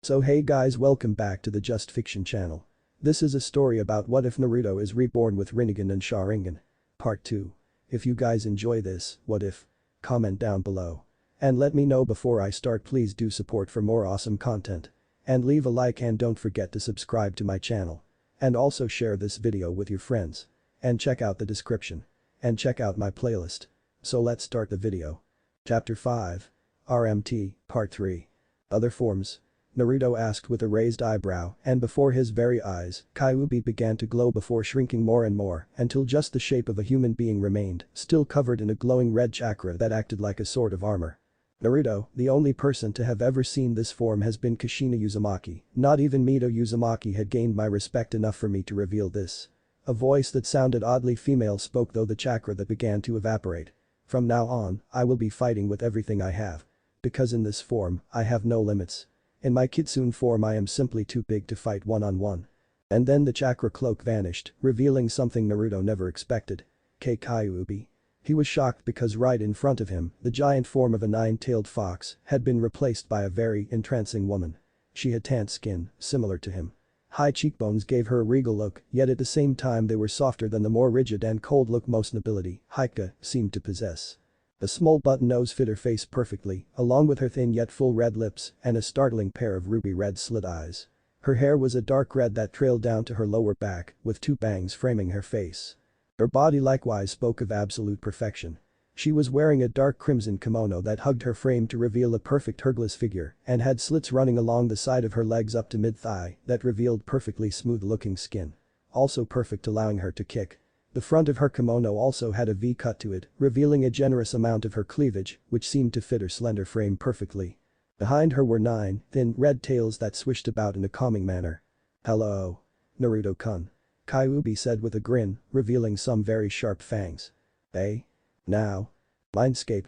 So hey guys, welcome back to the Just Fiction channel. This is a story about what if Naruto is reborn with Rinnegan and Sharingan. Part 2. If you guys enjoy this, what if? Comment down below. And let me know before I start. Please do support for more awesome content. And leave a like and don't forget to subscribe to my channel. And also share this video with your friends. And check out the description. And check out my playlist. So let's start the video. Chapter 5. RMT, Part 3. Other forms. Naruto asked with a raised eyebrow, and before his very eyes, Kyuubi began to glow before shrinking more and more until just the shape of a human being remained, still covered in a glowing red chakra that acted like a sort of armor. Naruto, the only person to have ever seen this form, has been Kushina Uzumaki. Not even Mito Uzumaki had gained my respect enough for me to reveal this. A voice that sounded oddly female spoke through the chakra that began to evaporate. From now on, I will be fighting with everything I have. Because in this form, I have no limits. In my kitsune form I am simply too big to fight one-on-one. And then the chakra cloak vanished, revealing something Naruto never expected. Kyuubi. He was shocked because right in front of him, the giant form of a nine-tailed fox had been replaced by a very entrancing woman. She had tanned skin, similar to him. High cheekbones gave her a regal look, yet at the same time they were softer than the more rigid and cold look most nobility, Hokage, seemed to possess. A small button nose fit her face perfectly, along with her thin yet full red lips and a startling pair of ruby red slit eyes. Her hair was a dark red that trailed down to her lower back, with two bangs framing her face. Her body likewise spoke of absolute perfection. She was wearing a dark crimson kimono that hugged her frame to reveal a perfect hergless figure and had slits running along the side of her legs up to mid-thigh that revealed perfectly smooth-looking skin. Also perfect, allowing her to kick. The front of her kimono also had a V cut to it, revealing a generous amount of her cleavage, which seemed to fit her slender frame perfectly. Behind her were 9 thin red tails that swished about in a calming manner. "Hello. Naruto-kun," Kyuubi said with a grin, revealing some very sharp fangs. "Eh? Now? Mindscape?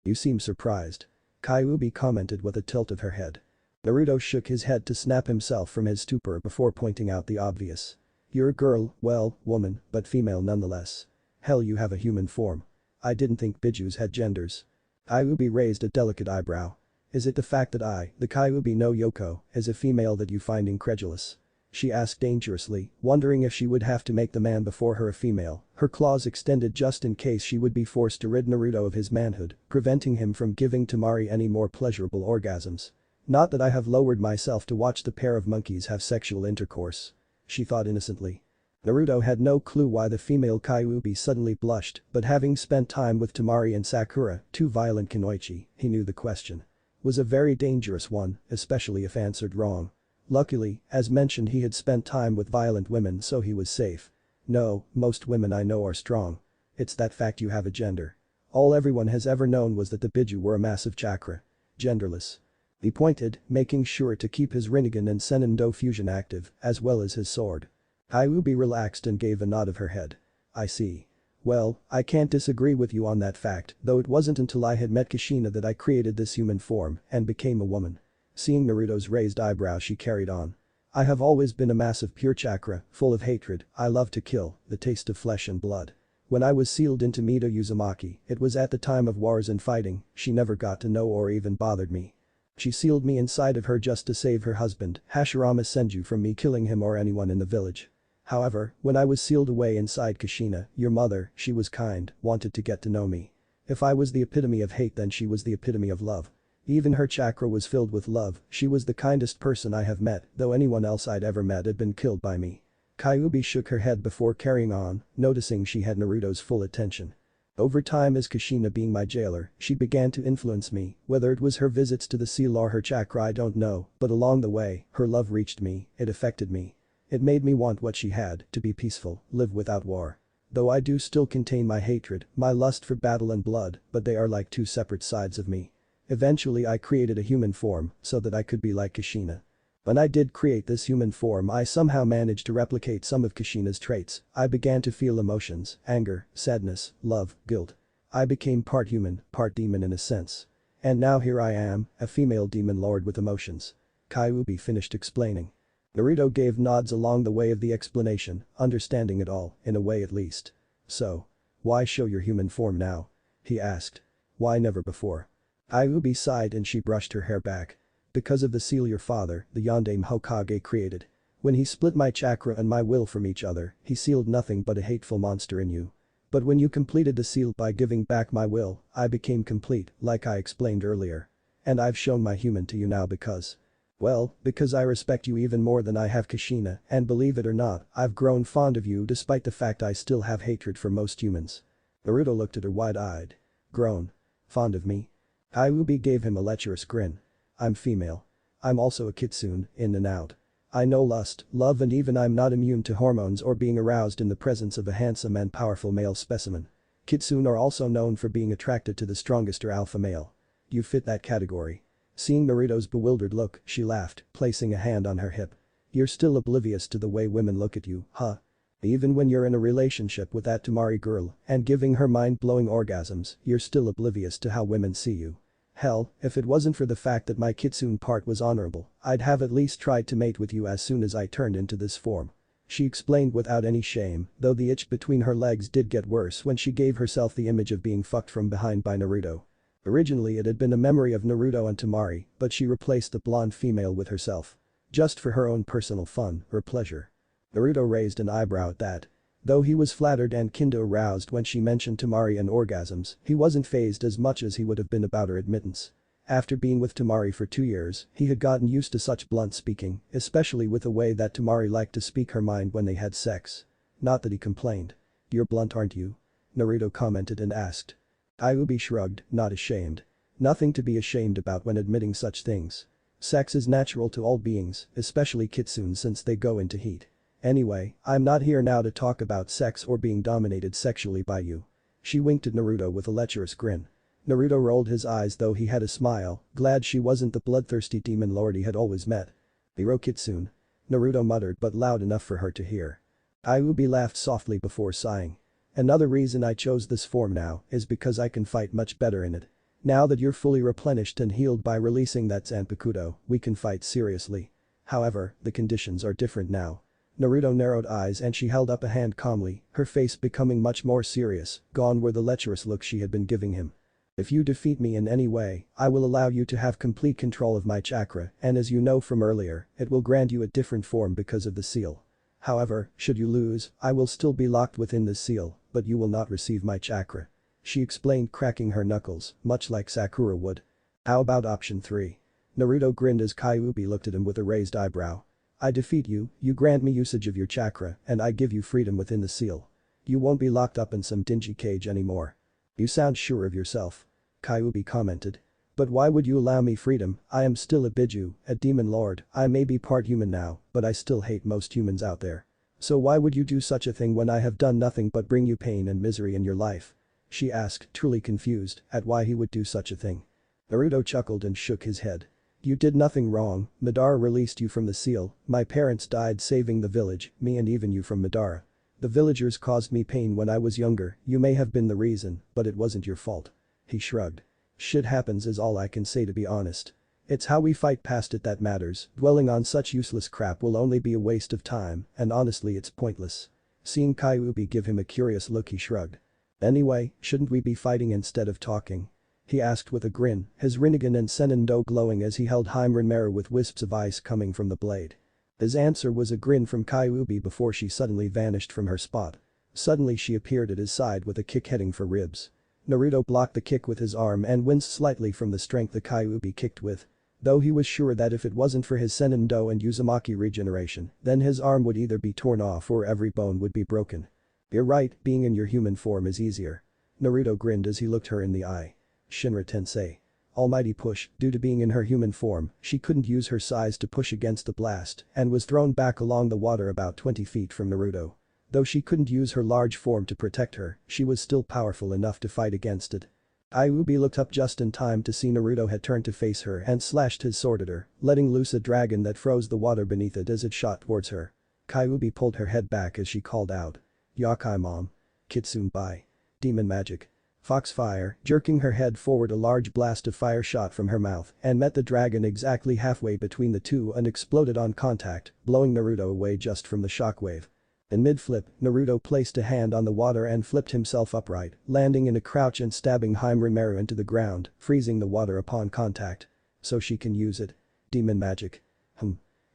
You seem surprised," Kyuubi commented with a tilt of her head. Naruto shook his head to snap himself from his stupor before pointing out the obvious. "You're a girl, well, woman, but female nonetheless. Hell, you have a human form. I didn't think Bijus had genders." Kyuubi raised a delicate eyebrow. "Is it the fact that I, the Kyuubi no Yoko, is a female that you find incredulous?" she asked dangerously, wondering if she would have to make the man before her a female, her claws extended just in case she would be forced to rid Naruto of his manhood, preventing him from giving Temari any more pleasurable orgasms. "Not that I have lowered myself to watch the pair of monkeys have sexual intercourse," she thought innocently. Naruto had no clue why the female Kyuubi suddenly blushed, but having spent time with Temari and Sakura, two violent kunoichi, he knew the question was a very dangerous one, especially if answered wrong. Luckily, as mentioned, he had spent time with violent women, so he was safe. "No, most women I know are strong. It's that fact you have a gender. All everyone has ever known was that the Biju were a massive chakra. Genderless." He pointed, making sure to keep his Rinnegan and Senendo fusion active, as well as his sword. Kyuubi relaxed and gave a nod of her head. "I see. Well, I can't disagree with you on that fact, though it wasn't until I had met Kushina that I created this human form and became a woman." Seeing Naruto's raised eyebrow, she carried on. "I have always been a massive pure chakra, full of hatred. I love to kill, the taste of flesh and blood. When I was sealed into Mito Uzumaki, it was at the time of wars and fighting. She never got to know or even bothered me. She sealed me inside of her just to save her husband, Hashirama Senju, from me killing him or anyone in the village. However, when I was sealed away inside Kushina, your mother, she was kind, wanted to get to know me. If I was the epitome of hate, then she was the epitome of love. Even her chakra was filled with love. She was the kindest person I have met, though anyone else I'd ever met had been killed by me." Kyuubi shook her head before carrying on, noticing she had Naruto's full attention. "Over time, as Kushina being my jailer, she began to influence me. Whether it was her visits to the seal or her chakra I don't know, but along the way, her love reached me, it affected me. It made me want what she had, to be peaceful, live without war. Though I do still contain my hatred, my lust for battle and blood, but they are like two separate sides of me. Eventually I created a human form so that I could be like Kushina. When I did create this human form, I somehow managed to replicate some of Kushina's traits. I began to feel emotions, anger, sadness, love, guilt. I became part human, part demon in a sense. And now here I am, a female demon lord with emotions." Kyuubi finished explaining. Naruto gave nods along the way of the explanation, understanding it all, in a way at least. "So, why show your human form now?" he asked. "Why never before?" Kyuubi sighed and she brushed her hair back. Because of the seal your father, the Yondaime Hokage created. When he split my chakra and my will from each other, he sealed nothing but a hateful monster in you. But when you completed the seal by giving back my will, I became complete, like I explained earlier. And I've shown my human to you now because. Well, because I respect you even more than I have Kushina, and believe it or not, I've grown fond of you despite the fact I still have hatred for most humans. Naruto looked at her wide-eyed. Grown. Fond of me? Kyuubi gave him a lecherous grin. I'm female. I'm also a kitsune, in and out. I know lust, love and even I'm not immune to hormones or being aroused in the presence of a handsome and powerful male specimen. Kitsune are also known for being attracted to the strongest or alpha male. You fit that category. Seeing Naruto's bewildered look, she laughed, placing a hand on her hip. You're still oblivious to the way women look at you, huh? Even when you're in a relationship with that Temari girl and giving her mind-blowing orgasms, you're still oblivious to how women see you. Hell, if it wasn't for the fact that my kitsune part was honorable, I'd have at least tried to mate with you as soon as I turned into this form. She explained without any shame, though the itch between her legs did get worse when she gave herself the image of being fucked from behind by Naruto. Originally it had been a memory of Naruto and Temari, but she replaced the blonde female with herself. Just for her own personal fun, or pleasure. Naruto raised an eyebrow at that. Though he was flattered and kinda aroused when she mentioned Temari and orgasms, he wasn't fazed as much as he would have been about her admittance. After being with Temari for 2 years, he had gotten used to such blunt speaking, especially with the way that Temari liked to speak her mind when they had sex. Not that he complained. You're blunt aren't you? Naruto commented and asked. Kyuubi shrugged, not ashamed. Nothing to be ashamed about when admitting such things. Sex is natural to all beings, especially kitsune since they go into heat. Anyway, I'm not here now to talk about sex or being dominated sexually by you. She winked at Naruto with a lecherous grin. Naruto rolled his eyes though he had a smile, glad she wasn't the bloodthirsty demon lord he had always met. Hero kitsune. Naruto muttered but loud enough for her to hear. Kyuubi laughed softly before sighing. Another reason I chose this form now is because I can fight much better in it. Now that you're fully replenished and healed by releasing that Zanpakuto, we can fight seriously. However, the conditions are different now. Naruto narrowed eyes and she held up a hand calmly, her face becoming much more serious, gone were the lecherous look she had been giving him. If you defeat me in any way, I will allow you to have complete control of my chakra and as you know from earlier, it will grant you a different form because of the seal. However, should you lose, I will still be locked within the seal, but you will not receive my chakra. She explained cracking her knuckles, much like Sakura would. How about option 3? Naruto grinned as Kyuubi looked at him with a raised eyebrow. I defeat you, you grant me usage of your chakra, and I give you freedom within the seal. You won't be locked up in some dingy cage anymore. You sound sure of yourself. Kyuubi commented. But why would you allow me freedom? I am still a Biju, a demon lord, I may be part human now, but I still hate most humans out there. So why would you do such a thing when I have done nothing but bring you pain and misery in your life? She asked, truly confused at why he would do such a thing. Naruto chuckled and shook his head. You did nothing wrong, Madara released you from the seal, my parents died saving the village, me and even you from Madara. The villagers caused me pain when I was younger, you may have been the reason, but it wasn't your fault. He shrugged. Shit happens is all I can say to be honest. It's how we fight past it that matters, dwelling on such useless crap will only be a waste of time, and honestly it's pointless. Seeing Kyuubi give him a curious look he shrugged. Anyway, shouldn't we be fighting instead of talking? He asked with a grin, his Rinnegan and Sharingan glowing as he held Rinnegan with wisps of ice coming from the blade. His answer was a grin from Kyuubi before she suddenly vanished from her spot. Suddenly she appeared at his side with a kick heading for ribs. Naruto blocked the kick with his arm and winced slightly from the strength the Kyuubi kicked with. Though he was sure that if it wasn't for his Sharingan and Uzumaki regeneration, then his arm would either be torn off or every bone would be broken. You're right, being in your human form is easier. Naruto grinned as he looked her in the eye. Shinra Tensei. Almighty push, due to being in her human form, she couldn't use her size to push against the blast and was thrown back along the water about 20 feet from Naruto. Though she couldn't use her large form to protect her, she was still powerful enough to fight against it. Kyuubi looked up just in time to see Naruto had turned to face her and slashed his sword at her, letting loose a dragon that froze the water beneath it as it shot towards her. Kyuubi pulled her head back as she called out. Yakai mom. Kitsune bai. Demon magic. Foxfire, jerking her head forward a large blast of fire shot from her mouth and met the dragon exactly halfway between the two and exploded on contact, blowing Naruto away just from the shockwave. In mid-flip, Naruto placed a hand on the water and flipped himself upright, landing in a crouch and stabbing Rinnegan into the ground, freezing the water upon contact. So she can use it. Demon magic.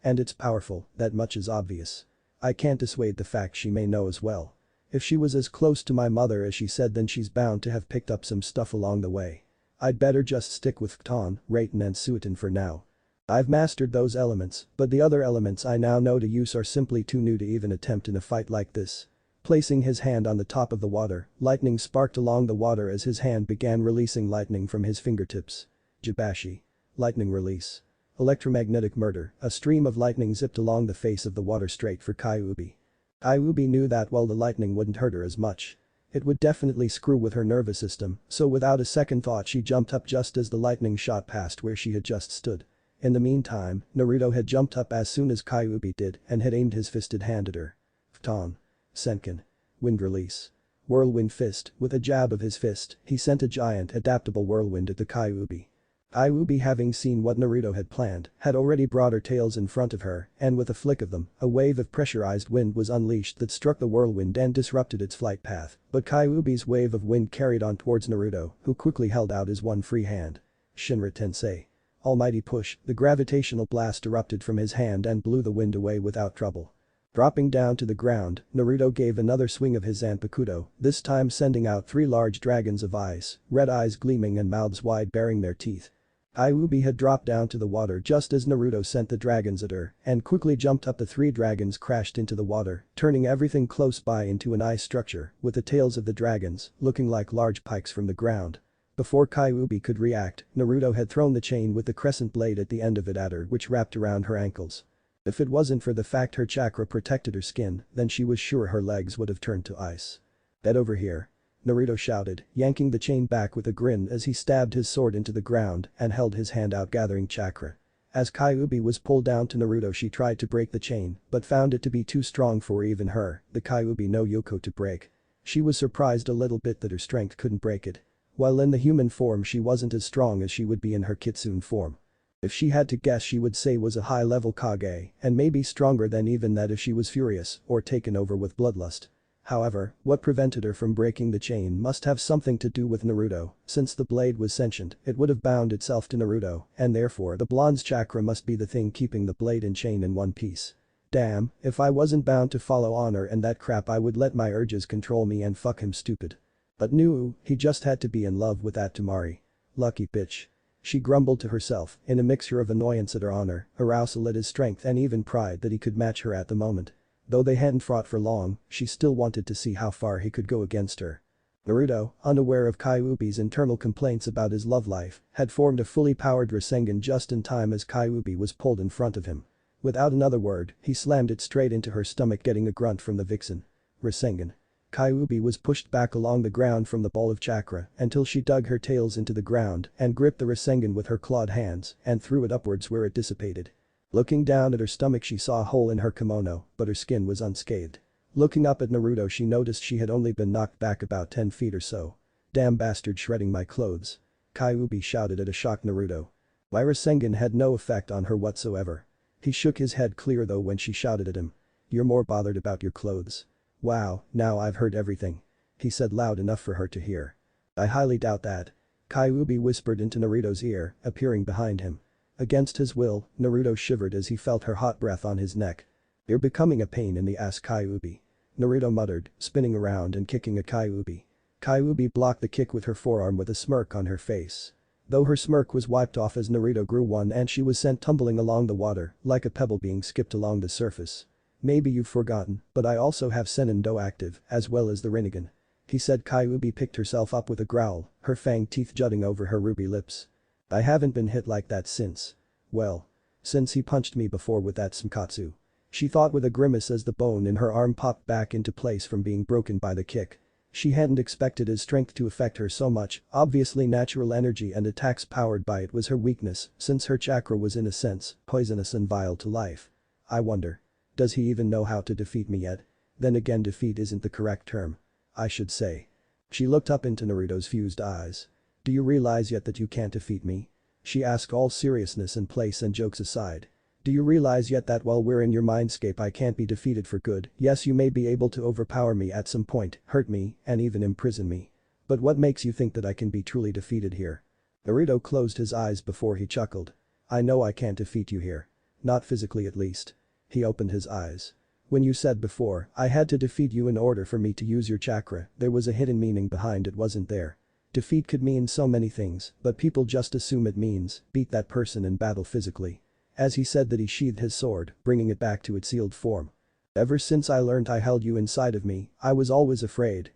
And it's powerful, that much is obvious. I can't dissuade the fact she may know as well. If she was as close to my mother as she said, then she's bound to have picked up some stuff along the way. I'd better just stick with Khton, Raiten and Suiton for now. I've mastered those elements, but the other elements I now know to use are simply too new to even attempt in a fight like this. Placing his hand on the top of the water, lightning sparked along the water as his hand began releasing lightning from his fingertips. Jibashi. Lightning release. Electromagnetic murder, a stream of lightning zipped along the face of the water straight for Kyuubi. Kyuubi knew that while the lightning wouldn't hurt her as much, it would definitely screw with her nervous system, so without a second thought she jumped up just as the lightning shot past where she had just stood. In the meantime, Naruto had jumped up as soon as Kyuubi did and had aimed his fisted hand at her. Khton. Senkin. Wind release. Whirlwind fist, with a jab of his fist, he sent a giant adaptable whirlwind at the Kyuubi. Kyuubi, having seen what Naruto had planned, had already brought her tails in front of her, and with a flick of them, a wave of pressurized wind was unleashed that struck the whirlwind and disrupted its flight path, but Kyuubi's wave of wind carried on towards Naruto, who quickly held out his one free hand. Shinra Tensei. Almighty push, the gravitational blast erupted from his hand and blew the wind away without trouble. Dropping down to the ground, Naruto gave another swing of his Zanpakuto, this time sending out 3 large dragons of ice, red eyes gleaming and mouths wide baring their teeth. Kyuubi had dropped down to the water just as Naruto sent the dragons at her and quickly jumped up. The 3 dragons crashed into the water, turning everything close by into an ice structure, with the tails of the dragons looking like large pikes from the ground. Before Kyuubi could react, Naruto had thrown the chain with the crescent blade at the end of it at her, which wrapped around her ankles. If it wasn't for the fact her chakra protected her skin, then she was sure her legs would have turned to ice. "Get over here," Naruto shouted, yanking the chain back with a grin as he stabbed his sword into the ground and held his hand out gathering chakra. As Kyuubi was pulled down to Naruto, she tried to break the chain but found it to be too strong for even her, the Kyuubi no Yoko, to break. She was surprised a little bit that her strength couldn't break it. While in the human form she wasn't as strong as she would be in her kitsune form. If she had to guess, she would say was a high-level Kage and maybe stronger than even that if she was furious or taken over with bloodlust. However, what prevented her from breaking the chain must have something to do with Naruto. Since the blade was sentient, it would have bound itself to Naruto, and therefore the blonde's chakra must be the thing keeping the blade and chain in one piece. Damn, if I wasn't bound to follow honor and that crap, I would let my urges control me and fuck him stupid. But no, he just had to be in love with that Tamari. Lucky bitch. She grumbled to herself, in a mixture of annoyance at her honor, arousal at his strength and even pride that he could match her at the moment. Though they hadn't fought for long, she still wanted to see how far he could go against her. Naruto, unaware of Kyuubi's internal complaints about his love life, had formed a fully powered Rasengan just in time as Kyuubi was pulled in front of him. Without another word, he slammed it straight into her stomach, getting a grunt from the vixen. Rasengan. Kyuubi was pushed back along the ground from the ball of chakra until she dug her tails into the ground and gripped the Rasengan with her clawed hands and threw it upwards where it dissipated. Looking down at her stomach, she saw a hole in her kimono, but her skin was unscathed. Looking up at Naruto, she noticed she had only been knocked back about 10 feet or so. "Damn bastard, shredding my clothes," Kyuubi shouted at a shocked Naruto. My Rasengan had no effect on her whatsoever. He shook his head clear though when she shouted at him. "You're more bothered about your clothes." "Wow, now I've heard everything," he said loud enough for her to hear. "I highly doubt that," Kyuubi whispered into Naruto's ear, appearing behind him. Against his will, Naruto shivered as he felt her hot breath on his neck. "You're becoming a pain in the ass, Kyuubi," Naruto muttered, spinning around and kicking at Kyuubi. Kyuubi blocked the kick with her forearm with a smirk on her face. Though her smirk was wiped off as Naruto grew one and she was sent tumbling along the water like a pebble being skipped along the surface. "Maybe you've forgotten, but I also have Senendo active, as well as the Rinnegan," he said. Kyuubi picked herself up with a growl, her fanged teeth jutting over her ruby lips. "I haven't been hit like that since. Well. Since he punched me before with that Sankatsu," she thought with a grimace as the bone in her arm popped back into place from being broken by the kick. She hadn't expected his strength to affect her so much, obviously natural energy and attacks powered by it was her weakness since her chakra was in a sense poisonous and vile to life. I wonder. Does he even know how to defeat me yet? Then again, defeat isn't the correct term. I should say. She looked up into Naruto's fused eyes. "Do you realize yet that you can't defeat me?" she asked, all seriousness in place and jokes aside. "Do you realize yet that while we're in your mindscape I can't be defeated for good? Yes, you may be able to overpower me at some point, hurt me, and even imprison me. But what makes you think that I can be truly defeated here?" Naruto closed his eyes before he chuckled. I know I can't defeat you here. Not physically at least. He opened his eyes. When you said before, I had to defeat you in order for me to use your chakra, there was a hidden meaning behind it, wasn't there? Defeat could mean so many things, but people just assume it means beat that person in battle physically. As he said that, he sheathed his sword, bringing it back to its sealed form. Ever since I learned I held you inside of me, I was always afraid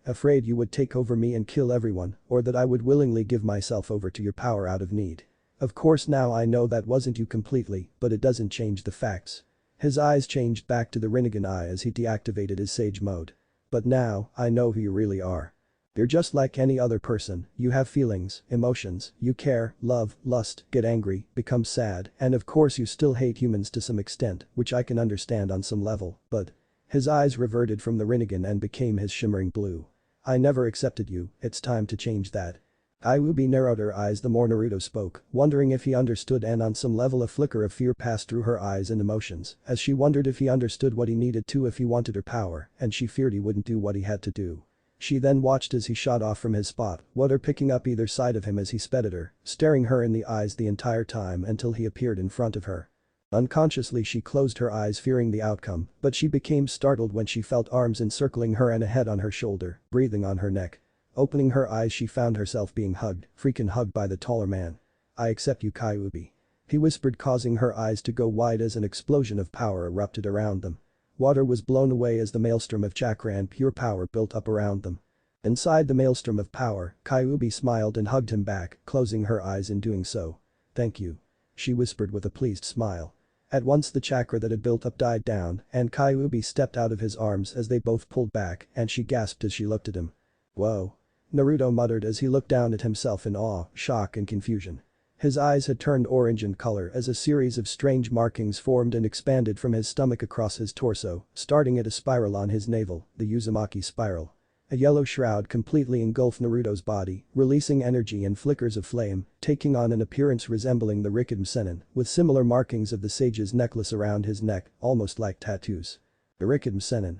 you would take over me and kill everyone, or that I would willingly give myself over to your power out of need. Of course now I know that wasn't you completely, but it doesn't change the facts. His eyes changed back to the Rinnegan eye as he deactivated his sage mode. But now, I know who you really are. You're just like any other person, you have feelings, emotions, you care, love, lust, get angry, become sad, and of course you still hate humans to some extent, which I can understand on some level, but… His eyes reverted from the Rinnegan and became his shimmering blue. I never accepted you, it's time to change that. Kyuubi narrowed her eyes the more Naruto spoke, wondering if he understood, and on some level a flicker of fear passed through her eyes and emotions, as she wondered if he understood what he needed to if he wanted her power, and she feared he wouldn't do what he had to do. She then watched as he shot off from his spot, water picking up either side of him as he sped at her, staring her in the eyes the entire time until he appeared in front of her. Unconsciously she closed her eyes fearing the outcome, but she became startled when she felt arms encircling her and a head on her shoulder, breathing on her neck. Opening her eyes she found herself being hugged, freaking hugged by the taller man. I accept you, Kyuubi. He whispered, causing her eyes to go wide as an explosion of power erupted around them. Water was blown away as the maelstrom of chakra and pure power built up around them. Inside the maelstrom of power, Kyuubi smiled and hugged him back, closing her eyes in doing so. Thank you. She whispered with a pleased smile. At once the chakra that had built up died down, and Kyuubi stepped out of his arms as they both pulled back, and she gasped as she looked at him. Whoa. Naruto muttered as he looked down at himself in awe, shock and confusion. His eyes had turned orange in color as a series of strange markings formed and expanded from his stomach across his torso, starting at a spiral on his navel, the Uzumaki spiral. A yellow shroud completely engulfed Naruto's body, releasing energy and flickers of flame, taking on an appearance resembling the Rinnegan Sharingan, with similar markings of the sage's necklace around his neck, almost like tattoos. The Rinnegan Sharingan.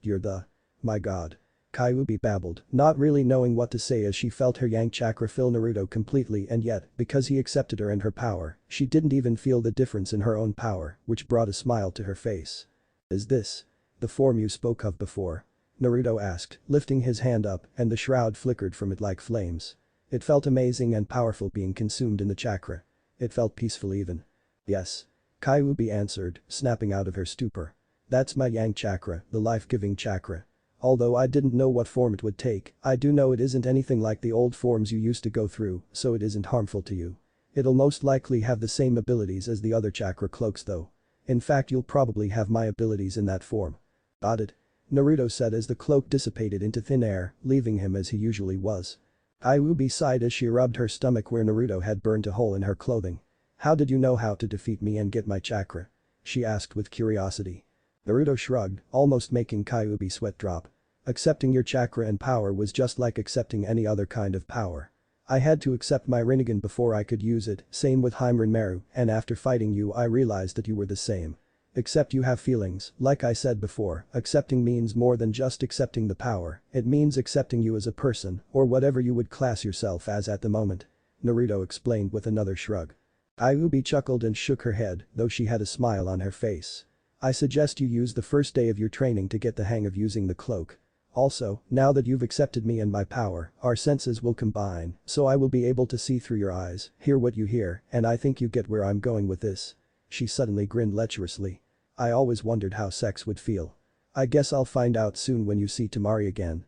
You're the… My god. Kyuubi babbled, not really knowing what to say as she felt her yang chakra fill Naruto completely, and yet, because he accepted her and her power, she didn't even feel the difference in her own power, which brought a smile to her face. Is this the form you spoke of before? Naruto asked, lifting his hand up, and the shroud flickered from it like flames. It felt amazing and powerful being consumed in the chakra. It felt peaceful even. Yes. Kyuubi answered, snapping out of her stupor. That's my yang chakra, the life-giving chakra. Although I didn't know what form it would take, I do know it isn't anything like the old forms you used to go through, so it isn't harmful to you. It'll most likely have the same abilities as the other chakra cloaks though. In fact, you'll probably have my abilities in that form. Got it? Naruto said as the cloak dissipated into thin air, leaving him as he usually was. Kyuubi sighed as she rubbed her stomach where Naruto had burned a hole in her clothing. How did you know how to defeat me and get my chakra? She asked with curiosity. Naruto shrugged, almost making Kyuubi sweat drop. Accepting your chakra and power was just like accepting any other kind of power. I had to accept my Rinnegan before I could use it, same with Rinnegan, and after fighting you I realized that you were the same. Except you have feelings, like I said before, accepting means more than just accepting the power, it means accepting you as a person, or whatever you would class yourself as at the moment. Naruto explained with another shrug. Kyuubi chuckled and shook her head, though she had a smile on her face. I suggest you use the first day of your training to get the hang of using the cloak. Also, now that you've accepted me and my power, our senses will combine, so I will be able to see through your eyes, hear what you hear, and I think you get where I'm going with this. She suddenly grinned lecherously. I always wondered how sex would feel. I guess I'll find out soon when you see Temari again,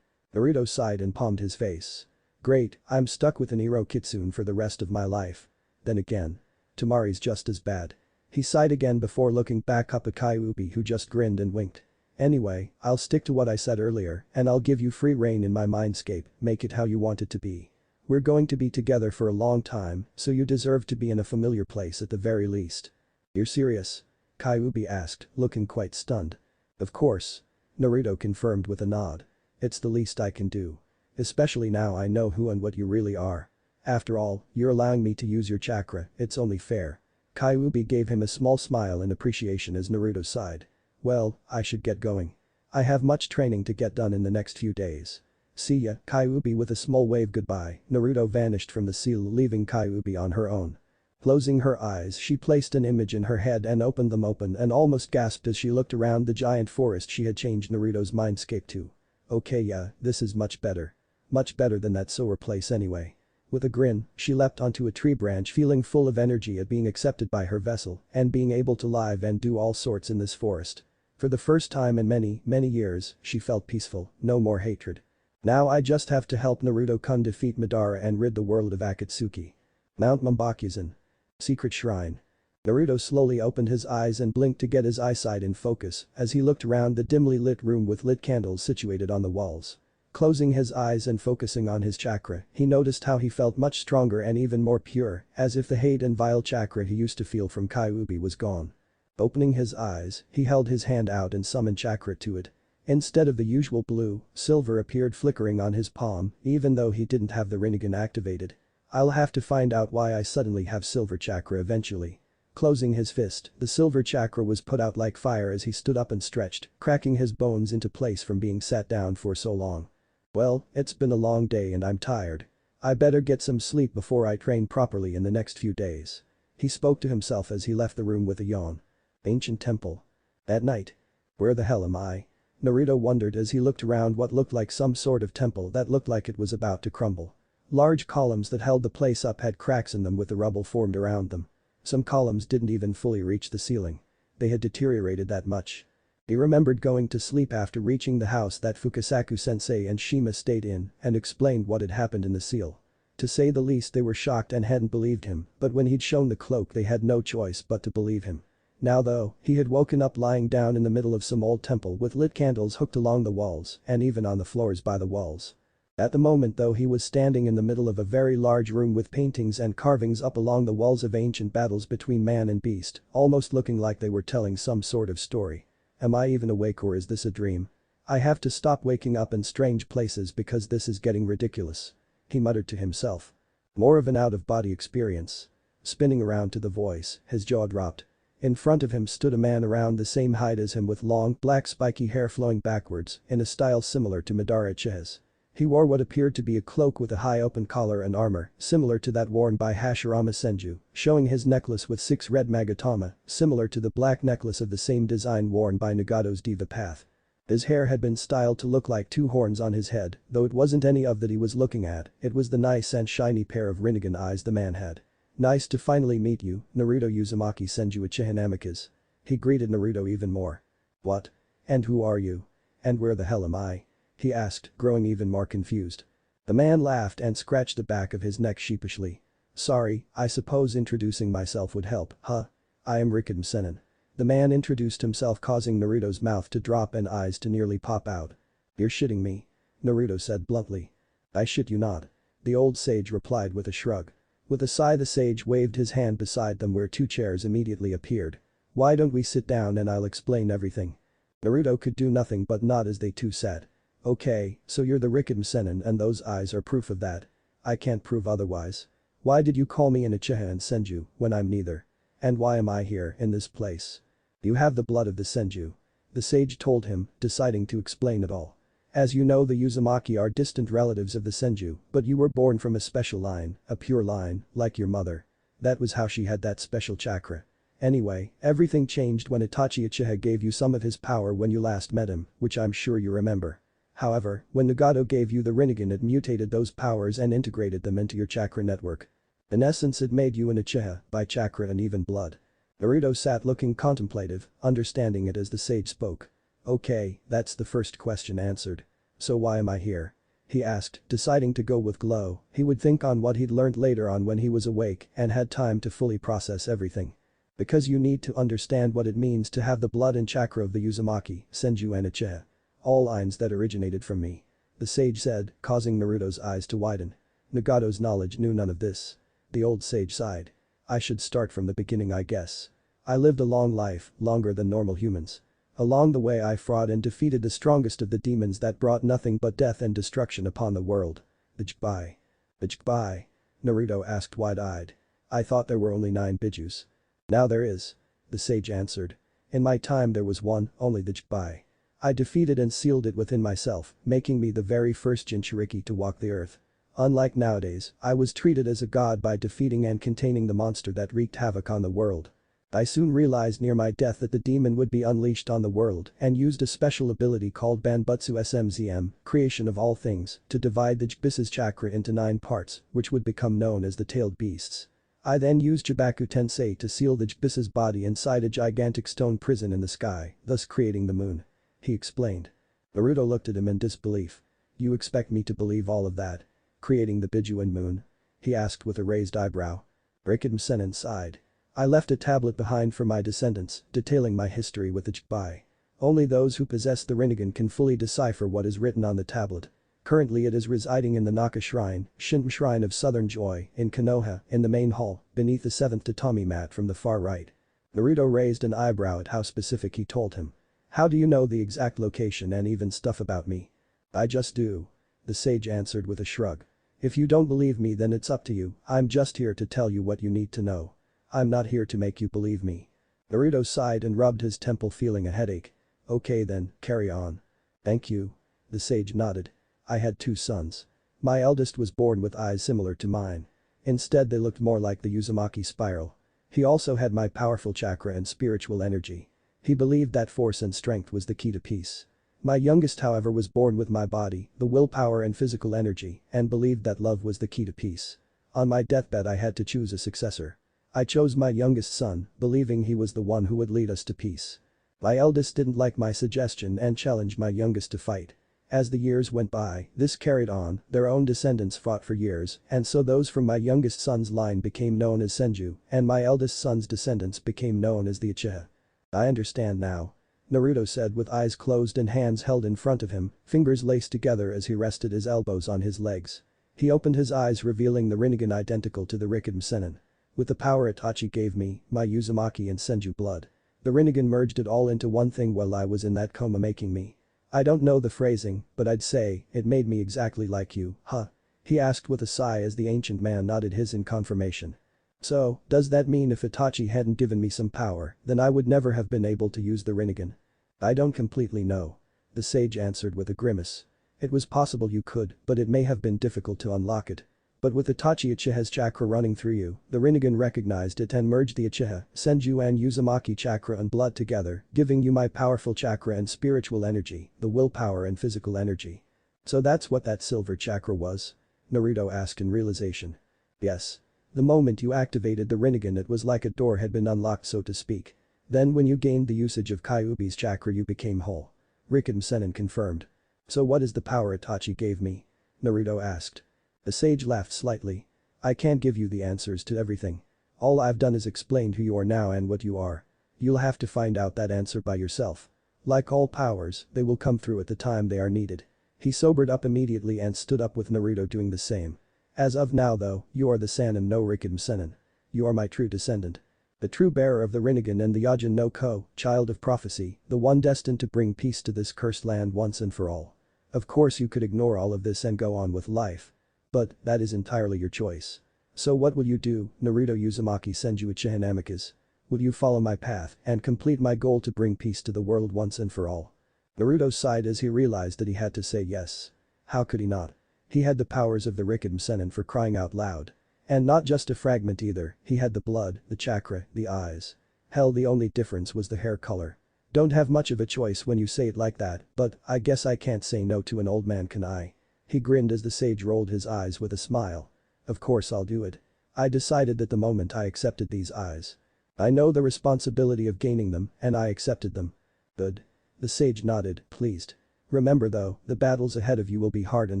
Naruto sighed and palmed his face. Great, I'm stuck with an Iro Kitsune for the rest of my life. Then again. Temari's just as bad. He sighed again before looking back up at Kyuubi, who just grinned and winked. Anyway, I'll stick to what I said earlier, and I'll give you free reign in my mindscape, make it how you want it to be. We're going to be together for a long time, so you deserve to be in a familiar place at the very least. You're serious? Kyuubi asked, looking quite stunned. Of course. Naruto confirmed with a nod. It's the least I can do. Especially now I know who and what you really are. After all, you're allowing me to use your chakra, it's only fair. Kyuubi gave him a small smile in appreciation as Naruto sighed. Well, I should get going. I have much training to get done in the next few days. See ya, Kyuubi. With a small wave goodbye, Naruto vanished from the seal, leaving Kyuubi on her own. Closing her eyes, she placed an image in her head and opened them open and almost gasped as she looked around the giant forest she had changed Naruto's mindscape to. Okay, yeah, this is much better. Much better than that sewer place anyway. With a grin, she leapt onto a tree branch feeling full of energy at being accepted by her vessel and being able to live and do all sorts in this forest. For the first time in many, many years, she felt peaceful, no more hatred. Now I just have to help Naruto-kun defeat Madara and rid the world of Akatsuki. Mount Mambakuzen. Secret Shrine. Naruto slowly opened his eyes and blinked to get his eyesight in focus as he looked around the dimly lit room with lit candles situated on the walls. Closing his eyes and focusing on his chakra, he noticed how he felt much stronger and even more pure, as if the hate and vile chakra he used to feel from Kyuubi was gone. Opening his eyes, he held his hand out and summoned chakra to it. Instead of the usual blue, silver appeared flickering on his palm, even though he didn't have the Rinnegan activated. I'll have to find out why I suddenly have silver chakra eventually. Closing his fist, the silver chakra was put out like fire as he stood up and stretched, cracking his bones into place from being sat down for so long. Well, it's been a long day and I'm tired. I better get some sleep before I train properly in the next few days. He spoke to himself as he left the room with a yawn. Ancient temple. At night. Where the hell am I? Naruto wondered as he looked around what looked like some sort of temple that looked like it was about to crumble. Large columns that held the place up had cracks in them with the rubble formed around them. Some columns didn't even fully reach the ceiling. They had deteriorated that much. He remembered going to sleep after reaching the house that Fukasaku-sensei and Shima stayed in and explained what had happened in the seal. To say the least, they were shocked and hadn't believed him, but when he'd shown the cloak they had no choice but to believe him. Now though, he had woken up lying down in the middle of some old temple with lit candles hooked along the walls and even on the floors by the walls. At the moment though, he was standing in the middle of a very large room with paintings and carvings up along the walls of ancient battles between man and beast, almost looking like they were telling some sort of story. Am I even awake or is this a dream? I have to stop waking up in strange places because this is getting ridiculous. He muttered to himself. More of an out-of-body experience. Spinning around to the voice, his jaw dropped. In front of him stood a man around the same height as him with long, black spiky hair flowing backwards in a style similar to Madara Uchiha's. He wore what appeared to be a cloak with a high open collar and armor, similar to that worn by Hashirama Senju, showing his necklace with 6 red magatama, similar to the black necklace of the same design worn by Nagato's Diva Path. His hair had been styled to look like 2 horns on his head, though it wasn't any of that he was looking at, it was the nice and shiny pair of Rinnegan eyes the man had. Nice to finally meet you, Naruto Uzumaki Senju Uchiha Namikaze. He greeted Naruto even more. What? And who are you? And where the hell am I? He asked, growing even more confused. The man laughed and scratched the back of his neck sheepishly. Sorry, I suppose introducing myself would help, huh? I am Rinnegan Sennin. The man introduced himself, causing Naruto's mouth to drop and eyes to nearly pop out. You're shitting me. Naruto said bluntly. I shit you not. The old sage replied with a shrug. With a sigh the sage waved his hand beside them where 2 chairs immediately appeared. Why don't we sit down and I'll explain everything. Naruto could do nothing but nod as they two sat. Okay, so you're the Rinnegan Sennin and those eyes are proof of that. I can't prove otherwise. Why did you call me an Uchiha and Senju when I'm neither? And why am I here in this place? You have the blood of the Senju. The sage told him, deciding to explain it all. As you know, the Uzumaki are distant relatives of the Senju, but you were born from a special line, a pure line, like your mother. That was how she had that special chakra. Anyway, everything changed when Itachi Uchiha gave you some of his power when you last met him, which I'm sure you remember. However, when Nagato gave you the Rinnegan, it mutated those powers and integrated them into your chakra network. In essence, it made you an Uchiha by chakra and even blood. Naruto sat looking contemplative, understanding it as the sage spoke. Okay, that's the first question answered. So why am I here? He asked, deciding to go with glow. He would think on what he'd learned later on when he was awake and had time to fully process everything. Because you need to understand what it means to have the blood and chakra of the Uzumaki, Senju and Uchiha. All lines that originated from me. The sage said, causing Naruto's eyes to widen. Nagato's knowledge knew none of this. The old sage sighed. I should start from the beginning, I guess. I lived a long life, longer than normal humans. Along the way I fought and defeated the strongest of the demons that brought nothing but death and destruction upon the world. The Jikbai. The Jikbai? Naruto asked wide-eyed. I thought there were only 9 Bijus. Now there is. The sage answered. In my time there was one, only the Jikbai. I defeated and sealed it within myself, making me the very first Jinchuriki to walk the earth. Unlike nowadays, I was treated as a god by defeating and containing the monster that wreaked havoc on the world. I soon realized near my death that the demon would be unleashed on the world and used a special ability called Banbutsu SMZM, creation of all things, to divide the Jibissa's chakra into 9 parts, which would become known as the tailed beasts. I then used Jibaku Tensei to seal the Jibissa's body inside a gigantic stone prison in the sky, thus creating the moon. He explained. Naruto looked at him in disbelief. You expect me to believe all of that? Creating the Bijuan moon? He asked with a raised eyebrow. Rikidem Sennin sighed. I left a tablet behind for my descendants, detailing my history with the Jibai. Only those who possess the Rinnegan can fully decipher what is written on the tablet. Currently it is residing in the Naka Shrine, Shinto Shrine of Southern Joy, in Konoha, in the main hall, beneath the 7th tatami mat from the far right. Naruto raised an eyebrow at how specific he told him. How do you know the exact location and even stuff about me? I just do. The sage answered with a shrug. If you don't believe me then it's up to you, I'm just here to tell you what you need to know. I'm not here to make you believe me. Naruto sighed and rubbed his temple feeling a headache. Okay then, carry on. Thank you. The sage nodded. I had 2 sons. My eldest was born with eyes similar to mine. Instead they looked more like the Uzumaki spiral. He also had my powerful chakra and spiritual energy. He believed that force and strength was the key to peace. My youngest however was born with my body, the willpower and physical energy, and believed that love was the key to peace. On my deathbed I had to choose a successor. I chose my youngest son, believing he was the one who would lead us to peace. My eldest didn't like my suggestion and challenged my youngest to fight. As the years went by, this carried on, their own descendants fought for years, and so those from my youngest son's line became known as Senju, and my eldest son's descendants became known as the Uchiha. I understand now. Naruto said with eyes closed and hands held in front of him, fingers laced together as he rested his elbows on his legs. He opened his eyes revealing the Rinnegan identical to the Rikidem Sennin. With the power Itachi gave me, my Uzumaki and Senju blood. The Rinnegan merged it all into one thing while I was in that coma making me. I don't know the phrasing, but I'd say, it made me exactly like you, huh? He asked with a sigh as the ancient man nodded his in confirmation. So, does that mean if Itachi hadn't given me some power, then I would never have been able to use the Rinnegan? I don't completely know. The sage answered with a grimace. It was possible you could, but it may have been difficult to unlock it. But with Itachi Uchiha's chakra running through you, the Rinnegan recognized it and merged the Uchiha, Senju and Uzumaki chakra and blood together, giving you my powerful chakra and spiritual energy, the willpower and physical energy. So that's what that silver chakra was? Naruto asked in realization. Yes. The moment you activated the Rinnegan it was like a door had been unlocked so to speak. Then when you gained the usage of Kyuubi's chakra you became whole. Rikidem Sennin confirmed. So what is the power Itachi gave me? Naruto asked. The sage laughed slightly. I can't give you the answers to everything. All I've done is explained who you are now and what you are. You'll have to find out that answer by yourself. Like all powers, they will come through at the time they are needed. He sobered up immediately and stood up with Naruto doing the same. As of now though, you are the Sannin no Rikidem Sennin. You are my true descendant. The true bearer of the Rinnegan and the Yajin no Ko, child of prophecy, the one destined to bring peace to this cursed land once and for all. Of course you could ignore all of this and go on with life. But, that is entirely your choice. So what will you do, Naruto Uzumaki Senju Uchiha Namikaze? Will you follow my path and complete my goal to bring peace to the world once and for all? Naruto sighed as he realized that he had to say yes. How could he not? He had the powers of the Rikidem Sennin for crying out loud. And not just a fragment either, he had the blood, the chakra, the eyes. Hell, the only difference was the hair color. Don't have much of a choice when you say it like that, but I guess I can't say no to an old man, can I? He grinned as the sage rolled his eyes with a smile. Of course I'll do it. I decided that the moment I accepted these eyes. I know the responsibility of gaining them, and I accepted them. Good. The sage nodded, pleased. Remember though, the battles ahead of you will be hard and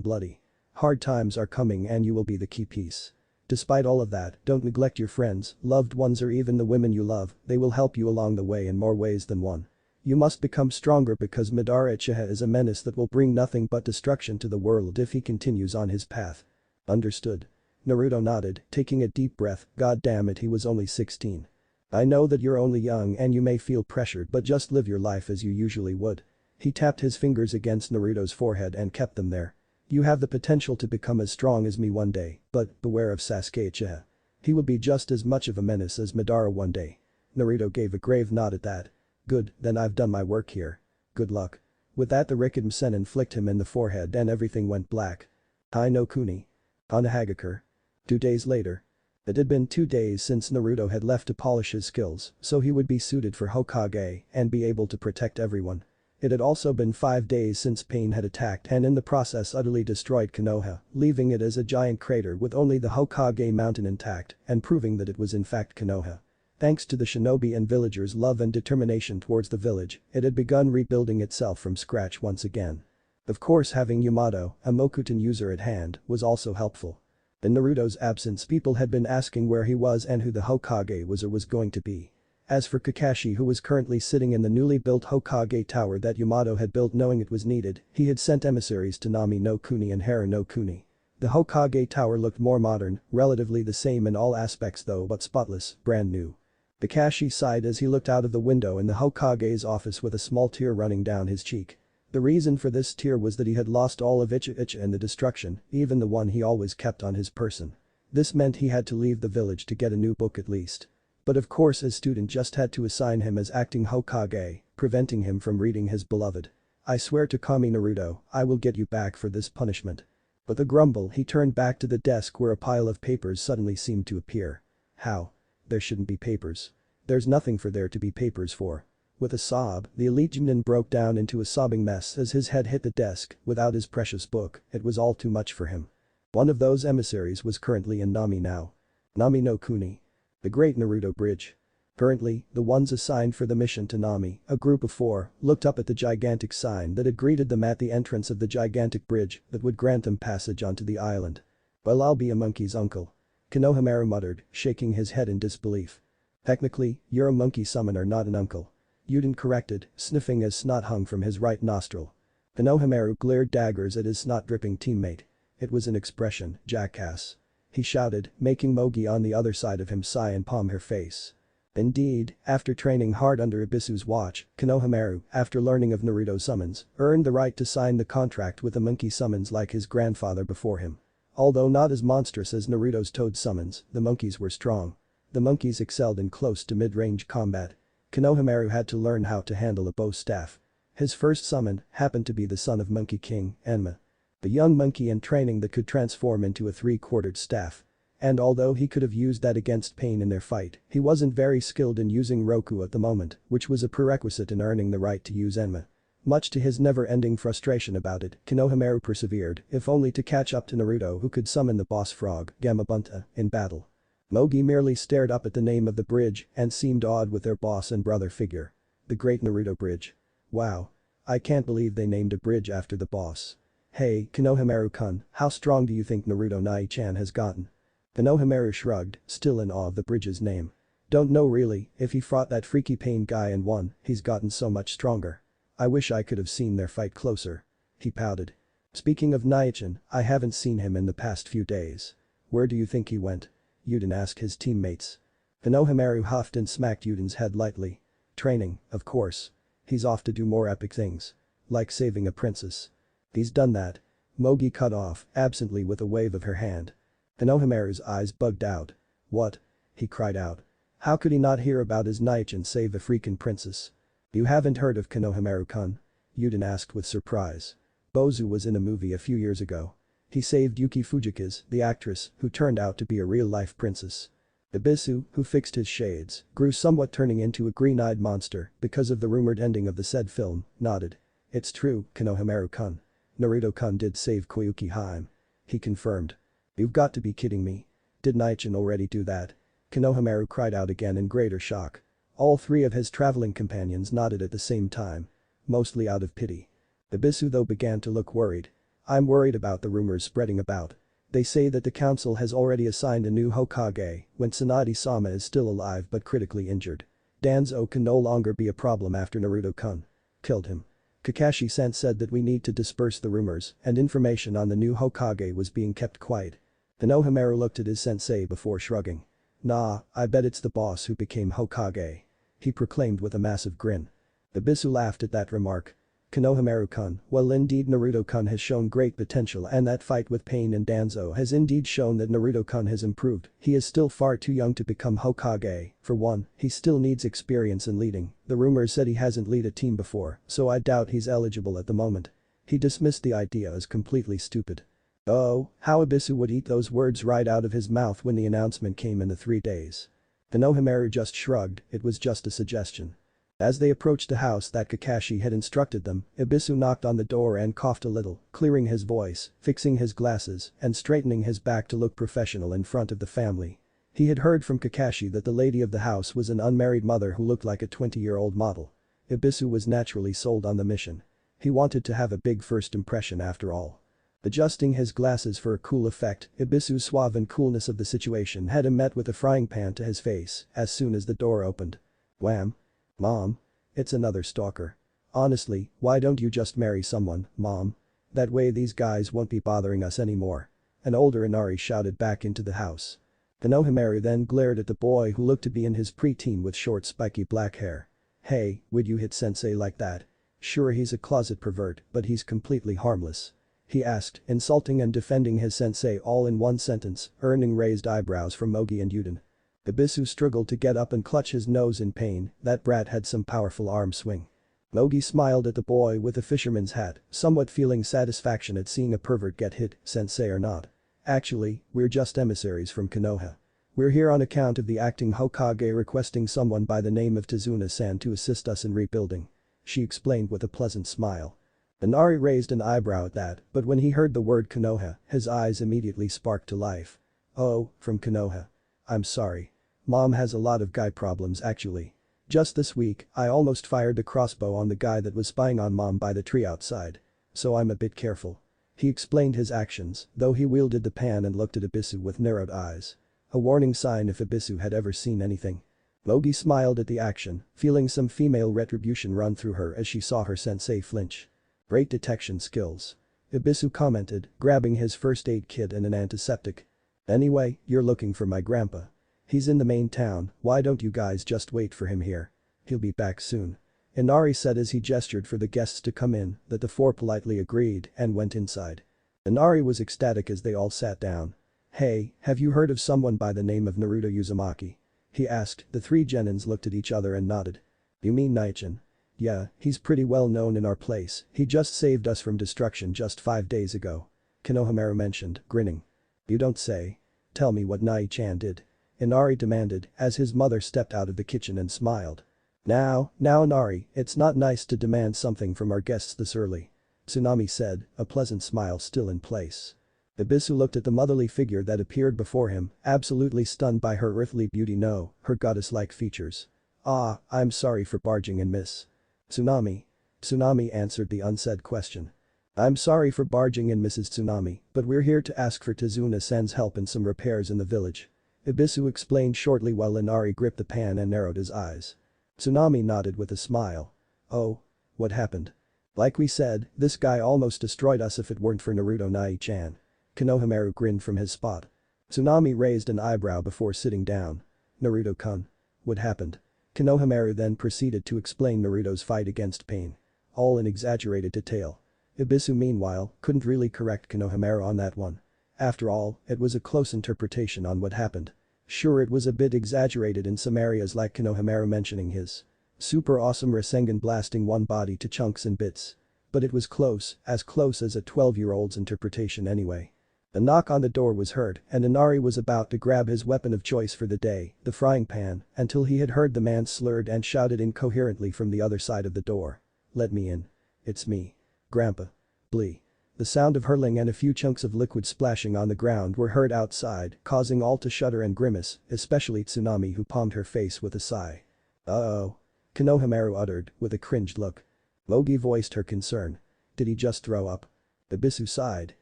bloody. Hard times are coming and you will be the key piece. Despite all of that, don't neglect your friends, loved ones or even the women you love, they will help you along the way in more ways than one. You must become stronger because Madara Uchiha is a menace that will bring nothing but destruction to the world if he continues on his path. Understood. Naruto nodded, taking a deep breath, god damn it he was only 16. I know that you're only young and you may feel pressured but just live your life as you usually would. He tapped his fingers against Naruto's forehead and kept them there. You have the potential to become as strong as me one day, but beware of Sasuke Uchiha. He will be just as much of a menace as Madara one day. Naruto gave a grave nod at that. Good, then I've done my work here. Good luck. With that the Rikidem Sennin flicked him in the forehead and everything went black. Tai no Kuni. On a Hagakure. 2 days later. It had been 2 days since Naruto had left to polish his skills, so he would be suited for Hokage and be able to protect everyone. It had also been 5 days since pain had attacked and in the process utterly destroyed Konoha, leaving it as a giant crater with only the Hokage mountain intact and proving that it was in fact Konoha. Thanks to the shinobi and villagers' love and determination towards the village, it had begun rebuilding itself from scratch once again. Of course, having Yamato, a Mokuton user at hand, was also helpful. In Naruto's absence, people had been asking where he was and who the Hokage was or was going to be. As for Kakashi, who was currently sitting in the newly built Hokage tower that Yamato had built knowing it was needed, he had sent emissaries to Nami no Kuni and Hara no Kuni. The Hokage tower looked more modern, relatively the same in all aspects though but spotless, brand new. Kakashi sighed as he looked out of the window in the Hokage's office with a small tear running down his cheek. The reason for this tear was that he had lost all of Icha and the destruction, even the one he always kept on his person. This meant he had to leave the village to get a new book at least. But of course his student just had to assign him as acting Hokage, preventing him from reading his beloved. I swear to Kami Naruto, I will get you back for this punishment. With a grumble he turned back to the desk where a pile of papers suddenly seemed to appear. How? There shouldn't be papers. There's nothing for there to be papers for. With a sob, the elite Genin broke down into a sobbing mess as his head hit the desk. Without his precious book, it was all too much for him. One of those emissaries was currently in Nami now. Nami no Kuni. The Great Naruto Bridge. Currently, the ones assigned for the mission to Nami, a group of 4, looked up at the gigantic sign that had greeted them at the entrance of the gigantic bridge that would grant them passage onto the island. Well, I'll be a monkey's uncle. Konohamaru muttered, shaking his head in disbelief. Technically, you're a monkey summoner, not an uncle. Yuden corrected, sniffing as snot hung from his right nostril. Konohamaru glared daggers at his snot-dripping teammate. It was an expression, jackass. He shouted, making Mogi on the other side of him sigh and palm her face. Indeed, after training hard under Ibisu's watch, Konohamaru, after learning of Naruto's summons, earned the right to sign the contract with the monkey summons like his grandfather before him. Although not as monstrous as Naruto's toad summons, the monkeys were strong. The monkeys excelled in close to mid-range combat. Konohamaru had to learn how to handle a bow staff. His first summon happened to be the son of Monkey King, Enma. The young monkey in training that could transform into a 3/4 staff. And although he could have used that against Pain in their fight, he wasn't very skilled in using Roku at the moment, which was a prerequisite in earning the right to use Enma. Much to his never-ending frustration about it, Konohamaru persevered, if only to catch up to Naruto who could summon the boss frog, Gamabunta, in battle. Mogi merely stared up at the name of the bridge and seemed awed with their boss and brother figure. The Great Naruto Bridge. Wow. I can't believe they named a bridge after the boss. Hey, Konohamaru-kun, how strong do you think Naruto Nai-chan has gotten? Konohamaru shrugged, still in awe of the bridge's name. Don't know really, if he fought that freaky Pain guy and won, he's gotten so much stronger. I wish I could have seen their fight closer. He pouted. Speaking of Nai-chan, I haven't seen him in the past few days. Where do you think he went? Yuden asked his teammates. Konohamaru huffed and smacked Yuden's head lightly. Training, of course. He's off to do more epic things. Like saving a princess. He's done that. Mogi cut off, absently with a wave of her hand. Konohamaru's eyes bugged out. What? He cried out. How could he not hear about his Nai-chan save a freakin' princess? You haven't heard of Konohamaru-kun? Yuden asked with surprise. Bozu was in a movie a few years ago. He saved Yuki Fujikaze, the actress, who turned out to be a real-life princess. Ibisu, who fixed his shades, grew somewhat turning into a green-eyed monster because of the rumored ending of the said film, nodded. It's true, Konohamaru-kun. Naruto-kun did save Koyuki Haim. He confirmed. You've got to be kidding me. Did Nai-chan already do that? Konohamaru cried out again in greater shock. All 3 of his traveling companions nodded at the same time. Mostly out of pity. Ibisu though began to look worried. I'm worried about the rumors spreading about. They say that the council has already assigned a new Hokage when Tsunade-sama is still alive but critically injured. Danzo can no longer be a problem after Naruto-kun killed him. Kakashi-san said that we need to disperse the rumors and information on the new Hokage was being kept quiet. Konohamaru looked at his sensei before shrugging. Nah, I bet it's the boss who became Hokage. He proclaimed with a massive grin. Ibisu laughed at that remark. Konohamaru-kun, well indeed Naruto-kun has shown great potential and that fight with Pain and Danzo has indeed shown that Naruto-kun has improved, he is still far too young to become Hokage, for one, he still needs experience in leading, the rumors said he hasn't led a team before, so I doubt he's eligible at the moment. He dismissed the idea as completely stupid. Oh, how Ibisu would eat those words right out of his mouth when the announcement came in the 3 days. Konohamaru just shrugged, it was just a suggestion. As they approached the house that Kakashi had instructed them, Ibisu knocked on the door and coughed a little, clearing his voice, fixing his glasses, and straightening his back to look professional in front of the family. He had heard from Kakashi that the lady of the house was an unmarried mother who looked like a 20-year-old model. Ibisu was naturally sold on the mission. He wanted to have a big first impression after all. Adjusting his glasses for a cool effect, Ibisu's suave and coolness of the situation had him met with a frying pan to his face as soon as the door opened. Wham! Mom? It's another stalker. Honestly, why don't you just marry someone, Mom? That way these guys won't be bothering us anymore. An older Inari shouted back into the house. Konohamaru then glared at the boy who looked to be in his preteen with short spiky black hair. Hey, would you hit sensei like that? Sure, he's a closet pervert, but he's completely harmless. He asked, insulting and defending his sensei all in one sentence, earning raised eyebrows from Mogi and Yuden. Ibisu struggled to get up and clutch his nose in pain, that brat had some powerful arm swing. Mogi smiled at the boy with a fisherman's hat, somewhat feeling satisfaction at seeing a pervert get hit, sensei or not. Actually, we're just emissaries from Konoha. We're here on account of the acting Hokage requesting someone by the name of Tazuna-san to assist us in rebuilding. She explained with a pleasant smile. Inari raised an eyebrow at that, but when he heard the word Konoha, his eyes immediately sparked to life. Oh, from Konoha. I'm sorry. Mom has a lot of guy problems actually. Just this week, I almost fired the crossbow on the guy that was spying on Mom by the tree outside. So I'm a bit careful. He explained his actions, though he wielded the pan and looked at Ibisu with narrowed eyes. A warning sign if Ibisu had ever seen anything. Mogi smiled at the action, feeling some female retribution run through her as she saw her sensei flinch. Great detection skills. Ibisu commented, grabbing his first aid kit and an antiseptic. Anyway, you're looking for my grandpa. He's in the main town, why don't you guys just wait for him here? He'll be back soon. Inari said as he gestured for the guests to come in, that the four politely agreed and went inside. Inari was ecstatic as they all sat down. Hey, have you heard of someone by the name of Naruto Uzumaki? He asked, the 3 genins looked at each other and nodded. You mean Naichin? Yeah, he's pretty well known in our place, he just saved us from destruction just 5 days ago. Konohamaru mentioned, grinning. You don't say. Tell me what Nai-chan did. Inari demanded as his mother stepped out of the kitchen and smiled. Now Inari, it's not nice to demand something from our guests this early. Tsunami said, a pleasant smile still in place. Ibisu looked at the motherly figure that appeared before him, absolutely stunned by her earthly beauty, no, her goddess-like features. Ah, I'm sorry for barging in, miss. Tsunami. Tsunami answered the unsaid question. I'm sorry for barging in, Mrs. Tsunami, but we're here to ask for Tazuna-san's help in some repairs in the village. Ibisu explained shortly while Inari gripped the pan and narrowed his eyes. Tsunami nodded with a smile. Oh. What happened? Like we said, this guy almost destroyed us if it weren't for Naruto Nai-chan. Konohamaru grinned from his spot. Tsunami raised an eyebrow before sitting down. Naruto-kun. What happened? Konohamaru then proceeded to explain Naruto's fight against pain. All in exaggerated detail. Ibisu meanwhile couldn't really correct Konohamaru on that one. After all, it was a close interpretation on what happened. Sure, it was a bit exaggerated in some areas, like Konohamaru mentioning his super awesome Rasengan blasting one body to chunks and bits. But it was close as a 12-year-old's interpretation anyway. A knock on the door was heard and Inari was about to grab his weapon of choice for the day, the frying pan, until he had heard the man slurred and shouted incoherently from the other side of the door. Let me in. It's me. Grandpa. Blee. The sound of hurling and a few chunks of liquid splashing on the ground were heard outside, causing all to shudder and grimace, especially Tsunami, who palmed her face with a sigh. Uh-oh. Konohamaru uttered, with a cringed look. Mogi voiced her concern. Did he just throw up? Ibisu sighed.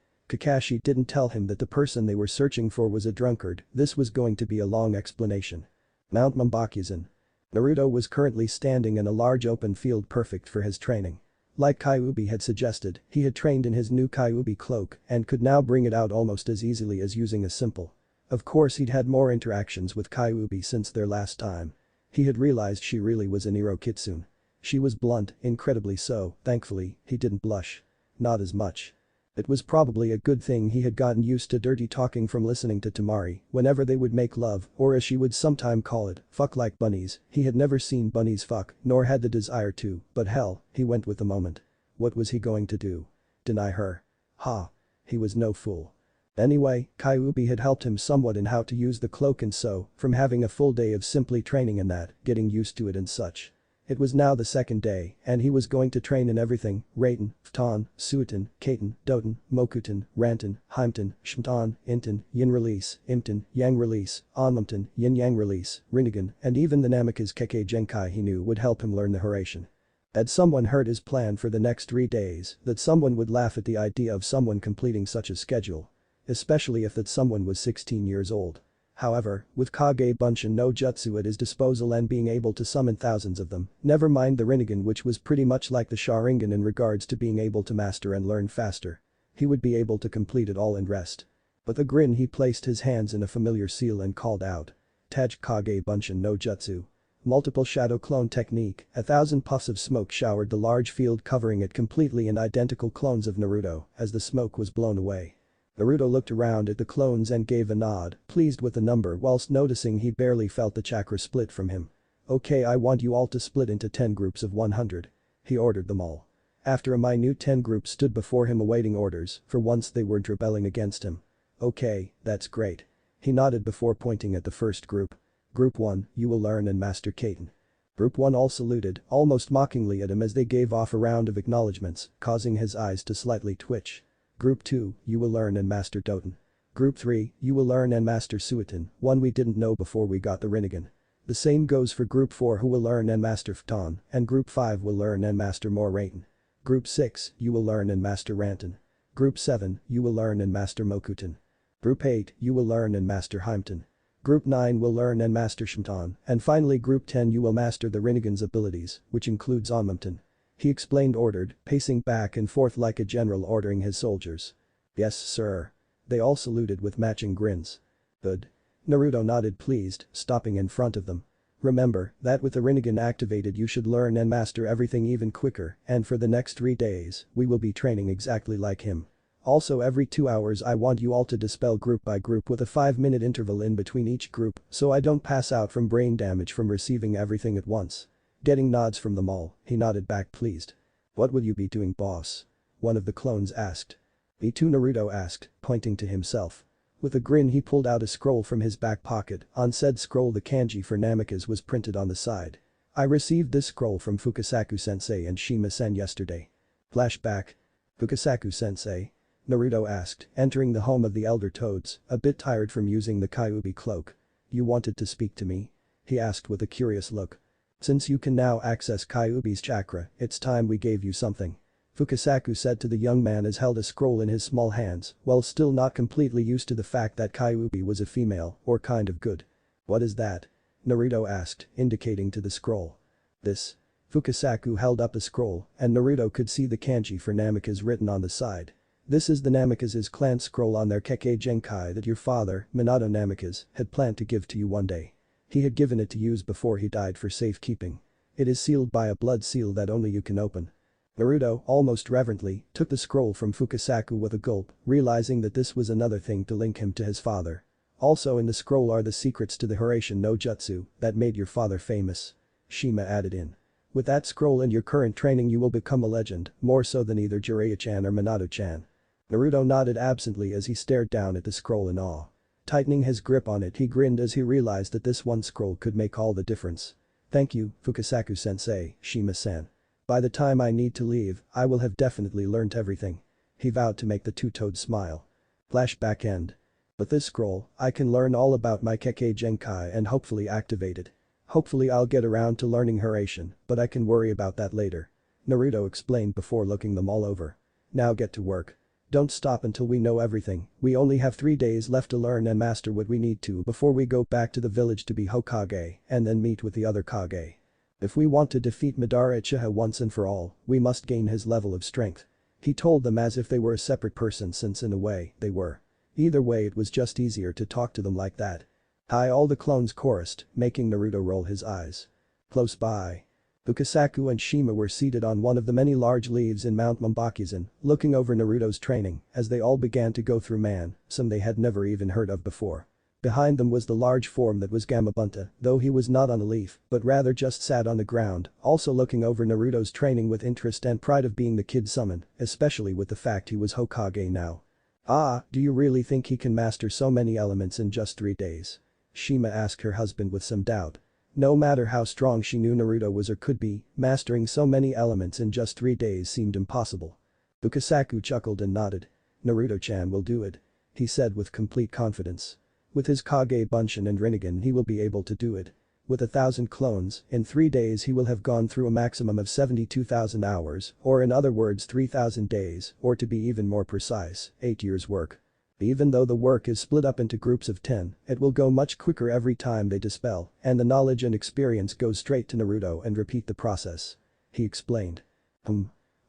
Kakashi didn't tell him that the person they were searching for was a drunkard, this was going to be a long explanation. Mount Mambakuzen. Naruto was currently standing in a large open field perfect for his training. Like Kyuubi had suggested, he had trained in his new Kyuubi cloak and could now bring it out almost as easily as using a simple. Of course, he'd had more interactions with Kyuubi since their last time. He had realized she really was an Iro Kitsune. She was blunt, incredibly so, thankfully, he didn't blush. Not as much. It was probably a good thing he had gotten used to dirty talking from listening to Temari whenever they would make love, or as she would sometime call it, fuck like bunnies. He had never seen bunnies fuck, nor had the desire to, but hell, he went with the moment. What was he going to do? Deny her? Ha. He was no fool. Anyway, Kyuubi had helped him somewhat in how to use the cloak, and so, from having a full day of simply training in that, getting used to it and such. It was now the second day, and he was going to train in everything: Raiten, Futon, Suiton, Kaiten, Doten, Mokuton, Ranton, Heimton, Shmton, Inton, Yin Release, Imton, Yang Release, Onmumton, Yin Yang Release, Rinnegan, and even the Namikaze Keke Genkai he knew would help him learn the Haraishin. Had someone heard his plan for the next 3 days, that someone would laugh at the idea of someone completing such a schedule. Especially if that someone was 16 years old. However, with Kage Bunshin no Jutsu at his disposal and being able to summon thousands of them, never mind the Rinnegan, which was pretty much like the Sharingan in regards to being able to master and learn faster. He would be able to complete it all and rest. With a grin he placed his hands in a familiar seal and called out. Taj Kage Bunshin no Jutsu. Multiple shadow clone technique, 1,000 puffs of smoke showered the large field, covering it completely in identical clones of Naruto as the smoke was blown away. Naruto looked around at the clones and gave a nod, pleased with the number, whilst noticing he barely felt the chakra split from him. Okay, I want you all to split into 10 groups of 100. He ordered them all. After a minute 10 groups stood before him awaiting orders, for once they weren't rebelling against him. Okay, that's great. He nodded before pointing at the first group. Group 1, you will learn and master Kaiten. Group 1 all saluted, almost mockingly at him as they gave off a round of acknowledgements, causing his eyes to slightly twitch. Group 2, you will learn and master Doten. Group 3, you will learn and master Suiton, one we didn't know before we got the Rinnegan. The same goes for Group 4, who will learn and master Futon, and Group 5 will learn and master more Raiten. Group 6, you will learn and master Ranton. Group 7, you will learn and master Mokuton. Group 8, you will learn and master Heimton. Group 9 will learn and master Shmton, and finally Group 10 you will master the Rinnegan's abilities, which includes Onmumton. He explained, ordered, pacing back and forth like a general ordering his soldiers. Yes, sir. They all saluted with matching grins. Good. Naruto nodded, pleased, stopping in front of them. Remember that with the Rinnegan activated you should learn and master everything even quicker, and for the next 3 days, we will be training exactly like him. Also, every 2 hours I want you all to dispel group by group with a 5-minute interval in between each group, so I don't pass out from brain damage from receiving everything at once. Getting nods from them all, he nodded back, pleased. What will you be doing, boss? One of the clones asked. Me too, Naruto asked, pointing to himself. With a grin he pulled out a scroll from his back pocket. On said scroll the kanji for Namikaze was printed on the side. I received this scroll from Fukasaku-sensei and Shima-sen yesterday. Flashback. Fukasaku-sensei? Naruto asked, entering the home of the Elder Toads, a bit tired from using the Kyuubi cloak. You wanted to speak to me? He asked with a curious look. Since you can now access Kyuubi's chakra, it's time we gave you something. Fukasaku said to the young man as held a scroll in his small hands, while still not completely used to the fact that Kyuubi was a female, or kind of good. What is that? Naruto asked, indicating to the scroll. This. Fukasaku held up a scroll, and Naruto could see the kanji for Namikaze written on the side. This is the Namikaze's clan scroll on their Keke Genkai that your father, Minato Namikaze, had planned to give to you one day. He had given it to use before he died for safekeeping. It is sealed by a blood seal that only you can open. Naruto, almost reverently, took the scroll from Fukasaku with a gulp, realizing that this was another thing to link him to his father. Also in the scroll are the secrets to the Haraishin no Jutsu that made your father famous. Shima added in. With that scroll and your current training you will become a legend, more so than either Jiraiya-chan or Minato-chan. Naruto nodded absently as he stared down at the scroll in awe. Tightening his grip on it, he grinned as he realized that this one scroll could make all the difference. Thank you, Fukasaku-sensei, Shima-san. By the time I need to leave, I will have definitely learnt everything. He vowed to make the two-toed smile. Flashback end. With this scroll, I can learn all about my Keke Genkai and hopefully activate it. Hopefully I'll get around to learning Haraishin, but I can worry about that later. Naruto explained before looking them all over. Now get to work. Don't stop until we know everything. We only have 3 days left to learn and master what we need to before we go back to the village to be Hokage and then meet with the other Kage. If we want to defeat Madara Uchiha once and for all, we must gain his level of strength. He told them as if they were a separate person, since in a way, they were. Either way, it was just easier to talk to them like that. Hi, all the clones chorused, making Naruto roll his eyes. Close by. Fukasaku and Shima were seated on one of the many large leaves in Mount Mombakuzen, looking over Naruto's training as they all began to go through some they had never even heard of before. Behind them was the large form that was Gamabunta, though he was not on a leaf, but rather just sat on the ground, also looking over Naruto's training with interest and pride of being the kid summoned, especially with the fact he was Hokage now. Ah, do you really think he can master so many elements in just 3 days? Shima asked her husband with some doubt. No matter how strong she knew Naruto was or could be, mastering so many elements in just 3 days seemed impossible. Fukasaku chuckled and nodded. Naruto-chan will do it. He said with complete confidence. With his Kage Bunshin and Rinnegan he will be able to do it. With 1,000 clones, in 3 days he will have gone through a maximum of 72,000 hours, or in other words 3,000 days, or to be even more precise, 8 years' work. Even though the work is split up into groups of 10, it will go much quicker every time they dispel, and the knowledge and experience goes straight to Naruto and repeat the process. He explained.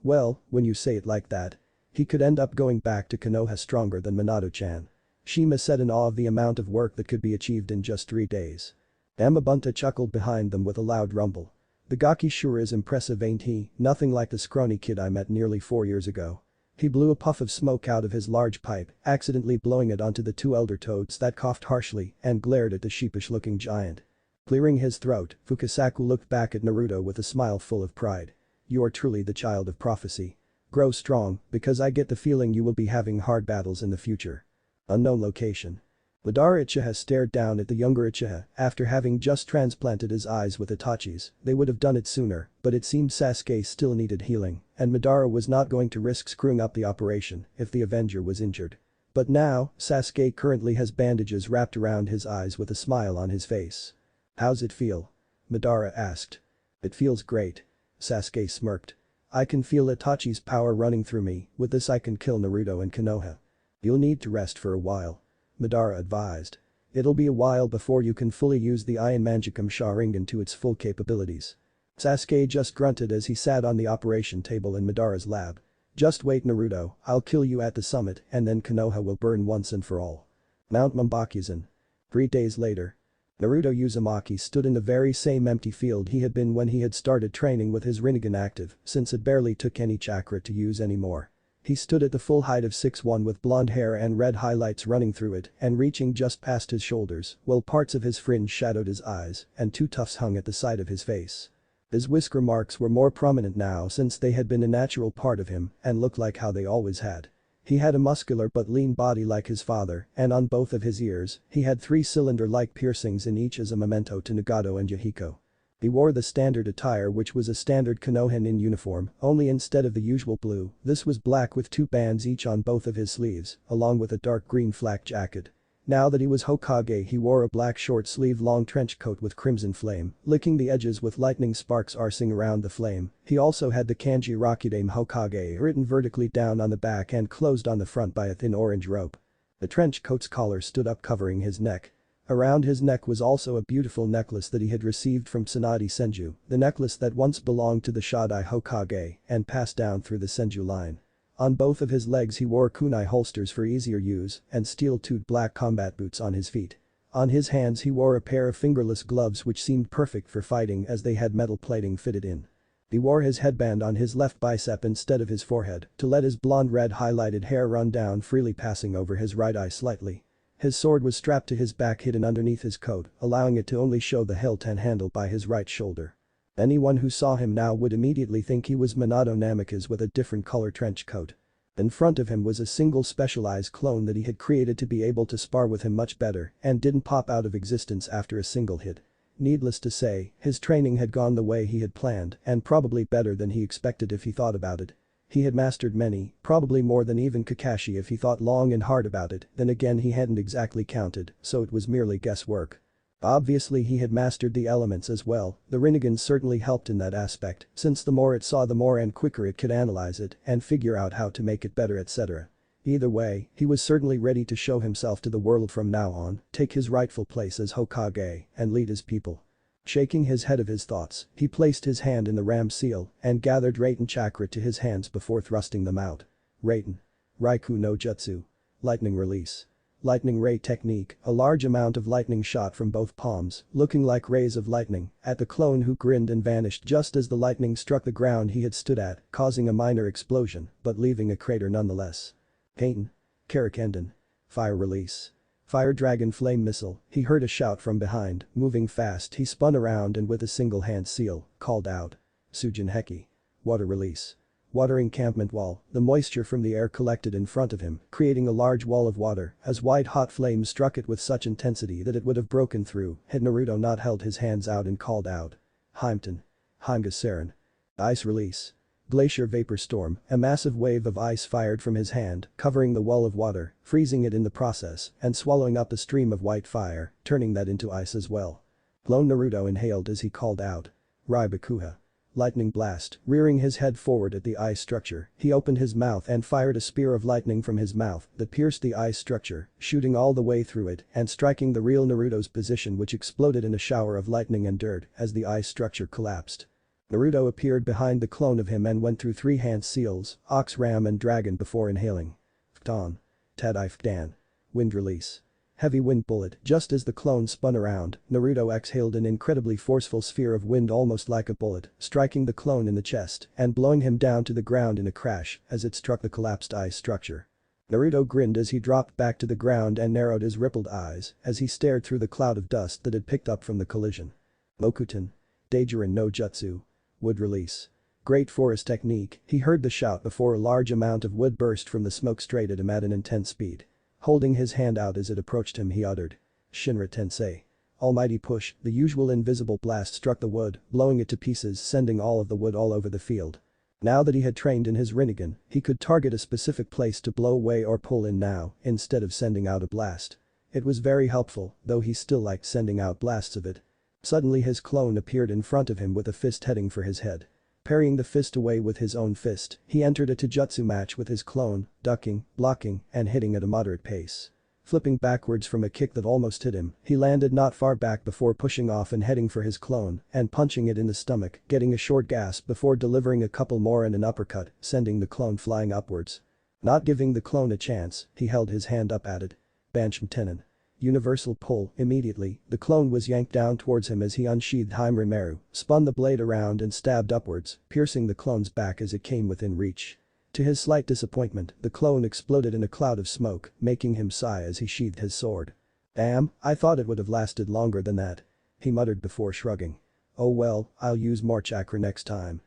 Well, when you say it like that, he could end up going back to Konoha stronger than Minato-chan. Shima said in awe of the amount of work that could be achieved in just 3 days. Amabunta chuckled behind them with a loud rumble. The Gaki sure is impressive, ain't he? Nothing like the scrawny kid I met nearly 4 years ago. He blew a puff of smoke out of his large pipe, accidentally blowing it onto the 2 elder toads that coughed harshly and glared at the sheepish-looking giant. Clearing his throat, Fukasaku looked back at Naruto with a smile full of pride. You are truly the child of prophecy. Grow strong, because I get the feeling you will be having hard battles in the future. Unknown location. Madara Uchiha stared down at the younger Uchiha after having just transplanted his eyes with Itachi's. They would have done it sooner, but it seemed Sasuke still needed healing, and Madara was not going to risk screwing up the operation if the Avenger was injured. But now, Sasuke currently has bandages wrapped around his eyes with a smile on his face. How's it feel? Madara asked. It feels great. Sasuke smirked. I can feel Itachi's power running through me, with this I can kill Naruto and Konoha. You'll need to rest for a while. Madara advised. It'll be a while before you can fully use the Iron Manjikam Sharingan to its full capabilities. Sasuke just grunted as he sat on the operation table in Madara's lab. Just wait Naruto, I'll kill you at the summit and then Konoha will burn once and for all. Mount Mambakuzen. 3 days later. Naruto Uzumaki stood in the very same empty field he had been when he had started training with his Rinnegan active, since it barely took any chakra to use anymore. He stood at the full height of 6'1" with blonde hair and red highlights running through it and reaching just past his shoulders, while parts of his fringe shadowed his eyes and 2 tufts hung at the side of his face. His whisker marks were more prominent now since they had been a natural part of him and looked like how they always had. He had a muscular but lean body like his father, and on both of his ears, he had 3 cylinder-like piercings in each as a memento to Nagato and Yahiko. He wore the standard attire, which was a standard Konoha uniform, only instead of the usual blue, this was black with 2 bands each on both of his sleeves, along with a dark green flak jacket. Now that he was Hokage, he wore a black short-sleeved long trench coat with crimson flame, licking the edges with lightning sparks arcing around the flame. He also had the kanji Rakudame Hokage written vertically down on the back and closed on the front by a thin orange rope. The trench coat's collar stood up covering his neck. Around his neck was also a beautiful necklace that he had received from Tsunade Senju, the necklace that once belonged to the Shodai Hokage and passed down through the Senju line. On both of his legs he wore kunai holsters for easier use and steel-toed black combat boots on his feet. On his hands he wore a pair of fingerless gloves which seemed perfect for fighting as they had metal plating fitted in. He wore his headband on his left bicep instead of his forehead to let his blonde red highlighted hair run down freely, passing over his right eye slightly. His sword was strapped to his back, hidden underneath his coat, allowing it to only show the hilt and handle by his right shoulder. Anyone who saw him now would immediately think he was Minato Namikaze with a different color trench coat. In front of him was a single specialized clone that he had created to be able to spar with him much better and didn't pop out of existence after a single hit. Needless to say, his training had gone the way he had planned and probably better than he expected if he thought about it. He had mastered many, probably more than even Kakashi if he thought long and hard about it, then again he hadn't exactly counted, so it was merely guesswork. Obviously he had mastered the elements as well, the Rinnegan certainly helped in that aspect, since the more it saw the more and quicker it could analyze it and figure out how to make it better, etc. Either way, he was certainly ready to show himself to the world from now on, take his rightful place as Hokage, and lead his people. Shaking his head of his thoughts, he placed his hand in the ram seal and gathered Raiten chakra to his hands before thrusting them out. Raiten. Raikou no Jutsu. Lightning release. Lightning ray technique, a large amount of lightning shot from both palms, looking like rays of lightning, at the clone who grinned and vanished just as the lightning struck the ground he had stood at, causing a minor explosion, but leaving a crater nonetheless. Kaiten. Karakenden. Fire release. Fire Dragon Flame Missile, he heard a shout from behind, moving fast he spun around and with a single hand seal, called out. Sujin Heki. Water release. Water encampment wall, the moisture from the air collected in front of him, creating a large wall of water as white-hot flames struck it with such intensity that it would have broken through had Naruto not held his hands out and called out. Heimton. Heimgasaren. Ice release. Glacier vapor storm, a massive wave of ice fired from his hand, covering the wall of water, freezing it in the process, and swallowing up a stream of white fire, turning that into ice as well. Lone Naruto inhaled as he called out. Raibakuha. Lightning blast, rearing his head forward at the ice structure, he opened his mouth and fired a spear of lightning from his mouth that pierced the ice structure, shooting all the way through it and striking the real Naruto's position, which exploded in a shower of lightning and dirt as the ice structure collapsed. Naruto appeared behind the clone of him and went through 3 hand seals, ox ram and dragon before inhaling. Fton. Tadai Fdan. Wind release. Heavy wind bullet. Just as the clone spun around, Naruto exhaled an incredibly forceful sphere of wind almost like a bullet, striking the clone in the chest and blowing him down to the ground in a crash as it struck the collapsed ice structure. Naruto grinned as he dropped back to the ground and narrowed his rippled eyes as he stared through the cloud of dust that had picked up from the collision. Mokuton. Deijirin no Jutsu. Wood release. Great forest technique, he heard the shout before a large amount of wood burst from the smoke straight at him at an intense speed. Holding his hand out as it approached him, he uttered. Shinra Tensei. Almighty push, the usual invisible blast struck the wood, blowing it to pieces, sending all of the wood all over the field. Now that he had trained in his Rinnegan, he could target a specific place to blow away or pull in now, instead of sending out a blast. It was very helpful, though he still liked sending out blasts of it. Suddenly his clone appeared in front of him with a fist heading for his head. Parrying the fist away with his own fist, he entered a taijutsu match with his clone, ducking, blocking, and hitting at a moderate pace. Flipping backwards from a kick that almost hit him, he landed not far back before pushing off and heading for his clone and punching it in the stomach, getting a short gasp before delivering a couple more and an uppercut, sending the clone flying upwards. Not giving the clone a chance, he held his hand up at it. Banshmtenin. Universal pull. Immediately, the clone was yanked down towards him as he unsheathed Haimeru, spun the blade around and stabbed upwards, piercing the clone's back as it came within reach. To his slight disappointment, the clone exploded in a cloud of smoke, making him sigh as he sheathed his sword. Damn, I thought it would have lasted longer than that. He muttered before shrugging. Oh well, I'll use more chakra next time.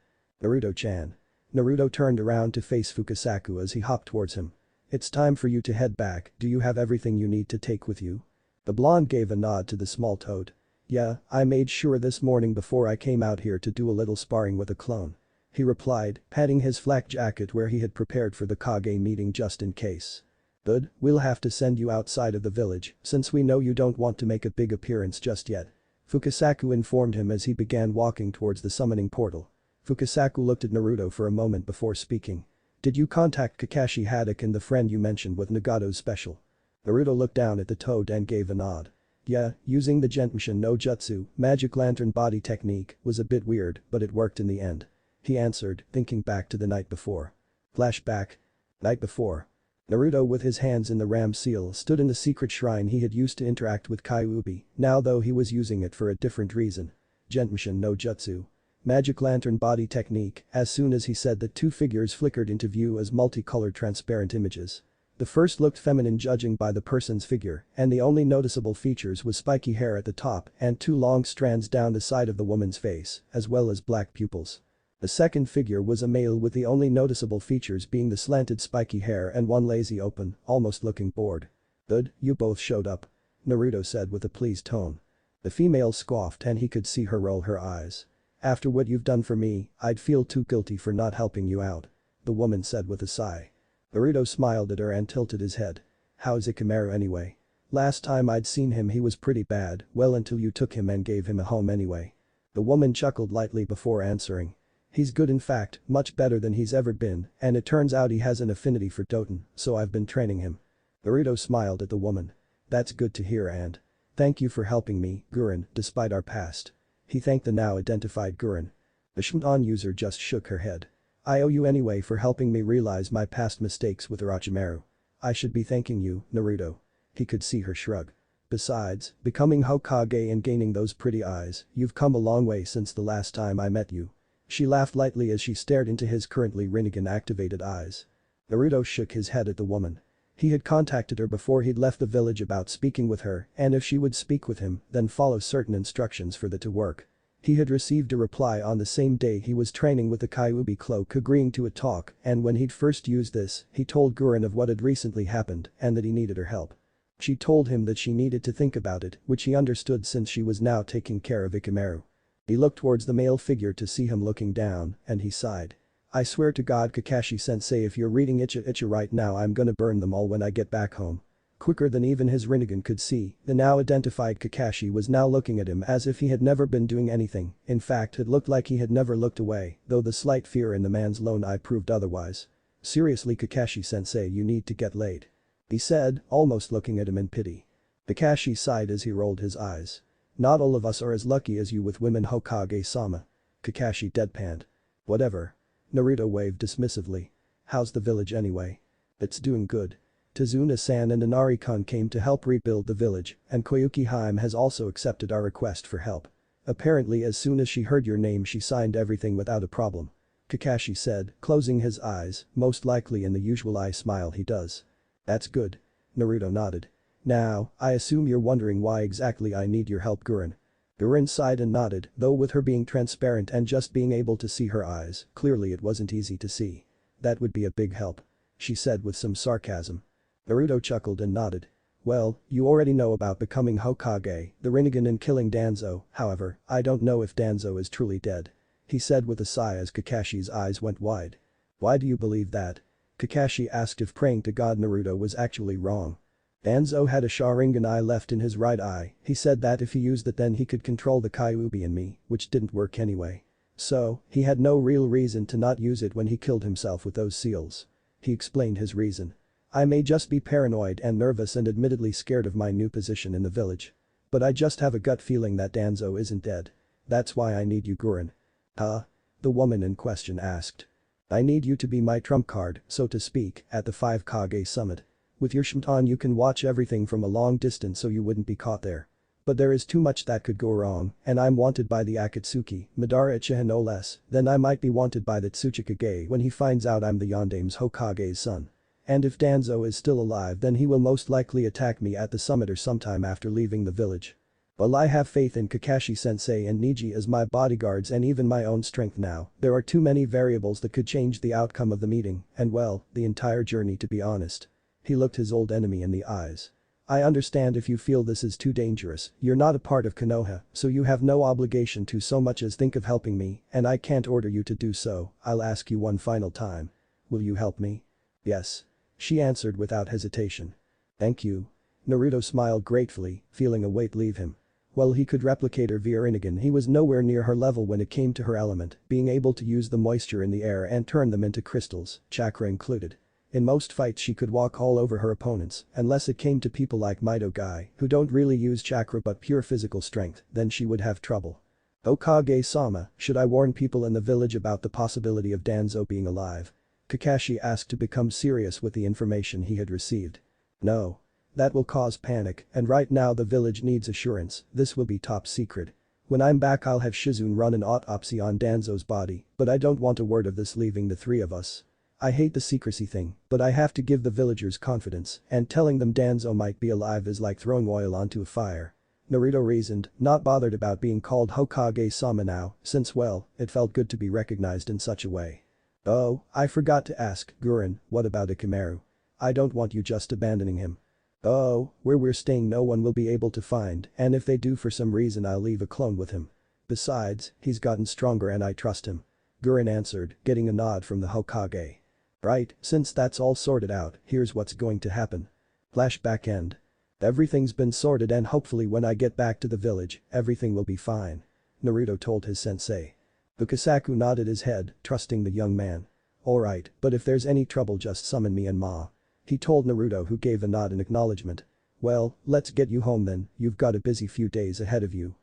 Naruto-chan. Naruto turned around to face Fukasaku as he hopped towards him. It's time for you to head back, do you have everything you need to take with you? The blonde gave a nod to the small toad. Yeah, I made sure this morning before I came out here to do a little sparring with a clone. He replied, patting his flak jacket where he had prepared for the Kage meeting just in case. Good, we'll have to send you outside of the village, since we know you don't want to make a big appearance just yet. Fukasaku informed him as he began walking towards the summoning portal. Fukasaku looked at Naruto for a moment before speaking. Did you contact Kakashi Haddock and the friend you mentioned with Nagato's special? Naruto looked down at the toad and gave a nod. Yeah, using the Gentmushin no Jutsu, magic lantern body technique, was a bit weird, but it worked in the end. He answered, thinking back to the night before. Flashback. Night before. Naruto with his hands in the ram seal stood in the secret shrine he had used to interact with Kyuubi, now though he was using it for a different reason. Gentmushin no Jutsu. Magic lantern body technique. As soon as he said that, 2 figures flickered into view as multicolored transparent images. The first looked feminine judging by the person's figure, and the only noticeable features was spiky hair at the top and 2 long strands down the side of the woman's face, as well as black pupils. The second figure was a male with the only noticeable features being the slanted spiky hair and one lazy open, almost looking bored. Good, you both showed up. Naruto said with a pleased tone. The female scoffed and he could see her roll her eyes. After what you've done for me, I'd feel too guilty for not helping you out. The woman said with a sigh. Naruto smiled at her and tilted his head. How's Ikemeru anyway? Last time I'd seen him he was pretty bad, well until you took him and gave him a home anyway. The woman chuckled lightly before answering. He's good, in fact, much better than he's ever been, and it turns out he has an affinity for Doton, so I've been training him. Naruto smiled at the woman. That's good to hear and thank you for helping me, Gurren, despite our past. He thanked the now identified Gurren. The Shinran user just shook her head. I owe you anyway for helping me realize my past mistakes with Orochimaru. I should be thanking you, Naruto. He could see her shrug. Besides, becoming Hokage and gaining those pretty eyes, you've come a long way since the last time I met you. She laughed lightly as she stared into his currently Rinnegan-activated eyes. Naruto shook his head at the woman. He had contacted her before he'd left the village about speaking with her, and if she would speak with him, then follow certain instructions for that to work. He had received a reply on the same day he was training with the Kyuubi cloak agreeing to a talk, and when he'd first used this, he told Gurren of what had recently happened and that he needed her help. She told him that she needed to think about it, which he understood since she was now taking care of Ikemeru. He looked towards the male figure to see him looking down, and he sighed. I swear to God Kakashi-sensei, if you're reading Icha right now, I'm gonna burn them all when I get back home. Quicker than even his Rinnegan could see, the now identified Kakashi was now looking at him as if he had never been doing anything. In fact, it looked like he had never looked away, though the slight fear in the man's lone eye proved otherwise. Seriously Kakashi-sensei, you need to get laid. He said, almost looking at him in pity. Kakashi sighed as he rolled his eyes. Not all of us are as lucky as you with women, Hokage-sama. Kakashi deadpanned. Whatever. Naruto waved dismissively. How's the village anyway? It's doing good. Tazuna-san and Inari-kun came to help rebuild the village, and Koyuki Haim has also accepted our request for help. Apparently as soon as she heard your name she signed everything without a problem. Kakashi said, closing his eyes, most likely in the usual eye smile he does. That's good. Naruto nodded. Now, I assume you're wondering why exactly I need your help, Gurren. Gurren sighed and nodded, though with her being transparent and just being able to see her eyes, clearly it wasn't easy to see. That would be a big help. She said with some sarcasm. Naruto chuckled and nodded. Well, you already know about becoming Hokage, the Rinnegan and killing Danzo, however, I don't know if Danzo is truly dead. He said with a sigh as Kakashi's eyes went wide. Why do you believe that? Kakashi asked if praying to God Naruto was actually wrong. Danzo had a Sharingan eye left in his right eye, he said that if he used it then he could control the Kyuubi in me, which didn't work anyway. So, he had no real reason to not use it when he killed himself with those seals. He explained his reason. I may just be paranoid and nervous and admittedly scared of my new position in the village. But I just have a gut feeling that Danzo isn't dead. That's why I need you, Gurren. Huh? The woman in question asked. I need you to be my trump card, so to speak, at the 5 Kage summit. With your Shimton you can watch everything from a long distance so you wouldn't be caught there. But there is too much that could go wrong, and I'm wanted by the Akatsuki, Madara Uchiha no less, then I might be wanted by the Tsuchikage when he finds out I'm the Yondame's Hokage's son. And if Danzo is still alive then he will most likely attack me at the summit or sometime after leaving the village. While I have faith in Kakashi-sensei and Niji as my bodyguards and even my own strength now, there are too many variables that could change the outcome of the meeting and well, the entire journey to be honest. He looked his old enemy in the eyes. I understand if you feel this is too dangerous, you're not a part of Konoha, so you have no obligation to so much as think of helping me, and I can't order you to do so, I'll ask you one final time. Will you help me? Yes. She answered without hesitation. Thank you. Naruto smiled gratefully, feeling a weight leave him. While he could replicate her via Rinnegan, he was nowhere near her level when it came to her element, being able to use the moisture in the air and turn them into crystals, chakra included. In most fights she could walk all over her opponents, unless it came to people like Mido Guy, who don't really use chakra but pure physical strength, then she would have trouble. Hokage-sama, should I warn people in the village about the possibility of Danzo being alive? Kakashi asked to become serious with the information he had received. No. That will cause panic, and right now the village needs assurance, this will be top secret. When I'm back I'll have Shizune run an autopsy on Danzo's body, but I don't want a word of this leaving the three of us. I hate the secrecy thing, but I have to give the villagers confidence, and telling them Danzo might be alive is like throwing oil onto a fire. Naruto reasoned, not bothered about being called Hokage-sama now, since well, it felt good to be recognized in such a way. Oh, I forgot to ask, Gurren, what about Ikemeru? I don't want you just abandoning him. Oh, where we're staying no one will be able to find, and if they do for some reason I'll leave a clone with him. Besides, he's gotten stronger and I trust him. Gurren answered, getting a nod from the Hokage. Right, since that's all sorted out, here's what's going to happen. Flashback end. Everything's been sorted and hopefully when I get back to the village, everything will be fine. Naruto told his sensei. Fukasaku nodded his head, trusting the young man. Alright, but if there's any trouble just summon me and Ma. He told Naruto, who gave a nod in acknowledgement. Well, let's get you home then, you've got a busy few days ahead of you.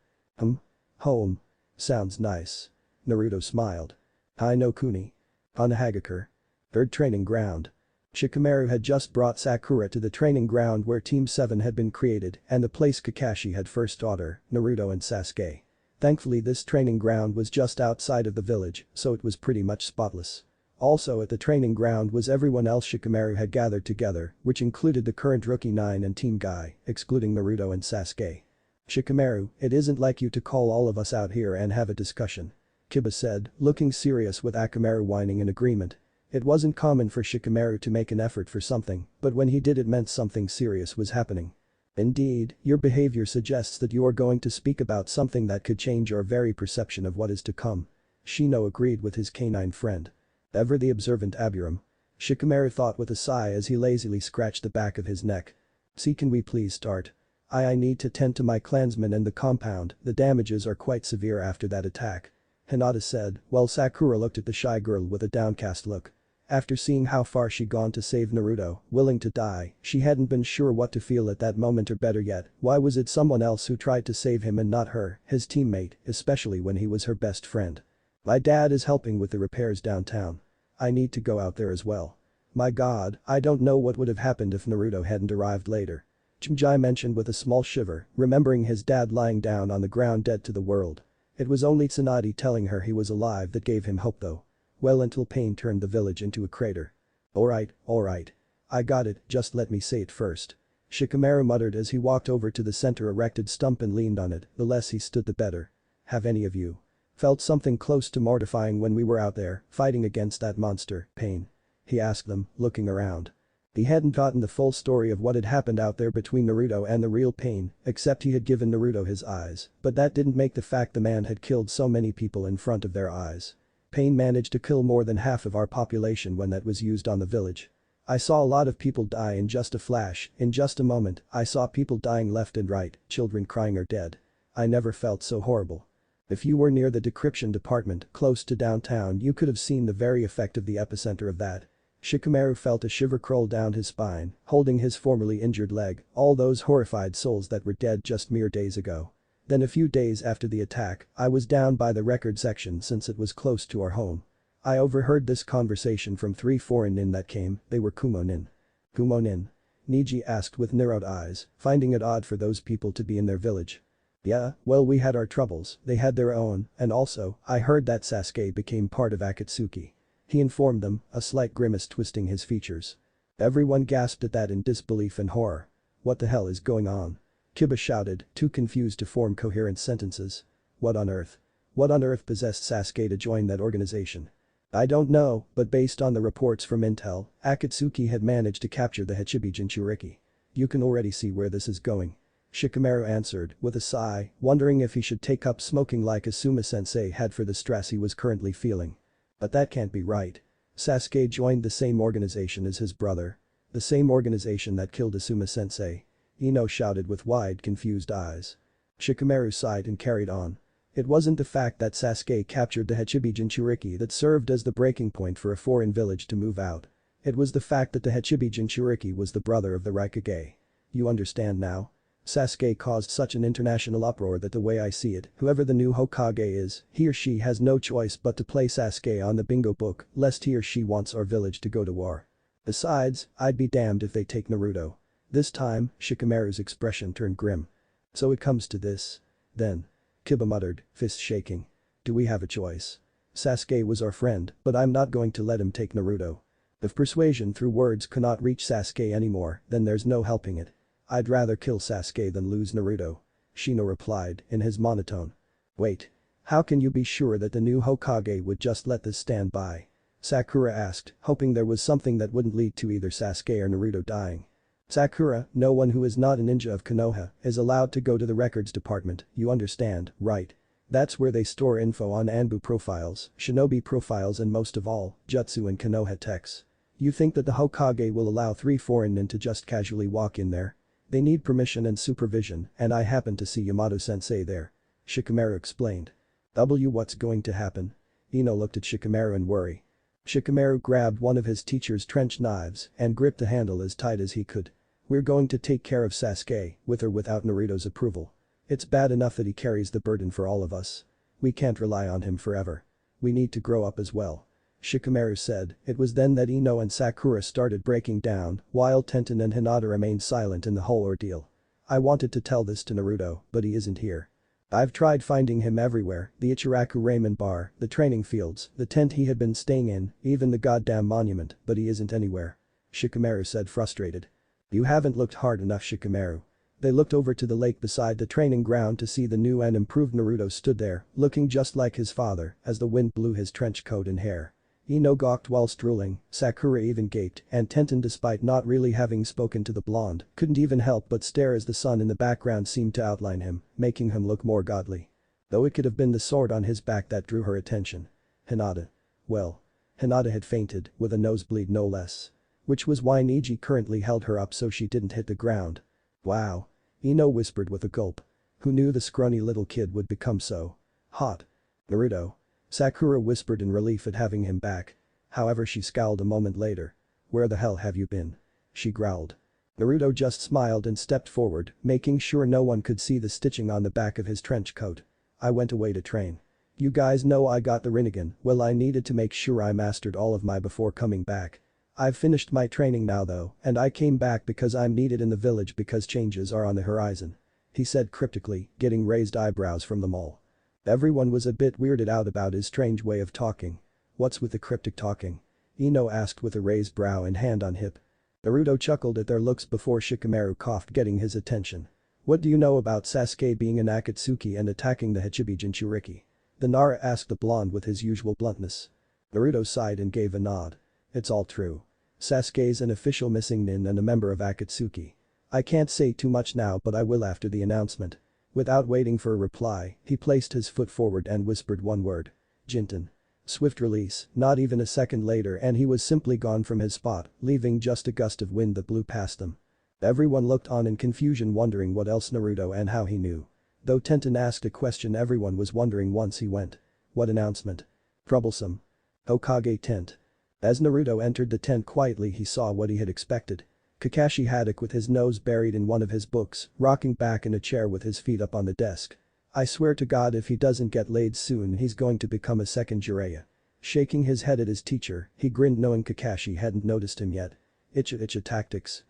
Home. Sounds nice. Naruto smiled. Hi no Kuni. Hanahagakure. Third training ground. Shikamaru had just brought Sakura to the training ground where Team 7 had been created and the place Kakashi had first taught her, Naruto and Sasuke. Thankfully this training ground was just outside of the village, so it was pretty much spotless. Also at the training ground was everyone else Shikamaru had gathered together, which included the current Rookie 9 and Team Guy, excluding Naruto and Sasuke. Shikamaru, it isn't like you to call all of us out here and have a discussion. Kiba said, looking serious with Akamaru whining in agreement. It wasn't common for Shikamaru to make an effort for something, but when he did it meant something serious was happening. Indeed, your behavior suggests that you are going to speak about something that could change your very perception of what is to come. Shino agreed with his canine friend. Ever the observant Aburam. Shikamaru thought with a sigh as he lazily scratched the back of his neck. See, can we please start? I need to tend to my clansmen and the compound, the damages are quite severe after that attack. Hinata said, while Sakura looked at the shy girl with a downcast look. After seeing how far she'd gone to save Naruto, willing to die, she hadn't been sure what to feel at that moment, or better yet, why was it someone else who tried to save him and not her, his teammate, especially when he was her best friend. My dad is helping with the repairs downtown. I need to go out there as well. My god, I don't know what would have happened if Naruto hadn't arrived later. Chimjai mentioned with a small shiver, remembering his dad lying down on the ground dead to the world. It was only Tsunade telling her he was alive that gave him hope though. Well, until pain turned the village into a crater. Alright. I got it, just let me say it first. Shikamaru muttered as he walked over to the center erected stump and leaned on it, the less he stood the better. Have any of you felt something close to mortifying when we were out there, fighting against that monster, Pain? He asked them, looking around. He hadn't gotten the full story of what had happened out there between Naruto and the real Pain, except he had given Naruto his eyes, but that didn't make the fact the man had killed so many people in front of their eyes. Pain managed to kill more than half of our population when that was used on the village. I saw a lot of people die in just a flash, in just a moment, I saw people dying left and right, children crying or dead. I never felt so horrible. If you were near the decryption department, close to downtown, you could have seen the very effect of the epicenter of that. Shikamaru felt a shiver crawl down his spine, holding his formerly injured leg, all those horrified souls that were dead just mere days ago. Then a few days after the attack, I was down by the record section since it was close to our home. I overheard this conversation from 3 foreign nin that came, they were Kumo nin. Kumo nin? Niji asked with narrowed eyes, finding it odd for those people to be in their village. Yeah, well, we had our troubles, they had their own, and also, I heard that Sasuke became part of Akatsuki. He informed them, a slight grimace twisting his features. Everyone gasped at that in disbelief and horror. What the hell is going on? Kiba shouted, too confused to form coherent sentences. What on earth? What on earth possessed Sasuke to join that organization? I don't know, but based on the reports from Intel, Akatsuki had managed to capture the Hachibi Jinchuriki. You can already see where this is going. Shikamaru answered, with a sigh, wondering if he should take up smoking like Asuma-sensei had for the stress he was currently feeling. But that can't be right. Sasuke joined the same organization as his brother. The same organization that killed Asuma-sensei. Ino shouted with wide, confused eyes. Shikamaru sighed and carried on. It wasn't the fact that Sasuke captured the Hachibi Jinchuriki that served as the breaking point for a foreign village to move out. It was the fact that the Hachibi Jinchuriki was the brother of the Raikage. You understand now? Sasuke caused such an international uproar that the way I see it, whoever the new Hokage is, he or she has no choice but to play Sasuke on the bingo book, lest he or she wants our village to go to war. Besides, I'd be damned if they take Naruto. This time, Shikamaru's expression turned grim. So it comes to this. Then. Kiba muttered, fists shaking. Do we have a choice? Sasuke was our friend, but I'm not going to let him take Naruto. If persuasion through words cannot reach Sasuke anymore, then there's no helping it. I'd rather kill Sasuke than lose Naruto. Shino replied, in his monotone. Wait. How can you be sure that the new Hokage would just let this stand by? Sakura asked, hoping there was something that wouldn't lead to either Sasuke or Naruto dying. Sakura, no one who is not a ninja of Konoha, is allowed to go to the records department, you understand, right? That's where they store info on Anbu profiles, shinobi profiles and most of all, jutsu and Konoha techs. You think that the Hokage will allow 3 foreign nin to just casually walk in there? They need permission and supervision, and I happen to see Yamato-sensei there. Shikamaru explained. What's going to happen? Ino looked at Shikamaru in worry. Shikamaru grabbed one of his teacher's trench knives and gripped the handle as tight as he could. We're going to take care of Sasuke, with or without Naruto's approval. It's bad enough that he carries the burden for all of us. We can't rely on him forever. We need to grow up as well. Shikamaru said. It was then that Ino and Sakura started breaking down, while Tenten and Hinata remained silent in the whole ordeal. I wanted to tell this to Naruto, but he isn't here. I've tried finding him everywhere, the Ichiraku ramen bar, the training fields, the tent he had been staying in, even the goddamn monument, but he isn't anywhere. Shikamaru said frustrated. You haven't looked hard enough, Shikamaru. They looked over to the lake beside the training ground to see the new and improved Naruto stood there, looking just like his father, as the wind blew his trench coat and hair. Ino gawked whilst drooling, Sakura even gaped, and Tenten, despite not really having spoken to the blonde, couldn't even help but stare as the sun in the background seemed to outline him, making him look more godly. Though it could have been the sword on his back that drew her attention. Hinata. Well. Hinata had fainted, with a nosebleed no less. Which was why Neji currently held her up so she didn't hit the ground. Wow. Ino whispered with a gulp. Who knew the scrawny little kid would become so hot? Naruto. Sakura whispered in relief at having him back. However, she scowled a moment later. Where the hell have you been? She growled. Naruto just smiled and stepped forward, making sure no one could see the stitching on the back of his trench coat. I went away to train. You guys know I got the Rinnegan, well I needed to make sure I mastered all of my before coming back. I've finished my training now though, and I came back because I'm needed in the village because changes are on the horizon. He said cryptically, getting raised eyebrows from them all. Everyone was a bit weirded out about his strange way of talking. What's with the cryptic talking? Ino asked with a raised brow and hand on hip. Naruto chuckled at their looks before Shikamaru coughed, getting his attention. What do you know about Sasuke being an Akatsuki and attacking the Hachibi Jinchuriki? The Nara asked the blonde with his usual bluntness. Naruto sighed and gave a nod. It's all true. Sasuke's an official missing nin and a member of Akatsuki. I can't say too much now but I will after the announcement. Without waiting for a reply, he placed his foot forward and whispered one word. Jinten. Swift release, not even a second later and he was simply gone from his spot, leaving just a gust of wind that blew past them. Everyone looked on in confusion wondering what else Naruto and how he knew. Though Tenten asked a question everyone was wondering once he went. What announcement? Troublesome. Hokage tent. As Naruto entered the tent quietly he saw what he had expected. Kakashi Haddock with his nose buried in one of his books, rocking back in a chair with his feet up on the desk. I swear to God if he doesn't get laid soon he's going to become a second Jiraiya. Shaking his head at his teacher, he grinned knowing Kakashi hadn't noticed him yet. Icha tactics,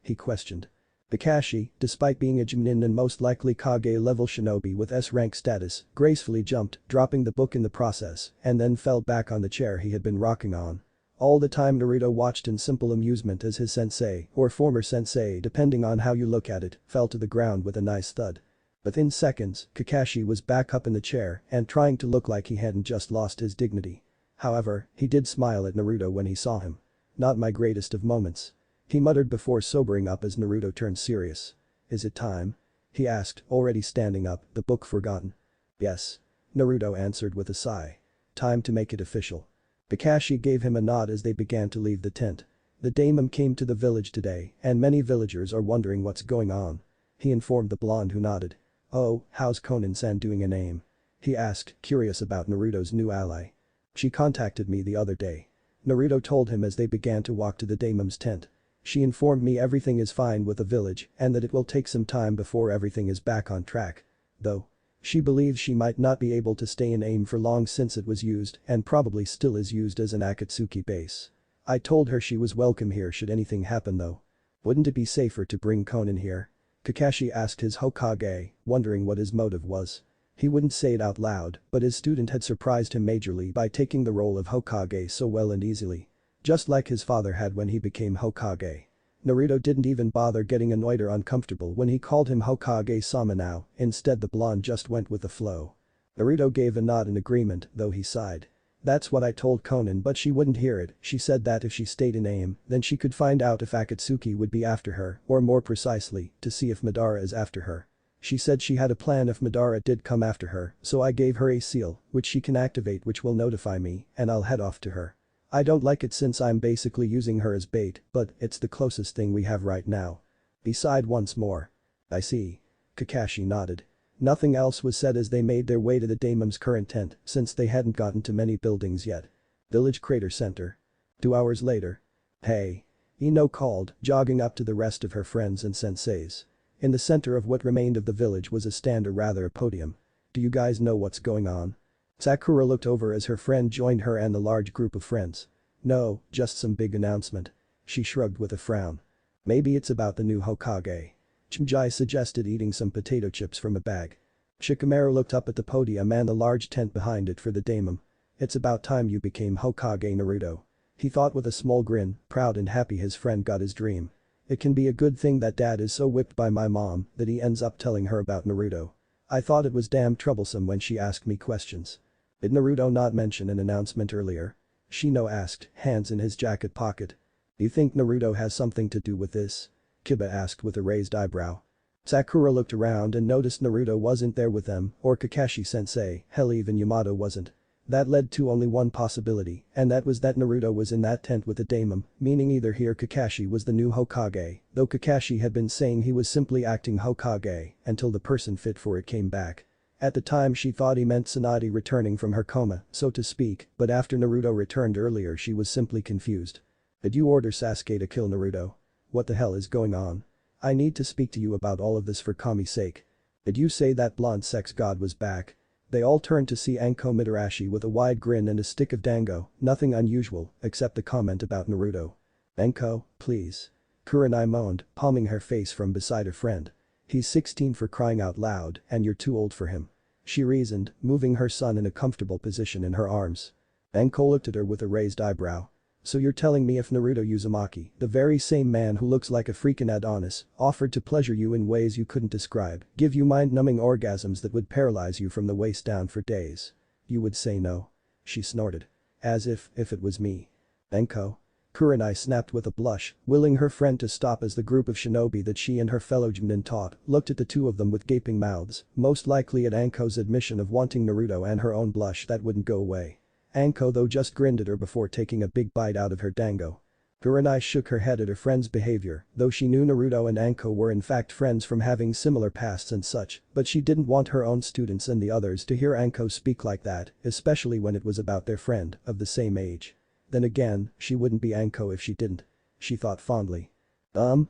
he questioned. Kakashi, despite being a Chunin and most likely Kage-level shinobi with S-rank status, gracefully jumped, dropping the book in the process, and then fell back on the chair he had been rocking on. All the time Naruto watched in simple amusement as his sensei, or former sensei depending on how you look at it, fell to the ground with a nice thud. Within seconds, Kakashi was back up in the chair and trying to look like he hadn't just lost his dignity. However, he did smile at Naruto when he saw him. Not my greatest of moments. He muttered before sobering up as Naruto turned serious. Is it time? He asked, already standing up, the book forgotten. Yes. Naruto answered with a sigh. Time to make it official. Kakashi gave him a nod as they began to leave the tent. The daimon came to the village today and many villagers are wondering what's going on. He informed the blonde who nodded. Oh, how's Konan-san doing in aim? He asked, curious about Naruto's new ally. She contacted me the other day. Naruto told him as they began to walk to the daemon's tent. She informed me everything is fine with the village and that it will take some time before everything is back on track. Though. She believes she might not be able to stay in AIM for long since it was used and probably still is used as an Akatsuki base. I told her she was welcome here should anything happen though. Wouldn't it be safer to bring Konan here? Kakashi asked his Hokage, wondering what his motive was. He wouldn't say it out loud, but his student had surprised him majorly by taking the role of Hokage so well and easily. Just like his father had when he became Hokage. Naruto didn't even bother getting annoyed or uncomfortable when he called him Hokage-sama now, instead the blonde just went with the flow. Naruto gave a nod in agreement, though he sighed. That's what I told Konan but she wouldn't hear it, she said that if she stayed in AIM, then she could find out if Akatsuki would be after her, or more precisely, to see if Madara is after her. She said she had a plan if Madara did come after her, so I gave her a seal, which she can activate which will notify me, and I'll head off to her. I don't like it since I'm basically using her as bait, but it's the closest thing we have right now. He sighed once more. I see. Kakashi nodded. Nothing else was said as they made their way to the daemon's current tent since they hadn't gotten to many buildings yet. Village Crater Center. 2 hours later. Hey. Ino called, jogging up to the rest of her friends and senseis. In the center of what remained of the village was a stand or rather a podium. Do you guys know what's going on? Sakura looked over as her friend joined her and the large group of friends. No, just some big announcement. She shrugged with a frown. Maybe it's about the new Hokage. Chimjai suggested eating some potato chips from a bag. Shikamaru looked up at the podium and the large tent behind it for the daemon. It's about time you became Hokage Naruto. He thought with a small grin, proud and happy his friend got his dream. It can be a good thing that dad is so whipped by my mom that he ends up telling her about Naruto. I thought it was damn troublesome when she asked me questions. Did Naruto not mention an announcement earlier? Shino asked, hands in his jacket pocket. Do you think Naruto has something to do with this? Kiba asked with a raised eyebrow. Sakura looked around and noticed Naruto wasn't there with them, or Kakashi-sensei, hell even Yamato wasn't. That led to only one possibility, and that was that Naruto was in that tent with a daemon, meaning either here Kakashi was the new Hokage, though Kakashi had been saying he was simply acting Hokage until the person fit for it came back. At the time she thought he meant Tsunade returning from her coma, so to speak, but after Naruto returned earlier she was simply confused. Did you order Sasuke to kill Naruto? What the hell is going on? I need to speak to you about all of this for Kami's sake. Did you say that blonde sex god was back? They all turned to see Anko Mitarashi with a wide grin and a stick of dango, nothing unusual, except the comment about Naruto. Anko, please. Kurenai moaned, palming her face from beside her friend. He's 16 for crying out loud, and you're too old for him. She reasoned, moving her son in a comfortable position in her arms. Anko looked at her with a raised eyebrow. So you're telling me if Naruto Uzumaki, the very same man who looks like a freaking Adonis, offered to pleasure you in ways you couldn't describe, give you mind-numbing orgasms that would paralyze you from the waist down for days, you would say no? She snorted. As if it was me. Anko? Kurenai snapped with a blush, willing her friend to stop as the group of shinobi that she and her fellow Jonin taught looked at the two of them with gaping mouths, most likely at Anko's admission of wanting Naruto and her own blush that wouldn't go away. Anko though just grinned at her before taking a big bite out of her dango. Kurenai shook her head at her friend's behavior, though she knew Naruto and Anko were in fact friends from having similar pasts and such, but she didn't want her own students and the others to hear Anko speak like that, especially when it was about their friend, of the same age. Then again, she wouldn't be Anko if she didn't. She thought fondly.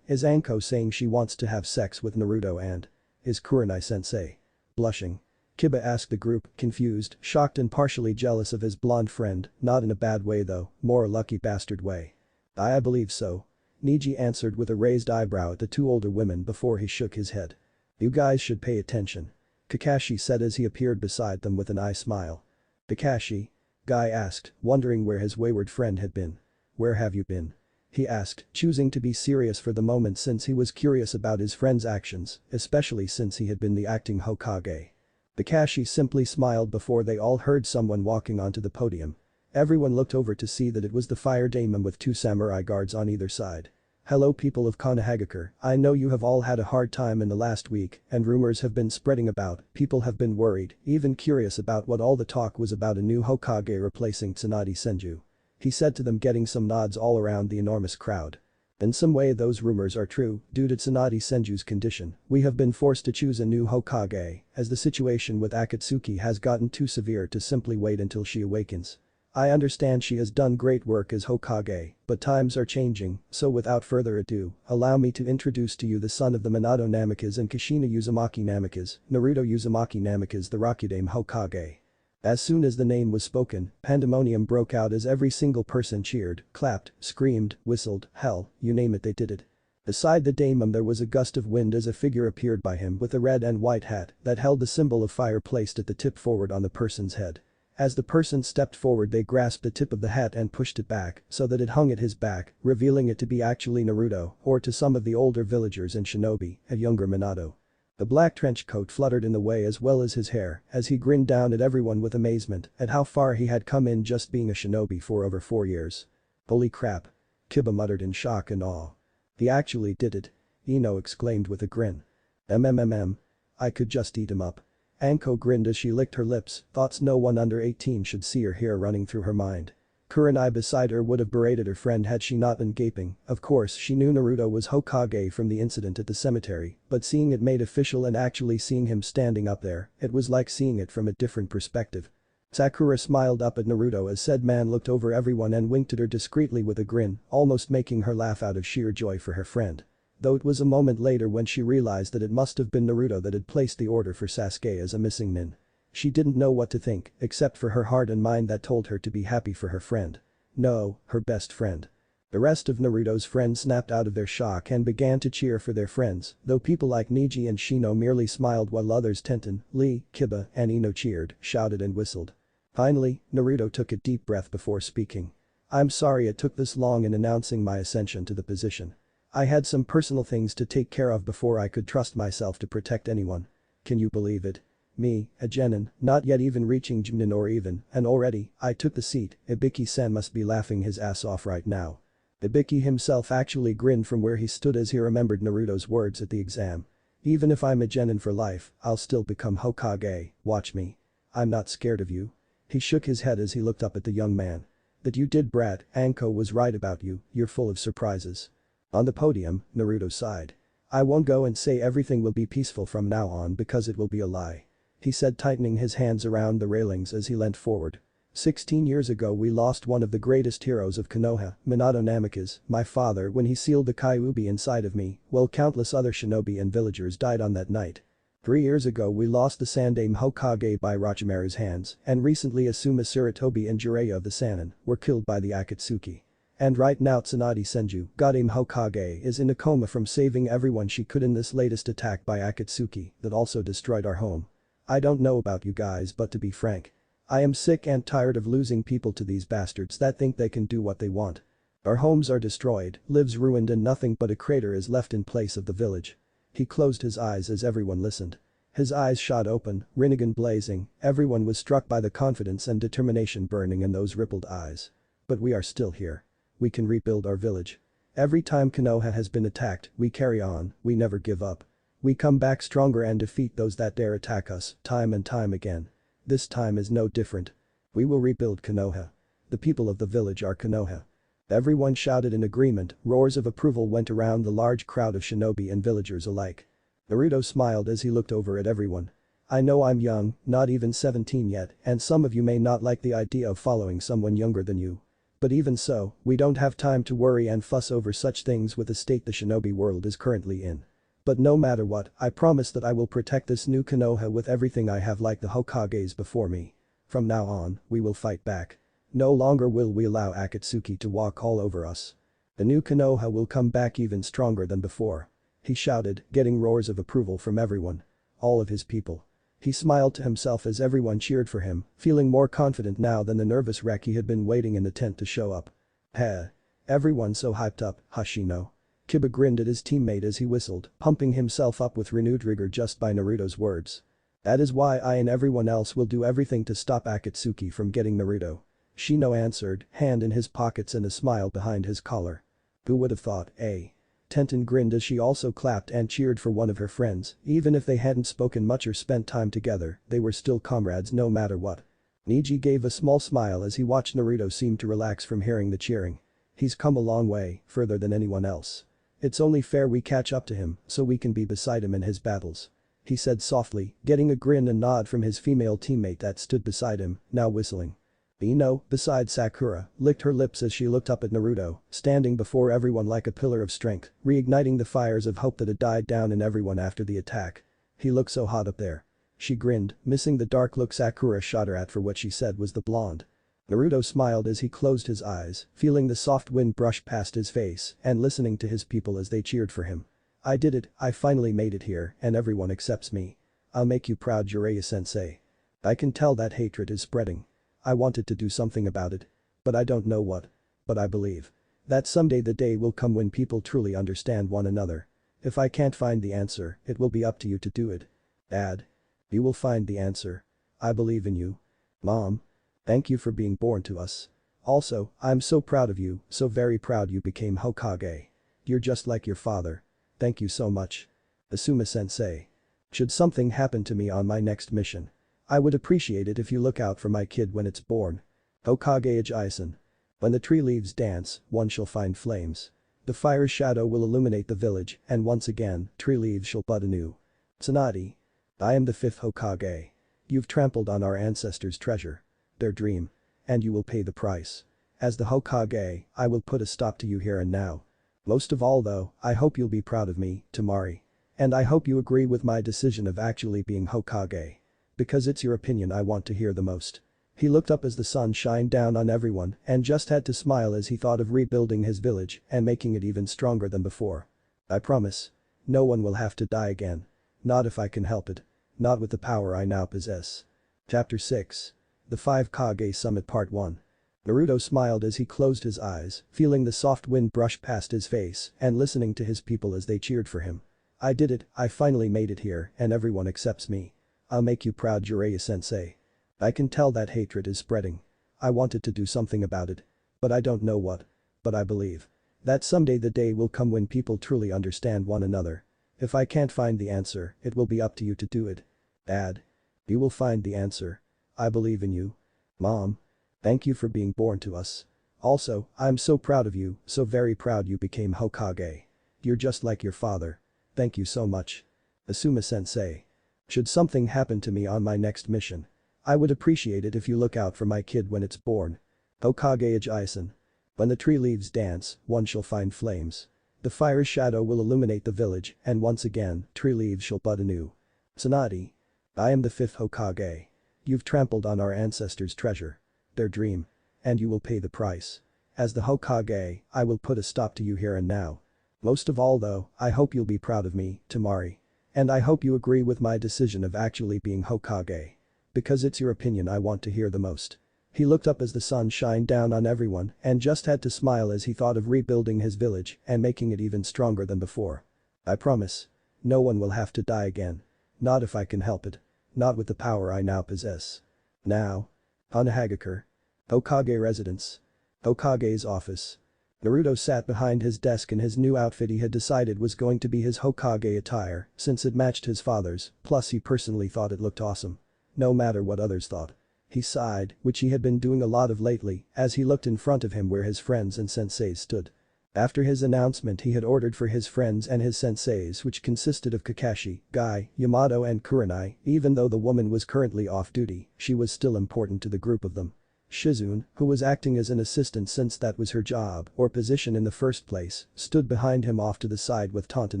Is Anko saying she wants to have sex with Naruto and is Kurenai-sensei blushing? Kiba asked the group, confused, shocked and partially jealous of his blonde friend, not in a bad way though, more a lucky bastard way. I believe so. Niji answered with a raised eyebrow at the two older women before he shook his head. You guys should pay attention. Kakashi said as he appeared beside them with an eye smile. Kakashi? Guy asked, wondering where his wayward friend had been. Where have you been? He asked, choosing to be serious for the moment since he was curious about his friend's actions, especially since he had been the acting Hokage. Kakashi simply smiled before they all heard someone walking onto the podium. Everyone looked over to see that it was the fire daemon with two samurai guards on either side. Hello people of Konohagakure, I know you have all had a hard time in the last week and rumors have been spreading about, people have been worried, even curious about what all the talk was about a new Hokage replacing Tsunade Senju. He said to them getting some nods all around the enormous crowd. In some way those rumors are true, due to Tsunade Senju's condition, we have been forced to choose a new Hokage, as the situation with Akatsuki has gotten too severe to simply wait until she awakens. I understand she has done great work as Hokage, but times are changing, so without further ado, allow me to introduce to you the son of the Minato Namikas and Kushina Uzumaki Namikas, Naruto Uzumaki Namikas the Rakudame Hokage. As soon as the name was spoken, pandemonium broke out as every single person cheered, clapped, screamed, whistled, hell, you name it they did it. Beside the daemon there was a gust of wind as a figure appeared by him with a red and white hat that held the symbol of fire placed at the tip forward on the person's head. As the person stepped forward they grasped the tip of the hat and pushed it back so that it hung at his back, revealing it to be actually Naruto, or to some of the older villagers and shinobi, a younger Minato. The black trench coat fluttered in the way as well as his hair as he grinned down at everyone with amazement at how far he had come in just being a shinobi for over 4 years. Holy crap. Kiba muttered in shock and awe. He actually did it. Ino exclaimed with a grin. I could just eat him up. Anko grinned as she licked her lips, thoughts no one under 18 should see or hear running through her mind. Kurenai beside her would have berated her friend had she not been gaping. Of course she knew Naruto was Hokage from the incident at the cemetery, but seeing it made official and actually seeing him standing up there, it was like seeing it from a different perspective. Sakura smiled up at Naruto as said man looked over everyone and winked at her discreetly with a grin, almost making her laugh out of sheer joy for her friend. Though it was a moment later when she realized that it must have been Naruto that had placed the order for Sasuke as a missing nin. She didn't know what to think, except for her heart and mind that told her to be happy for her friend. No, her best friend. The rest of Naruto's friends snapped out of their shock and began to cheer for their friends, though people like Niji and Shino merely smiled while others Tenten, Lee, Kiba, and Ino cheered, shouted and whistled. Finally, Naruto took a deep breath before speaking. I'm sorry it took this long in announcing my ascension to the position. I had some personal things to take care of before I could trust myself to protect anyone. Can you believe it? Me, a genin, not yet even reaching Jnin or even, and already, I took the seat. Ibiki-san must be laughing his ass off right now. Ibiki himself actually grinned from where he stood as he remembered Naruto's words at the exam. Even if I'm a genin for life, I'll still become Hokage, watch me. I'm not scared of you. He shook his head as he looked up at the young man. That you did, brat, Anko was right about you, you're full of surprises. On the podium, Naruto sighed. I won't go and say everything will be peaceful from now on because it will be a lie. He said, tightening his hands around the railings as he leant forward. 16 years ago we lost one of the greatest heroes of Konoha, Minato Namikaze, my father, when he sealed the Kyuubi inside of me, while countless other shinobi and villagers died on that night. 3 years ago we lost the Sandaime Hokage by Orochimaru's hands, and recently Asuma Sarutobi and Jiraiya of the Sannin were killed by the Akatsuki. And right now Tsunade Senju, Godame Hokage, is in a coma from saving everyone she could in this latest attack by Akatsuki that also destroyed our home. I don't know about you guys, but to be frank, I am sick and tired of losing people to these bastards that think they can do what they want. Our homes are destroyed, lives ruined, and nothing but a crater is left in place of the village. He closed his eyes as everyone listened. His eyes shot open, Rinnegan blazing, everyone was struck by the confidence and determination burning in those rippled eyes. But we are still here. We can rebuild our village. Every time Konoha has been attacked, we carry on, we never give up. We come back stronger and defeat those that dare attack us, time and time again. This time is no different. We will rebuild Konoha. The people of the village are Konoha. Everyone shouted in agreement, roars of approval went around the large crowd of shinobi and villagers alike. Naruto smiled as he looked over at everyone. I know I'm young, not even 17 yet, and some of you may not like the idea of following someone younger than you. But even so, we don't have time to worry and fuss over such things with the state the shinobi world is currently in. But no matter what, I promise that I will protect this new Konoha with everything I have, like the Hokages before me. From now on, we will fight back. No longer will we allow Akatsuki to walk all over us. The new Konoha will come back even stronger than before. He shouted, getting roars of approval from everyone. All of his people. He smiled to himself as everyone cheered for him, feeling more confident now than the nervous wreck he had been waiting in the tent to show up. Heh. Everyone so hyped up, Hashino. Kiba grinned at his teammate as he whistled, pumping himself up with renewed rigor just by Naruto's words. That is why I and everyone else will do everything to stop Akatsuki from getting Naruto. Shino answered, hand in his pockets and a smile behind his collar. Who would have thought, eh? Tenten grinned as she also clapped and cheered for one of her friends, even if they hadn't spoken much or spent time together, they were still comrades no matter what. Neji gave a small smile as he watched Naruto seem to relax from hearing the cheering. He's come a long way, further than anyone else. It's only fair we catch up to him so we can be beside him in his battles. He said softly, getting a grin and nod from his female teammate that stood beside him, now whistling. Ino, beside Sakura, licked her lips as she looked up at Naruto, standing before everyone like a pillar of strength, reigniting the fires of hope that had died down in everyone after the attack. He looked so hot up there. She grinned, missing the dark look Sakura shot her at for what she said was the blonde. Naruto smiled as he closed his eyes, feeling the soft wind brush past his face and listening to his people as they cheered for him. I did it, I finally made it here and everyone accepts me. I'll make you proud, Jiraiya-sensei. I can tell that hatred is spreading. I wanted to do something about it. But I don't know what. But I believe that someday the day will come when people truly understand one another. If I can't find the answer, it will be up to you to do it. Dad. You will find the answer. I believe in you. Mom. Thank you for being born to us. Also, I'm so proud of you, so very proud you became Hokage. You're just like your father. Thank you so much. Asuma-sensei. Should something happen to me on my next mission, I would appreciate it if you look out for my kid when it's born. Hokage Aisen. When the tree leaves dance, one shall find flames. The fire's shadow will illuminate the village, and once again, tree leaves shall bud anew. Tsunade. I am the 5th Hokage. You've trampled on our ancestors' treasure. Their dream. And you will pay the price. As the Hokage, I will put a stop to you here and now. Most of all though, I hope you'll be proud of me, Temari. And I hope you agree with my decision of actually being Hokage. Because it's your opinion I want to hear the most. He looked up as the sun shined down on everyone and just had to smile as he thought of rebuilding his village and making it even stronger than before. I promise. No one will have to die again. Not if I can help it. Not with the power I now possess. Chapter 6. The 5 Kage Summit Part 1. Naruto smiled as he closed his eyes, feeling the soft wind brush past his face and listening to his people as they cheered for him. I did it, I finally made it here and everyone accepts me. I'll make you proud, Jiraiya-sensei. I can tell that hatred is spreading. I wanted to do something about it. But I don't know what. But I believe that someday the day will come when people truly understand one another. If I can't find the answer, it will be up to you to do it. Dad. You will find the answer. I believe in you. Mom. Thank you for being born to us. Also, I'm so proud of you, so very proud you became Hokage. You're just like your father. Thank you so much. Asuma-sensei. Should something happen to me on my next mission, I would appreciate it if you look out for my kid when it's born. Hokage Ajaisen. When the tree leaves dance, one shall find flames. The fire's shadow will illuminate the village and once again, tree leaves shall bud anew. Tsunade. I am the 5th Hokage. You've trampled on our ancestors' treasure. Their dream. And you will pay the price. As the Hokage, I will put a stop to you here and now. Most of all though, I hope you'll be proud of me, Temari. And I hope you agree with my decision of actually being Hokage. Because it's your opinion I want to hear the most. He looked up as the sun shined down on everyone and just had to smile as he thought of rebuilding his village and making it even stronger than before. I promise. No one will have to die again. Not if I can help it. Not with the power I now possess. Now. Hokage. Hokage residence. Hokage's office. Naruto sat behind his desk in his new outfit he had decided was going to be his Hokage attire since it matched his father's, plus he personally thought it looked awesome. No matter what others thought. He sighed, which he had been doing a lot of lately, as he looked in front of him where his friends and senseis stood. After his announcement he had ordered for his friends and his senseis which consisted of Kakashi, Guy, Yamato and Kurenai, even though the woman was currently off duty, she was still important to the group of them. Shizune, who was acting as an assistant since that was her job or position in the first place, stood behind him off to the side with Taunton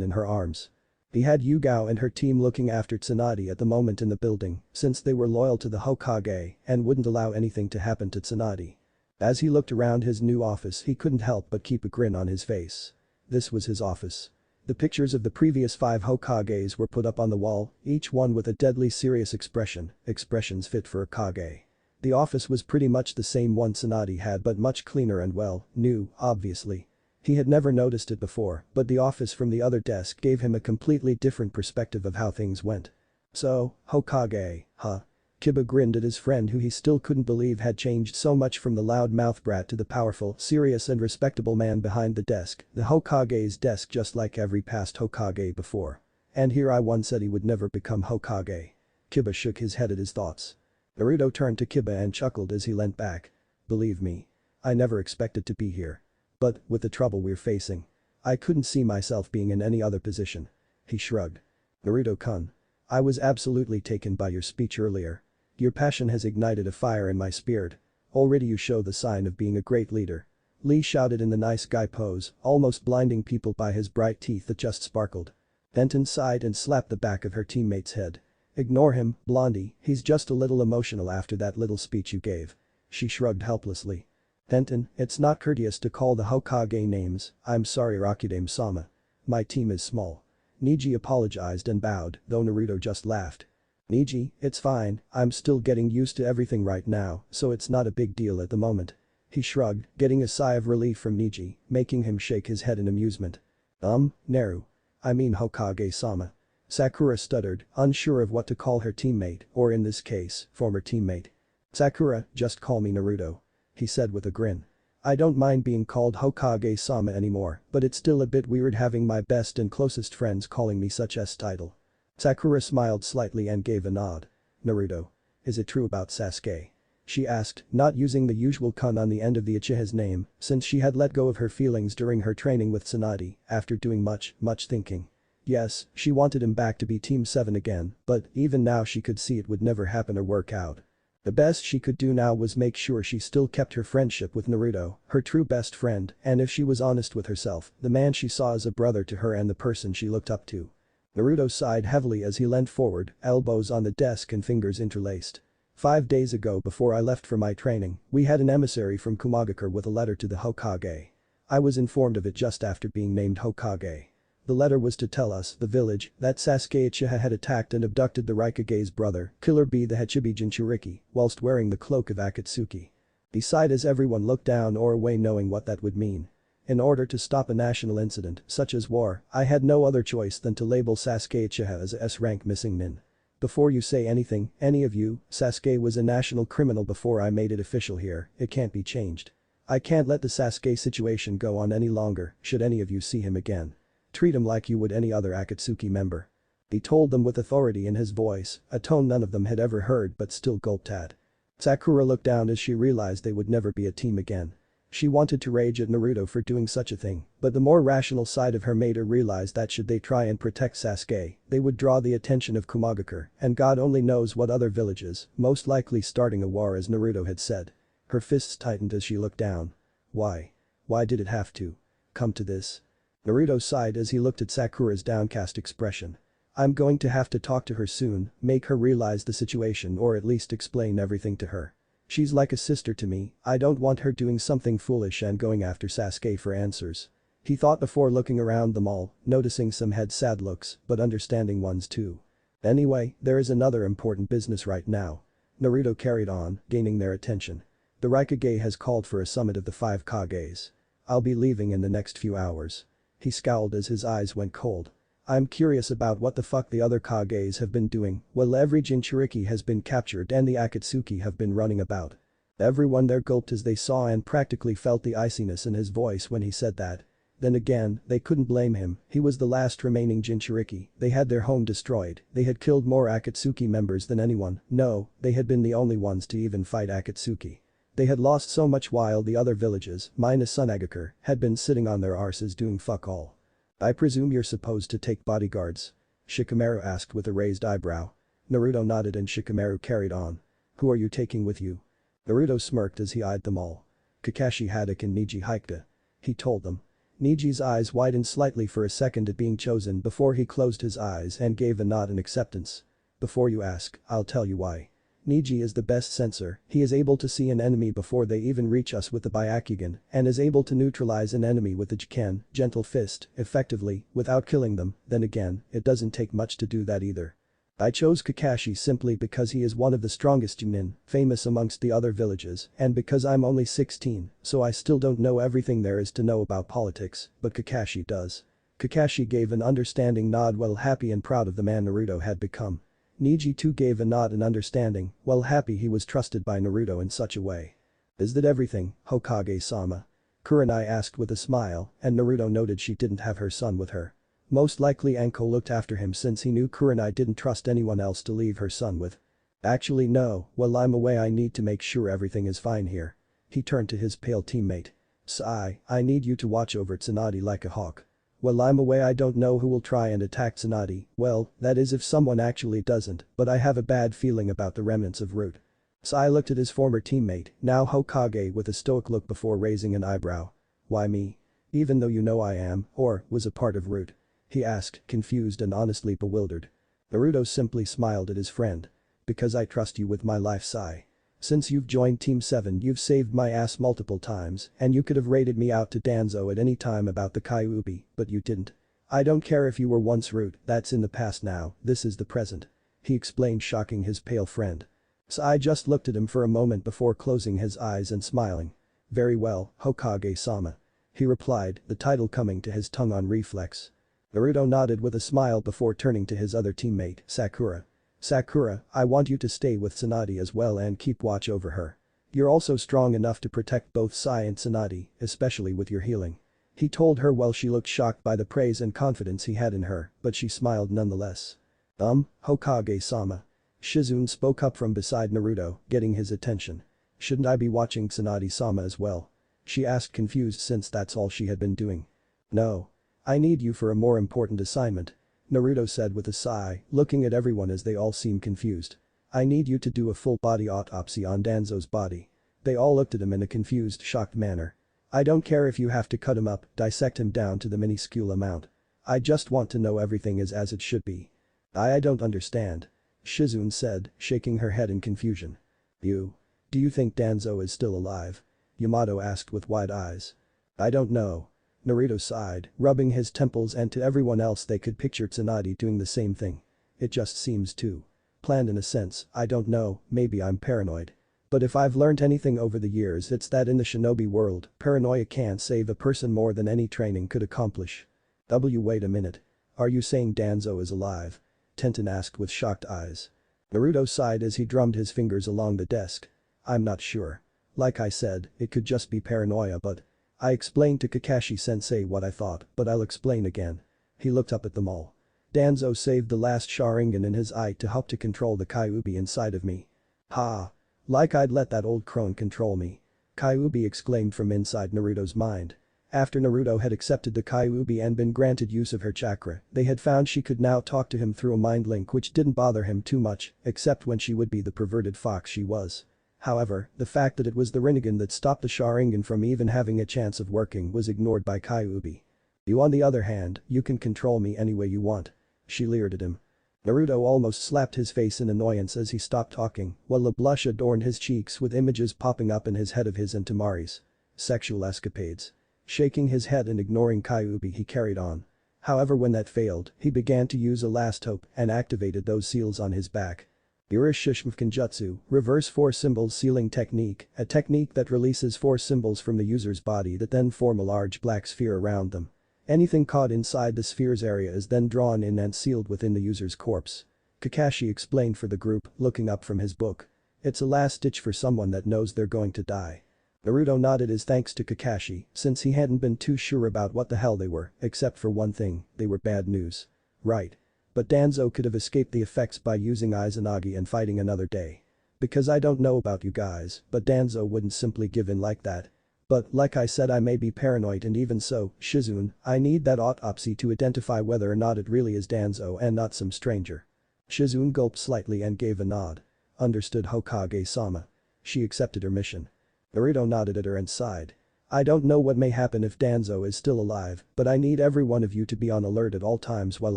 in her arms. He had Yugao and her team looking after Tsunade at the moment in the building since they were loyal to the Hokage and wouldn't allow anything to happen to Tsunade. As he looked around his new office he couldn't help but keep a grin on his face. This was his office. The pictures of the previous 5 Hokages were put up on the wall, each one with a deadly serious expression, expressions fit for a Kage. The office was pretty much the same one Tsunade had but much cleaner and well, new, obviously. He had never noticed it before, but the office from the other desk gave him a completely different perspective of how things went. So, Hokage, huh? Kiba grinned at his friend who he still couldn't believe had changed so much from the loud-mouthed brat to the powerful, serious and respectable man behind the desk, the Hokage's desk just like every past Hokage before. And here I once said he would never become Hokage. Kiba shook his head at his thoughts. Naruto turned to Kiba and chuckled as he leant back. Believe me. I never expected to be here. But, with the trouble we're facing, I couldn't see myself being in any other position. He shrugged. Naruto-kun. I was absolutely taken by your speech earlier. Your passion has ignited a fire in my spirit. Already you show the sign of being a great leader. Lee shouted in the nice guy pose, almost blinding people by his bright teeth that just sparkled. Denton sighed and slapped the back of her teammate's head. Ignore him, Blondie, he's just a little emotional after that little speech you gave. She shrugged helplessly. Denton, it's not courteous to call the Hokage names, I'm sorry Rakudame-sama. My team is small. Neji apologized and bowed, though Naruto just laughed. Neji, it's fine, I'm still getting used to everything right now, so it's not a big deal at the moment. He shrugged, getting a sigh of relief from Neji, making him shake his head in amusement. Naru. I mean Hokage-sama. Sakura stuttered, unsure of what to call her teammate, or in this case, former teammate. Sakura, just call me Naruto. He said with a grin. I don't mind being called Hokage-sama anymore, but it's still a bit weird having my best and closest friends calling me such a title. Sakura smiled slightly and gave a nod. Naruto. Is it true about Sasuke? She asked, not using the usual kun on the end of the Uchiha's name, since she had let go of her feelings during her training with Tsunade, after doing much thinking. Yes, she wanted him back to be Team 7 again, but even now she could see it would never happen or work out. The best she could do now was make sure she still kept her friendship with Naruto, her true best friend, and if she was honest with herself, the man she saw as a brother to her and the person she looked up to. Naruto sighed heavily as he leant forward, elbows on the desk and fingers interlaced. 5 days ago before I left for my training, we had an emissary from Kumagakure with a letter to the Hokage. I was informed of it just after being named Hokage. The letter was to tell us, the village, that Sasuke Uchiha had attacked and abducted the Raikage's brother, Killer Bee the Hachibi Jinchuriki, whilst wearing the cloak of Akatsuki. He sighed as everyone looked down or away knowing what that would mean. In order to stop a national incident such as war, I had no other choice than to label Sasuke Uchiha as a S-rank missing nin. Before you say anything, any of you, Sasuke was a national criminal before I made it official here, it can't be changed. I can't let the Sasuke situation go on any longer, should any of you see him again. Treat him like you would any other Akatsuki member. He told them with authority in his voice, a tone none of them had ever heard but still gulped at. Sakura looked down as she realized they would never be a team again. She wanted to rage at Naruto for doing such a thing, but the more rational side of her made her realize that should they try and protect Sasuke, they would draw the attention of Kumagakure and God only knows what other villages, most likely starting a war as Naruto had said. Her fists tightened as she looked down. Why? Why did it have to come to this? Naruto sighed as he looked at Sakura's downcast expression. I'm going to have to talk to her soon, make her realize the situation or at least explain everything to her. She's like a sister to me, I don't want her doing something foolish and going after Sasuke for answers. He thought before looking around them all, noticing some had sad looks, but understanding ones too. Anyway, there is another important business right now. Naruto carried on, gaining their attention. The Raikage has called for a summit of the 5 Kages. I'll be leaving in the next few hours. He scowled as his eyes went cold. I'm curious about what the fuck the other Kages have been doing while every Jinchuriki has been captured and the Akatsuki have been running about. Everyone there gulped as they saw and practically felt the iciness in his voice when he said that. Then again, they couldn't blame him, he was the last remaining Jinchuriki, they had their home destroyed, they had killed more Akatsuki members than anyone, no, they had been the only ones to even fight Akatsuki. They had lost so much while the other villages, minus Sunagakure, had been sitting on their arses doing fuck all. I presume you're supposed to take bodyguards? Shikamaru asked with a raised eyebrow. Naruto nodded and Shikamaru carried on. Who are you taking with you? Naruto smirked as he eyed them all. Kakashi Haddock and Neji Hyuga. He told them. Neji's eyes widened slightly for a second at being chosen before he closed his eyes and gave a nod in acceptance. Before you ask, I'll tell you why. Neji is the best sensor, he is able to see an enemy before they even reach us with the Byakugan and is able to neutralize an enemy with the Jiken, gentle fist, effectively, without killing them, then again, it doesn't take much to do that either. I chose Kakashi simply because he is one of the strongest Chunin, famous amongst the other villages, and because I'm only 16, so I still don't know everything there is to know about politics, but Kakashi does. Kakashi gave an understanding nod while happy and proud of the man Naruto had become. Neji too gave a nod in understanding, well happy he was trusted by Naruto in such a way. Is that everything, Hokage-sama? Kurenai asked with a smile, and Naruto noted she didn't have her son with her. Most likely Anko looked after him since he knew Kurenai didn't trust anyone else to leave her son with. Actually no, while I'm away I need to make sure everything is fine here. He turned to his pale teammate. Sai, I need you to watch over Tsunade like a hawk. While I'm away I don't know who will try and attack Tsunade, well, that is if someone actually doesn't, but I have a bad feeling about the remnants of Root. Sai looked at his former teammate, now Hokage with a stoic look before raising an eyebrow. Why me? Even though you know I am, or, was a part of Root? He asked, confused and honestly bewildered. Naruto simply smiled at his friend. Because I trust you with my life, Sai. Since you've joined Team 7 you've saved my ass multiple times and you could have raided me out to Danzo at any time about the Kyuubi, but you didn't. I don't care if you were once Root, that's in the past now, this is the present. He explained, shocking his pale friend. Sai just looked at him for a moment before closing his eyes and smiling. Very well, Hokage-sama. He replied, the title coming to his tongue on reflex. Naruto nodded with a smile before turning to his other teammate, Sakura. Sakura, I want you to stay with Tsunade as well and keep watch over her. You're also strong enough to protect both Sai and Tsunade, especially with your healing. He told her while she looked shocked by the praise and confidence he had in her, but she smiled nonetheless. Hokage-sama. Shizune spoke up from beside Naruto, getting his attention. Shouldn't I be watching Tsunade-sama as well? She asked, confused since that's all she had been doing. No. I need you for a more important assignment. Naruto said with a sigh, looking at everyone as they all seemed confused. I need you to do a full body autopsy on Danzo's body. They all looked at him in a confused, shocked manner. I don't care if you have to cut him up, dissect him down to the minuscule amount. I just want to know everything is as it should be. I don't understand. Shizune said, shaking her head in confusion. Do you think Danzo is still alive? Yamato asked with wide eyes. I don't know. Naruto sighed, rubbing his temples, and to everyone else they could picture Tsunade doing the same thing. It just seems too planned in a sense, I don't know, maybe I'm paranoid. But if I've learned anything over the years, it's that in the shinobi world, paranoia can't save a person more than any training could accomplish. Wait a minute. Are you saying Danzo is alive? Tenten asked with shocked eyes. Naruto sighed as he drummed his fingers along the desk. I'm not sure. Like I said, it could just be paranoia, but I explained to Kakashi-sensei what I thought, but I'll explain again. He looked up at them all. Danzo saved the last Sharingan in his eye to help to control the Kyuubi inside of me. Ha! Like I'd let that old crone control me. Kyuubi exclaimed from inside Naruto's mind. After Naruto had accepted the Kyuubi and been granted use of her chakra, they had found she could now talk to him through a mind link which didn't bother him too much, except when she would be the perverted fox she was. However, the fact that it was the Rinnegan that stopped the Sharingan from even having a chance of working was ignored by Kyuubi. You on the other hand, you can control me any way you want. She leered at him. Naruto almost slapped his face in annoyance as he stopped talking, while a blush adorned his cheeks with images popping up in his head of his and Temari's sexual escapades. Shaking his head and ignoring Kyuubi, he carried on. However, when that failed, he began to use a last hope and activated those seals on his back. Urishishma Kenjutsu, reverse 4 symbols sealing technique, a technique that releases 4 symbols from the user's body that then form a large black sphere around them. Anything caught inside the sphere's area is then drawn in and sealed within the user's corpse. Kakashi explained for the group, looking up from his book. It's a last ditch for someone that knows they're going to die. Naruto nodded his thanks to Kakashi, since he hadn't been too sure about what the hell they were, except for one thing, they were bad news. Right. But Danzo could have escaped the effects by using Izanagi and fighting another day. Because I don't know about you guys, but Danzo wouldn't simply give in like that. But, like I said, I may be paranoid, and even so, Shizune, I need that autopsy to identify whether or not it really is Danzo and not some stranger. Shizune gulped slightly and gave a nod. Understood, Hokage-sama. She accepted her mission. Naruto nodded at her and sighed. I don't know what may happen if Danzo is still alive, but I need every one of you to be on alert at all times while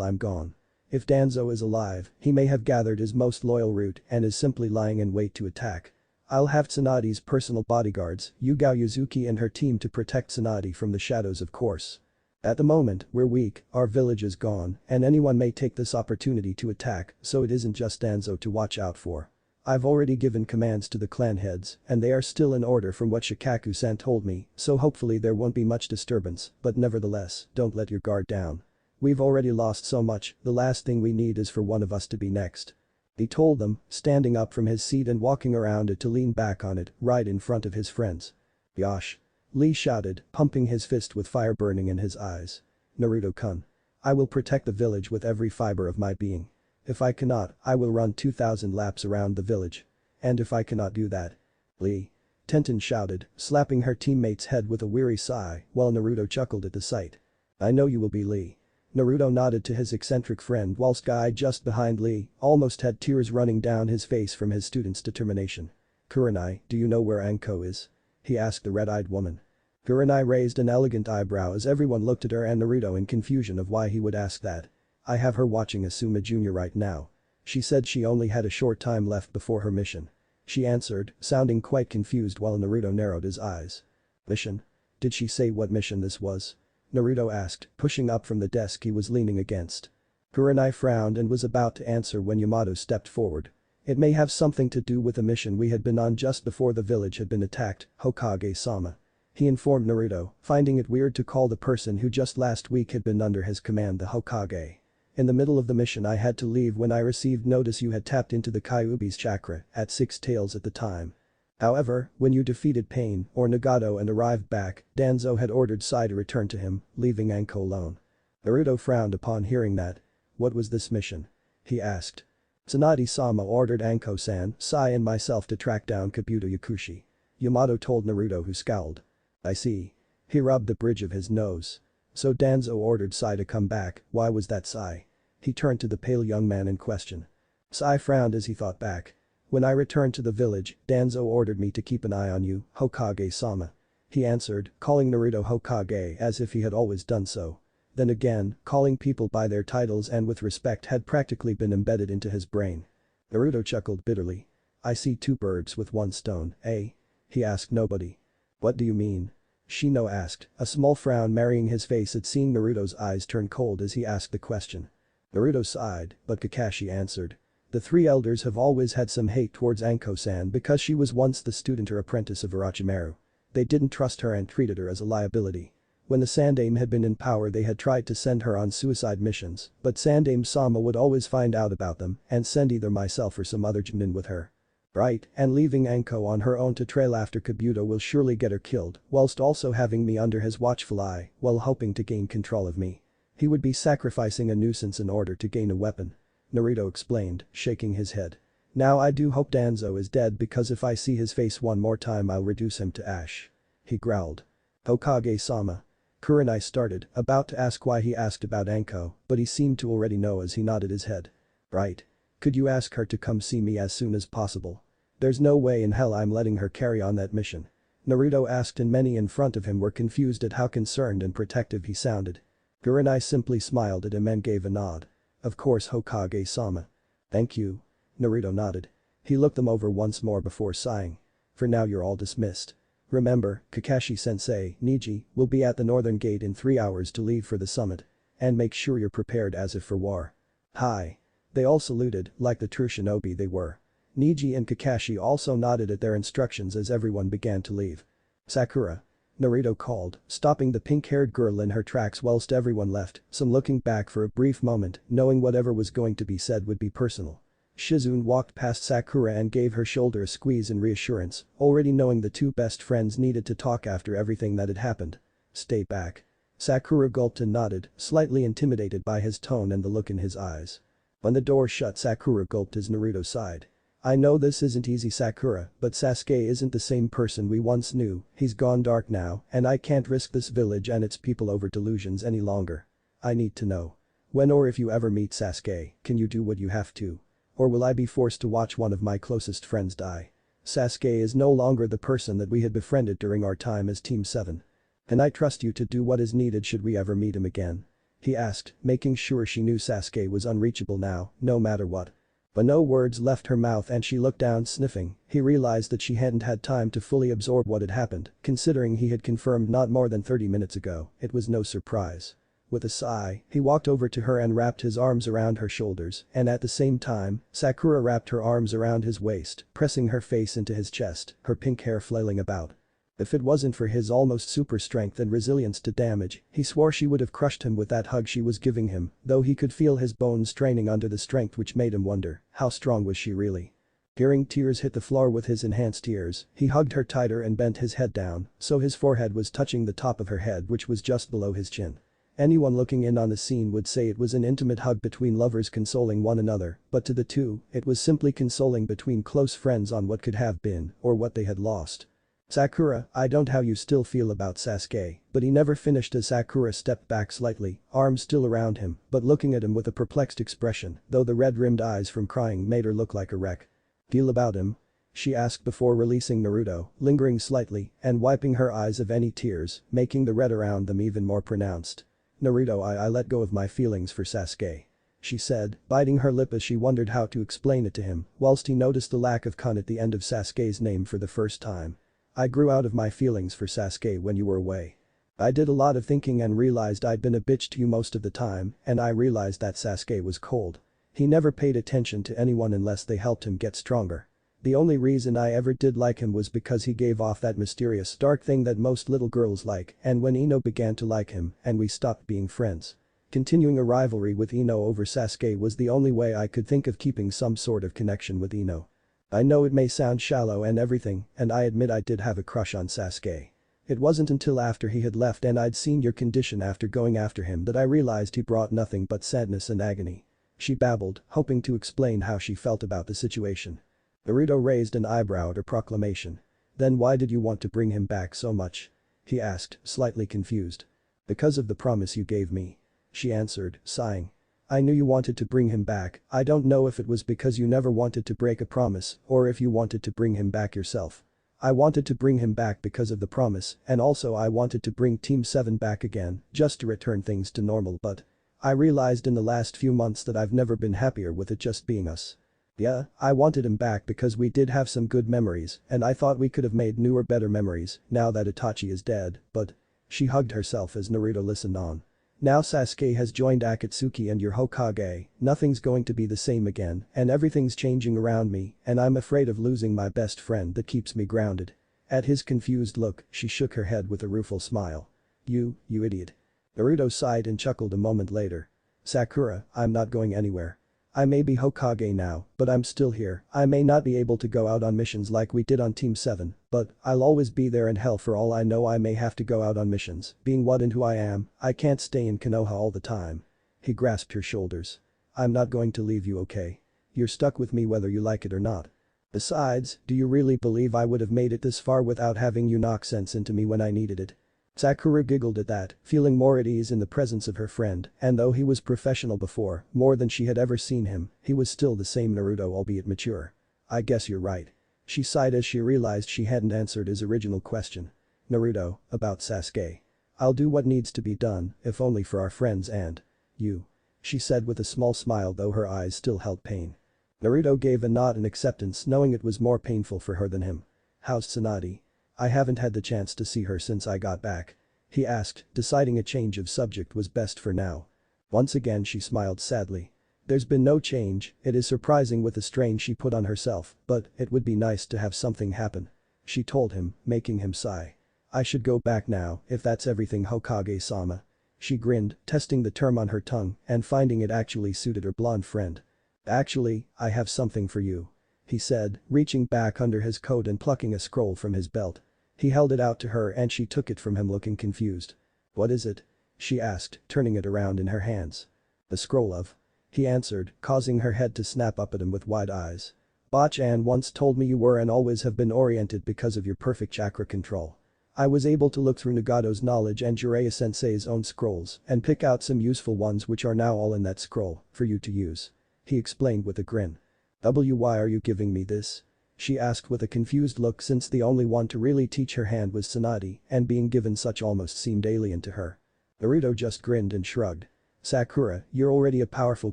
I'm gone. If Danzo is alive, he may have gathered his most loyal root and is simply lying in wait to attack. I'll have Tsunade's personal bodyguards, Yugao Yuzuki and her team, to protect Tsunade from the shadows, of course. At the moment, we're weak, our village is gone, and anyone may take this opportunity to attack, so it isn't just Danzo to watch out for. I've already given commands to the clan heads, and they are still in order from what Shikaku-san told me, so hopefully there won't be much disturbance, but nevertheless, don't let your guard down. We've already lost so much, the last thing we need is for one of us to be next. He told them, standing up from his seat and walking around it to lean back on it, right in front of his friends. Yosh! Lee shouted, pumping his fist with fire burning in his eyes. Naruto-kun. I will protect the village with every fiber of my being. If I cannot, I will run 2,000 laps around the village. And if I cannot do that. Lee. Tenten shouted, slapping her teammate's head with a weary sigh, while Naruto chuckled at the sight. I know you will be, Lee. Naruto nodded to his eccentric friend whilst Guy just behind Lee almost had tears running down his face from his student's determination. Kurenai, do you know where Anko is? He asked the red-eyed woman. Kurenai raised an elegant eyebrow as everyone looked at her and Naruto in confusion of why he would ask that. I have her watching Asuma Jr. right now. She said she only had a short time left before her mission. She answered, sounding quite confused while Naruto narrowed his eyes. Mission? Did she say what mission this was? Naruto asked, pushing up from the desk he was leaning against. Kurenai frowned and was about to answer when Yamato stepped forward. It may have something to do with a mission we had been on just before the village had been attacked, Hokage-sama. He informed Naruto, finding it weird to call the person who just last week had been under his command the Hokage. In the middle of the mission I had to leave when I received notice you had tapped into the Kyuubi's chakra at 6 tails at the time. However, when you defeated Pain or Nagato and arrived back, Danzo had ordered Sai to return to him, leaving Anko alone. Naruto frowned upon hearing that. What was this mission? He asked. Tsunade-sama ordered Anko-san, Sai and myself to track down Kabuto Yakushi. Yamato told Naruto, who scowled. I see. He rubbed the bridge of his nose. So Danzo ordered Sai to come back, why was that, Sai? He turned to the pale young man in question. Sai frowned as he thought back. When I returned to the village, Danzo ordered me to keep an eye on you, Hokage-sama. He answered, calling Naruto Hokage as if he had always done so. Then again, calling people by their titles and with respect had practically been embedded into his brain. Naruto chuckled bitterly. I see 2 birds with 1 stone, eh? He asked nobody. What do you mean? Shino asked, a small frown marrying his face at seeing Naruto's eyes turn cold as he asked the question. Naruto sighed, but Kakashi answered. The three elders have always had some hate towards Anko-san because she was once the student or apprentice of Orochimaru. They didn't trust her and treated her as a liability. When the Sandaime had been in power they had tried to send her on suicide missions, but Sandaime-sama would always find out about them and send either myself or some other Chunin with her. Right, and leaving Anko on her own to trail after Kabuto will surely get her killed, whilst also having me under his watchful eye while hoping to gain control of me. He would be sacrificing a nuisance in order to gain a weapon. Naruto explained, shaking his head. Now I do hope Danzo is dead because if I see his face one more time I'll reduce him to ash. He growled. Hokage-sama. Kurenai started, about to ask why he asked about Anko, but he seemed to already know as he nodded his head. Right. Could you ask her to come see me as soon as possible? There's no way in hell I'm letting her carry on that mission. Naruto asked and many in front of him were confused at how concerned and protective he sounded. Kurenai simply smiled at him and gave a nod. Of course Hokage-sama. Thank you. Naruto nodded. He looked them over once more before sighing. For now you're all dismissed. Remember, Kakashi-sensei, Niji, will be at the northern gate in 3 hours to leave for the summit. And make sure you're prepared as if for war. Hi. They all saluted, like the true shinobi they were. Niji and Kakashi also nodded at their instructions as everyone began to leave. Sakura. Naruto called, stopping the pink-haired girl in her tracks whilst everyone left, some looking back for a brief moment, knowing whatever was going to be said would be personal. Shizune walked past Sakura and gave her shoulder a squeeze in reassurance, already knowing the two best friends needed to talk after everything that had happened. Stay back. Sakura gulped and nodded, slightly intimidated by his tone and the look in his eyes. When the door shut Sakura gulped as Naruto sighed. I know this isn't easy Sakura, but Sasuke isn't the same person we once knew, he's gone dark now and I can't risk this village and its people over delusions any longer. I need to know. When or if you ever meet Sasuke, can you do what you have to? Or will I be forced to watch one of my closest friends die? Sasuke is no longer the person that we had befriended during our time as Team 7. Can I trust you to do what is needed should we ever meet him again? He asked, making sure she knew Sasuke was unreachable now, no matter what. But no words left her mouth and she looked down sniffing. He realized that she hadn't had time to fully absorb what had happened, considering he had confirmed not more than 30 minutes ago, it was no surprise. With a sigh, he walked over to her and wrapped his arms around her shoulders, and at the same time, Sakura wrapped her arms around his waist, pressing her face into his chest, her pink hair flailing about. If it wasn't for his almost super strength and resilience to damage, he swore she would have crushed him with that hug she was giving him, though he could feel his bones straining under the strength which made him wonder, how strong was she really? Hearing tears hit the floor with his enhanced ears, he hugged her tighter and bent his head down, so his forehead was touching the top of her head which was just below his chin. Anyone looking in on the scene would say it was an intimate hug between lovers consoling one another, but to the two, it was simply consoling between close friends on what could have been, or what they had lost. Sakura, I don't how you still feel about Sasuke, but he never finished as Sakura stepped back slightly, arms still around him, but looking at him with a perplexed expression, though the red-rimmed eyes from crying made her look like a wreck. Feel about him? She asked before releasing Naruto, lingering slightly, and wiping her eyes of any tears, making the red around them even more pronounced. Naruto I let go of my feelings for Sasuke. She said, biting her lip as she wondered how to explain it to him, whilst he noticed the lack of kun at the end of Sasuke's name for the first time. I grew out of my feelings for Sasuke when you were away. I did a lot of thinking and realized I'd been a bitch to you most of the time, and I realized that Sasuke was cold. He never paid attention to anyone unless they helped him get stronger. The only reason I ever did like him was because he gave off that mysterious dark thing that most little girls like, and when Ino began to like him, and we stopped being friends. Continuing a rivalry with Ino over Sasuke was the only way I could think of keeping some sort of connection with Ino. I know it may sound shallow and everything, and I admit I did have a crush on Sasuke. It wasn't until after he had left and I'd seen your condition after going after him that I realized he brought nothing but sadness and agony. She babbled, hoping to explain how she felt about the situation. Naruto raised an eyebrow at her proclamation. Then why did you want to bring him back so much? He asked, slightly confused. Because of the promise you gave me. She answered, sighing. I knew you wanted to bring him back, I don't know if it was because you never wanted to break a promise or if you wanted to bring him back yourself. I wanted to bring him back because of the promise and also I wanted to bring Team 7 back again just to return things to normal but I realized in the last few months that I've never been happier with it just being us. Yeah, I wanted him back because we did have some good memories and I thought we could have made newer better memories now that Itachi is dead, but… She hugged herself as Naruto listened on. Now Sasuke has joined Akatsuki and your Hokage, nothing's going to be the same again and everything's changing around me and I'm afraid of losing my best friend that keeps me grounded." At his confused look, she shook her head with a rueful smile. You idiot." Naruto sighed and chuckled a moment later. "Sakura, I'm not going anywhere. I may be Hokage now, but I'm still here. I may not be able to go out on missions like we did on Team 7, but I'll always be there and hell for all I know I may have to go out on missions. Being what and who I am, I can't stay in Konoha all the time." He grasped her shoulders. "I'm not going to leave you, okay? You're stuck with me whether you like it or not. Besides, do you really believe I would have made it this far without having you knock sense into me when I needed it?" Sakura giggled at that, feeling more at ease in the presence of her friend, and though he was professional before, more than she had ever seen him, he was still the same Naruto albeit mature. "I guess you're right." She sighed as she realized she hadn't answered his original question. "Naruto, about Sasuke. I'll do what needs to be done, if only for our friends and you," she said with a small smile though her eyes still held pain. Naruto gave a nod in acceptance knowing it was more painful for her than him. "How's Tsunade? I haven't had the chance to see her since I got back," he asked, deciding a change of subject was best for now. Once again she smiled sadly. "There's been no change, it is surprising with the strain she put on herself, but it would be nice to have something happen," she told him, making him sigh. "I should go back now, if that's everything Hokage-sama." She grinned, testing the term on her tongue and finding it actually suited her blonde friend. "Actually, I have something for you," he said, reaching back under his coat and plucking a scroll from his belt. He held it out to her and she took it from him looking confused. "What is it?" she asked, turning it around in her hands. "The scroll of," he answered, causing her head to snap up at him with wide eyes. "Bachan once told me you were and always have been oriented because of your perfect chakra control. I was able to look through Nagato's knowledge and Jiraiya-sensei's own scrolls and pick out some useful ones which are now all in that scroll, for you to use," he explained with a grin. "Why are you giving me this?" she asked with a confused look since the only one to really teach her hand was Tsunade and being given such almost seemed alien to her. Naruto just grinned and shrugged. "Sakura, you're already a powerful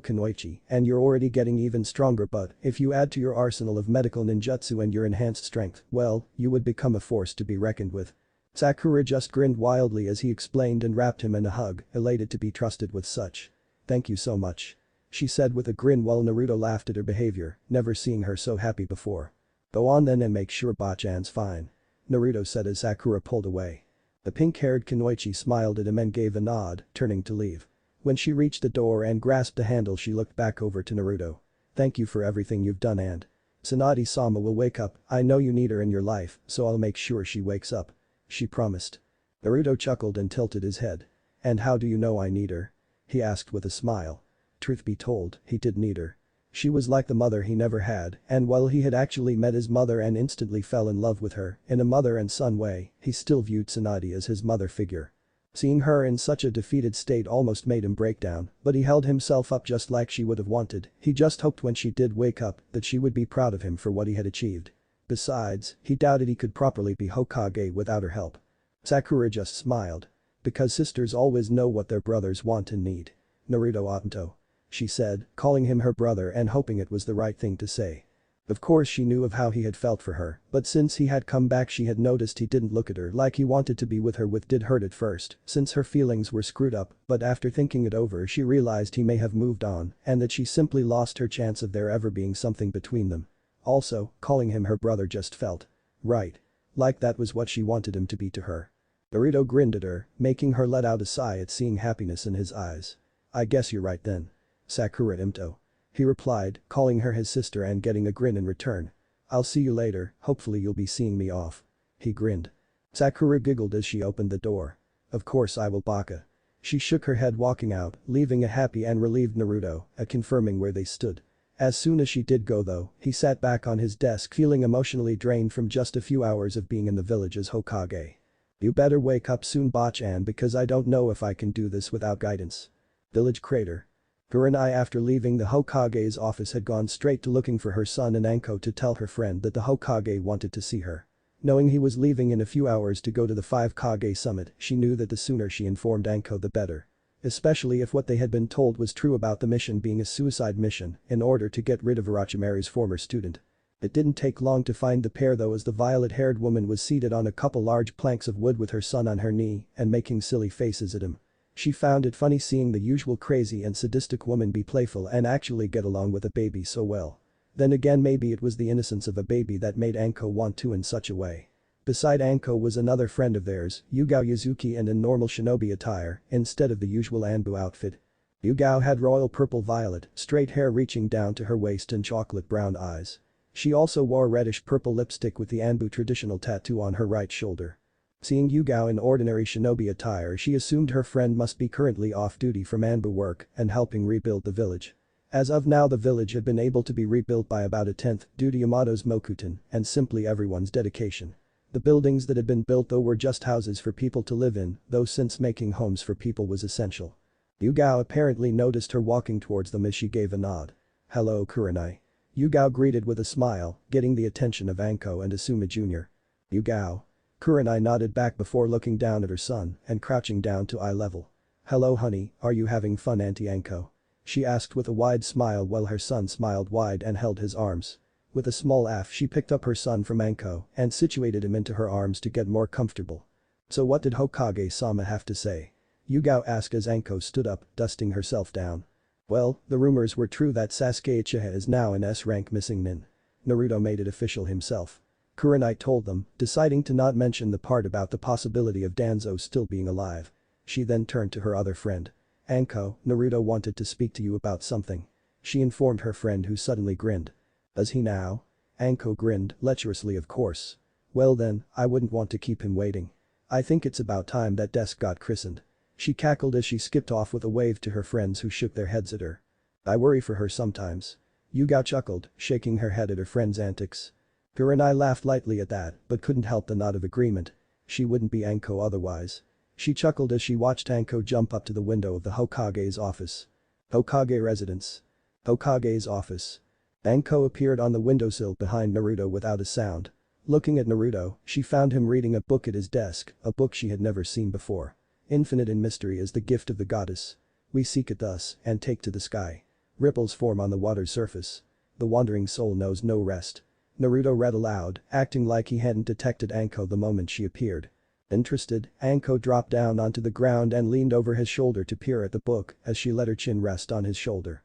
kunoichi and you're already getting even stronger but if you add to your arsenal of medical ninjutsu and your enhanced strength, well, you would become a force to be reckoned with." Sakura just grinned wildly as he explained and wrapped him in a hug, elated to be trusted with such. "Thank you so much," she said with a grin while Naruto laughed at her behavior, never seeing her so happy before. "Go on then and make sure Bachan's fine," Naruto said as Sakura pulled away. The pink-haired kunoichi smiled at him and gave a nod, turning to leave. When she reached the door and grasped the handle she looked back over to Naruto. "Thank you for everything you've done and Tsunade-sama will wake up, I know you need her in your life, so I'll make sure she wakes up," she promised. Naruto chuckled and tilted his head. "And how do you know I need her?" he asked with a smile. Truth be told, he did need her. She was like the mother he never had, and while he had actually met his mother and instantly fell in love with her, in a mother and son way, he still viewed Tsunade as his mother figure. Seeing her in such a defeated state almost made him break down, but he held himself up just like she would have wanted, he just hoped when she did wake up that she would be proud of him for what he had achieved. Besides, he doubted he could properly be Hokage without her help. Sakura just smiled. "Because sisters always know what their brothers want and need. Naruto Otanto," she said, calling him her brother and hoping it was the right thing to say. Of course she knew of how he had felt for her, but since he had come back she had noticed he didn't look at her like he wanted to be with her with did hurt at first, since her feelings were screwed up, but after thinking it over she realized he may have moved on and that she simply lost her chance of there ever being something between them. Also, calling him her brother just felt right. Like that was what she wanted him to be to her. Naruto grinned at her, making her let out a sigh at seeing happiness in his eyes. "I guess you're right then. Sakura Imto," he replied, calling her his sister and getting a grin in return. "I'll see you later, hopefully you'll be seeing me off." He grinned. Sakura giggled as she opened the door. "Of course I will Baka." She shook her head walking out, leaving a happy and relieved Naruto, confirming where they stood. As soon as she did go though, he sat back on his desk feeling emotionally drained from just a few hours of being in the village as Hokage. "You better wake up soon Bachan because I don't know if I can do this without guidance." Village crater. Kurenai after leaving the Hokage's office had gone straight to looking for her son and Anko to tell her friend that the Hokage wanted to see her. Knowing he was leaving in a few hours to go to the 5 Kage summit, she knew that the sooner she informed Anko the better. Especially if what they had been told was true about the mission being a suicide mission in order to get rid of Orochimaru's former student. It didn't take long to find the pair though as the violet-haired woman was seated on a couple large planks of wood with her son on her knee and making silly faces at him. She found it funny seeing the usual crazy and sadistic woman be playful and actually get along with a baby so well. Then again, maybe it was the innocence of a baby that made Anko want to in such a way. Beside Anko was another friend of theirs, Yugao Yuzuki, and in normal shinobi attire instead of the usual Anbu outfit. Yugao had royal purple-violet, straight hair reaching down to her waist and chocolate brown eyes. She also wore reddish-purple lipstick with the Anbu traditional tattoo on her right shoulder. Seeing Yugao in ordinary shinobi attire, she assumed her friend must be currently off duty from Anbu work and helping rebuild the village. As of now, the village had been able to be rebuilt by about a tenth due to Yamato's Mokuton and simply everyone's dedication. The buildings that had been built though were just houses for people to live in, though since making homes for people was essential. Yugao apparently noticed her walking towards them as she gave a nod. "Hello, Kurenai." Yugao greeted with a smile, getting the attention of Anko and Asuma Jr. "Yugao." Kurenai nodded back before looking down at her son and crouching down to eye level. "Hello honey, are you having fun, Auntie Anko?" she asked with a wide smile while her son smiled wide and held his arms. With a small laugh, she picked up her son from Anko and situated him into her arms to get more comfortable. "So what did Hokage-sama have to say?" Yugao asked as Anko stood up, dusting herself down. "Well, the rumors were true that Sasuke Uchiha is now an S-rank missing nin. Naruto made it official himself." Kurenai told them, deciding to not mention the part about the possibility of Danzo still being alive. She then turned to her other friend. "Anko, Naruto wanted to speak to you about something." She informed her friend, who suddenly grinned. "Does he now?" Anko grinned, lecherously of course. "Well then, I wouldn't want to keep him waiting. I think it's about time that desk got christened." She cackled as she skipped off with a wave to her friends who shook their heads at her. "I worry for her sometimes." Yugao chuckled, shaking her head at her friend's antics. Kurenai laughed lightly at that, but couldn't help the nod of agreement. She wouldn't be Anko otherwise. She chuckled as she watched Anko jump up to the window of the Hokage's office. Hokage residence. Hokage's office. Anko appeared on the windowsill behind Naruto without a sound. Looking at Naruto, she found him reading a book at his desk, a book she had never seen before. "Infinite in mystery is the gift of the goddess. We seek it thus and take to the sky. Ripples form on the water's surface. The wandering soul knows no rest." Naruto read aloud, acting like he hadn't detected Anko the moment she appeared. Interested, Anko dropped down onto the ground and leaned over his shoulder to peer at the book as she let her chin rest on his shoulder.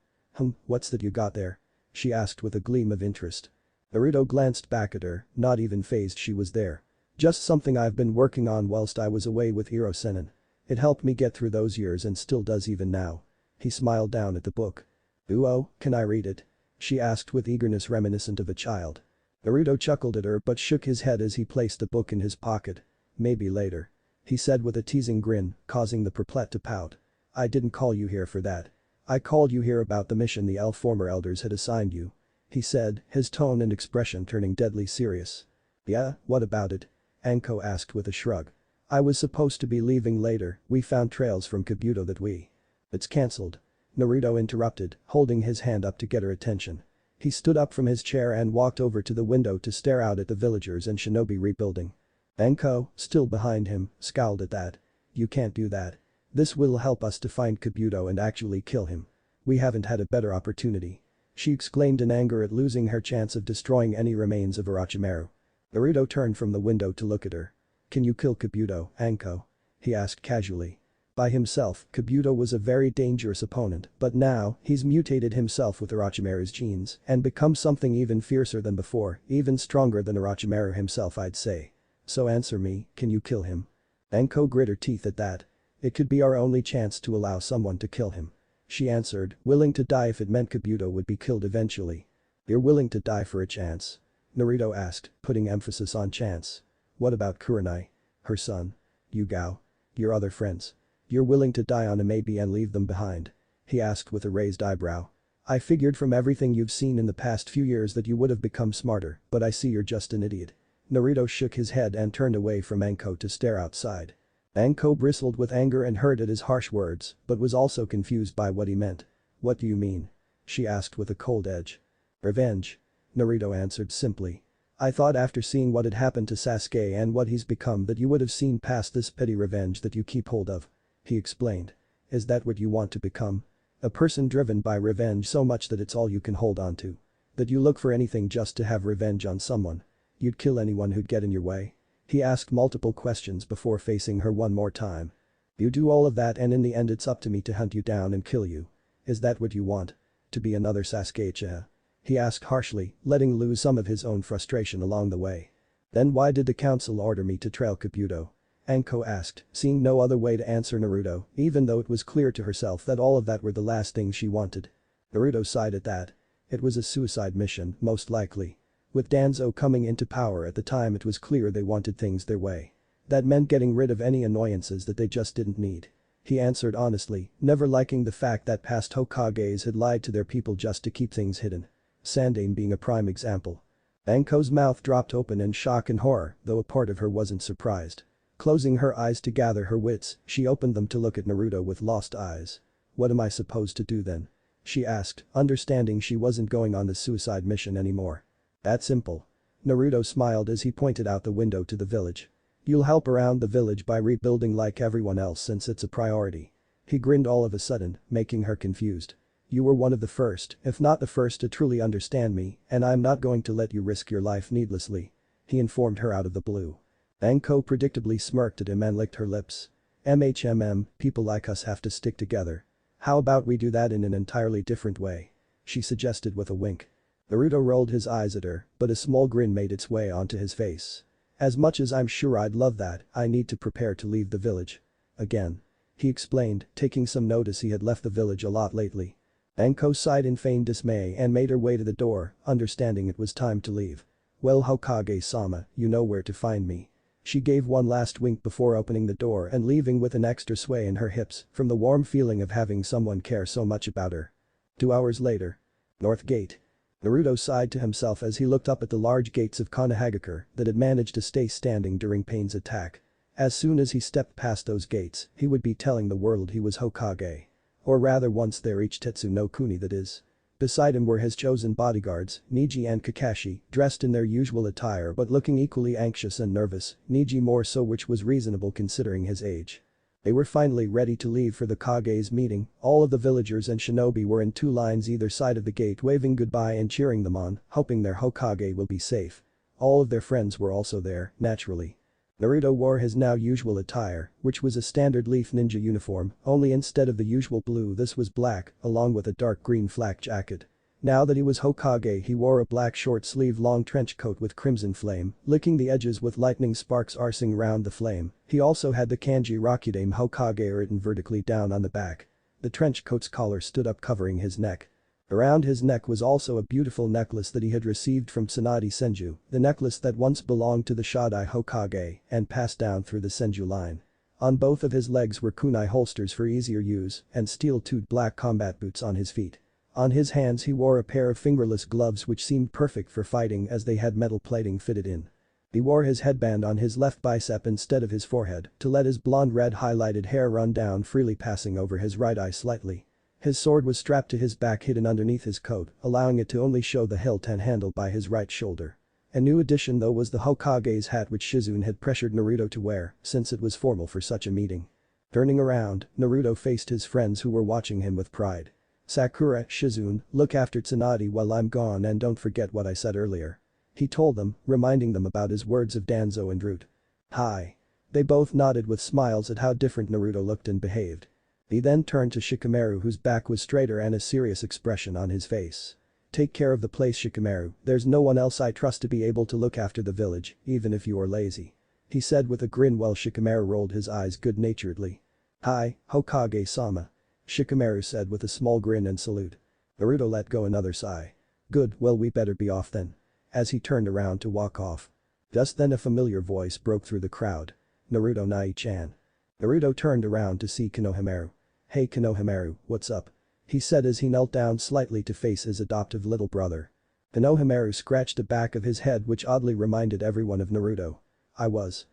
What's that you got there?" she asked with a gleam of interest. Naruto glanced back at her, not even fazed she was there. "Just something I've been working on whilst I was away with Iro Sennin. It helped me get through those years and still does even now." He smiled down at the book. "Ooh, can I read it?" she asked with eagerness reminiscent of a child. Naruto chuckled at her but shook his head as he placed the book in his pocket. "Maybe later," he said with a teasing grin, causing the perplet to pout. "I didn't call you here for that. I called you here about the mission the former elders had assigned you," he said, his tone and expression turning deadly serious. "Yeah, what about it?" Anko asked with a shrug. "I was supposed to be leaving later, we found trails from Kabuto that we..." "It's cancelled," Naruto interrupted, holding his hand up to get her attention. He stood up from his chair and walked over to the window to stare out at the villagers and shinobi rebuilding. Anko, still behind him, scowled at that. "You can't do that. This will help us to find Kabuto and actually kill him. We haven't had a better opportunity," she exclaimed in anger at losing her chance of destroying any remains of Orochimaru. Naruto turned from the window to look at her. "Can you kill Kabuto, Anko?" he asked casually. By himself, Kabuto was a very dangerous opponent, but now, he's mutated himself with Orochimaru's genes and become something even fiercer than before, even stronger than Orochimaru himself, I'd say. "So answer me, can you kill him?" Anko grit her teeth at that. "It could be our only chance to allow someone to kill him," she answered, willing to die if it meant Kabuto would be killed eventually. "You're willing to die for a chance?" Naruto asked, putting emphasis on chance. "What about Kurenai? Her son? Yugao? Your other friends? You're willing to die on a maybe and leave them behind?" he asked with a raised eyebrow. "I figured from everything you've seen in the past few years that you would have become smarter, but I see you're just an idiot." Naruto shook his head and turned away from Anko to stare outside. Anko bristled with anger and hurt at his harsh words, but was also confused by what he meant. "What do you mean?" she asked with a cold edge. "Revenge," Naruto answered simply. "I thought after seeing what had happened to Sasuke and what he's become that you would have seen past this petty revenge that you keep hold of," he explained. "Is that what you want to become? A person driven by revenge so much that it's all you can hold on to? That you look for anything just to have revenge on someone? You'd kill anyone who'd get in your way?" He asked multiple questions before facing her one more time. You do all of that and in the end it's up to me to hunt you down and kill you. Is that what you want? To be another Sasuke Uchiha? He asked harshly, letting loose some of his own frustration along the way. Then why did the council order me to trail Kabuto? Anko asked, seeing no other way to answer Naruto, even though it was clear to herself that all of that were the last things she wanted. Naruto sighed at that. It was a suicide mission, most likely. With Danzo coming into power at the time it was clear they wanted things their way. That meant getting rid of any annoyances that they just didn't need. He answered honestly, never liking the fact that past Hokages had lied to their people just to keep things hidden. Sandaime being a prime example. Anko's mouth dropped open in shock and horror, though a part of her wasn't surprised. Closing her eyes to gather her wits, she opened them to look at Naruto with lost eyes. What am I supposed to do then? She asked, understanding she wasn't going on the suicide mission anymore. That simple. Naruto smiled as he pointed out the window to the village. You'll help around the village by rebuilding like everyone else since it's a priority. He grinned all of a sudden, making her confused. You were one of the first, if not the first to truly understand me, and I'm not going to let you risk your life needlessly. He informed her out of the blue. Anko predictably smirked at him and licked her lips. People like us have to stick together. How about we do that in an entirely different way? She suggested with a wink. Naruto rolled his eyes at her, but a small grin made its way onto his face. As much as I'm sure I'd love that, I need to prepare to leave the village. Again. He explained, taking some notice he had left the village a lot lately. Anko sighed in feigned dismay and made her way to the door, understanding it was time to leave. Well Hokage-sama, you know where to find me. She gave one last wink before opening the door and leaving with an extra sway in her hips from the warm feeling of having someone care so much about her. 2 hours later. North Gate. Naruto sighed to himself as he looked up at the large gates of Konohagakure that had managed to stay standing during Pain's attack. As soon as he stepped past those gates, he would be telling the world he was Hokage. Or rather once there reached Tetsu no Kuni that is. Beside him were his chosen bodyguards, Neji and Kakashi, dressed in their usual attire but looking equally anxious and nervous, Neji more so, which was reasonable considering his age. They were finally ready to leave for the Kage's meeting. All of the villagers and shinobi were in 2 lines either side of the gate waving goodbye and cheering them on, hoping their Hokage will be safe. All of their friends were also there, naturally. Naruto wore his now usual attire, which was a standard leaf ninja uniform, only instead of the usual blue this was black, along with a dark green flak jacket. Now that he was Hokage he wore a black short-sleeve long trench coat with crimson flame, licking the edges with lightning sparks arcing round the flame. He also had the kanji Rakudame Hokage written vertically down on the back. The trench coat's collar stood up covering his neck. Around his neck was also a beautiful necklace that he had received from Tsunade Senju, the necklace that once belonged to the Shodai Hokage and passed down through the Senju line. On both of his legs were kunai holsters for easier use and steel-toed black combat boots on his feet. On his hands he wore a pair of fingerless gloves which seemed perfect for fighting as they had metal plating fitted in. He wore his headband on his left bicep instead of his forehead to let his blonde red highlighted hair run down freely, passing over his right eye slightly. His sword was strapped to his back hidden underneath his coat, allowing it to only show the hilt and handle by his right shoulder. A new addition though was the Hokage's hat which Shizune had pressured Naruto to wear since it was formal for such a meeting. Turning around, Naruto faced his friends who were watching him with pride. Sakura, Shizune, look after Tsunade while I'm gone and don't forget what I said earlier. He told them, reminding them about his words of Danzo and Root. Hi. They both nodded with smiles at how different Naruto looked and behaved. He then turned to Shikamaru whose back was straighter and a serious expression on his face. Take care of the place Shikamaru, there's no one else I trust to be able to look after the village, even if you are lazy. He said with a grin while Shikamaru rolled his eyes good-naturedly. Hi, Hokage-sama. Shikamaru said with a small grin and salute. Naruto let go another sigh. Good, well we better be off then. As he turned around to walk off. Just then a familiar voice broke through the crowd. Naruto Nai-chan. Naruto turned around to see Konohamaru. Hey Konohamaru, what's up? He said as he knelt down slightly to face his adoptive little brother. Konohamaru scratched the back of his head which oddly reminded everyone of Naruto. I was.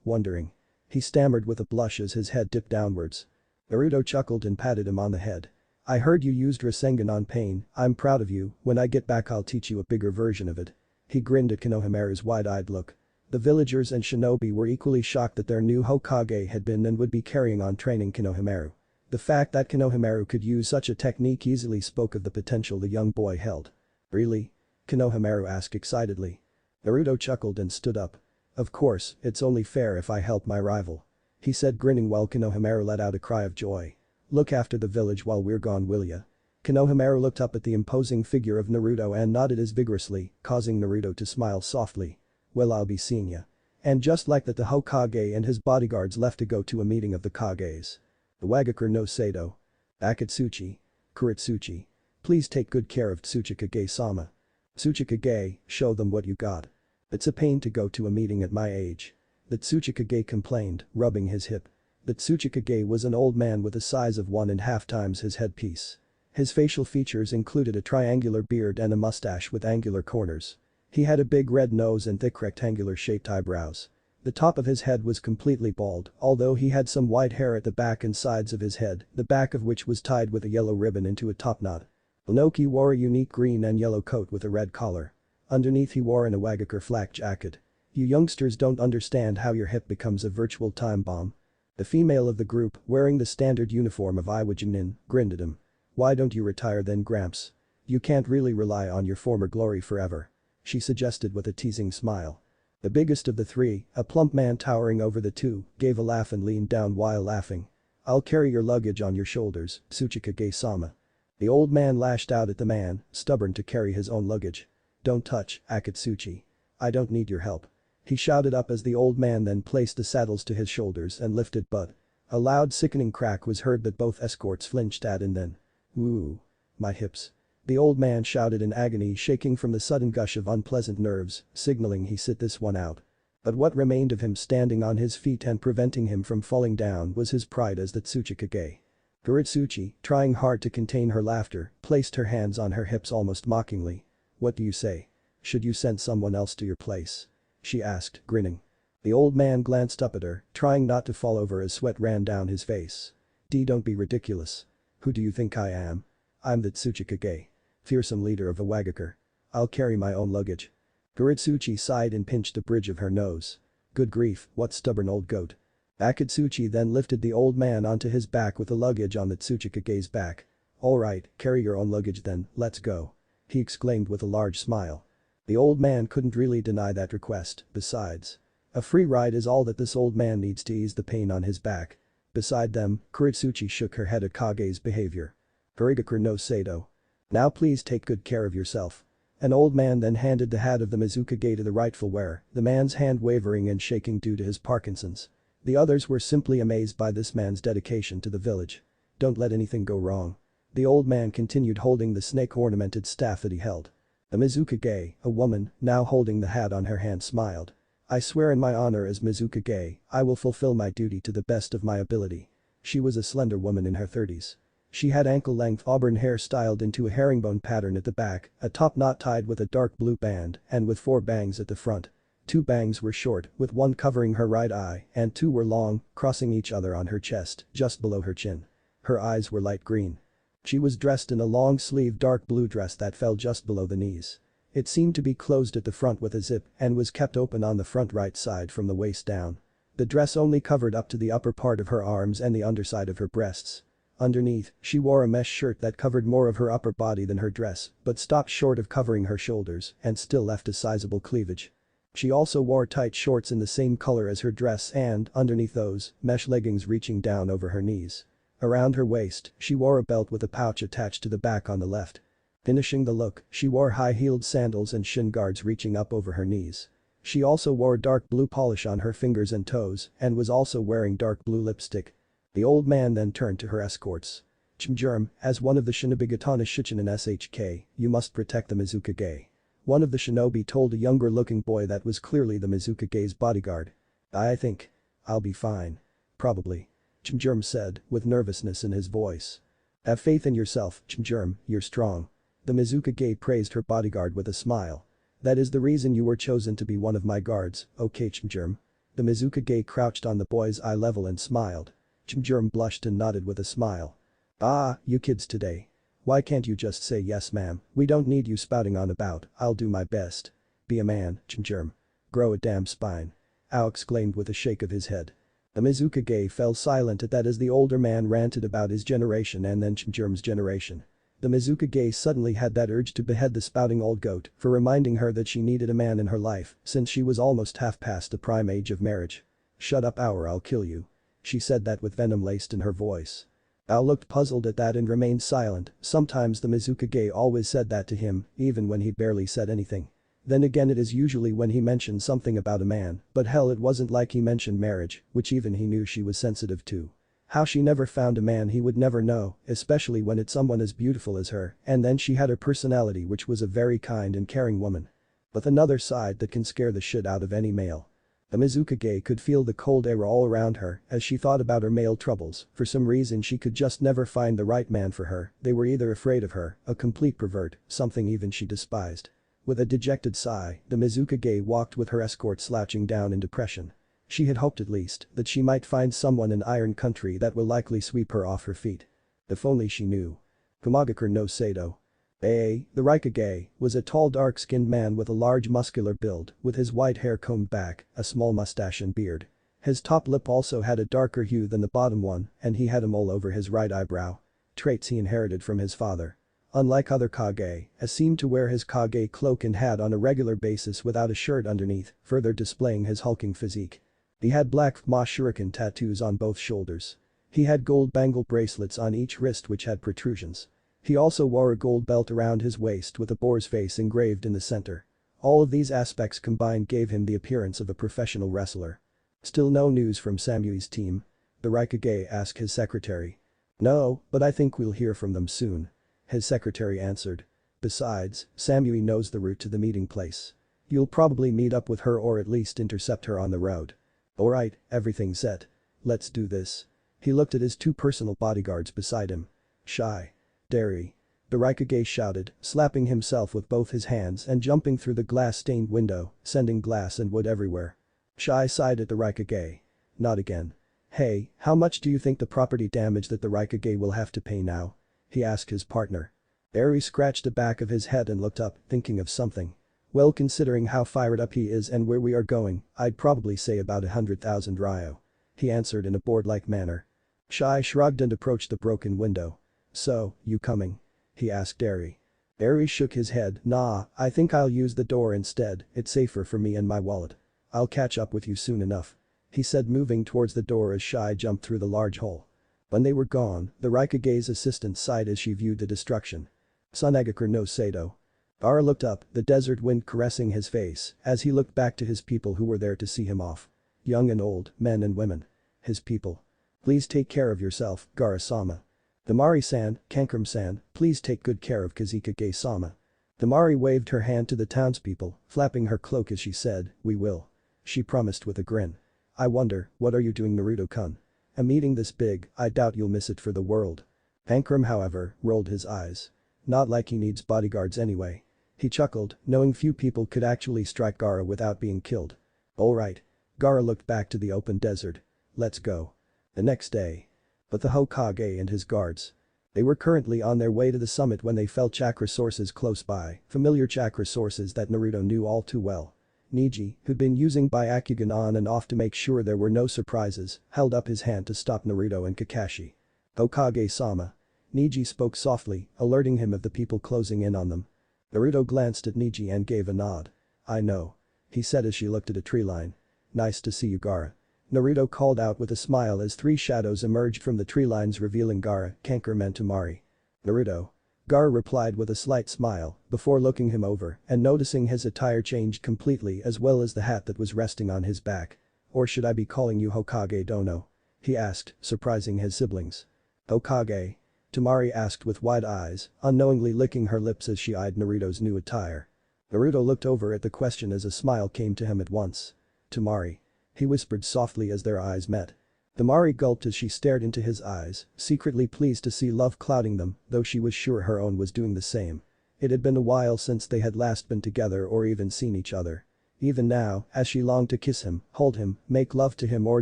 Wondering. He stammered with a blush as his head dipped downwards. Naruto chuckled and patted him on the head. I heard you used Rasengan on Pain, I'm proud of you, when I get back I'll teach you a bigger version of it. He grinned at Konohamaru's wide-eyed look. The villagers and shinobi were equally shocked that their new Hokage had been and would be carrying on training Konohamaru. The fact that Konohamaru could use such a technique easily spoke of the potential the young boy held. Really? Konohamaru asked excitedly. Naruto chuckled and stood up. Of course, it's only fair if I help my rival. he said, grinning while Konohamaru let out a cry of joy. "Look after the village while we're gone, will ya?" Konohamaru looked up at the imposing figure of Naruto and nodded as vigorously, causing Naruto to smile softly. "Well, I'll be seeing ya." And just like that, the Hokage and his bodyguards left to go to a meeting of the Kages. The Wagakure no Sado. Akatsuki. Kuretsuchi. Please take good care of Tsuchikage-sama. Tsuchikage, show them what you got. It's a pain to go to a meeting at my age. The Tsuchikage complained, rubbing his hip. The Tsuchikage was an old man with the size of 1.5 times his headpiece. His facial features included a triangular beard and a mustache with angular corners. He had a big red nose and thick rectangular-shaped eyebrows. The top of his head was completely bald, although he had some white hair at the back and sides of his head, the back of which was tied with a yellow ribbon into a top knot. Inoki wore a unique green and yellow coat with a red collar. Underneath he wore an Iwagakure flak jacket. You youngsters don't understand how your hip becomes a virtual time bomb. The female of the group, wearing the standard uniform of Iwaginin, grinned at him. Why don't you retire then, Gramps? You can't really rely on your former glory forever. She suggested with a teasing smile. The biggest of the three, a plump man towering over the two, gave a laugh and leaned down while laughing. I'll carry your luggage on your shoulders, Tsuchikage-sama. The old man lashed out at the man, stubborn to carry his own luggage. Don't touch, Akatsuki. I don't need your help. He shouted up as the old man then placed the saddles to his shoulders and lifted but. A loud sickening crack was heard that both escorts flinched at and then. Ooh. My hips. The old man shouted in agony, shaking from the sudden gush of unpleasant nerves, signaling he sit this one out. But what remained of him standing on his feet and preventing him from falling down was his pride as the Tsuchikage. Kuretsuchi, trying hard to contain her laughter, placed her hands on her hips almost mockingly. What do you say? Should you send someone else to your place? She asked, grinning. The old man glanced up at her, trying not to fall over as sweat ran down his face. Don't be ridiculous. Who do you think I am? I'm the Tsuchikage. Fearsome leader of a Wagakure. I'll carry my own luggage. Kuretsuchi sighed and pinched the bridge of her nose. Good grief, what stubborn old goat. Akatsuki then lifted the old man onto his back with the luggage on the Tsuchikage's back. Alright, carry your own luggage then, let's go. He exclaimed with a large smile. The old man couldn't really deny that request, besides. A free ride is all that this old man needs to ease the pain on his back. Beside them, Kuretsuchi shook her head at Kage's behavior. Wagakure no Sado. Now please take good care of yourself. An old man then handed the hat of the Mizukage to the rightful wearer, the man's hand wavering and shaking due to his Parkinson's. The others were simply amazed by this man's dedication to the village. Don't let anything go wrong. The old man continued holding the snake-ornamented staff that he held. The Mizukage, a woman, now holding the hat on her hand, smiled. I swear in my honor as Mizukage, I will fulfill my duty to the best of my ability. She was a slender woman in her 30s. She had ankle-length auburn hair styled into a herringbone pattern at the back, a top knot tied with a dark blue band, and with 4 bangs at the front. 2 bangs were short, with one covering her right eye, and 2 were long, crossing each other on her chest, just below her chin. Her eyes were light green. She was dressed in a long-sleeved dark blue dress that fell just below the knees. It seemed to be closed at the front with a zip and was kept open on the front right side from the waist down. The dress only covered up to the upper part of her arms and the underside of her breasts. Underneath, she wore a mesh shirt that covered more of her upper body than her dress, but stopped short of covering her shoulders and still left a sizable cleavage. She also wore tight shorts in the same color as her dress and, underneath those, mesh leggings reaching down over her knees. Around her waist, she wore a belt with a pouch attached to the back on the left. Finishing the look, she wore high-heeled sandals and shin guards reaching up over her knees. She also wore dark blue polish on her fingers and toes and was also wearing dark blue lipstick. The old man then turned to her escorts. Chimjurm, as one of the Shinobigatana Shichinin SHK, you must protect the Mizukage. One of the shinobi told a younger-looking boy that was clearly the Mizukage's bodyguard. I think. I'll be fine. Probably. Chimjurm said, with nervousness in his voice. Have faith in yourself, Chimjurm, you're strong. The Mizukage praised her bodyguard with a smile. That is the reason you were chosen to be one of my guards, okay Chimjurm. The Mizukage crouched on the boy's eye level and smiled. Chimjurm blushed and nodded with a smile. Ah, you kids today. Why can't you just say yes ma'am, we don't need you spouting on about, I'll do my best. Be a man, Chimjurm. Grow a damn spine. Ao exclaimed with a shake of his head. The Mizukage fell silent at that as the older man ranted about his generation and then Chimjurm's generation. The Mizukage suddenly had that urge to behead the spouting old goat for reminding her that she needed a man in her life since she was almost half past the prime age of marriage. Shut up or I'll kill you. She said that with venom laced in her voice. Ao looked puzzled at that and remained silent. Sometimes the Mizukage always said that to him, even when he barely said anything. Then again it is usually when he mentioned something about a man, but hell it wasn't like he mentioned marriage, which even he knew she was sensitive to. How she never found a man he would never know, especially when it's someone as beautiful as her, and then she had her personality which was a very kind and caring woman. But another side that can scare the shit out of any male. The Mizukage could feel the cold air all around her as she thought about her male troubles. For some reason she could just never find the right man for her. They were either afraid of her, a complete pervert, something even she despised. With a dejected sigh, the Mizukage walked with her escort slouching down in depression. She had hoped at least that she might find someone in Iron Country that will likely sweep her off her feet. If only she knew. Kumagakure no Sato. The Raikage, was a tall dark-skinned man with a large muscular build, with his white hair combed back, a small mustache and beard. His top lip also had a darker hue than the bottom one, and he had a mole over his right eyebrow. Traits he inherited from his father. Unlike other Kage, seemed to wear his Kage cloak and hat on a regular basis without a shirt underneath, further displaying his hulking physique. He had black Ma shuriken tattoos on both shoulders. He had gold bangle bracelets on each wrist which had protrusions. He also wore a gold belt around his waist with a boar's face engraved in the center. All of these aspects combined gave him the appearance of a professional wrestler. Still no news from Samui's team? The Raikage asked his secretary. No, but I think we'll hear from them soon. His secretary answered. Besides, Samui knows the route to the meeting place. You'll probably meet up with her or at least intercept her on the road. Alright, everything's set. Let's do this. He looked at his two personal bodyguards beside him. Shy. Dairy. The Raikage shouted, slapping himself with both his hands and jumping through the glass-stained window, sending glass and wood everywhere. Shy sighed at the Raikage. Not again. Hey, how much do you think the property damage that the Raikage will have to pay now? He asked his partner. Eri scratched the back of his head and looked up, thinking of something. Well, considering how fired up he is and where we are going, I'd probably say about 100,000 ryo. He answered in a bored-like manner. Shy shrugged and approached the broken window. So, you coming? He asked Eri. Eri shook his head. Nah, I think I'll use the door instead, it's safer for me and my wallet. I'll catch up with you soon enough. He said, moving towards the door as Shy jumped through the large hole. When they were gone, the Raikage's assistant sighed as she viewed the destruction. Sunagakure no Sato. Gaara looked up, the desert wind caressing his face, as he looked back to his people who were there to see him off. Young and old, men and women. His people. Please take care of yourself, Gaara-sama. Damari-san, Kankram-san, please take good care of Kazekage-sama. Damari waved her hand to the townspeople, flapping her cloak as she said, we will. She promised with a grin. I wonder, what are you doing, Naruto-kun? A meeting this big, I doubt you'll miss it for the world. Kankram, however, rolled his eyes. Not like he needs bodyguards anyway. He chuckled, knowing few people could actually strike Gaara without being killed. Alright. Gaara looked back to the open desert. Let's go. The next day. But the Hokage and his guards. They were currently on their way to the summit when they felt chakra sources close by, familiar chakra sources that Naruto knew all too well. Neji, who'd been using Byakugan on and off to make sure there were no surprises, held up his hand to stop Naruto and Kakashi. Hokage-sama. Neji spoke softly, alerting him of the people closing in on them. Naruto glanced at Neji and gave a nod. I know. He said as she looked at a tree line. Nice to see you, Gaara. Naruto called out with a smile as three shadows emerged from the tree lines revealing Gaara, Kankram and Temari. Naruto. Gaara replied with a slight smile, before looking him over and noticing his attire changed completely as well as the hat that was resting on his back. Or should I be calling you Hokage Dono? He asked, surprising his siblings. Hokage? Temari asked with wide eyes, unknowingly licking her lips as she eyed Naruto's new attire. Naruto looked over at the question as a smile came to him at once. Temari. He whispered softly as their eyes met. Temari gulped as she stared into his eyes, secretly pleased to see love clouding them, though she was sure her own was doing the same. It had been a while since they had last been together or even seen each other. Even now, as she longed to kiss him, hold him, make love to him or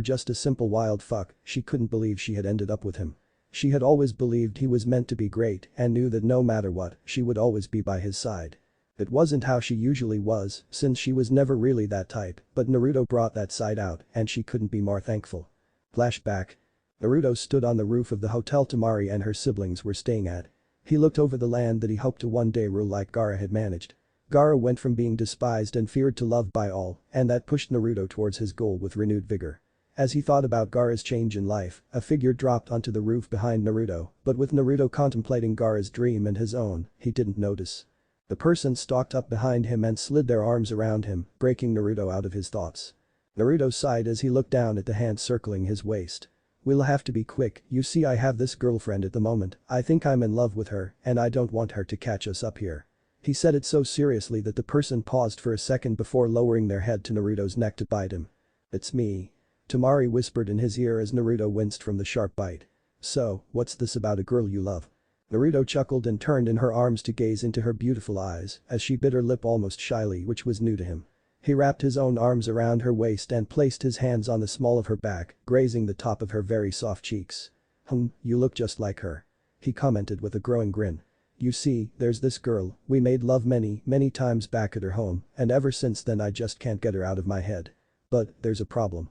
just a simple wild fuck, she couldn't believe she had ended up with him. She had always believed he was meant to be great and knew that no matter what, she would always be by his side. It wasn't how she usually was, since she was never really that type, but Naruto brought that side out and she couldn't be more thankful. Flashback. Naruto stood on the roof of the hotel Temari and her siblings were staying at. He looked over the land that he hoped to one day rule like Gaara had managed. Gaara went from being despised and feared to loved by all, and that pushed Naruto towards his goal with renewed vigor. As he thought about Gaara's change in life, a figure dropped onto the roof behind Naruto, but with Naruto contemplating Gaara's dream and his own, he didn't notice. The person stalked up behind him and slid their arms around him, breaking Naruto out of his thoughts. Naruto sighed as he looked down at the hand circling his waist. "We'll have to be quick, you see I have this girlfriend at the moment, I think I'm in love with her, and I don't want her to catch us up here." He said it so seriously that the person paused for a second before lowering their head to Naruto's neck to bite him. "It's me." Temari whispered in his ear as Naruto winced from the sharp bite. "So, what's this about a girl you love?" Naruto chuckled and turned in her arms to gaze into her beautiful eyes as she bit her lip almost shyly, which was new to him. He wrapped his own arms around her waist and placed his hands on the small of her back, grazing the top of her very soft cheeks. You look just like her." He commented with a growing grin. "You see, there's this girl, we made love many times back at her home, and ever since then I just can't get her out of my head. But, there's a problem."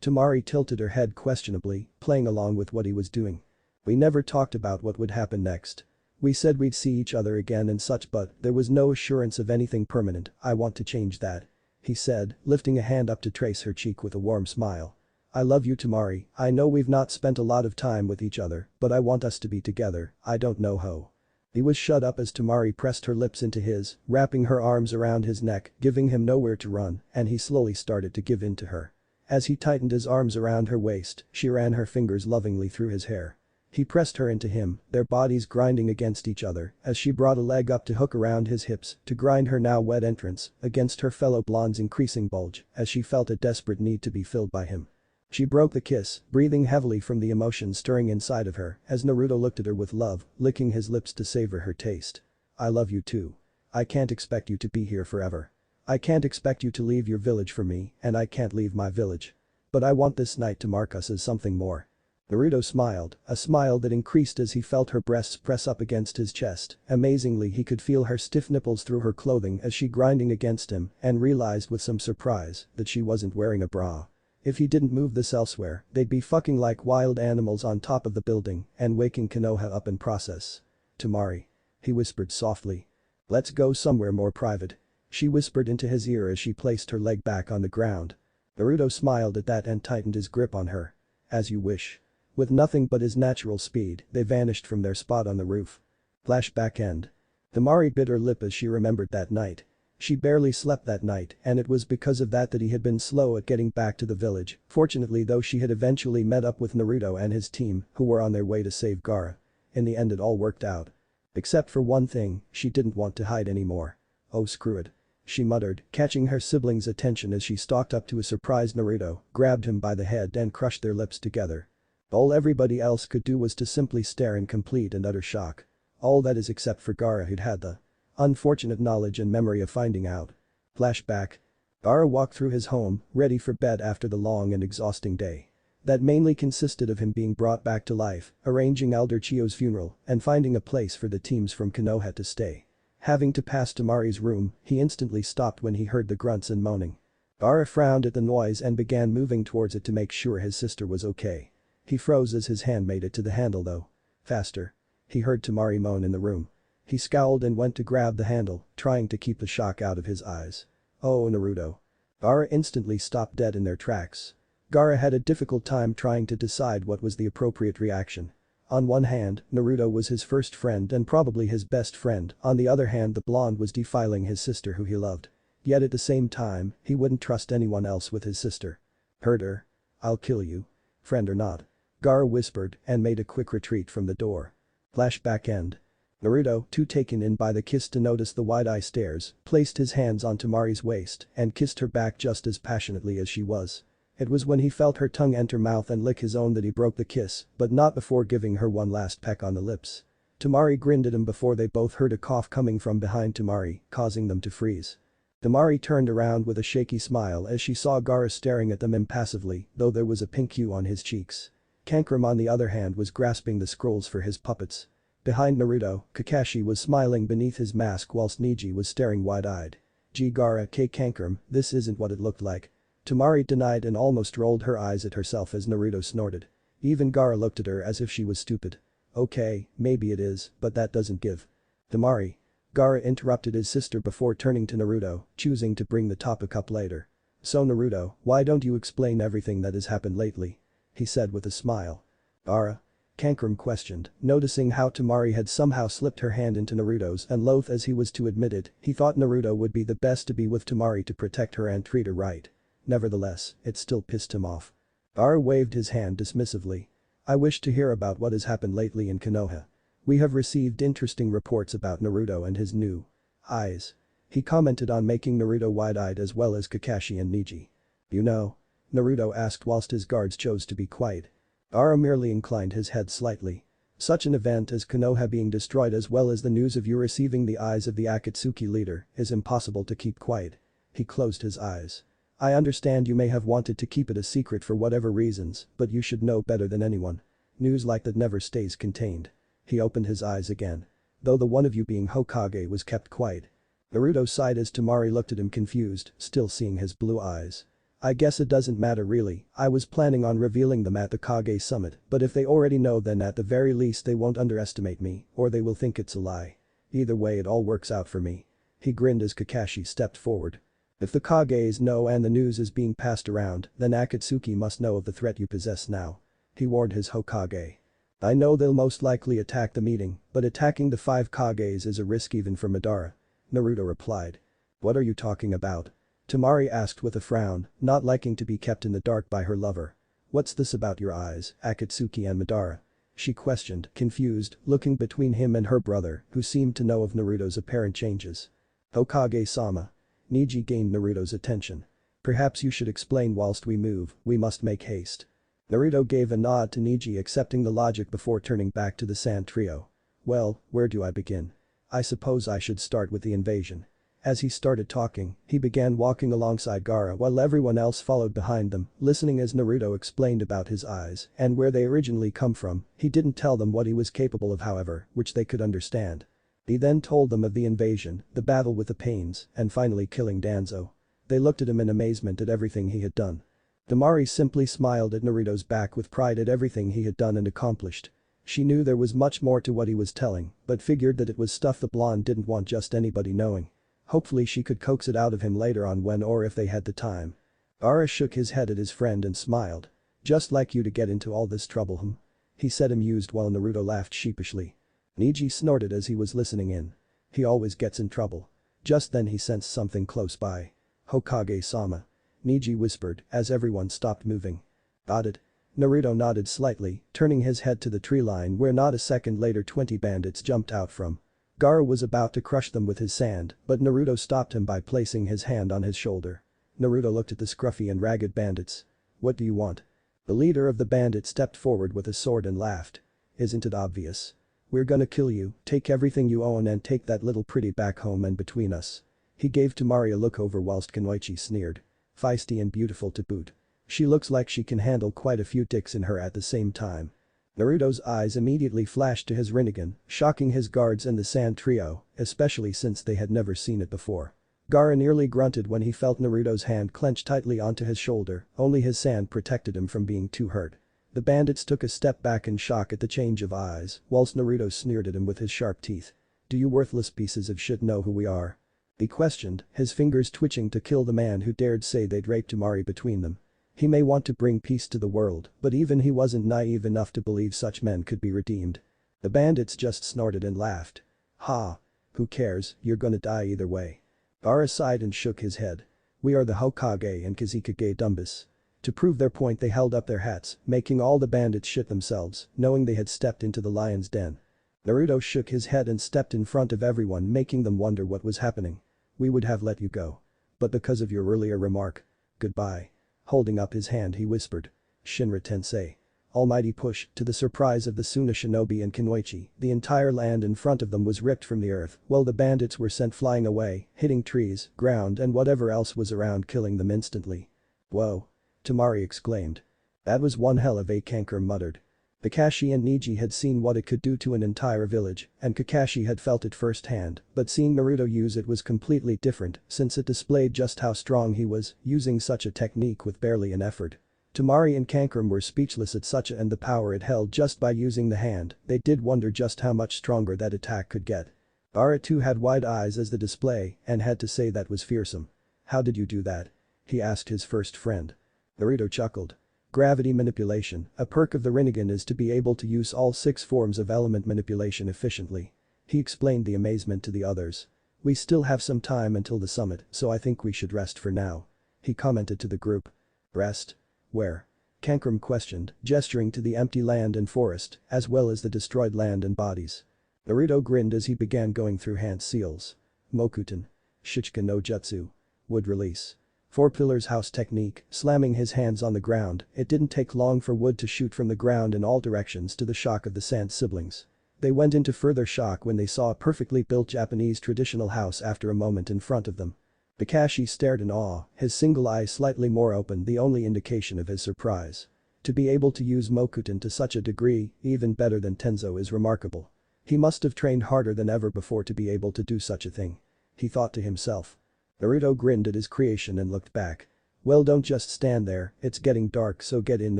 Temari tilted her head questionably, playing along with what he was doing. "We never talked about what would happen next. We said we'd see each other again and such, but there was no assurance of anything permanent. I want to change that," he said, lifting a hand up to trace her cheek with a warm smile. "I love you, Temari, I know we've not spent a lot of time with each other, but I want us to be together, I don't know how." He was shut up as Temari pressed her lips into his, wrapping her arms around his neck, giving him nowhere to run, and he slowly started to give in to her. As he tightened his arms around her waist, she ran her fingers lovingly through his hair. He pressed her into him, their bodies grinding against each other as she brought a leg up to hook around his hips to grind her now wet entrance against her fellow blonde's increasing bulge as she felt a desperate need to be filled by him. She broke the kiss, breathing heavily from the emotion stirring inside of her as Naruto looked at her with love, licking his lips to savor her taste. "I love you too. I can't expect you to be here forever. I can't expect you to leave your village for me, and I can't leave my village. But I want this night to mark us as something more." Naruto smiled, a smile that increased as he felt her breasts press up against his chest. Amazingly, he could feel her stiff nipples through her clothing as she grinding against him and realized with some surprise that she wasn't wearing a bra. If he didn't move this elsewhere, they'd be fucking like wild animals on top of the building and waking Konoha up in process. "Temari," he whispered softly. "Let's go somewhere more private," she whispered into his ear as she placed her leg back on the ground. Naruto smiled at that and tightened his grip on her. "As you wish." With nothing but his natural speed, they vanished from their spot on the roof. Flashback end. Temari bit her lip as she remembered that night. She barely slept that night, and it was because of that he had been slow at getting back to the village. Fortunately though, she had eventually met up with Naruto and his team, who were on their way to save Gaara. In the end it all worked out. Except for one thing, she didn't want to hide anymore. "Oh screw it," she muttered, catching her sibling's attention as she stalked up to a surprised Naruto, grabbed him by the head and crushed their lips together. All everybody else could do was to simply stare in complete and utter shock. All that is except for Gaara, who'd had the unfortunate knowledge and memory of finding out. Flashback. Gaara walked through his home, ready for bed after the long and exhausting day. That mainly consisted of him being brought back to life, arranging Elder Chiyo's funeral, and finding a place for the teams from Konoha to stay. Having to pass Temari's room, he instantly stopped when he heard the grunts and moaning. Gaara frowned at the noise and began moving towards it to make sure his sister was okay. He froze as his hand made it to the handle though. "Faster." He heard Temari moan in the room. He scowled and went to grab the handle, trying to keep the shock out of his eyes. "Oh Naruto." Gaara instantly stopped dead in their tracks. Gaara had a difficult time trying to decide what was the appropriate reaction. On one hand, Naruto was his first friend and probably his best friend, on the other hand the blonde was defiling his sister who he loved. Yet at the same time, he wouldn't trust anyone else with his sister. "Hurt her? I'll kill you. Friend or not." Gaara whispered and made a quick retreat from the door. Flashback end. Naruto, too taken in by the kiss to notice the wide-eye stares, placed his hands on Temari's waist and kissed her back just as passionately as she was. It was when he felt her tongue enter mouth and lick his own that he broke the kiss, but not before giving her one last peck on the lips. Temari grinned at him before they both heard a cough coming from behind Temari, causing them to freeze. Temari turned around with a shaky smile as she saw Gaara staring at them impassively, though there was a pink hue on his cheeks. Kankram on the other hand was grasping the scrolls for his puppets. Behind Naruto, Kakashi was smiling beneath his mask whilst Neji was staring wide-eyed. "Gee Gaara K. Kankram, this isn't what it looked like." Temari denied and almost rolled her eyes at herself as Naruto snorted. Even Gaara looked at her as if she was stupid. "Okay, maybe it is, but that doesn't give." "Temari." Gaara interrupted his sister before turning to Naruto, choosing to bring the topic up later. "So Naruto, why don't you explain everything that has happened lately?" he said with a smile. "Ara?" Kankram questioned, noticing how Temari had somehow slipped her hand into Naruto's and loath as he was to admit it, he thought Naruto would be the best to be with Temari to protect her and treat her right. Nevertheless, it still pissed him off. Ara waved his hand dismissively. "I wish to hear about what has happened lately in Konoha. We have received interesting reports about Naruto and his new eyes." He commented on making Naruto wide-eyed as well as Kakashi and Neji. "You know?" Naruto asked whilst his guards chose to be quiet. Ara merely inclined his head slightly. "Such an event as Konoha being destroyed as well as the news of you receiving the eyes of the Akatsuki leader is impossible to keep quiet." He closed his eyes. "I understand you may have wanted to keep it a secret for whatever reasons, but you should know better than anyone. News like that never stays contained." He opened his eyes again. "Though the one of you being Hokage was kept quiet." Naruto sighed as Temari looked at him confused, still seeing his blue eyes. "I guess it doesn't matter really, I was planning on revealing them at the Kage summit, but if they already know then at the very least they won't underestimate me, or they will think it's a lie. Either way it all works out for me." He grinned as Kakashi stepped forward. "If the Kages know and the news is being passed around, then Akatsuki must know of the threat you possess now." He warned his Hokage. "I know they'll most likely attack the meeting, but attacking the 5 Kages is a risk even for Madara." Naruto replied. "What are you talking about?" Temari asked with a frown, not liking to be kept in the dark by her lover. "What's this about your eyes, Akatsuki and Madara?" she questioned, confused, looking between him and her brother, who seemed to know of Naruto's apparent changes. "Hokage-sama." Neji gained Naruto's attention. "Perhaps you should explain whilst we move, we must make haste." Naruto gave a nod to Neji accepting the logic before turning back to the Sand trio. "Well, where do I begin? I suppose I should start with the invasion." As he started talking, he began walking alongside Gaara while everyone else followed behind them, listening as Naruto explained about his eyes and where they originally come from. He didn't tell them what he was capable of however, which they could understand. He then told them of the invasion, the battle with the Pains, and finally killing Danzo. They looked at him in amazement at everything he had done. Temari simply smiled at Naruto's back with pride at everything he had done and accomplished. She knew there was much more to what he was telling, but figured that it was stuff the blonde didn't want just anybody knowing. Hopefully she could coax it out of him later on when or if they had the time. Ara shook his head at his friend and smiled. "Just like you to get into all this trouble, he said amused while Naruto laughed sheepishly. Neji snorted as he was listening in. "He always gets in trouble." Just then he sensed something close by. "Hokage-sama." Neji whispered as everyone stopped moving. "Got it?" Naruto nodded slightly, turning his head to the tree line where not a second later 20 bandits jumped out from. Gaara was about to crush them with his sand, but Naruto stopped him by placing his hand on his shoulder. Naruto looked at the scruffy and ragged bandits. "What do you want?" The leader of the bandits stepped forward with a sword and laughed. "Isn't it obvious? We're gonna kill you, take everything you own and take that little pretty back home and between us." He gave Temari a look over whilst Kunoichi sneered. "Feisty and beautiful to boot. She looks like she can handle quite a few dicks in her at the same time." Naruto's eyes immediately flashed to his Rinnegan, shocking his guards and the Sand trio, especially since they had never seen it before. Gaara nearly grunted when he felt Naruto's hand clench tightly onto his shoulder, only his sand protected him from being too hurt. The bandits took a step back in shock at the change of eyes, whilst Naruto sneered at him with his sharp teeth. "Do you worthless pieces of shit know who we are?" he questioned, his fingers twitching to kill the man who dared say they'd raped Temari between them. He may want to bring peace to the world, but even he wasn't naive enough to believe such men could be redeemed. The bandits just snorted and laughed. "Ha! Who cares, you're gonna die either way." Gaara sighed and shook his head. "We are the Hokage and Kazekage Dumbus." To prove their point they held up their hats, making all the bandits shit themselves, knowing they had stepped into the lion's den. Naruto shook his head and stepped in front of everyone making them wonder what was happening. "We would have let you go. But because of your earlier remark. Goodbye." Holding up his hand he whispered. "Shinra Tensei." Almighty push, to the surprise of the Suna shinobi and Kunoichi, the entire land in front of them was ripped from the earth while the bandits were sent flying away, hitting trees, ground and whatever else was around killing them instantly. "Whoa." Temari exclaimed. "That was one hell of a," Kankar muttered. Kakashi and Neji had seen what it could do to an entire village, and Kakashi had felt it firsthand, but seeing Naruto use it was completely different since it displayed just how strong he was, using such a technique with barely an effort. Temari and Kankram were speechless at such and the power it held just by using the hand, they did wonder just how much stronger that attack could get. Gaara too had wide eyes as the display and had to say that was fearsome. "How did you do that?" he asked his first friend. Naruto chuckled. Gravity manipulation, a perk of the Rinnegan is to be able to use all 6 forms of element manipulation efficiently. He explained the amazement to the others. We still have some time until the summit, so I think we should rest for now. He commented to the group. Rest? Where? Kankram questioned, gesturing to the empty land and forest, as well as the destroyed land and bodies. Naruto grinned as he began going through hand seals. Mokuton. Shichika no Jutsu. Wood release. 4 pillars house technique, slamming his hands on the ground, it didn't take long for wood to shoot from the ground in all directions to the shock of the Sand siblings. They went into further shock when they saw a perfectly built Japanese traditional house after a moment in front of them. Kakashi stared in awe, his single eye slightly more open, the only indication of his surprise. To be able to use Mokuton to such a degree, even better than Tenzo, is remarkable. He must have trained harder than ever before to be able to do such a thing. He thought to himself. Naruto grinned at his creation and looked back. Well, don't just stand there, it's getting dark, so get in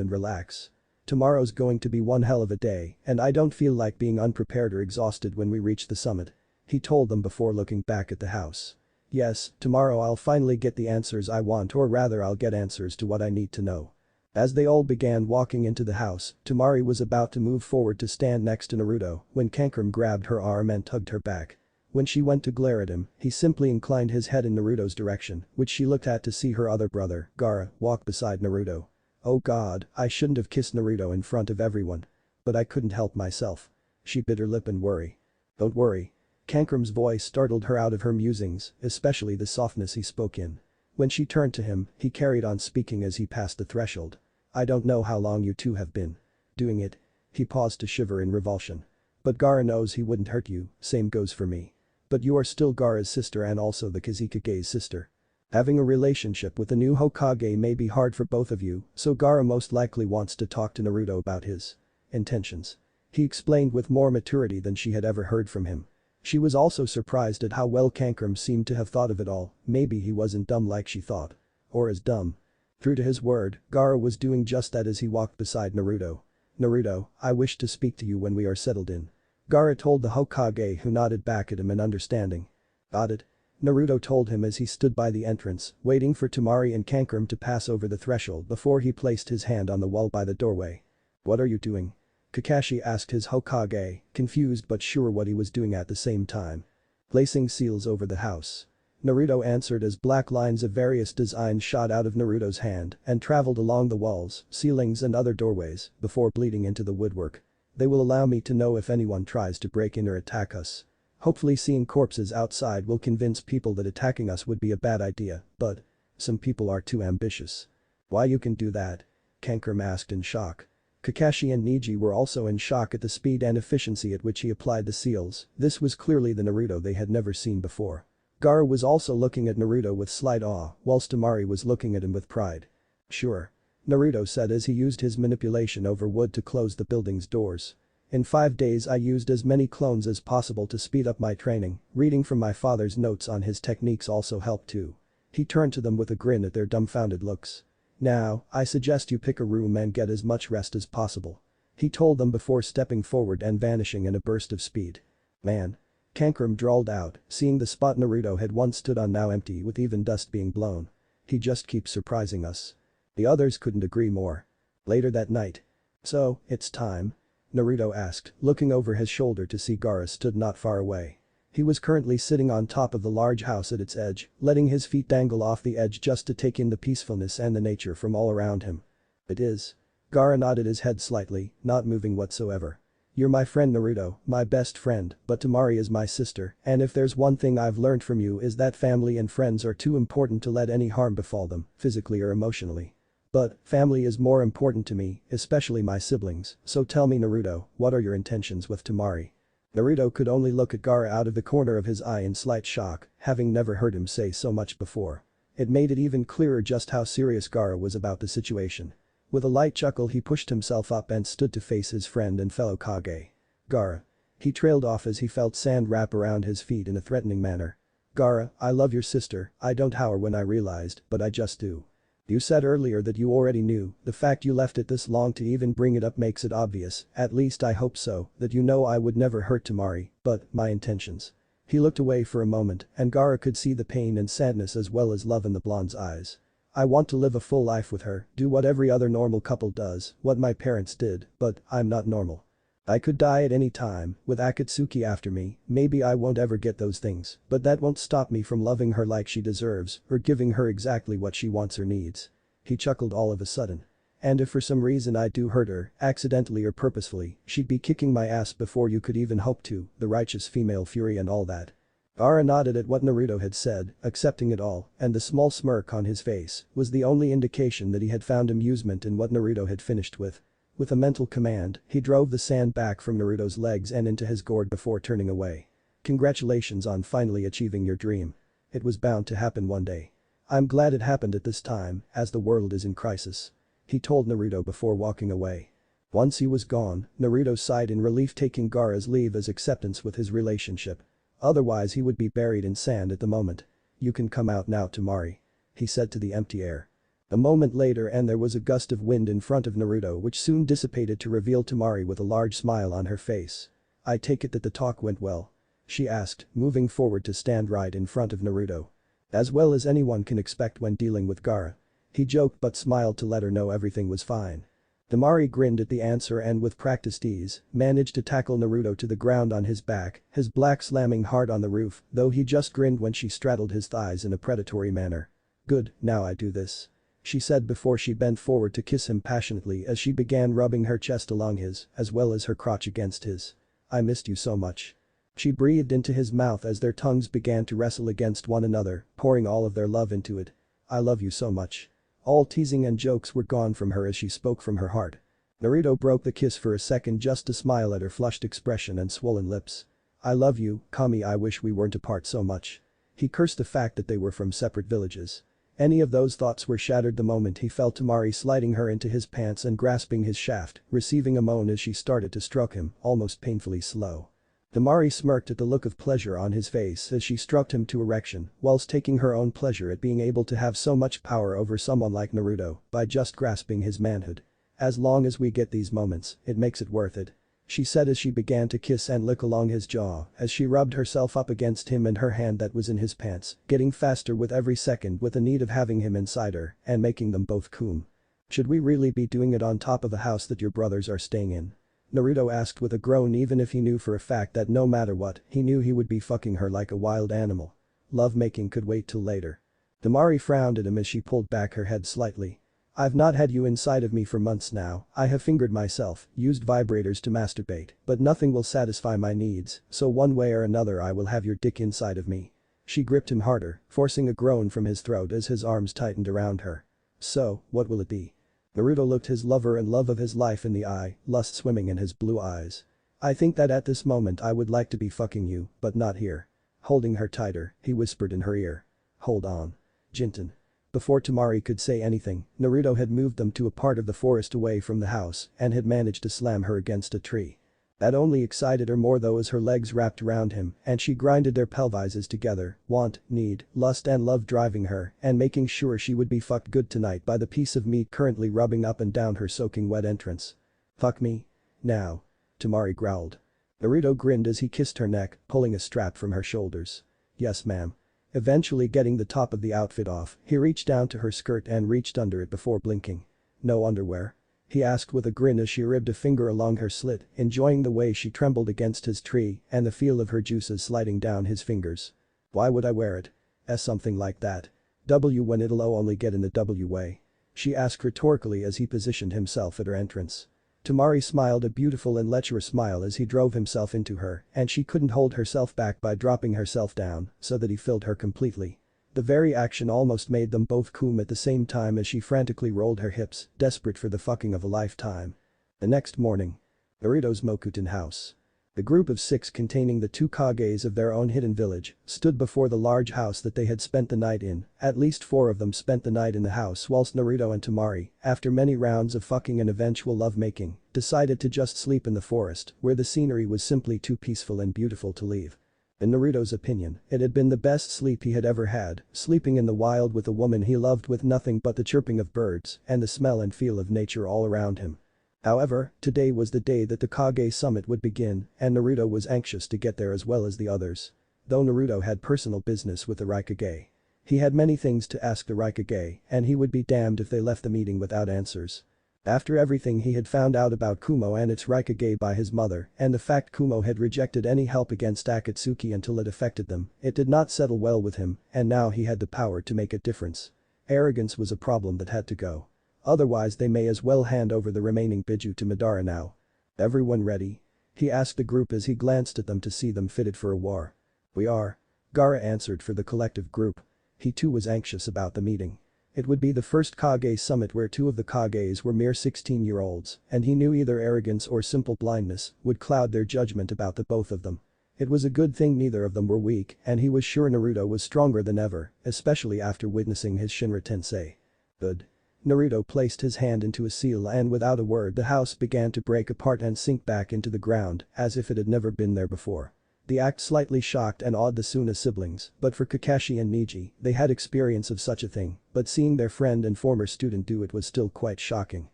and relax. Tomorrow's going to be one hell of a day, and I don't feel like being unprepared or exhausted when we reach the summit. He told them before looking back at the house. Yes, tomorrow I'll finally get the answers I want, or rather I'll get answers to what I need to know. As they all began walking into the house, Temari was about to move forward to stand next to Naruto when Kankram grabbed her arm and tugged her back. When she went to glare at him, he simply inclined his head in Naruto's direction, which she looked at to see her other brother, Gaara, walk beside Naruto. Oh god, I shouldn't have kissed Naruto in front of everyone. But I couldn't help myself. She bit her lip in worry. Don't worry. Kankram's voice startled her out of her musings, especially the softness he spoke in. When she turned to him, he carried on speaking as he passed the threshold. I don't know how long you two have been doing it. He paused to shiver in revulsion. But Gaara knows he wouldn't hurt you, same goes for me. But you are still Gaara's sister and also the Kazekage's sister. Having a relationship with the new Hokage may be hard for both of you, so Gaara most likely wants to talk to Naruto about his intentions. He explained with more maturity than she had ever heard from him. She was also surprised at how well Kankram seemed to have thought of it all, maybe he wasn't dumb like she thought. Or as dumb. True to his word, Gaara was doing just that as he walked beside Naruto. Naruto, I wish to speak to you when we are settled in. Gaara told the Hokage, who nodded back at him in understanding. Got it? Naruto told him as he stood by the entrance, waiting for Temari and Kankram to pass over the threshold before he placed his hand on the wall by the doorway. What are you doing? Kakashi asked his Hokage, confused but sure what he was doing at the same time. Placing seals over the house. Naruto answered as black lines of various designs shot out of Naruto's hand and traveled along the walls, ceilings and other doorways before bleeding into the woodwork. They will allow me to know if anyone tries to break in or attack us. Hopefully seeing corpses outside will convince people that attacking us would be a bad idea, but some people are too ambitious. Why you can do that? Kankram asked in shock. Kakashi and Neji were also in shock at the speed and efficiency at which he applied the seals. This was clearly the Naruto they had never seen before. Gaara was also looking at Naruto with slight awe, whilst Temari was looking at him with pride. Sure. Naruto said as he used his manipulation over wood to close the building's doors. In 5 days I used as many clones as possible to speed up my training, reading from my father's notes on his techniques also helped too. He turned to them with a grin at their dumbfounded looks. Now, I suggest you pick a room and get as much rest as possible. He told them before stepping forward and vanishing in a burst of speed. Man. Kankram drawled out, seeing the spot Naruto had once stood on now empty with even dust being blown. He just keeps surprising us. The others couldn't agree more. Later that night. So, it's time? Naruto asked, looking over his shoulder to see Gaara stood not far away. He was currently sitting on top of the large house at its edge, letting his feet dangle off the edge just to take in the peacefulness and the nature from all around him. It is. Gaara nodded his head slightly, not moving whatsoever. You're my friend Naruto, my best friend, but Temari is my sister, and if there's one thing I've learned from you is that family and friends are too important to let any harm befall them, physically or emotionally. But, family is more important to me, especially my siblings, so tell me Naruto, what are your intentions with Temari? Naruto could only look at Gaara out of the corner of his eye in slight shock, having never heard him say so much before. It made it even clearer just how serious Gaara was about the situation. With a light chuckle he pushed himself up and stood to face his friend and fellow Kage. Gaara. He trailed off as he felt sand wrap around his feet in a threatening manner. Gaara, I love your sister, I don't howl when I realized, but I just do. You said earlier that you already knew, the fact you left it this long to even bring it up makes it obvious, at least I hope so, that you know I would never hurt Temari, but, my intentions. He looked away for a moment and Gaara could see the pain and sadness as well as love in the blonde's eyes. I want to live a full life with her, do what every other normal couple does, what my parents did, but I'm not normal. I could die at any time, with Akatsuki after me, maybe I won't ever get those things, but that won't stop me from loving her like she deserves, or giving her exactly what she wants or needs." He chuckled all of a sudden. "And if for some reason I do hurt her, accidentally or purposefully, she'd be kicking my ass before you could even hope to, the righteous female fury and all that." Gaara nodded at what Naruto had said, accepting it all, and the small smirk on his face was the only indication that he had found amusement in what Naruto had finished with. With a mental command, he drove the sand back from Naruto's legs and into his gourd before turning away. "Congratulations on finally achieving your dream. It was bound to happen one day. I'm glad it happened at this time, as the world is in crisis," he told Naruto before walking away. Once he was gone, Naruto sighed in relief, taking Gaara's leave as acceptance with his relationship. Otherwise he would be buried in sand at the moment. "You can come out now, Temari," he said to the empty air. A moment later and there was a gust of wind in front of Naruto which soon dissipated to reveal Temari with a large smile on her face. "I take it that the talk went well?" she asked, moving forward to stand right in front of Naruto. "As well as anyone can expect when dealing with Gaara." He joked but smiled to let her know everything was fine. Temari grinned at the answer and with practiced ease, managed to tackle Naruto to the ground on his back, his black slamming hard on the roof, though he just grinned when she straddled his thighs in a predatory manner. "Good, now I do this," she said before she bent forward to kiss him passionately as she began rubbing her chest along his, as well as her crotch against his. "I missed you so much." She breathed into his mouth as their tongues began to wrestle against one another, pouring all of their love into it. "I love you so much." All teasing and jokes were gone from her as she spoke from her heart. Naruto broke the kiss for a second just to smile at her flushed expression and swollen lips. "I love you, Kami, I wish we weren't apart so much." He cursed the fact that they were from separate villages. Any of those thoughts were shattered the moment he felt Temari sliding her into his pants and grasping his shaft, receiving a moan as she started to stroke him, almost painfully slow. Temari smirked at the look of pleasure on his face as she stroked him to erection, whilst taking her own pleasure at being able to have so much power over someone like Naruto by just grasping his manhood. "As long as we get these moments, it makes it worth it," she said as she began to kiss and lick along his jaw as she rubbed herself up against him and her hand that was in his pants, getting faster with every second with the need of having him inside her and making them both cum. "Should we really be doing it on top of a house that your brothers are staying in?" Naruto asked with a groan, even if he knew for a fact that no matter what, he knew he would be fucking her like a wild animal. Lovemaking could wait till later. Temari frowned at him as she pulled back her head slightly. "I've not had you inside of me for months now, I have fingered myself, used vibrators to masturbate, but nothing will satisfy my needs, so one way or another I will have your dick inside of me." She gripped him harder, forcing a groan from his throat as his arms tightened around her. "So, what will it be?" Naruto looked his lover and love of his life in the eye, lust swimming in his blue eyes. "I think that at this moment I would like to be fucking you, but not here." Holding her tighter, he whispered in her ear. "Hold on. Jinten." Before Temari could say anything, Naruto had moved them to a part of the forest away from the house and had managed to slam her against a tree. That only excited her more though as her legs wrapped around him and she grinded their pelvises together, want, need, lust and love driving her and making sure she would be fucked good tonight by the piece of meat currently rubbing up and down her soaking wet entrance. "Fuck me? Now?" Temari growled. Naruto grinned as he kissed her neck, pulling a strap from her shoulders. "Yes ma'am." Eventually getting the top of the outfit off, he reached down to her skirt and reached under it before blinking. "No underwear?" he asked with a grin as she ribbed a finger along her slit, enjoying the way she trembled against his tree and the feel of her juices sliding down his fingers. "Why would I wear it? Something like that. When it'll only get in the W way?" she asked rhetorically as he positioned himself at her entrance. Temari smiled a beautiful and lecherous smile as he drove himself into her and she couldn't hold herself back by dropping herself down so that he filled her completely. The very action almost made them both cum at the same time as she frantically rolled her hips, desperate for the fucking of a lifetime. The next morning. Naruto's Mokuten house. The group of 6 containing the 2 Kages of their own hidden village stood before the large house that they had spent the night in. At least 4 of them spent the night in the house whilst Naruto and Temari, after many rounds of fucking and eventual lovemaking, decided to just sleep in the forest where the scenery was simply too peaceful and beautiful to leave. In Naruto's opinion, it had been the best sleep he had ever had, sleeping in the wild with a woman he loved with nothing but the chirping of birds and the smell and feel of nature all around him. However, today was the day that the Kage summit would begin and Naruto was anxious to get there as well as the others. Though Naruto had personal business with the Raikage. He had many things to ask the Raikage, and he would be damned if they left the meeting without answers. After everything he had found out about Kumo and its Raikage by his mother, and the fact Kumo had rejected any help against Akatsuki until it affected them, it did not settle well with him, and now he had the power to make a difference. Arrogance was a problem that had to go. Otherwise they may as well hand over the remaining Biju to Madara now. Everyone ready? He asked the group as he glanced at them to see them fitted for a war. We are. Gaara answered for the collective group. He too was anxious about the meeting. It would be the first Kage summit where two of the Kages were mere 16-year-olds, and he knew either arrogance or simple blindness would cloud their judgment about the both of them. It was a good thing neither of them were weak, and he was sure Naruto was stronger than ever, especially after witnessing his Shinra Tensei. Good. Naruto placed his hand into a seal and without a word the house began to break apart and sink back into the ground as if it had never been there before. The act slightly shocked and awed the Suna siblings, but for Kakashi and Neji, they had experience of such a thing, but seeing their friend and former student do it was still quite shocking.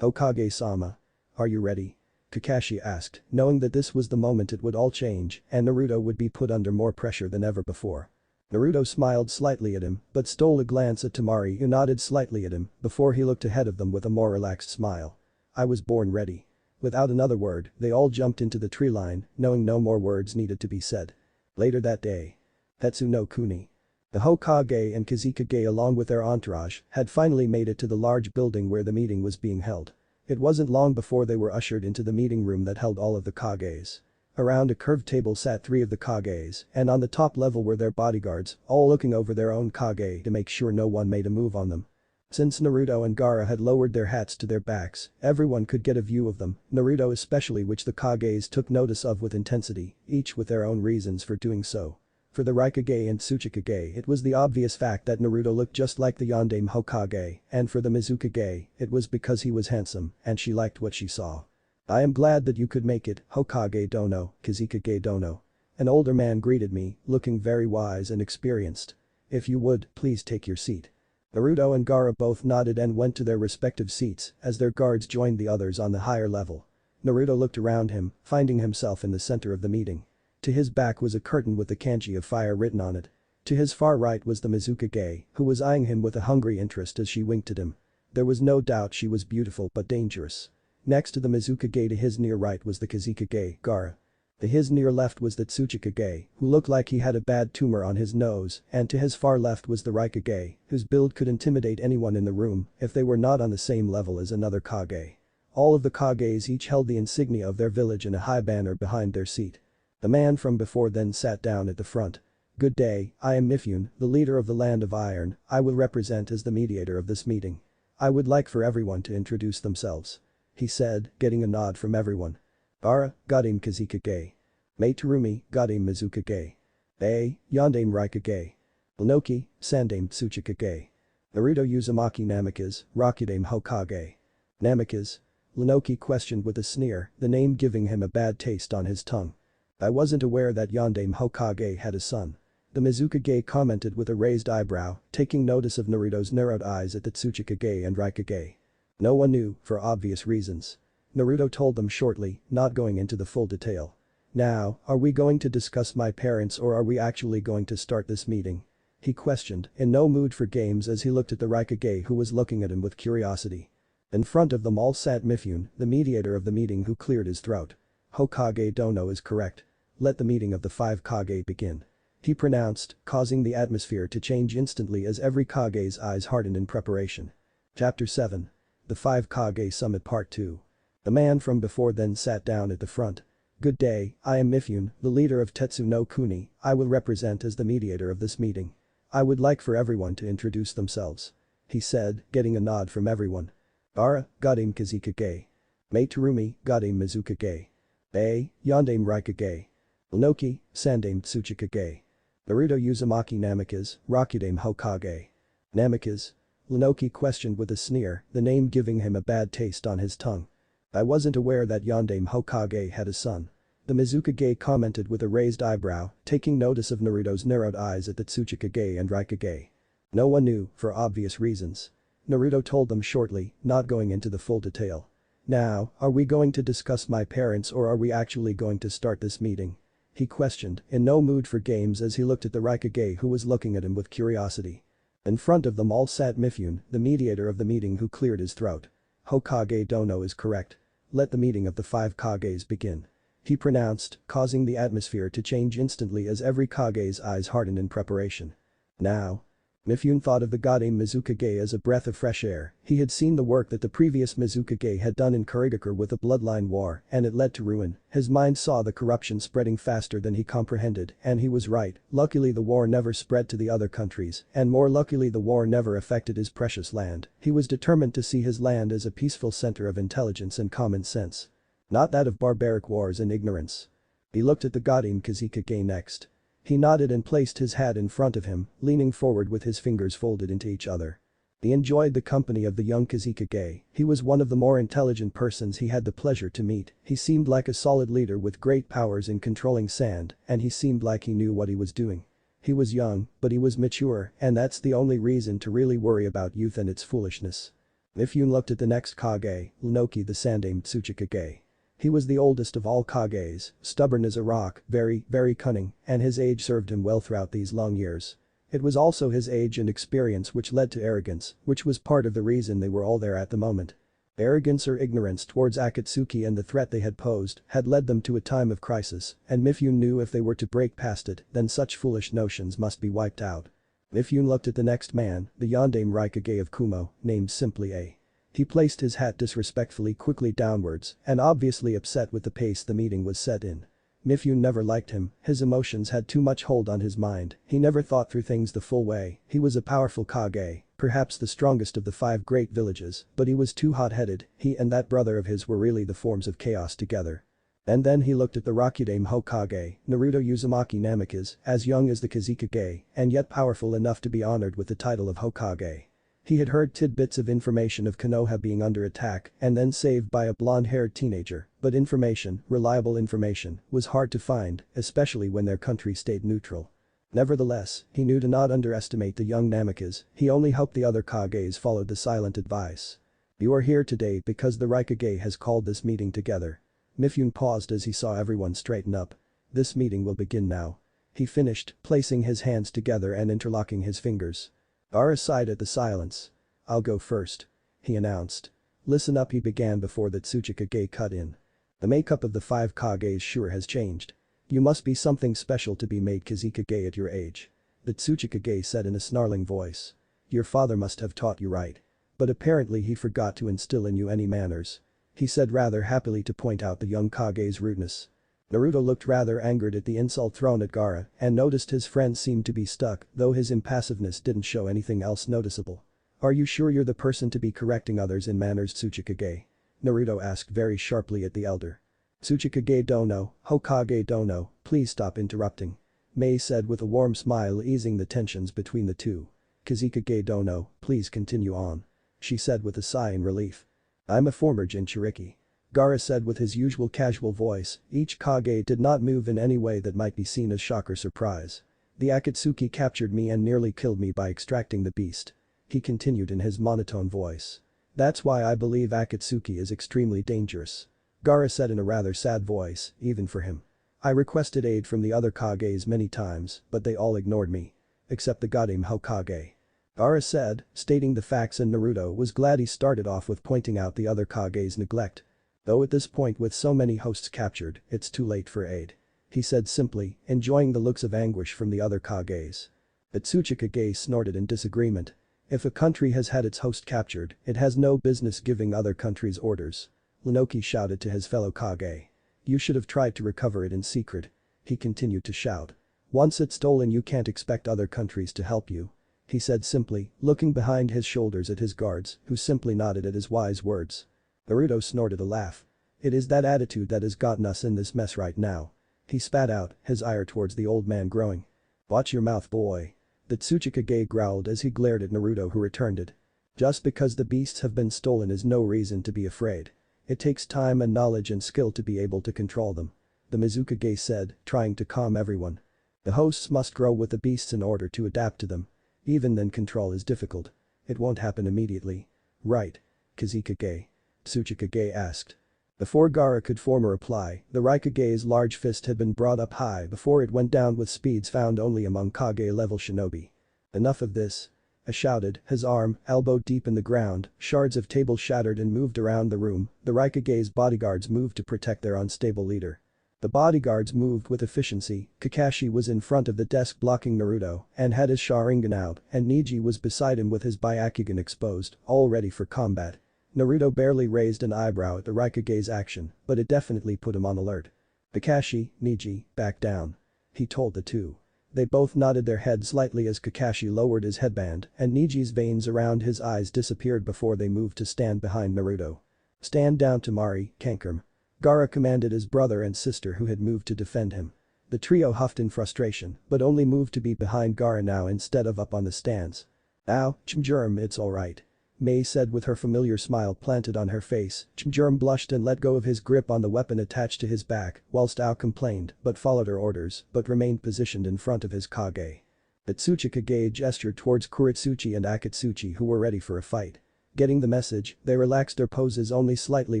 Hokage-sama. Are you ready? Kakashi asked, knowing that this was the moment it would all change and Naruto would be put under more pressure than ever before. Naruto smiled slightly at him, but stole a glance at Temari who nodded slightly at him before he looked ahead of them with a more relaxed smile. I was born ready. Without another word, they all jumped into the tree line, knowing no more words needed to be said. Later that day. Tetsu no Kuni. The Hokage and Kazekage along with their entourage had finally made it to the large building where the meeting was being held. It wasn't long before they were ushered into the meeting room that held all of the Kages. Around a curved table sat three of the Kages, and on the top level were their bodyguards, all looking over their own Kage to make sure no one made a move on them. Since Naruto and Gaara had lowered their hats to their backs, everyone could get a view of them, Naruto especially, which the Kages took notice of with intensity, each with their own reasons for doing so. For the Raikage and Tsuchikage it was the obvious fact that Naruto looked just like the Yondaime Hokage, and for the Mizukage, it was because he was handsome and she liked what she saw. I am glad that you could make it, Hokage Dono, Kazekage Dono. An older man greeted me, looking very wise and experienced. If you would, please take your seat. Naruto and Gaara both nodded and went to their respective seats as their guards joined the others on the higher level. Naruto looked around him, finding himself in the center of the meeting. To his back was a curtain with the kanji of fire written on it. To his far right was the Mizukage, who was eyeing him with a hungry interest as she winked at him. There was no doubt she was beautiful but dangerous. Next to the Mizukage to his near right was the Kazekage, Gaara. To his near left was the Tsuchikage, who looked like he had a bad tumor on his nose, and to his far left was the Raikage, whose build could intimidate anyone in the room if they were not on the same level as another Kage. All of the Kages each held the insignia of their village and a high banner behind their seat. The man from before then sat down at the front. Good day, I am Mifune, the leader of the Land of Iron. I will represent as the mediator of this meeting. I would like for everyone to introduce themselves. He said, getting a nod from everyone. Gaara, Godame Kazekage. Mei Terumi, Godame Mizukage. Bei, Yondaime Raikage. Inoki, Sandaime Tsuchikage. Naruto Uzumaki Namikaze, Rakudame Hokage. Namikaze? Inoki questioned with a sneer, the name giving him a bad taste on his tongue. I wasn't aware that Yondaime Hokage had a son. The Mizukage commented with a raised eyebrow, taking notice of Naruto's narrowed eyes at the Tsuchikage and Raikage. No one knew, for obvious reasons. Naruto told them shortly, not going into the full detail. Now, are we going to discuss my parents or are we actually going to start this meeting? He questioned, in no mood for games as he looked at the Raikage who was looking at him with curiosity. In front of them all sat Mifune, the mediator of the meeting, who cleared his throat. Hokage Dono is correct. Let the meeting of the 5 Kage begin. He pronounced, causing the atmosphere to change instantly as every Kage's eyes hardened in preparation. Chapter 7. The 5 Kage Summit Part 2. The man from before then sat down at the front. Good day, I am Mifune, the leader of Tetsu no Kuni. I will represent as the mediator of this meeting. I would like for everyone to introduce themselves. He said, getting a nod from everyone. Gaara, Godame Kazekage. Mei Terumi, Godame Mizukage. Bei, Yondaime Raikage. Inoki, Sandaime Tsuchikage. Naruto Uzumaki Namikaze, Rakudame Hokage. Namikaze? Inoki questioned with a sneer, the name giving him a bad taste on his tongue. I wasn't aware that Yondaime Hokage had a son. The Mizukage commented with a raised eyebrow, taking notice of Naruto's narrowed eyes at the Tsuchikage and Raikage. No one knew, for obvious reasons. Naruto told them shortly, not going into the full detail. Now, are we going to discuss my parents or are we actually going to start this meeting? he questioned, in no mood for games as he looked at the Raikage who was looking at him with curiosity. In front of them all sat Mifune, the mediator of the meeting who cleared his throat. Hokage Dono is correct. Let the meeting of the 5 Kages begin. He pronounced, causing the atmosphere to change instantly as every Kage's eyes hardened in preparation. Now. Mifune thought of the Godame Mizukage as a breath of fresh air. He had seen the work that the previous Mizukage had done in Kurigakure with the bloodline war, and it led to ruin. His mind saw the corruption spreading faster than he comprehended, and he was right. Luckily the war never spread to the other countries, and more luckily the war never affected his precious land. He was determined to see his land as a peaceful center of intelligence and common sense. Not that of barbaric wars and ignorance. He looked at the Godame Kazekage next. He nodded and placed his hat in front of him, leaning forward with his fingers folded into each other. He enjoyed the company of the young Kazekage. He was one of the more intelligent persons he had the pleasure to meet. He seemed like a solid leader with great powers in controlling sand, and he seemed like he knew what he was doing. He was young, but he was mature, and that's the only reason to really worry about youth and its foolishness. Mifune looked at the next Kage, Lunoki the Sandaime Tsuchikage. He was the oldest of all Kages, stubborn as a rock, very cunning, and his age served him well throughout these long years. It was also his age and experience which led to arrogance, which was part of the reason they were all there at the moment. Arrogance or ignorance towards Akatsuki and the threat they had posed had led them to a time of crisis, and Mifune knew if they were to break past it, then such foolish notions must be wiped out. Mifune looked at the next man, the Yondaime Raikage of Kumo, named simply A. He placed his hat disrespectfully quickly downwards and obviously upset with the pace the meeting was set in. Mifune never liked him, his emotions had too much hold on his mind, he never thought through things the full way. He was a powerful Kage, perhaps the strongest of the 5 great villages, but he was too hot-headed. He and that brother of his were really the forms of chaos together. And then he looked at the Rakudaime Hokage, Naruto Uzumaki Namikaze, as young as the Kazekage, and yet powerful enough to be honored with the title of Hokage. He had heard tidbits of information of Konoha being under attack and then saved by a blonde-haired teenager, but information, reliable information, was hard to find, especially when their country stayed neutral. Nevertheless, he knew to not underestimate the young Namikaze. He only hoped the other Kages followed the silent advice. You are here today because the Raikage has called this meeting together. Mifune paused as he saw everyone straighten up. This meeting will begin now. He finished, placing his hands together and interlocking his fingers. Gaara sighed at the silence. I'll go first. He announced. Listen up, he began before the Tsuchikage cut in. The makeup of the 5 Kages sure has changed. You must be something special to be made Kazekage at your age. The Tsuchikage said in a snarling voice. Your father must have taught you right. But apparently he forgot to instill in you any manners. He said rather happily to point out the young Kage's rudeness. Naruto looked rather angered at the insult thrown at Gaara and noticed his friend seemed to be stuck, though his impassiveness didn't show anything else noticeable. Are you sure you're the person to be correcting others in manners, Tsuchikage? Naruto asked very sharply at the elder. Tsuchikage Dono, Hokage Dono, please stop interrupting. Mei said with a warm smile, easing the tensions between the two. Kazekage Dono, please continue on. She said with a sigh in relief. I'm a former Jinchuriki. Gaara said with his usual casual voice. Each Kage did not move in any way that might be seen as shock or surprise. The Akatsuki captured me and nearly killed me by extracting the beast. He continued in his monotone voice. That's why I believe Akatsuki is extremely dangerous. Gaara said in a rather sad voice, even for him. I requested aid from the other Kages many times, but they all ignored me. Except the Godame Hokage. Gaara said, stating the facts, and Naruto was glad he started off with pointing out the other Kage's neglect. Though at this point with so many hosts captured, it's too late for aid. He said simply, enjoying the looks of anguish from the other Kages. The Tsuchikage snorted in disagreement. If a country has had its host captured, it has no business giving other countries orders. Lunoki shouted to his fellow Kage. You should have tried to recover it in secret. He continued to shout. Once it's stolen, you can't expect other countries to help you. He said simply, looking behind his shoulders at his guards, who simply nodded at his wise words. Naruto snorted a laugh. It is that attitude that has gotten us in this mess right now. He spat out, his ire towards the old man growing. Watch your mouth, boy. The Tsuchikage growled as he glared at Naruto, who returned it. Just because the beasts have been stolen is no reason to be afraid. It takes time and knowledge and skill to be able to control them. The Mizukage said, trying to calm everyone. The hosts must grow with the beasts in order to adapt to them. Even then control is difficult. It won't happen immediately. Right. Kazekage? Tsuchikage asked. Before Gaara could form a reply, the Raikage's large fist had been brought up high before it went down with speeds found only among Kage-level shinobi. Enough of this. I shouted, his arm, elbow deep in the ground, shards of table shattered and moved around the room, the Raikage's bodyguards moved to protect their unstable leader. The bodyguards moved with efficiency, Kakashi was in front of the desk blocking Naruto and had his Sharingan out, and Neji was beside him with his Byakugan exposed, all ready for combat. Naruto barely raised an eyebrow at the Raikage's action, but it definitely put him on alert. Kakashi, Neji, back down. He told the two. They both nodded their heads slightly as Kakashi lowered his headband and Neji's veins around his eyes disappeared before they moved to stand behind Naruto. Stand down Temari, Kankurm. Gaara commanded his brother and sister who had moved to defend him. The trio huffed in frustration, but only moved to be behind Gaara now instead of up on the stands. "Ow, Chimjurm, it's alright," Mei said with her familiar smile planted on her face. Chimjurm blushed and let go of his grip on the weapon attached to his back, whilst Ao complained, but followed her orders, but remained positioned in front of his Kage. The Tsuchikage gestured towards Kuretsuchi and Akatsuki who were ready for a fight. Getting the message, they relaxed their poses only slightly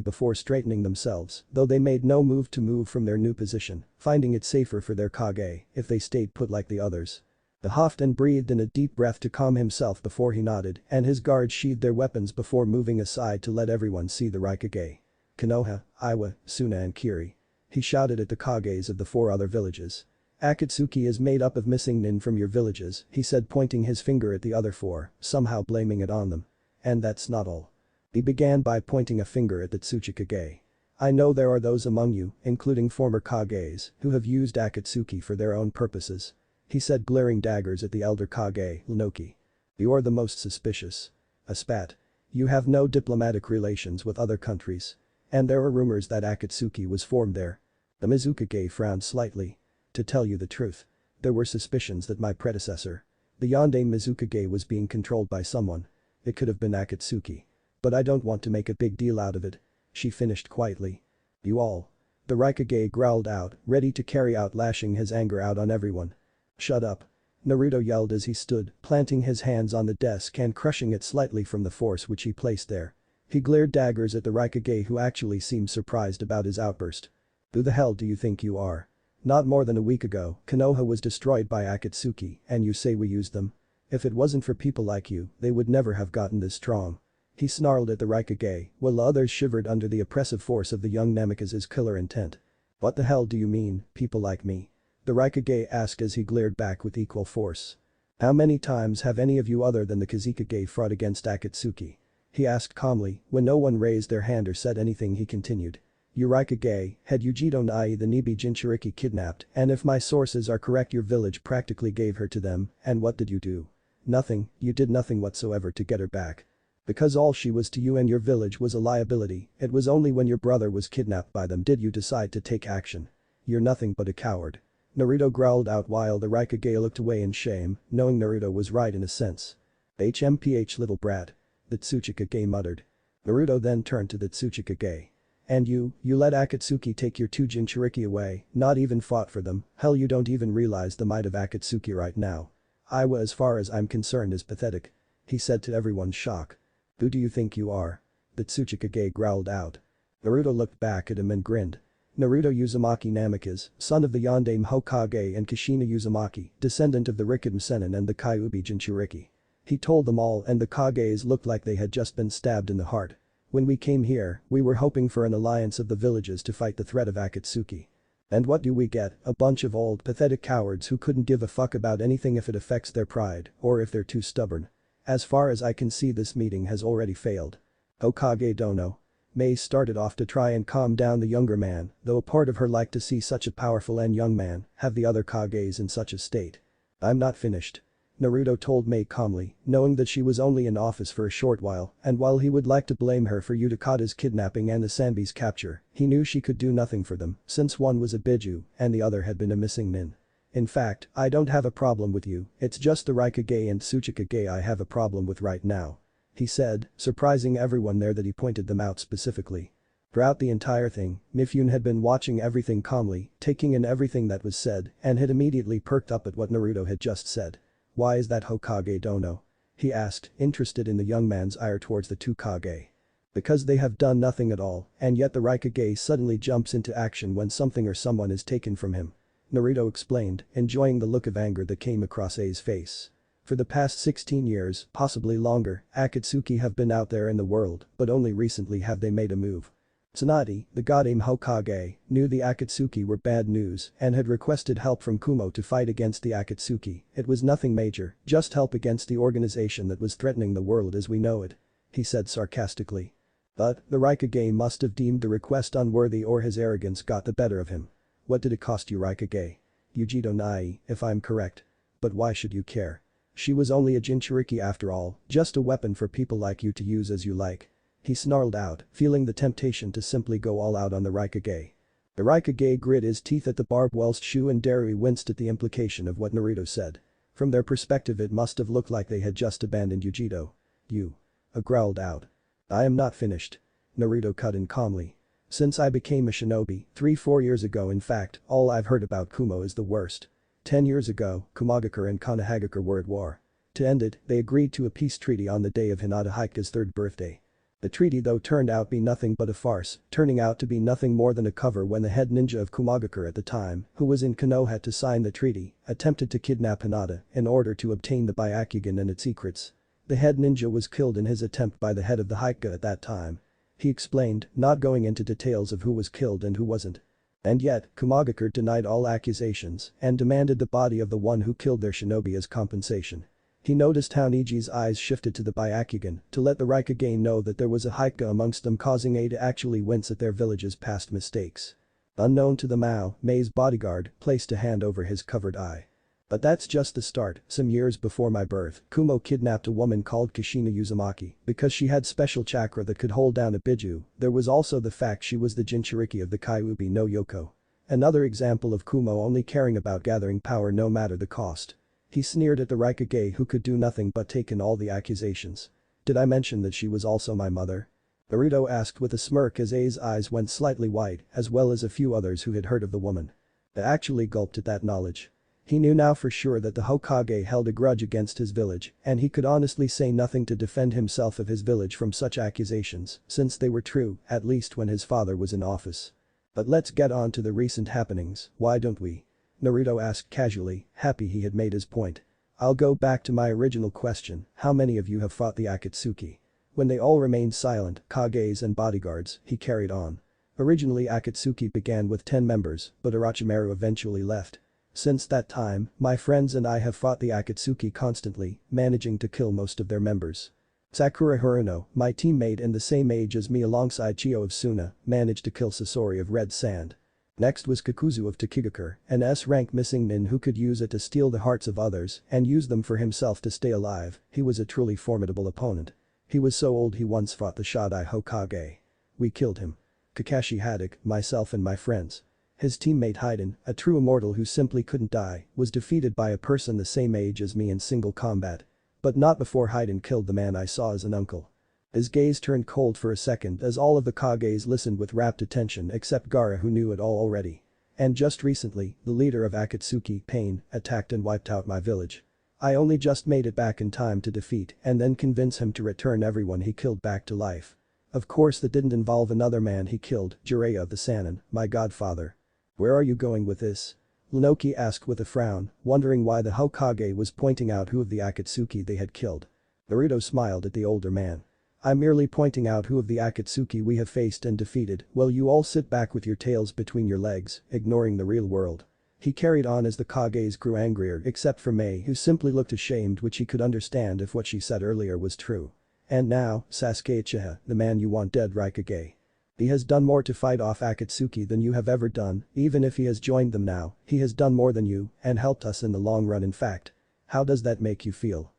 before straightening themselves, though they made no move to move from their new position, finding it safer for their Kage if they stayed put like the others. The huffed and breathed in a deep breath to calm himself before he nodded, and his guards sheathed their weapons before moving aside to let everyone see the Raikage. Konoha, Iwa, Suna and Kiri. He shouted at the Kages of the 4 other villages. Akatsuki is made up of missing nin from your villages, he said pointing his finger at the other 4, somehow blaming it on them. And that's not all. He began by pointing a finger at the Tsuchikage. I know there are those among you, including former Kages, who have used Akatsuki for their own purposes. He said glaring daggers at the elder Kage, Inoki. You're the most suspicious. A spat. You have no diplomatic relations with other countries. And there are rumors that Akatsuki was formed there. The Mizukage frowned slightly. To tell you the truth. There were suspicions that my predecessor, the Yonde Mizukage, was being controlled by someone. It could have been Akatsuki. But I don't want to make a big deal out of it. She finished quietly. You all. The Raikage growled out, ready to carry out lashing his anger out on everyone. Shut up. Naruto yelled as he stood, planting his hands on the desk and crushing it slightly from the force which he placed there. He glared daggers at the Raikage who actually seemed surprised about his outburst. Who the hell do you think you are? Not more than a week ago, Konoha was destroyed by Akatsuki and you say we used them? If it wasn't for people like you, they would never have gotten this strong. He snarled at the Raikage, while the others shivered under the oppressive force of the young Namikaze's killer intent. What the hell do you mean, people like me? The Raikage asked as he glared back with equal force. How many times have any of you other than the Kazekage fought against Akatsuki? He asked calmly, when no one raised their hand or said anything he continued. You Raikage, had Yujito Nai the Nibi Jinchuriki kidnapped, and if my sources are correct your village practically gave her to them, and what did you do? Nothing, you did nothing whatsoever to get her back. Because all she was to you and your village was a liability, it was only when your brother was kidnapped by them did you decide to take action. You're nothing but a coward. Naruto growled out while the Raikage looked away in shame, knowing Naruto was right in a sense. HMPH little brat. The Tsuchikage muttered. Naruto then turned to the Tsuchikage. And you let Akatsuki take your 2 Jinchuriki away, not even fought for them, hell you don't even realize the might of Akatsuki right now. Iwa as far as I'm concerned is pathetic. He said to everyone's shock. Who do you think you are? The Tsuchikage growled out. Naruto looked back at him and grinned. Naruto Uzumaki Namikaze, son of the Yonde Hokage and Kushina Uzumaki, descendant of the Rikiden Sennin and the Kyuubi Jinchuriki. He told them all and the Kages looked like they had just been stabbed in the heart. When we came here, we were hoping for an alliance of the villages to fight the threat of Akatsuki. And what do we get? A bunch of old, pathetic cowards who couldn't give a fuck about anything if it affects their pride, or if they're too stubborn. As far as I can see this meeting has already failed. Hokage Dono. Mei started off to try and calm down the younger man, though a part of her liked to see such a powerful and young man have the other Kages in such a state. I'm not finished. Naruto told Mei calmly, knowing that she was only in office for a short while, and while he would like to blame her for Utakata's kidnapping and the Sanbi's capture, he knew she could do nothing for them, since one was a Biju and the other had been a missing nin. In fact, I don't have a problem with you, it's just the Raikage and Tsuchikage I have a problem with right now. He said, surprising everyone there that he pointed them out specifically. Throughout the entire thing, Mifune had been watching everything calmly, taking in everything that was said, and had immediately perked up at what Naruto had just said. Why is that Hokage Dono? He asked, interested in the young man's ire towards the 2 Kage. Because they have done nothing at all, and yet the Raikage suddenly jumps into action when something or someone is taken from him. Naruto explained, enjoying the look of anger that came across Ai's face. For the past 16 years, possibly longer, Akatsuki have been out there in the world, but only recently have they made a move. Tsunade, the god-aim Hokage, knew the Akatsuki were bad news and had requested help from Kumo to fight against the Akatsuki. It was nothing major, just help against the organization that was threatening the world as we know it. He said sarcastically. But, the Raikage must have deemed the request unworthy or his arrogance got the better of him. What did it cost you, Raikage? Yujito Nai, if I'm correct. But why should you care? She was only a Jinchuriki after all, just a weapon for people like you to use as you like. He snarled out, feeling the temptation to simply go all out on the Raikage. The Raikage grit his teeth at the barb whilst Shu and Darui winced at the implication of what Naruto said. From their perspective it must have looked like they had just abandoned Yujito. You. Growled out. I am not finished. Naruto cut in calmly. Since I became a shinobi, 3-4 years ago in fact, all I've heard about Kumo is the worst. 10 years ago, Kumagakure and Konohagakure were at war. To end it, they agreed to a peace treaty on the day of Hinata Hika's 3rd birthday. The treaty though turned out to be nothing but a farce, turning out to be nothing more than a cover when the head ninja of Kumagakure at the time, who was in Konoha to sign the treaty, attempted to kidnap Hinata in order to obtain the Byakugan and its secrets. The head ninja was killed in his attempt by the head of the Hika at that time. He explained, not going into details of who was killed and who wasn't. And yet, Kumagakure denied all accusations and demanded the body of the one who killed their shinobi as compensation. He noticed how Niji's eyes shifted to the Byakugan to let the Raikage know that there was a Hika amongst them, causing A to actually wince at their village's past mistakes. Unknown to the Mao, Mei's bodyguard placed a hand over his covered eye. But that's just the start. Some years before my birth, Kumo kidnapped a woman called Kushina Uzumaki because she had special chakra that could hold down a biju. There was also the fact she was the Jinchuriki of the Kyuubi no Yoko. Another example of Kumo only caring about gathering power no matter the cost. He sneered at the Raikage who could do nothing but take in all the accusations. Did I mention that she was also my mother? Naruto asked with a smirk as Ai's eyes went slightly wide, as well as a few others who had heard of the woman. They actually gulped at that knowledge. He knew now for sure that the Hokage held a grudge against his village, and he could honestly say nothing to defend himself of his village from such accusations, since they were true, at least when his father was in office. But let's get on to the recent happenings, why don't we? Naruto asked casually, happy he had made his point. I'll go back to my original question, how many of you have fought the Akatsuki? When they all remained silent, Kages and bodyguards, he carried on. Originally Akatsuki began with 10 members, but Orochimaru eventually left. Since that time, my friends and I have fought the Akatsuki constantly, managing to kill most of their members. Sakura Haruno, my teammate and the same age as me alongside Chio of Suna, managed to kill Sasori of Red Sand. Next was Kakuzu of Tokigakure, an S-rank missing nin who could use it to steal the hearts of others and use them for himself to stay alive. He was a truly formidable opponent. He was so old he once fought the Shodai Hokage. We killed him. Kakashi Haddock, myself and my friends. His teammate Haiden, a true immortal who simply couldn't die, was defeated by a person the same age as me in single combat. But not before Haiden killed the man I saw as an uncle. His gaze turned cold for a second as all of the Kages listened with rapt attention except Gaara who knew it all already. And just recently, the leader of Akatsuki, Pain, attacked and wiped out my village. I only just made it back in time to defeat and then convince him to return everyone he killed back to life. Of course that didn't involve another man he killed, Jiraiya of the Sannin, my godfather. Where are you going with this? Lunoki asked with a frown, wondering why the Hokage was pointing out who of the Akatsuki they had killed. Naruto smiled at the older man. I'm merely pointing out who of the Akatsuki we have faced and defeated, while you all sit back with your tails between your legs, ignoring the real world. He carried on as the Kages grew angrier except for Mei who simply looked ashamed, which he could understand if what she said earlier was true. And now, Sasuke Uchiha, the man you want dead, Raikage. He has done more to fight off Akatsuki than you have ever done. Even if he has joined them now, he has done more than you and helped us in the long run. In fact. How does that make you feel?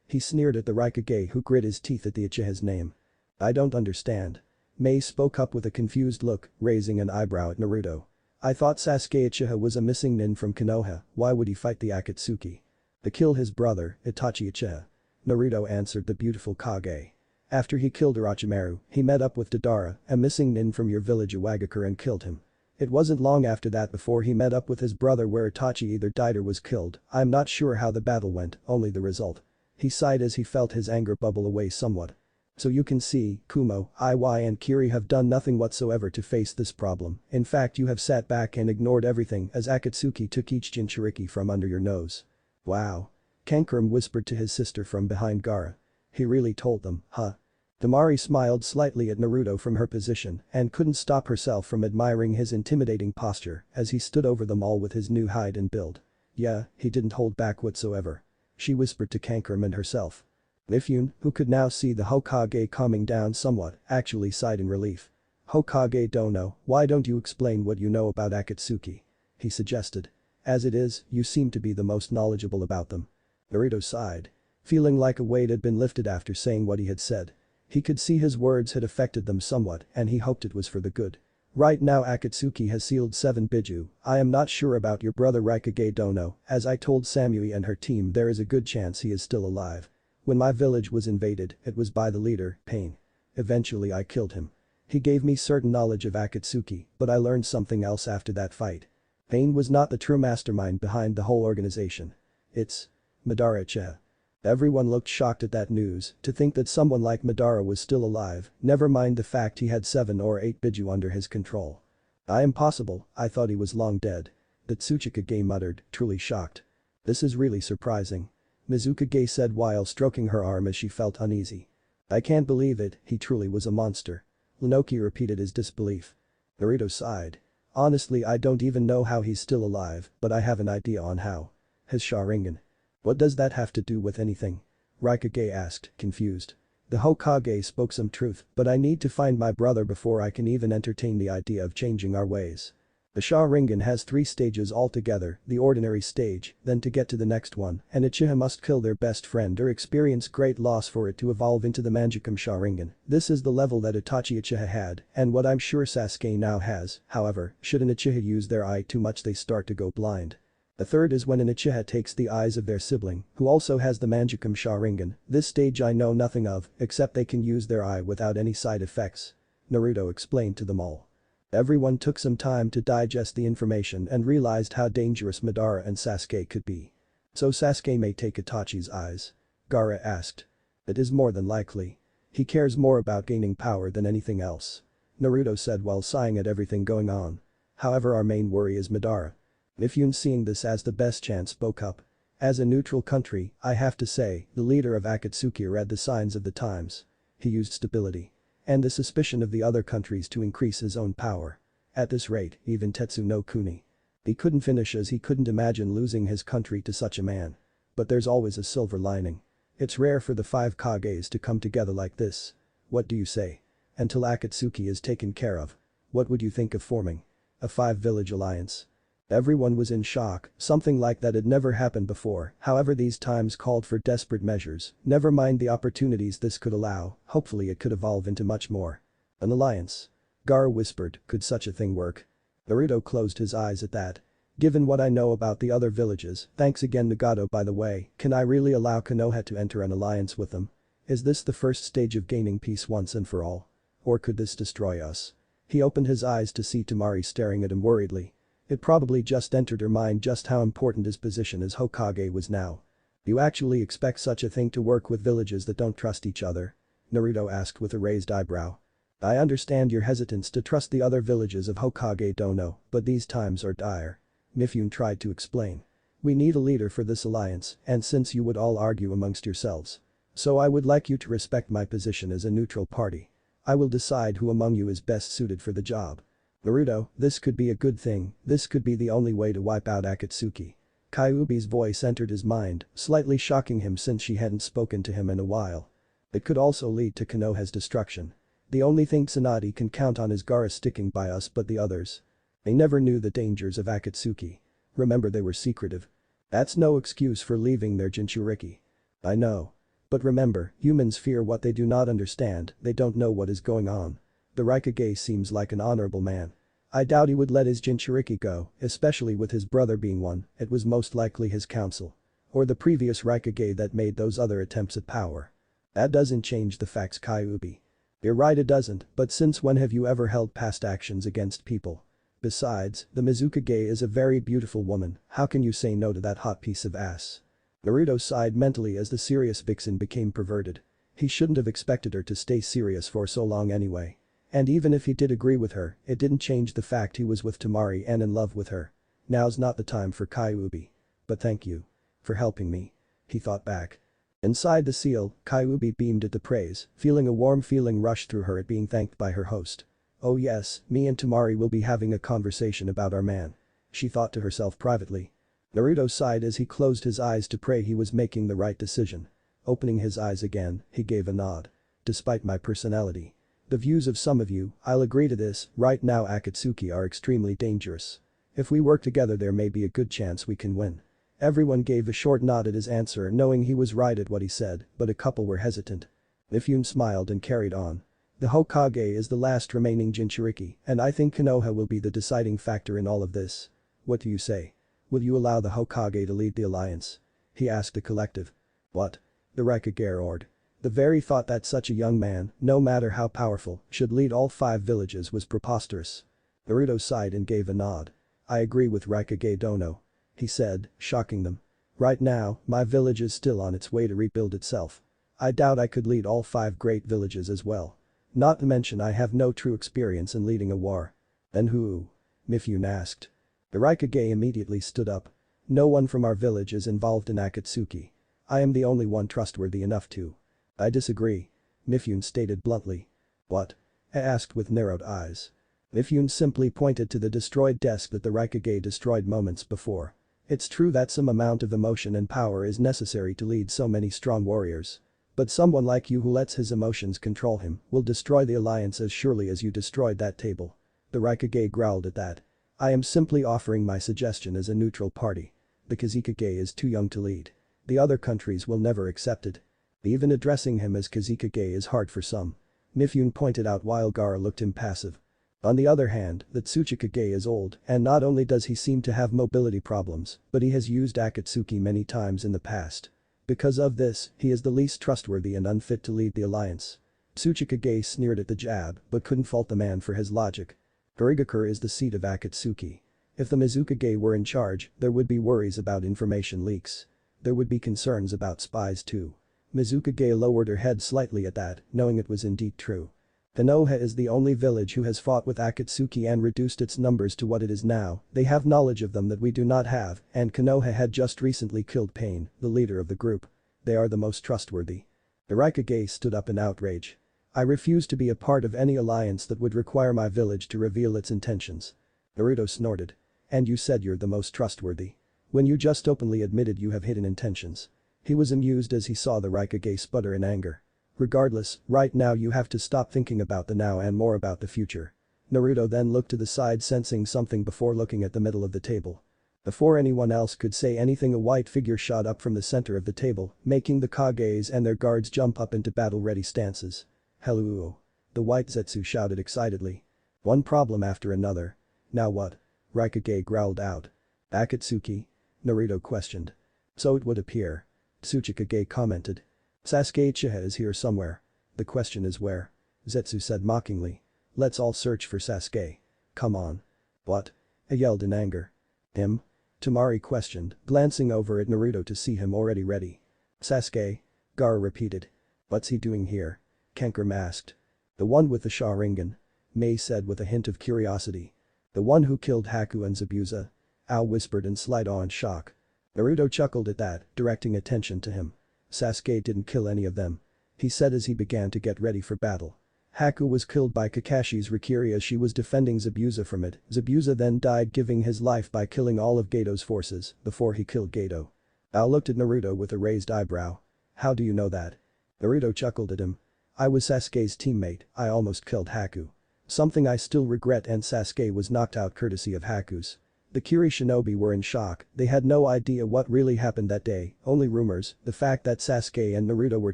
He sneered at the Raikage who grit his teeth at the Uchiha's name. I don't understand. Mei spoke up with a confused look, raising an eyebrow at Naruto. I thought Sasuke Uchiha was a missing nin from Konoha, why would he fight the Akatsuki? To kill his brother, Itachi Uchiha. Naruto answered the beautiful Kage. After he killed Orochimaru, he met up with Deidara, a missing nin from your village Iwagakure, and killed him. It wasn't long after that before he met up with his brother where Itachi either died or was killed. I'm not sure how the battle went, only the result. He sighed as he felt his anger bubble away somewhat. So you can see, Kumo, Iwai and Kiri have done nothing whatsoever to face this problem. In fact, you have sat back and ignored everything as Akatsuki took each Jinchuriki from under your nose. Wow. Kankurum whispered to his sister from behind Gaara. He really told them, huh? Temari smiled slightly at Naruto from her position and couldn't stop herself from admiring his intimidating posture as he stood over them all with his new height and build. Yeah, he didn't hold back whatsoever. She whispered to Kankurum and herself. Mifune, who could now see the Hokage calming down somewhat, actually sighed in relief. Hokage Dono, why don't you explain what you know about Akatsuki? He suggested. As it is, you seem to be the most knowledgeable about them. Naruto sighed. Feeling like a weight had been lifted after saying what he had said. He could see his words had affected them somewhat and he hoped it was for the good. Right now Akatsuki has sealed 7 Biju. I am not sure about your brother Raikage Dono, as I told Samui and her team there is a good chance he is still alive. When my village was invaded, it was by the leader, Pain. Eventually I killed him. He gave me certain knowledge of Akatsuki, but I learned something else after that fight. Pain was not the true mastermind behind the whole organization. It's Madara Uchiha. Everyone looked shocked at that news, to think that someone like Madara was still alive, never mind the fact he had 7 or 8 Biju under his control. Impossible, I thought he was long dead. The Tsuchikage muttered, truly shocked. This is really surprising. Mizukage said while stroking her arm as she felt uneasy. I can't believe it, he truly was a monster. Lunoki repeated his disbelief. Naruto sighed. Honestly I don't even know how he's still alive, but I have an idea on how. His Sharingan. What does that have to do with anything? Raikage asked, confused. The Hokage spoke some truth, but I need to find my brother before I can even entertain the idea of changing our ways. The Sharingan has 3 stages altogether, the ordinary stage, then to get to the next one, and Uchiha must kill their best friend or experience great loss for it to evolve into the Mangekyou Sharingan. This is the level that Itachi Uchiha had, and what I'm sure Sasuke now has, however, should an Uchiha use their eye too much they start to go blind. The third is when an Uchiha takes the eyes of their sibling, who also has the Mangekyou Sharingan. This stage I know nothing of, except they can use their eye without any side effects. Naruto explained to them all. Everyone took some time to digest the information and realized how dangerous Madara and Sasuke could be. So Sasuke may take Itachi's eyes? Gaara asked. It is more than likely. He cares more about gaining power than anything else. Naruto said while sighing at everything going on. However, our main worry is Madara. Mifune, seeing this as the best chance, spoke up. As a neutral country, I have to say, the leader of Akatsuki read the signs of the times. He used stability and the suspicion of the other countries to increase his own power. At this rate, even Tetsu no Kuni. He couldn't finish as he couldn't imagine losing his country to such a man. But there's always a silver lining. It's rare for the 5 Kages to come together like this. What do you say? Until Akatsuki is taken care of. What would you think of forming a 5-village alliance? Everyone was in shock, something like that had never happened before, however these times called for desperate measures, never mind the opportunities this could allow, hopefully it could evolve into much more. An alliance. Gaara whispered, could such a thing work? Naruto closed his eyes at that. Given what I know about the other villages, thanks again Nagato by the way, can I really allow Konoha to enter an alliance with them? Is this the first stage of gaining peace once and for all? Or could this destroy us? He opened his eyes to see Temari staring at him worriedly. It probably just entered her mind just how important his position as Hokage was now. You actually expect such a thing to work with villages that don't trust each other? Naruto asked with a raised eyebrow. I understand your hesitance to trust the other villages of Hokage Dono, but these times are dire. Mifune tried to explain. We need a leader for this alliance, and since you would all argue amongst yourselves. So I would like you to respect my position as a neutral party. I will decide who among you is best suited for the job. Naruto, this could be a good thing, this could be the only way to wipe out Akatsuki. Kyuubi's voice entered his mind, slightly shocking him since she hadn't spoken to him in a while. It could also lead to Konoha's destruction. The only thing Tsunade can count on is Gaara sticking by us, but the others. They never knew the dangers of Akatsuki. Remember, they were secretive. That's no excuse for leaving their Jinchuriki. I know. But remember, humans fear what they do not understand, they don't know what is going on. The Raikage seems like an honorable man. I doubt he would let his Jinchuriki go, especially with his brother being one. It was most likely his council. Or the previous Raikage that made those other attempts at power. That doesn't change the facts, Kyuubi. You're right, it doesn't, but since when have you ever held past actions against people? Besides, the Mizukage is a very beautiful woman, how can you say no to that hot piece of ass? Naruto sighed mentally as the serious vixen became perverted. He shouldn't have expected her to stay serious for so long anyway. And even if he did agree with her, it didn't change the fact he was with Temari and in love with her. Now's not the time for Kyuubi. But thank you. For helping me. He thought back. Inside the seal, Kyuubi beamed at the praise, feeling a warm feeling rush through her at being thanked by her host. Oh yes, me and Temari will be having a conversation about our man. She thought to herself privately. Naruto sighed as he closed his eyes to pray he was making the right decision. Opening his eyes again, he gave a nod. Despite my personality. The views of some of you, I'll agree to this, right now Akatsuki are extremely dangerous. If we work together there may be a good chance we can win. Everyone gave a short nod at his answer knowing he was right at what he said, but a couple were hesitant. Mifune smiled and carried on. The Hokage is the last remaining Jinchuriki, and I think Konoha will be the deciding factor in all of this. What do you say? Will you allow the Hokage to lead the alliance? He asked the collective. What? The Raikage roared. The very thought that such a young man, no matter how powerful, should lead all 5 villages was preposterous. Naruto sighed and gave a nod. I agree with Raikage Dono. He said, shocking them. Right now, my village is still on its way to rebuild itself. I doubt I could lead all 5 great villages as well. Not to mention I have no true experience in leading a war. Then who? Mifune asked. The Raikage immediately stood up. No one from our village is involved in Akatsuki. I am the only one trustworthy enough to. I disagree. Mifune stated bluntly. What? I asked with narrowed eyes. Mifune simply pointed to the destroyed desk that the Raikage destroyed moments before. It's true that some amount of emotion and power is necessary to lead so many strong warriors. But someone like you who lets his emotions control him will destroy the alliance as surely as you destroyed that table. The Raikage growled at that. I am simply offering my suggestion as a neutral party. The Kazekage is too young to lead. The other countries will never accept it. Even addressing him as Kazekage is hard for some. Mifune pointed out while Gaara looked impassive. On the other hand, the Tsuchikage is old and not only does he seem to have mobility problems, but he has used Akatsuki many times in the past. Because of this, he is the least trustworthy and unfit to lead the alliance. Tsuchikage sneered at the jab but couldn't fault the man for his logic. Torigakure is the seat of Akatsuki. If the Mizukage were in charge, there would be worries about information leaks. There would be concerns about spies too. Mizukage lowered her head slightly at that, knowing it was indeed true. Konoha is the only village who has fought with Akatsuki and reduced its numbers to what it is now. They have knowledge of them that we do not have, and Konoha had just recently killed Pain, the leader of the group. They are the most trustworthy. The Raikage stood up in outrage. I refuse to be a part of any alliance that would require my village to reveal its intentions. Naruto snorted. And you said you're the most trustworthy. When you just openly admitted you have hidden intentions. He was amused as he saw the Raikage sputter in anger. Regardless, right now you have to stop thinking about the now and more about the future. Naruto then looked to the side sensing something before looking at the middle of the table. Before anyone else could say anything a white figure shot up from the center of the table, making the Kages and their guards jump up into battle-ready stances. Hello. The white Zetsu shouted excitedly. One problem after another. Now what? Raikage growled out. Akatsuki? Naruto questioned. So it would appear. Tsuchikage commented. Sasuke Uchiha is here somewhere. The question is where? Zetsu said mockingly. Let's all search for Sasuke. Come on. What? I yelled in anger. Him? Temari questioned, glancing over at Naruto to see him already ready. Sasuke? Gaara repeated. What's he doing here? Kenkurama asked. The one with the Sharingan. Mei said with a hint of curiosity. The one who killed Haku and Zabuza? Ao whispered in slight awe and shock. Naruto chuckled at that, directing attention to him. Sasuke didn't kill any of them. He said as he began to get ready for battle. Haku was killed by Kakashi's Rikiri as she was defending Zabuza from it. Zabuza then died giving his life by killing all of Gedo's forces before he killed Gedo. Ao looked at Naruto with a raised eyebrow. How do you know that? Naruto chuckled at him. I was Sasuke's teammate, I almost killed Haku. Something I still regret and Sasuke was knocked out courtesy of Haku's. The Kiri shinobi were in shock, they had no idea what really happened that day, only rumors. The fact that Sasuke and Naruto were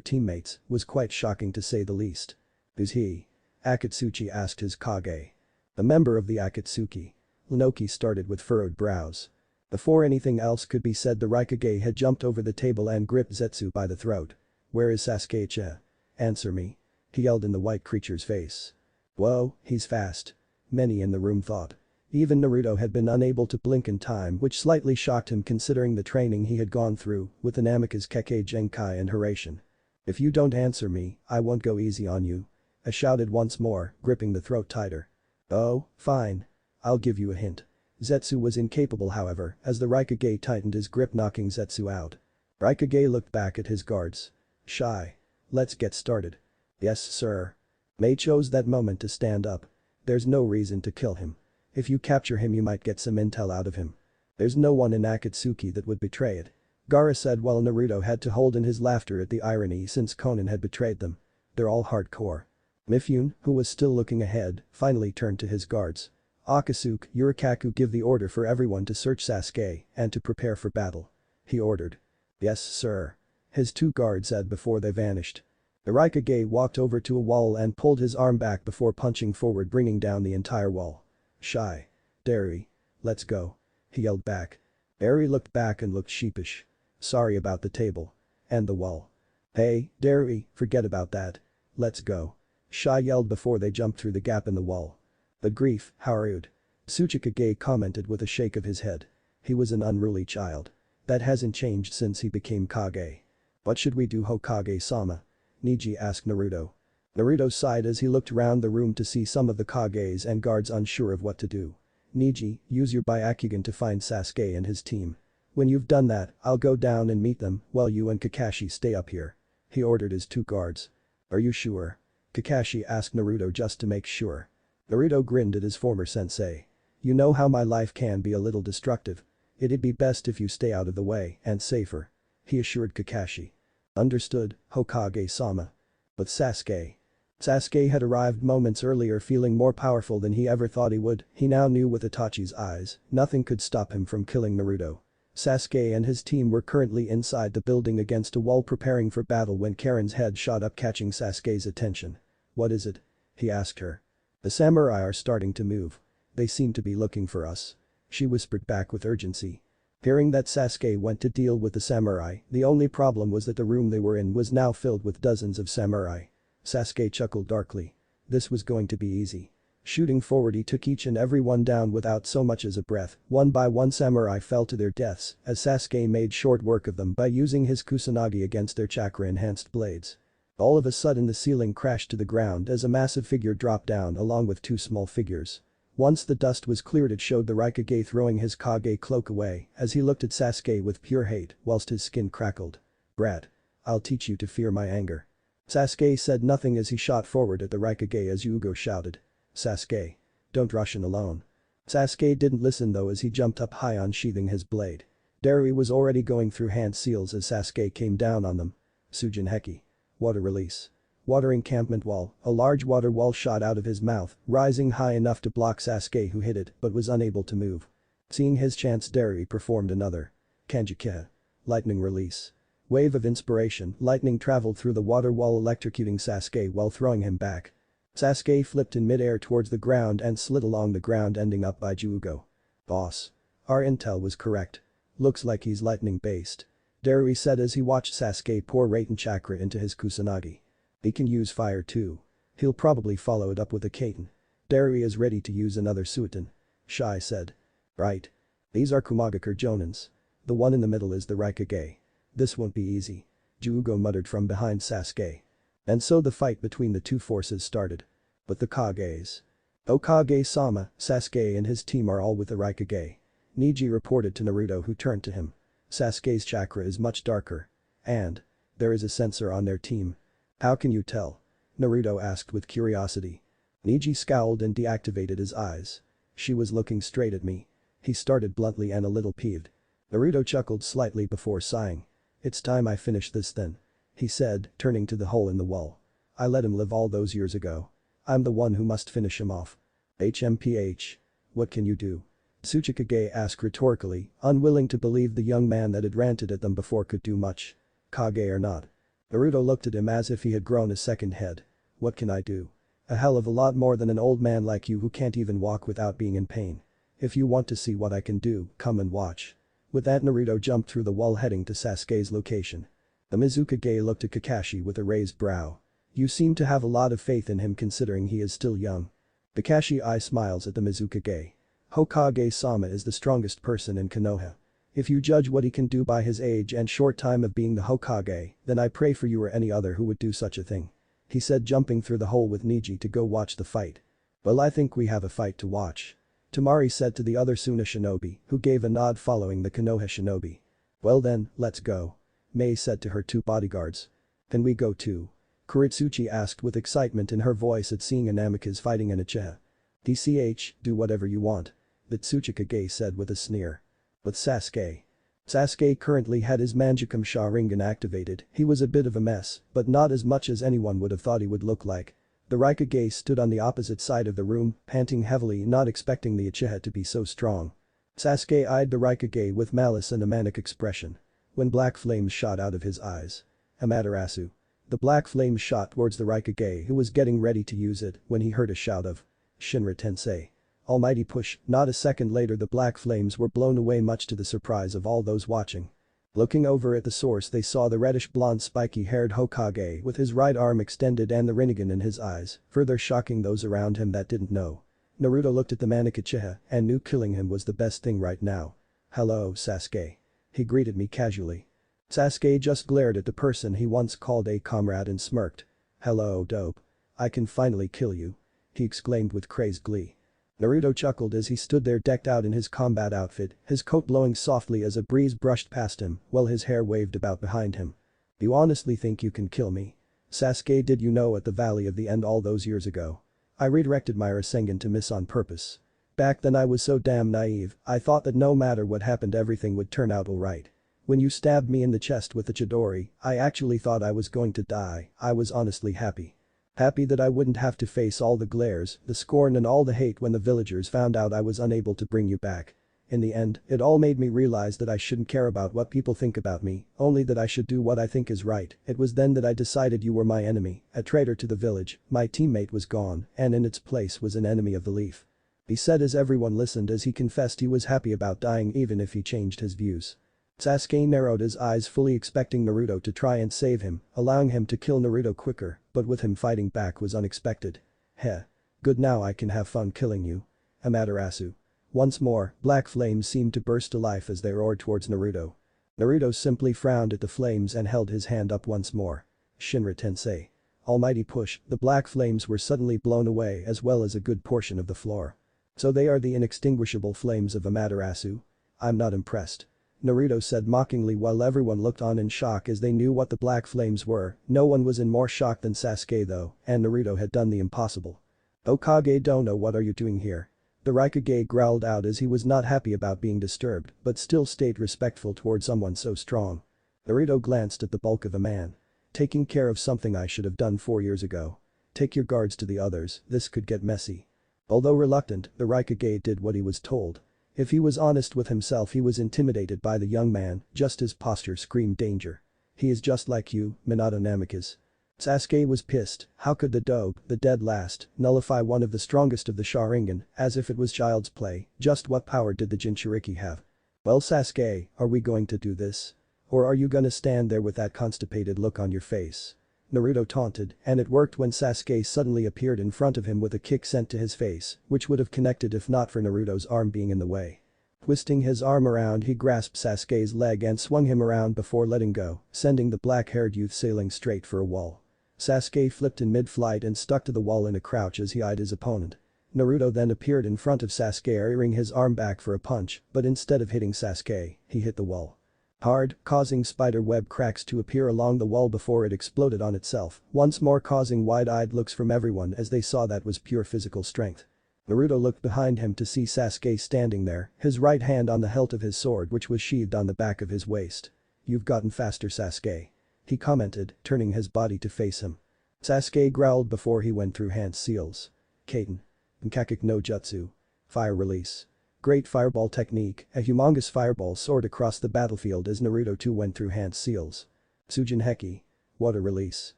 teammates was quite shocking to say the least. Who's he? Akatsuki asked his Kage. A member of the Akatsuki. Inoki started with furrowed brows. Before anything else could be said the Raikage had jumped over the table and gripped Zetsu by the throat. Where is Sasuke Uchiha? Answer me. He yelled in the white creature's face. Whoa, he's fast. Many in the room thought. Even Naruto had been unable to blink in time which slightly shocked him considering the training he had gone through with the Namikaze Kekkei Genkai and Hiraishin. If you don't answer me, I won't go easy on you. I shouted once more, gripping the throat tighter. Oh, fine. I'll give you a hint. Zetsu was incapable however, as the Raikage tightened his grip knocking Zetsu out. Raikage looked back at his guards. Shy. Let's get started. Yes sir. Mei chose that moment to stand up. There's no reason to kill him. If you capture him you might get some intel out of him. There's no one in Akatsuki that would betray it. Gaara said while Naruto had to hold in his laughter at the irony since Conan had betrayed them. They're all hardcore. Mifune, who was still looking ahead, finally turned to his guards. Akatsuki, Yurikaku give the order for everyone to search Sasuke and to prepare for battle. He ordered. Yes sir. His two guards said before they vanished. The Raikage walked over to a wall and pulled his arm back before punching forward bringing down the entire wall. Shy. Derry. Let's go. He yelled back. Derry looked back and looked sheepish. Sorry about the table. And the wall. Hey, Derry, forget about that. Let's go. Shy yelled before they jumped through the gap in the wall. The grief, how rude. Tsuchikage commented with a shake of his head. He was an unruly child. That hasn't changed since he became Kage. What should we do Hokage-sama? Neji asked Naruto. Naruto sighed as he looked around the room to see some of the Kages and guards unsure of what to do. Neji, use your Byakugan to find Sasuke and his team. When you've done that, I'll go down and meet them while you and Kakashi stay up here. He ordered his two guards. Are you sure? Kakashi asked Naruto just to make sure. Naruto grinned at his former sensei. You know how my life can be a little destructive. It'd be best if you stay out of the way and safer. He assured Kakashi. Understood, Hokage-sama. But Sasuke. Sasuke had arrived moments earlier feeling more powerful than he ever thought he would. He now knew with Itachi's eyes, nothing could stop him from killing Naruto. Sasuke and his team were currently inside the building against a wall preparing for battle when Karen's head shot up catching Sasuke's attention. What is it? He asked her. The samurai are starting to move. They seem to be looking for us. She whispered back with urgency. Hearing that Sasuke went to deal with the samurai, the only problem was that the room they were in was now filled with dozens of samurai. Sasuke chuckled darkly. This was going to be easy. Shooting forward he took each and every one down without so much as a breath. One by one samurai fell to their deaths as Sasuke made short work of them by using his kusanagi against their chakra-enhanced blades. All of a sudden the ceiling crashed to the ground as a massive figure dropped down along with two small figures. Once the dust was cleared it showed the Raikage throwing his Kage cloak away as he looked at Sasuke with pure hate whilst his skin crackled. Brat. I'll teach you to fear my anger. Sasuke said nothing as he shot forward at the Raikage as Yugo shouted. Sasuke. Don't rush in alone. Sasuke didn't listen though as he jumped up high unsheathing his blade. Derry was already going through hand seals as Sasuke came down on them. Sujin Heki. Water release. Water encampment wall, a large water wall shot out of his mouth, rising high enough to block Sasuke who hit it but was unable to move. Seeing his chance Derry performed another. Kanjiki. Lightning release. Wave of inspiration, lightning traveled through the water wall electrocuting Sasuke while throwing him back. Sasuke flipped in midair towards the ground and slid along the ground ending up by Jugo. Boss. Our intel was correct. Looks like he's lightning based. Derry said as he watched Sasuke pour Raiten chakra into his kusanagi. He can use fire too. He'll probably follow it up with a Kaiten. Derry is ready to use another Suiton. Shai said. Right. These are Kumagakure Jonins. The one in the middle is the Raikage. This won't be easy. Jugo muttered from behind Sasuke. And so the fight between the two forces started. But the Kages. Hokage-sama, Sasuke and his team are all with the Raikage. Neji reported to Naruto who turned to him. Sasuke's chakra is much darker. And there is a sensor on their team. How can you tell? Naruto asked with curiosity. Neji scowled and deactivated his eyes. She was looking straight at me. He started bluntly and a little peeved. Naruto chuckled slightly before sighing. It's time I finish this then. He said, turning to the hole in the wall. I let him live all those years ago. I'm the one who must finish him off. HMPH. What can you do? Tsuchikage asked rhetorically, unwilling to believe the young man that had ranted at them before could do much. Kage or not. Naruto looked at him as if he had grown a second head. What can I do? A hell of a lot more than an old man like you who can't even walk without being in pain. If you want to see what I can do, come and watch. With that Naruto jumped through the wall heading to Sasuke's location. The Mizukage looked at Kakashi with a raised brow. You seem to have a lot of faith in him considering he is still young. Kakashi eye smiles at the Mizukage. Hokage-sama is the strongest person in Konoha. If you judge what he can do by his age and short time of being the Hokage, then I pray for you or any other who would do such a thing," he said, jumping through the hole with Neji to go watch the fight. "Well, I think we have a fight to watch," Temari said to the other Suna shinobi, who gave a nod following the Konoha shinobi. "Well then, let's go," Mei said to her two bodyguards. "Then we go too?" Kuritsuchi asked with excitement in her voice at seeing Anamikaze fighting an Uchiha. "DCH, do whatever you want," the Tsuchikage said with a sneer. But Sasuke. Sasuke currently had his Manjukam Sharingan activated. He was a bit of a mess, but not as much as anyone would have thought he would look like. The Raikage stood on the opposite side of the room, panting heavily, not expecting the Uchiha to be so strong. Sasuke eyed the Raikage with malice and a manic expression. When black flames shot out of his eyes. Amaterasu. The black flame shot towards the Raikage, who was getting ready to use it when he heard a shout of Shinra Tensei. Almighty push. Not a second later the black flames were blown away, much to the surprise of all those watching. Looking over at the source, they saw the reddish-blonde spiky-haired Hokage with his right arm extended and the Rinnegan in his eyes, further shocking those around him that didn't know. Naruto looked at the manic Uchiha and knew killing him was the best thing right now. "Hello, Sasuke." He greeted me casually. Sasuke just glared at the person he once called a comrade and smirked. "Hello, dope. I can finally kill you," he exclaimed with crazed glee. Naruto chuckled as he stood there decked out in his combat outfit, his coat blowing softly as a breeze brushed past him while his hair waved about behind him. "You honestly think you can kill me? Sasuke, did you know at the Valley of the End all those years ago? I redirected my Rasengan to miss on purpose. Back then I was so damn naive, I thought that no matter what happened everything would turn out alright. When you stabbed me in the chest with the Chidori, I actually thought I was going to die. I was honestly happy. Happy that I wouldn't have to face all the glares, the scorn and all the hate when the villagers found out I was unable to bring you back. In the end, it all made me realize that I shouldn't care about what people think about me, only that I should do what I think is right. It was then that I decided you were my enemy, a traitor to the village, my teammate was gone, and in its place was an enemy of the leaf," he said as everyone listened as he confessed he was happy about dying even if he changed his views. Sasuke narrowed his eyes, fully expecting Naruto to try and save him, allowing him to kill Naruto quicker, but with him fighting back was unexpected. "Heh. Good, now I can have fun killing you. Amaterasu." Once more, black flames seemed to burst to life as they roared towards Naruto. Naruto simply frowned at the flames and held his hand up once more. Shinra Tensei. Almighty push. The black flames were suddenly blown away as well as a good portion of the floor. "So they are the inextinguishable flames of Amaterasu? I'm not impressed," Naruto said mockingly while everyone looked on in shock as they knew what the black flames were. No one was in more shock than Sasuke though, and Naruto had done the impossible. "Hokage Dono, what are you doing here?" The Raikage growled out as he was not happy about being disturbed but still stayed respectful toward someone so strong. Naruto glanced at the bulk of a man. "Taking care of something I should have done 4 years ago. Take your guards to the others, this could get messy." Although reluctant, the Raikage did what he was told. If he was honest with himself, he was intimidated by the young man, just his posture screamed danger. "He is just like you, Minato Namikaze." Sasuke was pissed. How could the dope, the dead last, nullify one of the strongest of the Sharingan, as if it was child's play? Just what power did the Jinchuriki have? "Well, Sasuke, are we going to do this? Or are you gonna stand there with that constipated look on your face?" Naruto taunted, and it worked when Sasuke suddenly appeared in front of him with a kick sent to his face, which would have connected if not for Naruto's arm being in the way. Twisting his arm around, he grasped Sasuke's leg and swung him around before letting go, sending the black-haired youth sailing straight for a wall. Sasuke flipped in mid-flight and stuck to the wall in a crouch as he eyed his opponent. Naruto then appeared in front of Sasuke, rearing his arm back for a punch, but instead of hitting Sasuke, he hit the wall hard, causing spider web cracks to appear along the wall before it exploded on itself, once more causing wide-eyed looks from everyone as they saw that was pure physical strength. Naruto looked behind him to see Sasuke standing there, his right hand on the hilt of his sword which was sheathed on the back of his waist. "You've gotten faster, Sasuke," he commented, turning his body to face him. Sasuke growled before he went through hand seals. "Kaiten. Nkakik no Jutsu. Fire release. Great fireball technique, a humongous fireball soared across the battlefield as Naruto too went through hand seals. Sujin Heki. Water release.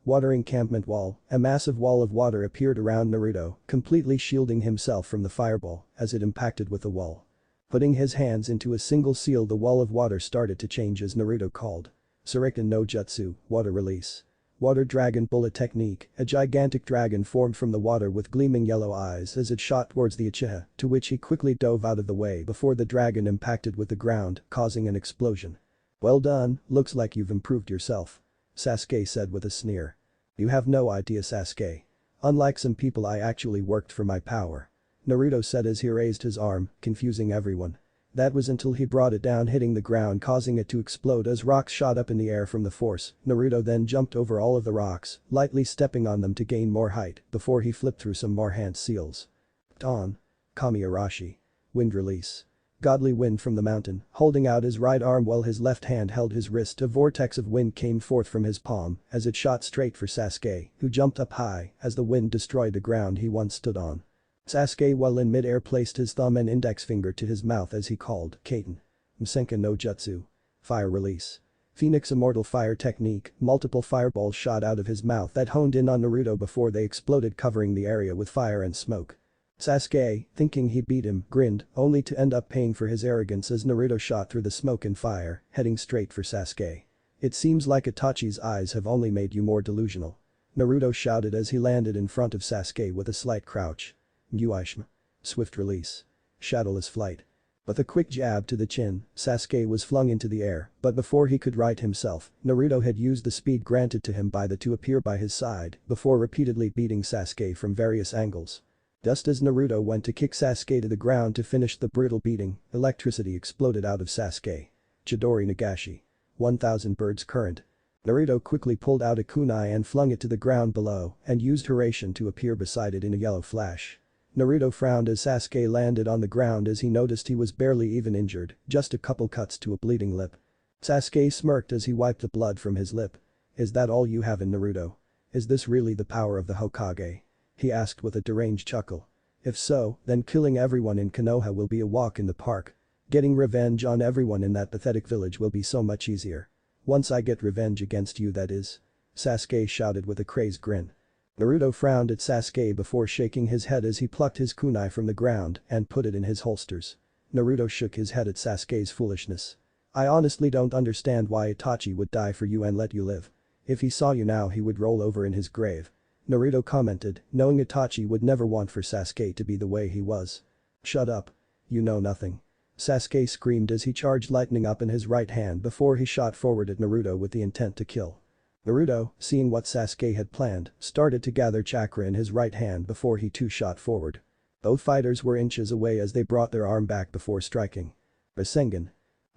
Water encampment wall, a massive wall of water appeared around Naruto, completely shielding himself from the fireball as it impacted with the wall. Putting his hands into a single seal, the wall of water started to change as Naruto called. Shuriken no Jutsu, water release. Water Dragon Bullet Technique, a gigantic dragon formed from the water with gleaming yellow eyes as it shot towards the Uchiha, to which he quickly dove out of the way before the dragon impacted with the ground, causing an explosion. Well done, looks like you've improved yourself. Sasuke said with a sneer. You have no idea, Sasuke. Unlike some people, I actually worked for my power. Naruto said as he raised his arm, confusing everyone. That was until he brought it down, hitting the ground, causing it to explode as rocks shot up in the air from the force. Naruto then jumped over all of the rocks, lightly stepping on them to gain more height before he flipped through some more hand seals. Dawn. Kami Arashi. Wind release. Godly wind from the mountain, holding out his right arm while his left hand held his wrist. A vortex of wind came forth from his palm as it shot straight for Sasuke, who jumped up high as the wind destroyed the ground he once stood on. Sasuke, while in mid-air, placed his thumb and index finger to his mouth as he called, Kaiten. Msenka no Jutsu. Fire release. Phoenix Immortal Fire Technique, multiple fireballs shot out of his mouth that honed in on Naruto before they exploded, covering the area with fire and smoke. Sasuke, thinking he beat him, grinned, only to end up paying for his arrogance as Naruto shot through the smoke and fire, heading straight for Sasuke. It seems like Itachi's eyes have only made you more delusional. Naruto shouted as he landed in front of Sasuke with a slight crouch. Muishma. Swift release. Shadowless flight. With a quick jab to the chin, Sasuke was flung into the air, but before he could right himself, Naruto had used the speed granted to him by the to appear by his side before repeatedly beating Sasuke from various angles. Just as Naruto went to kick Sasuke to the ground to finish the brutal beating, electricity exploded out of Sasuke. Chidori Nagashi. 1000 Birds Current. Naruto quickly pulled out a kunai and flung it to the ground below and used Hiraishin to appear beside it in a yellow flash. Naruto frowned as Sasuke landed on the ground as he noticed he was barely even injured, just a couple cuts to a bleeding lip. Sasuke smirked as he wiped the blood from his lip. Is that all you have in Naruto? Is this really the power of the Hokage? He asked with a deranged chuckle. If so, then killing everyone in Konoha will be a walk in the park. Getting revenge on everyone in that pathetic village will be so much easier. Once I get revenge against you, that is. Sasuke shouted with a crazed grin. Naruto frowned at Sasuke before shaking his head as he plucked his kunai from the ground and put it in his holsters. Naruto shook his head at Sasuke's foolishness. I honestly don't understand why Itachi would die for you and let you live. If he saw you now, he would roll over in his grave. Naruto commented, knowing Itachi would never want for Sasuke to be the way he was. Shut up. You know nothing. Sasuke screamed as he charged lightning up in his right hand before he shot forward at Naruto with the intent to kill. Naruto, seeing what Sasuke had planned, started to gather chakra in his right hand before he too shot forward. Both fighters were inches away as they brought their arm back before striking. Rasengan.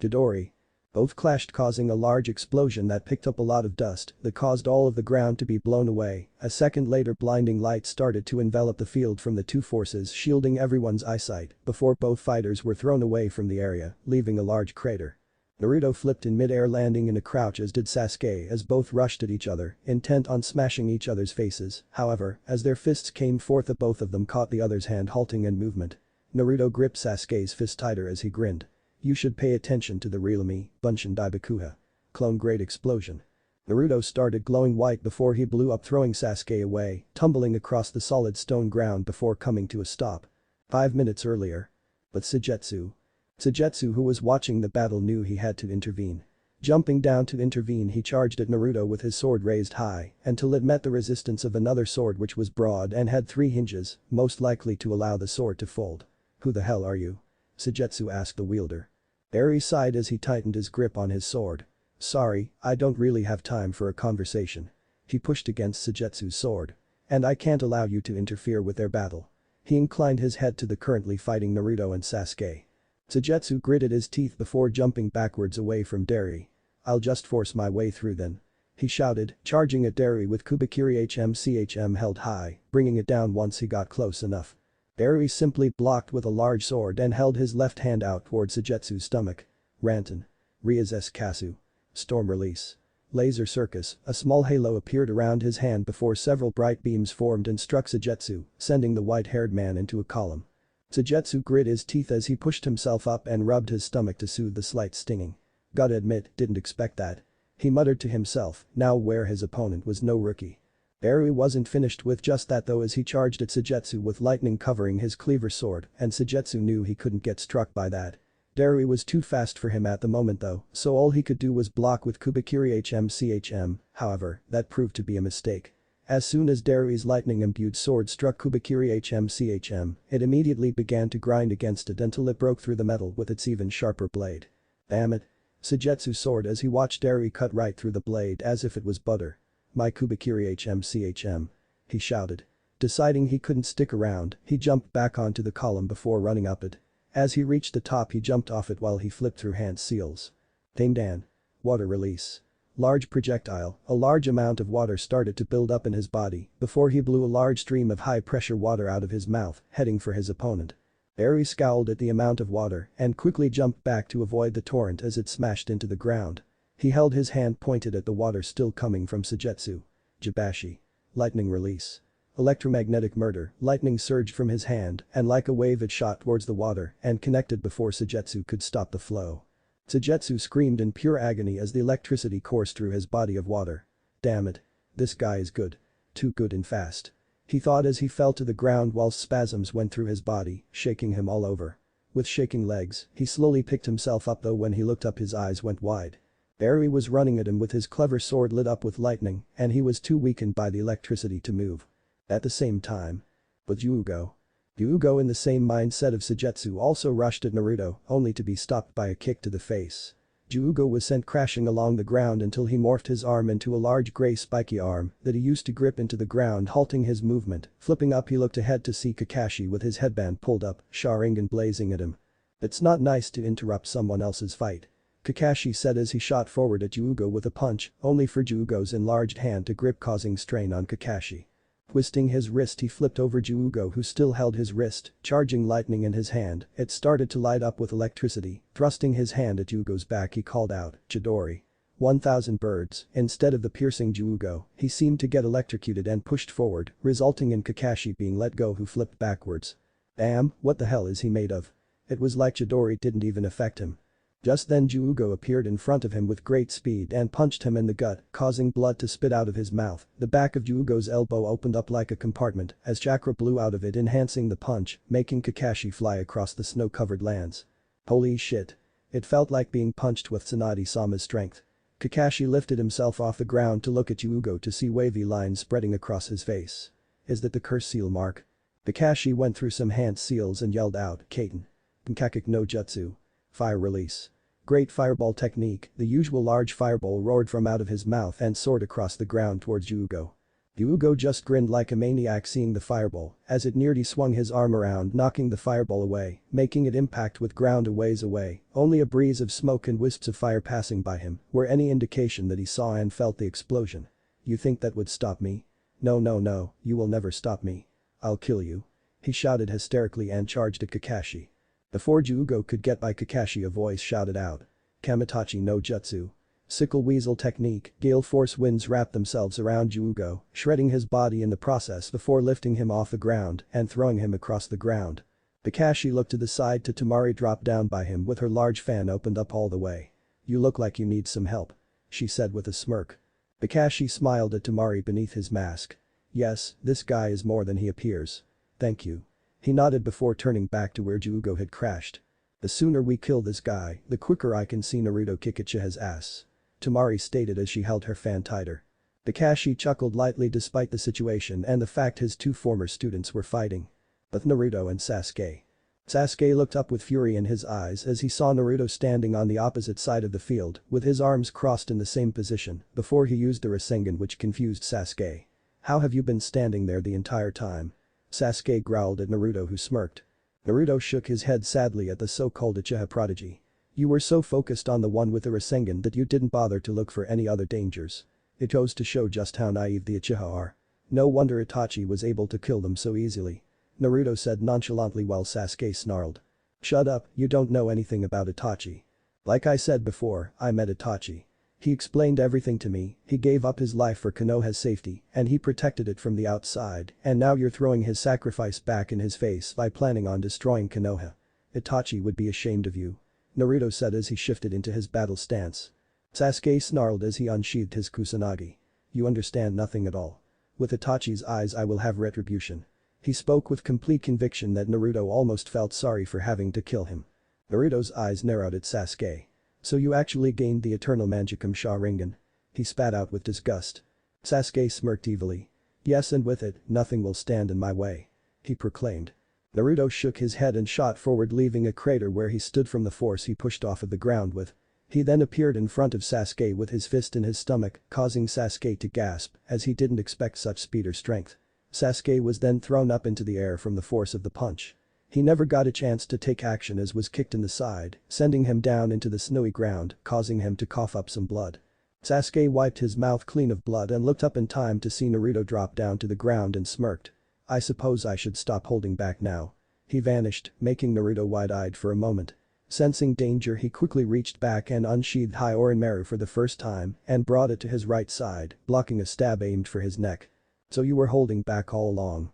Chidori. Both clashed, causing a large explosion that picked up a lot of dust that caused all of the ground to be blown away. A second later, blinding light started to envelop the field from the two forces, shielding everyone's eyesight before both fighters were thrown away from the area, leaving a large crater. Naruto flipped in mid-air, landing in a crouch, as did Sasuke, as both rushed at each other, intent on smashing each other's faces. However, as their fists came forth, both of them caught the other's hand, halting in movement. Naruto gripped Sasuke's fist tighter as he grinned. You should pay attention to the real me, Bunshin Daibakuha. Clone Great Explosion. Naruto started glowing white before he blew up, throwing Sasuke away, tumbling across the solid stone ground before coming to a stop. 5 minutes earlier. But Suigetsu, who was watching the battle, knew he had to intervene. Jumping down to intervene, he charged at Naruto with his sword raised high until it met the resistance of another sword which was broad and had 3 hinges, most likely to allow the sword to fold. Who the hell are you? Suigetsu asked the wielder. Eri sighed as he tightened his grip on his sword. Sorry, I don't really have time for a conversation. He pushed against Suigetsu's sword. And I can't allow you to interfere with their battle. He inclined his head to the currently fighting Naruto and Sasuke. Suigetsu gritted his teeth before jumping backwards away from Eri. I'll just force my way through then. He shouted, charging at Eri with Kubikiri HMCHM held high, bringing it down once he got close enough. Eri simply blocked with a large sword and held his left hand out towards Suigetsu's stomach. Ranton. Ria's Kasu. Storm release. Laser circus, a small halo appeared around his hand before several bright beams formed and struck Suigetsu, sending the white-haired man into a column. Suigetsu grit his teeth as he pushed himself up and rubbed his stomach to soothe the slight stinging. Gotta admit, didn't expect that. He muttered to himself, now aware his opponent was no rookie. Eri wasn't finished with just that though, as he charged at Suigetsu with lightning covering his cleaver sword, and Suigetsu knew he couldn't get struck by that. Darui was too fast for him at the moment though, so all he could do was block with Kubikiri HMCHM, however, that proved to be a mistake. As soon as Darui's lightning-imbued sword struck Kubikiri HMCHM, it immediately began to grind against it until it broke through the metal with its even sharper blade. Damn it. Sujetsu soared as he watched Darui cut right through the blade as if it was butter. My Kubikiri HMCHM. He shouted. Deciding he couldn't stick around, he jumped back onto the column before running up it. As he reached the top he jumped off it while he flipped through hand seals. Ding dan. Water release. Large projectile, a large amount of water started to build up in his body before he blew a large stream of high-pressure water out of his mouth, heading for his opponent. Darui scowled at the amount of water and quickly jumped back to avoid the torrent as it smashed into the ground. He held his hand pointed at the water still coming from Sujetsu. Jibashi. Lightning release. Electromagnetic murder, lightning surged from his hand and like a wave it shot towards the water and connected before Sujetsu could stop the flow. Sujetsu screamed in pure agony as the electricity coursed through his body of water. Damn it. This guy is good. Too good and fast. He thought as he fell to the ground while spasms went through his body, shaking him all over. With shaking legs, he slowly picked himself up though when he looked up his eyes went wide. Darui was running at him with his clever sword lit up with lightning and he was too weakened by the electricity to move. At the same time. But Yuugo. Yuugo in the same mindset of Sujetsu also rushed at Naruto only to be stopped by a kick to the face. Yuugo was sent crashing along the ground until he morphed his arm into a large grey spiky arm that he used to grip into the ground halting his movement. Flipping up he looked ahead to see Kakashi with his headband pulled up, Sharingan blazing at him. It's not nice to interrupt someone else's fight. Kakashi said as he shot forward at Yuugo with a punch, only for Yuugo's enlarged hand to grip causing strain on Kakashi. Twisting his wrist he flipped over Yuugo who still held his wrist, charging lightning in his hand, it started to light up with electricity, thrusting his hand at Yuugo's back he called out, Chidori. 1,000 birds, instead of the piercing Yuugo, he seemed to get electrocuted and pushed forward, resulting in Kakashi being let go who flipped backwards. Damn, what the hell is he made of? It was like Chidori didn't even affect him. Just then Yuugo appeared in front of him with great speed and punched him in the gut, causing blood to spit out of his mouth. The back of Yuugo's elbow opened up like a compartment as chakra blew out of it enhancing the punch, making Kakashi fly across the snow-covered lands. Holy shit. It felt like being punched with Tsunade-sama's strength. Kakashi lifted himself off the ground to look at Yuugo to see wavy lines spreading across his face. Is that the curse seal mark? Kakashi went through some hand seals and yelled out, Kaiten. Nkakik no jutsu. Fire release. Great fireball technique, the usual large fireball roared from out of his mouth and soared across the ground towards Yuugo. Yuugo just grinned like a maniac seeing the fireball, as it neared he swung his arm around knocking the fireball away, making it impact with ground a ways away, only a breeze of smoke and wisps of fire passing by him were any indication that he saw and felt the explosion. You think that would stop me? No no no, you will never stop me. I'll kill you. He shouted hysterically and charged at Kakashi. Before Yuugo could get by Kakashi a voice shouted out. Kamitachi no jutsu. Sickle weasel technique, gale force winds wrapped themselves around Yuugo, shredding his body in the process before lifting him off the ground and throwing him across the ground. Kakashi looked to the side to Temari dropped down by him with her large fan opened up all the way. You look like you need some help. She said with a smirk. Kakashi smiled at Temari beneath his mask. Yes, this guy is more than he appears. Thank you. He nodded before turning back to where Yuugo had crashed. The sooner we kill this guy, the quicker I can see Naruto kick Uchiha's ass. Temari stated as she held her fan tighter. Kakashi chuckled lightly despite the situation and the fact his two former students were fighting. But Naruto and Sasuke. Sasuke looked up with fury in his eyes as he saw Naruto standing on the opposite side of the field with his arms crossed in the same position before he used the Rasengan which confused Sasuke. How have you been standing there the entire time? Sasuke growled at Naruto who smirked. Naruto shook his head sadly at the so-called Uchiha prodigy. You were so focused on the one with the Rasengan that you didn't bother to look for any other dangers. It goes to show just how naive the Uchiha are. No wonder Itachi was able to kill them so easily. Naruto said nonchalantly while Sasuke snarled. Shut up, you don't know anything about Itachi. Like I said before, I met Itachi. He explained everything to me, he gave up his life for Konoha's safety and he protected it from the outside and now you're throwing his sacrifice back in his face by planning on destroying Konoha. Itachi would be ashamed of you. Naruto said as he shifted into his battle stance. Sasuke snarled as he unsheathed his kusanagi. You understand nothing at all. With Itachi's eyes I will have retribution. He spoke with complete conviction that Naruto almost felt sorry for having to kill him. Naruto's eyes narrowed at Sasuke. So you actually gained the eternal Mangekyou Sharingan? He spat out with disgust. Sasuke smirked evilly. Yes, and with it, nothing will stand in my way. He proclaimed. Naruto shook his head and shot forward, leaving a crater where he stood from the force he pushed off of the ground with. He then appeared in front of Sasuke with his fist in his stomach, causing Sasuke to gasp, as he didn't expect such speed or strength. Sasuke was then thrown up into the air from the force of the punch. He never got a chance to take action as was kicked in the side, sending him down into the snowy ground, causing him to cough up some blood. Sasuke wiped his mouth clean of blood and looked up in time to see Naruto drop down to the ground and smirked. I suppose I should stop holding back now. He vanished, making Naruto wide-eyed for a moment. Sensing danger, he quickly reached back and unsheathed Orochimaru for the first time and brought it to his right side, blocking a stab aimed for his neck. So you were holding back all along.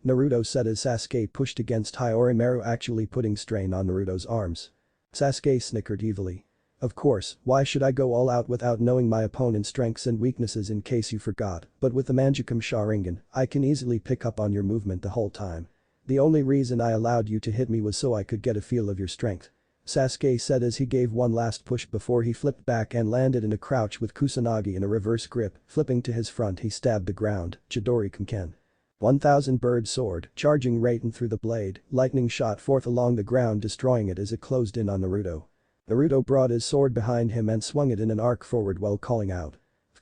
Naruto said as Sasuke pushed against Orochimaru, actually putting strain on Naruto's arms. Sasuke snickered evilly. Of course, why should I go all out without knowing my opponent's strengths and weaknesses? In case you forgot, but with the Mangekyou Sharingan, I can easily pick up on your movement the whole time. The only reason I allowed you to hit me was so I could get a feel of your strength. Sasuke said as he gave one last push before he flipped back and landed in a crouch with Kusanagi in a reverse grip. Flipping to his front, he stabbed the ground. Chidori Kanken. 1000 bird sword, charging right in through the blade, lightning shot forth along the ground, destroying it as it closed in on Naruto. Naruto brought his sword behind him and swung it in an arc forward while calling out.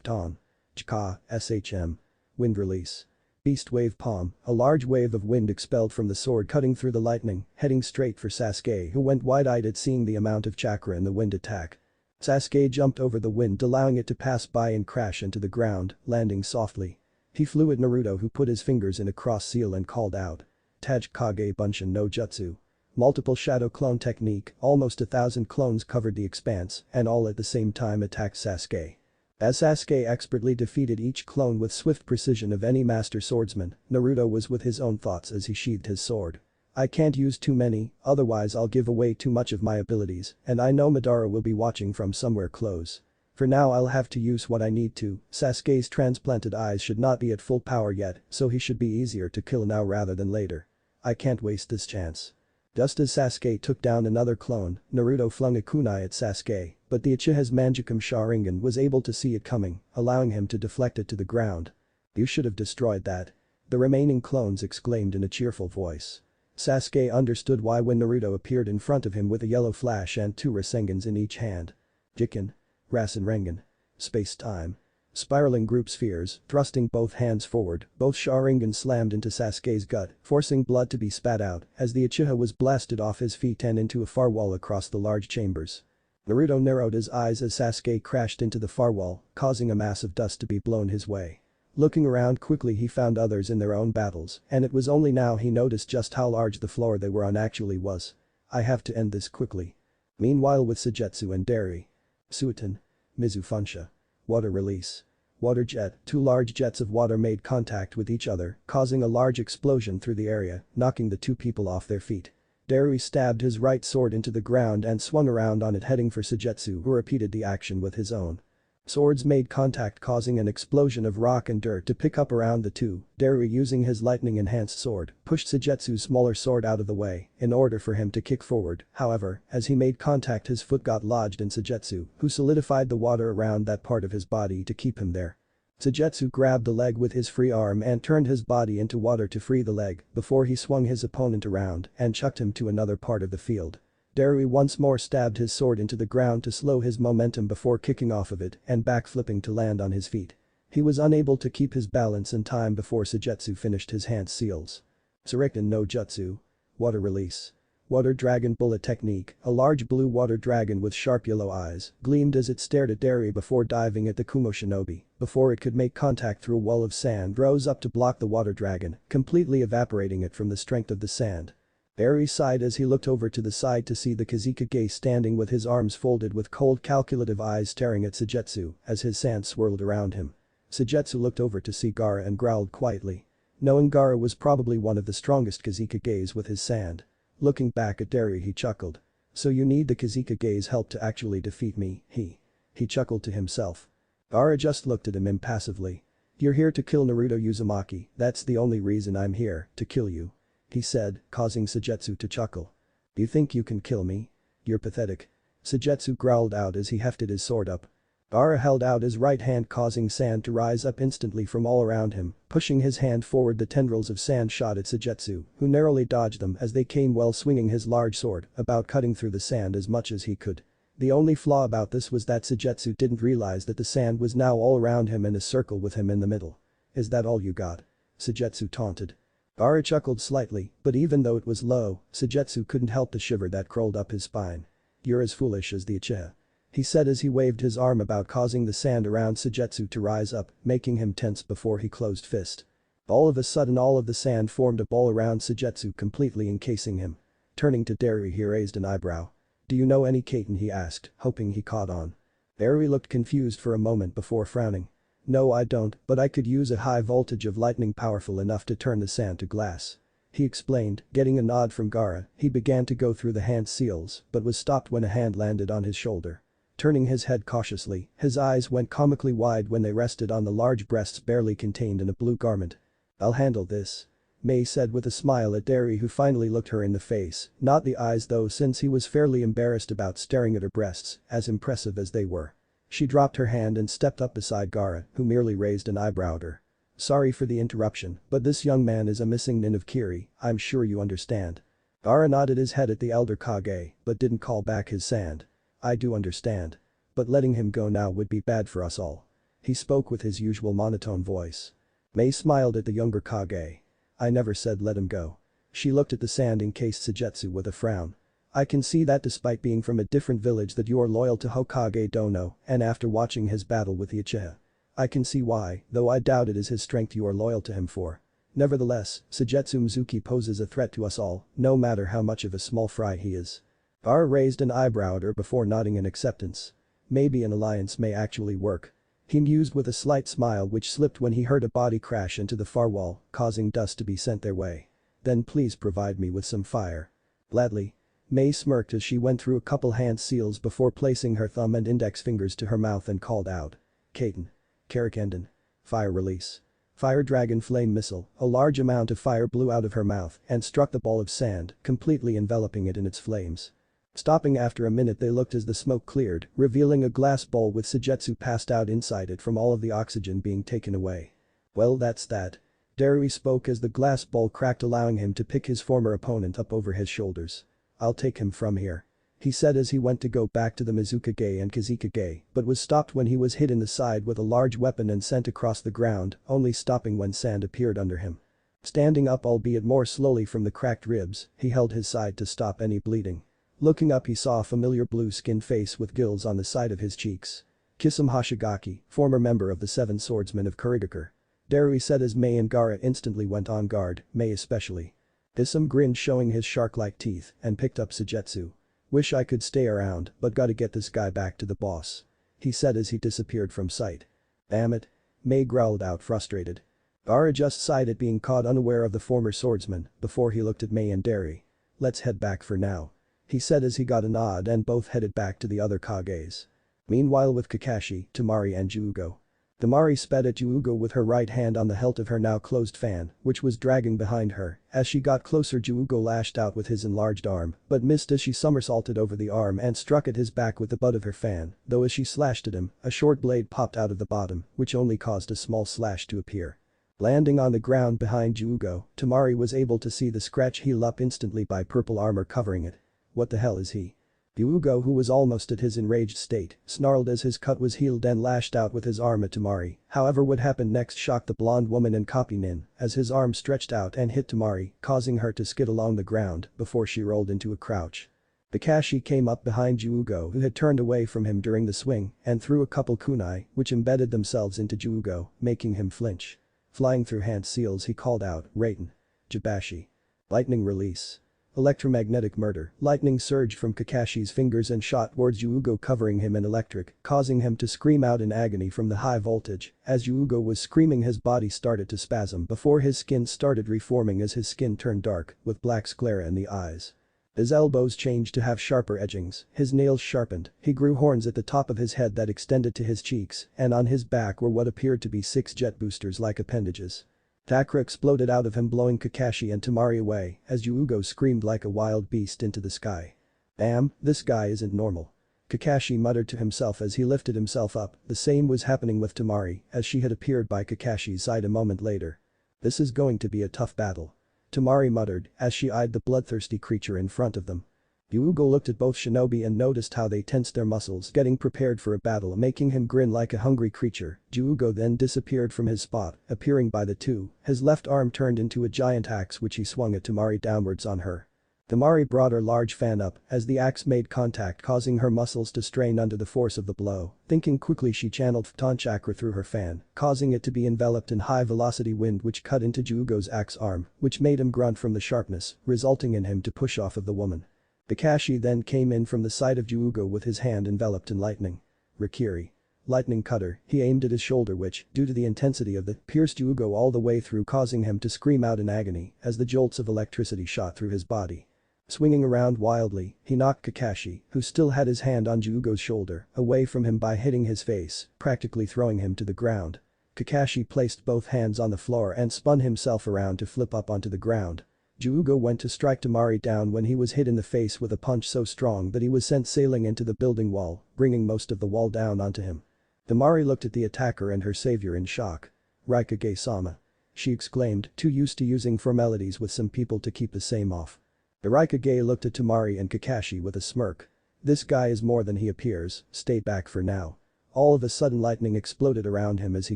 Fton. Chika, SHM. Wind release. Beast wave palm, a large wave of wind expelled from the sword cutting through the lightning, heading straight for Sasuke, who went wide-eyed at seeing the amount of chakra in the wind attack. Sasuke jumped over the wind, allowing it to pass by and crash into the ground, landing softly. He flew at Naruto, who put his fingers in a cross seal and called out. Taj Kage Bunshin no Jutsu. Multiple shadow clone technique, almost 1,000 clones covered the expanse and all at the same time attacked Sasuke. As Sasuke expertly defeated each clone with swift precision of any master swordsman, Naruto was with his own thoughts as he sheathed his sword. I can't use too many, otherwise I'll give away too much of my abilities, and I know Madara will be watching from somewhere close. For now I'll have to use what I need to. Sasuke's transplanted eyes should not be at full power yet, so he should be easier to kill now rather than later. I can't waste this chance. Just as Sasuke took down another clone, Naruto flung a kunai at Sasuke, but the Uchiha's Mangekyou Sharingan was able to see it coming, allowing him to deflect it to the ground. You should have destroyed that. The remaining clones exclaimed in a cheerful voice. Sasuke understood why when Naruto appeared in front of him with a yellow flash and 2 Rasengans in each hand. Jiken. Rasengan. Space-time. Spiraling group spheres, thrusting both hands forward, both Sharingan slammed into Sasuke's gut, forcing blood to be spat out as the Uchiha was blasted off his feet and into a far wall across the large chambers. Naruto narrowed his eyes as Sasuke crashed into the far wall, causing a mass of dust to be blown his way. Looking around quickly, he found others in their own battles, and it was only now he noticed just how large the floor they were on actually was. I have to end this quickly. Meanwhile with Suigetsu and Dari. Suiten. Mizu Funsha. Water release. Water jet, 2 large jets of water made contact with each other, causing a large explosion through the area, knocking the 2 people off their feet. Dari stabbed his right sword into the ground and swung around on it, heading for Suigetsu, who repeated the action with his own. Swords made contact, causing an explosion of rock and dirt to pick up around the two. Dari, using his lightning-enhanced sword, pushed Suigetsu's smaller sword out of the way in order for him to kick forward. However, as he made contact, his foot got lodged in Suigetsu, who solidified the water around that part of his body to keep him there. Suigetsu grabbed the leg with his free arm and turned his body into water to free the leg before he swung his opponent around and chucked him to another part of the field. Dari once more stabbed his sword into the ground to slow his momentum before kicking off of it and backflipping to land on his feet. He was unable to keep his balance in time before Suigetsu finished his hand seals. Shuriken no Jutsu. Water release. Water dragon bullet technique, a large blue water dragon with sharp yellow eyes, gleamed as it stared at Dari before diving at the Kumo shinobi. Before it could make contact through a wall of sand rose up to block the water dragon, completely evaporating it from the strength of the sand. Dari sighed as he looked over to the side to see the Kazekage standing with his arms folded with cold calculative eyes staring at Suigetsu as his sand swirled around him. Suigetsu looked over to see Gaara and growled quietly. Knowing Gaara was probably one of the strongest Kazekages with his sand. Looking back at Dari, he chuckled. So you need the Kazekage's help to actually defeat me, he chuckled to himself. Gaara just looked at him impassively. You're here to kill Naruto Uzumaki, that's the only reason I'm here, to kill you. He said, causing Suigetsu to chuckle. You think you can kill me? You're pathetic. Sujetsu growled out as he hefted his sword up. Gaara held out his right hand causing sand to rise up instantly from all around him, pushing his hand forward the tendrils of sand shot at Sujetsu, who narrowly dodged them as they came while swinging his large sword, about cutting through the sand as much as he could. The only flaw about this was that Sujetsu didn't realize that the sand was now all around him in a circle with him in the middle. Is that all you got? Sujetsu taunted. Gaara chuckled slightly, but even though it was low, Sujetsu couldn't help the shiver that crawled up his spine. You're as foolish as the Uchiha. He said as he waved his arm about causing the sand around Sujetsu to rise up, making him tense before he closed fist. All of a sudden all of the sand formed a ball around Sujetsu completely encasing him. Turning to Derry he raised an eyebrow. Do you know any Kaiten he asked, hoping he caught on. Derry looked confused for a moment before frowning. No I don't, but I could use a high voltage of lightning powerful enough to turn the sand to glass. He explained, getting a nod from Gaara, he began to go through the hand seals but was stopped when a hand landed on his shoulder. Turning his head cautiously, his eyes went comically wide when they rested on the large breasts barely contained in a blue garment. I'll handle this. May said with a smile at Derry who finally looked her in the face, not the eyes though since he was fairly embarrassed about staring at her breasts, as impressive as they were. She dropped her hand and stepped up beside Gaara, who merely raised an eyebrow at her. Sorry for the interruption, but this young man is a missing nin of Kiri, I'm sure you understand. Gaara nodded his head at the elder Kage, but didn't call back his sand. I do understand. But letting him go now would be bad for us all. He spoke with his usual monotone voice. May smiled at the younger Kage. I never said let him go. She looked at the sand-encased Sujetsu with a frown. I can see that despite being from a different village that you are loyal to Hokage Dono and after watching his battle with the Uchiha. I can see why, though I doubt it is his strength you are loyal to him for. Nevertheless, Sujetsu Mizuki poses a threat to us all, no matter how much of a small fry he is. Gaara raised an eyebrow at her before nodding in acceptance. Maybe an alliance may actually work. He mused with a slight smile which slipped when he heard a body crash into the far wall, causing dust to be sent their way. Then please provide me with some fire. Gladly. May smirked as she went through a couple hand seals before placing her thumb and index fingers to her mouth and called out. Kaiten. Karakenden. Fire release. Fire Dragon Flame Missile, a large amount of fire blew out of her mouth and struck the ball of sand, completely enveloping it in its flames. Stopping after a minute they looked as the smoke cleared, revealing a glass bowl with Sujetsu passed out inside it from all of the oxygen being taken away. Well that's that. Derry spoke as the glass bowl cracked allowing him to pick his former opponent up over his shoulders. I'll take him from here. He said as he went to go back to the Mizukage and Kizukage but was stopped when he was hit in the side with a large weapon and sent across the ground, only stopping when sand appeared under him. Standing up albeit more slowly from the cracked ribs, he held his side to stop any bleeding. Looking up he saw a familiar blue-skinned face with gills on the side of his cheeks. Kisame Hoshigaki, former member of the Seven Swordsmen of Kurigakure. Derry said as May and Gaara instantly went on guard, May especially. Kisame grinned showing his shark-like teeth and picked up Sujetsu. Wish I could stay around but gotta get this guy back to the boss. He said as he disappeared from sight. Damn it. May growled out frustrated. Gaara just sighed at being caught unaware of the former swordsman before he looked at May and Derry. Let's head back for now. He said as he got a nod and both headed back to the other Kages. Meanwhile with Kakashi, Temari and Juugo. Temari sped at Juugo with her right hand on the hilt of her now closed fan, which was dragging behind her. As she got closer Juugo lashed out with his enlarged arm, but missed as she somersaulted over the arm and struck at his back with the butt of her fan, though as she slashed at him, a short blade popped out of the bottom, which only caused a small slash to appear. Landing on the ground behind Juugo, Temari was able to see the scratch heal up instantly by purple armor covering it. What the hell is he? Juugo, who was almost at his enraged state, snarled as his cut was healed and lashed out with his arm at Temari. However what happened next shocked the blonde woman and copy nin as his arm stretched out and hit Temari, causing her to skid along the ground before she rolled into a crouch. Kakashi came up behind Juugo who had turned away from him during the swing and threw a couple kunai which embedded themselves into Juugo, making him flinch. Flying through hand seals he called out, Raiden. Jabashi. Lightning release. Electromagnetic murder, lightning surged from Kakashi's fingers and shot towards Juugo covering him in electric, causing him to scream out in agony from the high voltage. As Juugo was screaming his body started to spasm before his skin started reforming as his skin turned dark, with black sclera in the eyes. His elbows changed to have sharper edgings, his nails sharpened, he grew horns at the top of his head that extended to his cheeks, and on his back were what appeared to be 6 jet boosters like appendages. Chakra exploded out of him, blowing Kakashi and Temari away as Yuugo screamed like a wild beast into the sky. Damn, this guy isn't normal. Kakashi muttered to himself as he lifted himself up. The same was happening with Temari as she had appeared by Kakashi's side a moment later. This is going to be a tough battle. Temari muttered as she eyed the bloodthirsty creature in front of them. Yuugo looked at both shinobi and noticed how they tensed their muscles, getting prepared for a battle, making him grin like a hungry creature. Yuugo then disappeared from his spot, appearing by the two, his left arm turned into a giant axe which he swung at Temari downwards on her. Temari brought her large fan up as the axe made contact, causing her muscles to strain under the force of the blow. Thinking quickly, she channeled Photon Chakra through her fan, causing it to be enveloped in high-velocity wind which cut into Yuugo's axe arm, which made him grunt from the sharpness, resulting in him to push off of the woman. Kakashi then came in from the side of Yuugo with his hand enveloped in lightning. Rikiri. Lightning cutter, he aimed at his shoulder which, due to the intensity of the, pierced Yuugo all the way through, causing him to scream out in agony as the jolts of electricity shot through his body. Swinging around wildly, he knocked Kakashi, who still had his hand on Yuugo's shoulder, away from him by hitting his face, practically throwing him to the ground. Kakashi placed both hands on the floor and spun himself around to flip up onto the ground. Yuugo went to strike Temari down when he was hit in the face with a punch so strong that he was sent sailing into the building wall, bringing most of the wall down onto him. Temari looked at the attacker and her savior in shock. "Raikage-sama," she exclaimed, too used to using formalities with some people to keep the same off. The Raikage looked at Temari and Kakashi with a smirk. "This guy is more than he appears, stay back for now." All of a sudden lightning exploded around him as he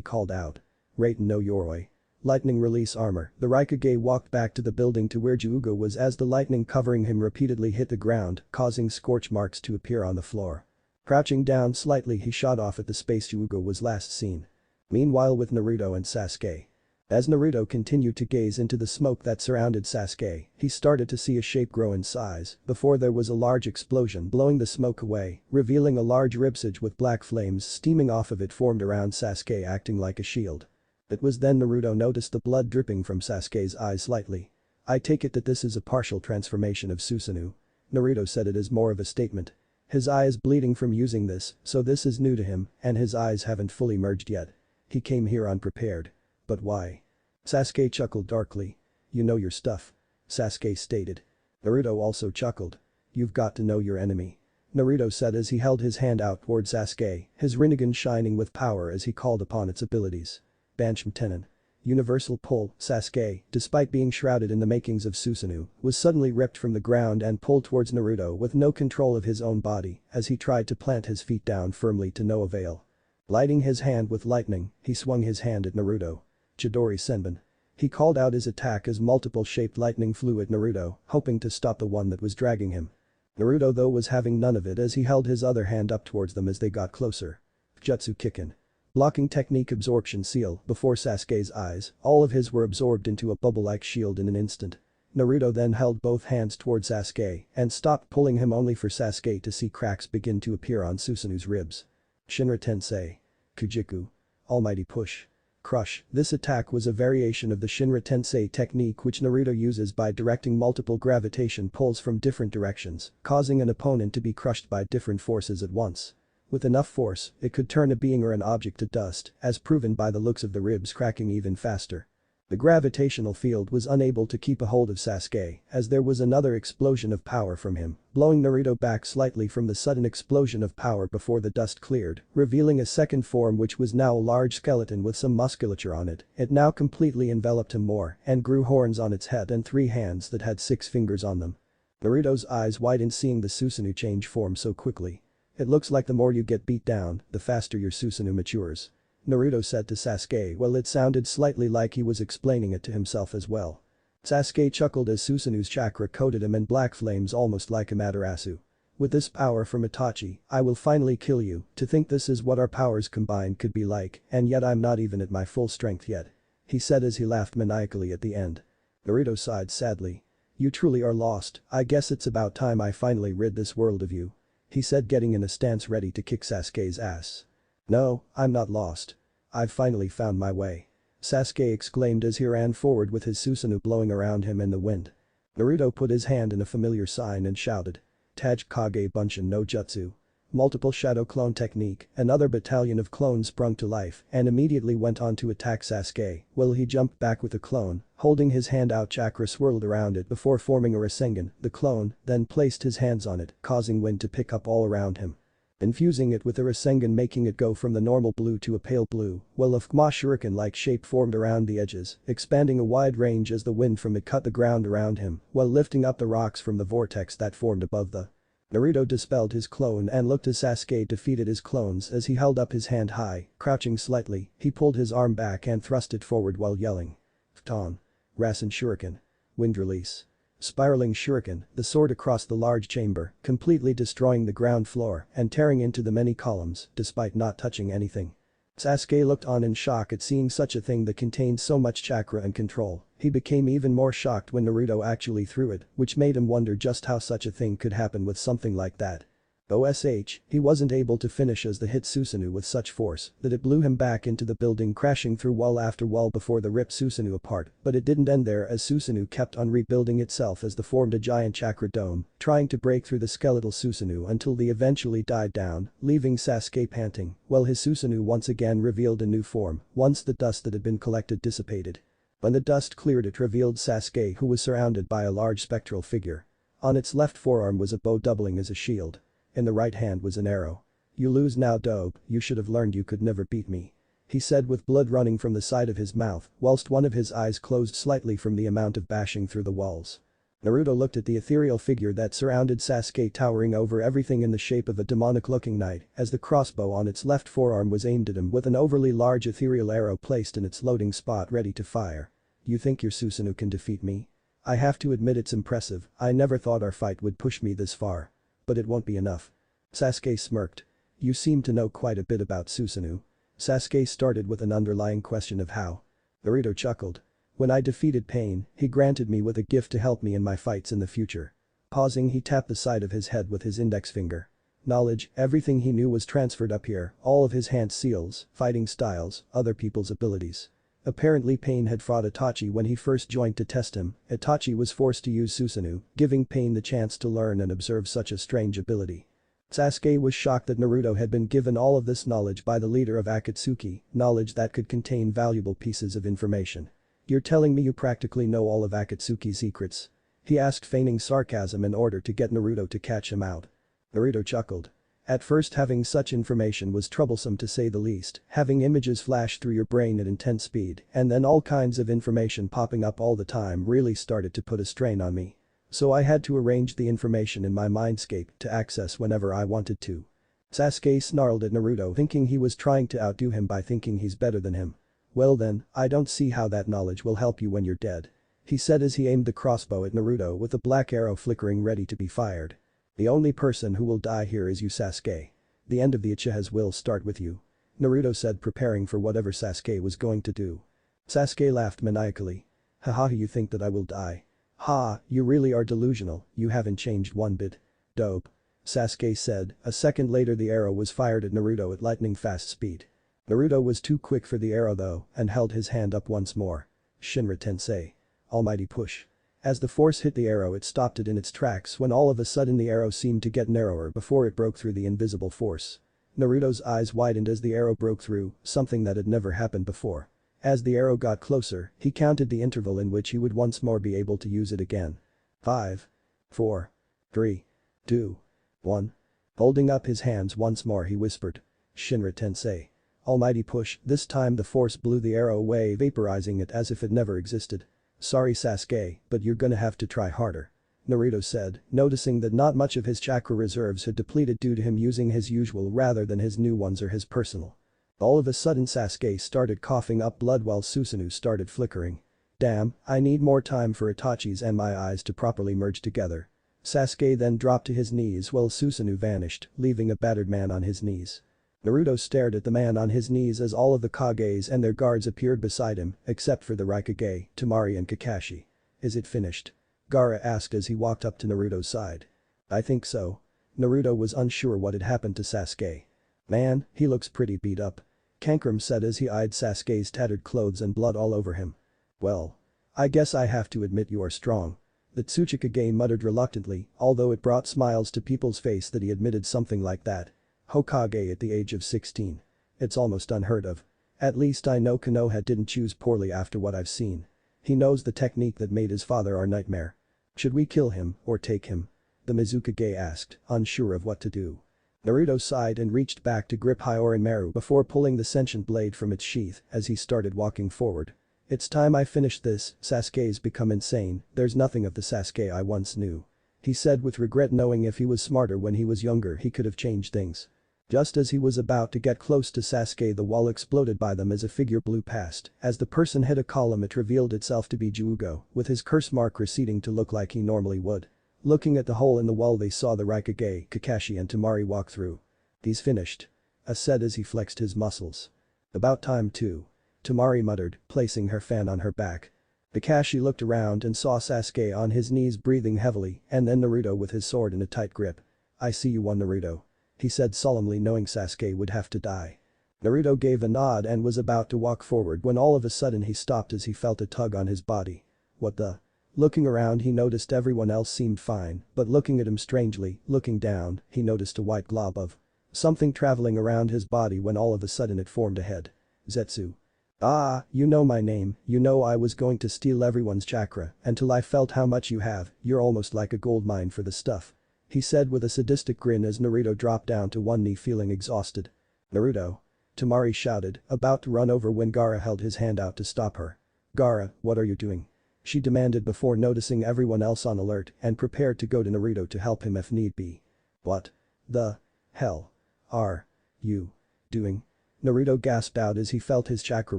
called out. "Raiten no Yoroi." Lightning release armor. The Raikage walked back to the building to where Yuugo was as the lightning covering him repeatedly hit the ground, causing scorch marks to appear on the floor. Crouching down slightly, he shot off at the space Yuugo was last seen. Meanwhile, with Naruto and Sasuke. As Naruto continued to gaze into the smoke that surrounded Sasuke, he started to see a shape grow in size before there was a large explosion blowing the smoke away, revealing a large ribcage with black flames steaming off of it formed around Sasuke, acting like a shield. It was then Naruto noticed the blood dripping from Sasuke's eyes slightly. "I take it that this is a partial transformation of Susanoo." Naruto said it as more of a statement. His eye is bleeding from using this, so this is new to him, and his eyes haven't fully merged yet. He came here unprepared. But why? Sasuke chuckled darkly. "You know your stuff," Sasuke stated. Naruto also chuckled. "You've got to know your enemy," Naruto said as he held his hand out toward Sasuke, his Rinnegan shining with power as he called upon its abilities. Bansham Tenon. Universal pull. Sasuke, despite being shrouded in the makings of Susanoo, was suddenly ripped from the ground and pulled towards Naruto with no control of his own body as he tried to plant his feet down firmly to no avail. Lighting his hand with lightning, he swung his hand at Naruto. Chidori Senbon. He called out his attack as multiple shaped lightning flew at Naruto, hoping to stop the one that was dragging him. Naruto though was having none of it as he held his other hand up towards them as they got closer. Jutsu Kikken. Blocking technique absorption seal before Sasuke's eyes, all of his were absorbed into a bubble-like shield in an instant. Naruto then held both hands towards Sasuke and stopped pulling him only for Sasuke to see cracks begin to appear on Susanoo's ribs. Shinra Tensei. Kujiku. Almighty Push. Crush. This attack was a variation of the Shinra Tensei technique which Naruto uses by directing multiple gravitation pulls from different directions, causing an opponent to be crushed by different forces at once. With enough force, it could turn a being or an object to dust, as proven by the looks of the ribs cracking even faster. The gravitational field was unable to keep a hold of Sasuke as there was another explosion of power from him, blowing Naruto back slightly from the sudden explosion of power before the dust cleared, revealing a second form which was now a large skeleton with some musculature on it. It now completely enveloped him more and grew horns on its head and 3 hands that had 6 fingers on them. Naruto's eyes widened seeing the Susanoo change form so quickly. "It looks like the more you get beat down, the faster your Susanoo matures," Naruto said to Sasuke while it sounded slightly like he was explaining it to himself as well. Sasuke chuckled as Susanoo's chakra coated him in black flames almost like Amaterasu. "With this power from Itachi, I will finally kill you. To think this is what our powers combined could be like, and yet I'm not even at my full strength yet," he said as he laughed maniacally at the end. Naruto sighed sadly. "You truly are lost. I guess it's about time I finally rid this world of you," he said, getting in a stance ready to kick Sasuke's ass. "No, I'm not lost. I've finally found my way," Sasuke exclaimed as he ran forward with his Susanoo blowing around him in the wind. Naruto put his hand in a familiar sign and shouted. "Taj Kage Bunshin no Jutsu." multiple shadow clone technique, another battalion of clones sprung to life and immediately went on to attack Sasuke, while he jumped back with a clone, holding his hand out chakra swirled around it before forming a Rasengan. The clone then placed his hands on it, causing wind to pick up all around him. Infusing it with a Rasengan, making it go from the normal blue to a pale blue, while a Fukma shuriken-like shape formed around the edges, expanding a wide range as the wind from it cut the ground around him, while lifting up the rocks from the vortex that formed above the. Naruto dispelled his clone and looked as Sasuke defeated his clones as he held up his hand high, crouching slightly, he pulled his arm back and thrust it forward while yelling. Futon. Rasen Shuriken. Wind release. Spiraling shuriken, the sword across the large chamber, completely destroying the ground floor and tearing into the many columns, despite not touching anything. Sasuke looked on in shock at seeing such a thing that contained so much chakra and control. He became even more shocked when Naruto actually threw it, which made him wonder just how such a thing could happen with something like that. OSH, he wasn't able to finish as the hit Susanoo with such force that it blew him back into the building, crashing through wall after wall before the ripped Susanoo apart, but it didn't end there as Susanoo kept on rebuilding itself as the formed a giant chakra dome, trying to break through the skeletal Susanoo until they eventually died down, leaving Sasuke panting, while his Susanoo once again revealed a new form once the dust that had been collected dissipated. When the dust cleared, it revealed Sasuke, who was surrounded by a large spectral figure. On its left forearm was a bow doubling as a shield. In the right hand was an arrow. "You lose now, dope, you should have learned you could never beat me," he said with blood running from the side of his mouth, whilst one of his eyes closed slightly from the amount of bashing through the walls. Naruto looked at the ethereal figure that surrounded Sasuke, towering over everything in the shape of a demonic-looking knight, as the crossbow on its left forearm was aimed at him with an overly large ethereal arrow placed in its loading spot ready to fire. "You think your Susanoo can defeat me? I have to admit it's impressive, I never thought our fight would push me this far. But it won't be enough." Sasuke smirked. "You seem to know quite a bit about Susanoo." Sasuke started with an underlying question of how. Naruto chuckled. "When I defeated Pain, he granted me with a gift to help me in my fights in the future." Pausing, he tapped the side of his head with his index finger. Knowledge, everything he knew was transferred up here, all of his hand seals, fighting styles, other people's abilities. Apparently Pain had fought Itachi when he first joined to test him. Itachi was forced to use Susanoo, giving Pain the chance to learn and observe such a strange ability. Sasuke was shocked that Naruto had been given all of this knowledge by the leader of Akatsuki, knowledge that could contain valuable pieces of information. "You're telling me you practically know all of Akatsuki's secrets?" he asked, feigning sarcasm in order to get Naruto to catch him out. Naruto chuckled. At first, having such information was troublesome to say the least, having images flash through your brain at intense speed and then all kinds of information popping up all the time really started to put a strain on me. So I had to arrange the information in my mindscape to access whenever I wanted to. Sasuke snarled at Naruto, thinking he was trying to outdo him by thinking he's better than him. "Well then, I don't see how that knowledge will help you when you're dead," he said as he aimed the crossbow at Naruto with a black arrow flickering ready to be fired. "The only person who will die here is you, Sasuke. The end of the Uchihas will start with you," Naruto said, preparing for whatever Sasuke was going to do. Sasuke laughed maniacally. "Haha, you think that I will die? Ha, you really are delusional, you haven't changed one bit." "Dope," Sasuke said. A second later the arrow was fired at Naruto at lightning fast speed. Naruto was too quick for the arrow though and held his hand up once more. "Shinra Tensei. Almighty push." As the force hit the arrow, it stopped it in its tracks when all of a sudden the arrow seemed to get narrower before it broke through the invisible force. Naruto's eyes widened as the arrow broke through, something that had never happened before. As the arrow got closer, he counted the interval in which he would once more be able to use it again. 5. 4. 3. 2. 1. Holding up his hands once more, he whispered. "Shinra Tensei. Almighty push." This time the force blew the arrow away, vaporizing it as if it never existed. "Sorry Sasuke, but you're gonna have to try harder," Naruto said, noticing that not much of his chakra reserves had depleted due to him using his usual rather than his new ones or his personal. All of a sudden Sasuke started coughing up blood while Susanoo started flickering. "Damn, I need more time for Itachi's and my eyes to properly merge together." Sasuke then dropped to his knees while Susanoo vanished, leaving a battered man on his knees. Naruto stared at the man on his knees as all of the Kages and their guards appeared beside him, except for the Raikage, Temari and Kakashi. "Is it finished?" Gaara asked as he walked up to Naruto's side. "I think so." Naruto was unsure what had happened to Sasuke. "Man, he looks pretty beat up," Kankram said as he eyed Sasuke's tattered clothes and blood all over him. "Well, I guess I have to admit you are strong," the Tsuchikage muttered reluctantly, although it brought smiles to people's face that he admitted something like that. Hokage at the age of 16. It's almost unheard of. At least I know Konoha didn't choose poorly after what I've seen. He knows the technique that made his father our nightmare. Should we kill him or take him? The Mizukage asked, unsure of what to do. Naruto sighed and reached back to grip Hyorinmaru before pulling the sentient blade from its sheath as he started walking forward. It's time I finished this, Sasuke's become insane, there's nothing of the Sasuke I once knew. He said with regret, knowing if he was smarter when he was younger he could have changed things. Just as he was about to get close to Sasuke, the wall exploded by them as a figure blew past. As the person hit a column, it revealed itself to be Juugo, with his curse mark receding to look like he normally would. Looking at the hole in the wall, they saw the Raikage, Kakashi and Temari walk through. He's finished. Said as he flexed his muscles. About time too. Temari muttered, placing her fan on her back. Kakashi looked around and saw Sasuke on his knees breathing heavily, and then Naruto with his sword in a tight grip. I see you won, Naruto. He said solemnly, knowing Sasuke would have to die. Naruto gave a nod and was about to walk forward when all of a sudden he stopped as he felt a tug on his body. What the? Looking around he noticed everyone else seemed fine, but looking at him strangely, looking down, he noticed a white glob of something traveling around his body when all of a sudden it formed a head. Zetsu. Ah, you know my name, you know I was going to steal everyone's chakra until I felt how much you have, you're almost like a gold mine for the stuff. He said with a sadistic grin as Naruto dropped down to one knee feeling exhausted. Naruto. Temari shouted, about to run over when Gaara held his hand out to stop her. Gaara, what are you doing? She demanded before noticing everyone else on alert and prepared to go to Naruto to help him if need be. What the hell are you doing? Naruto gasped out as he felt his chakra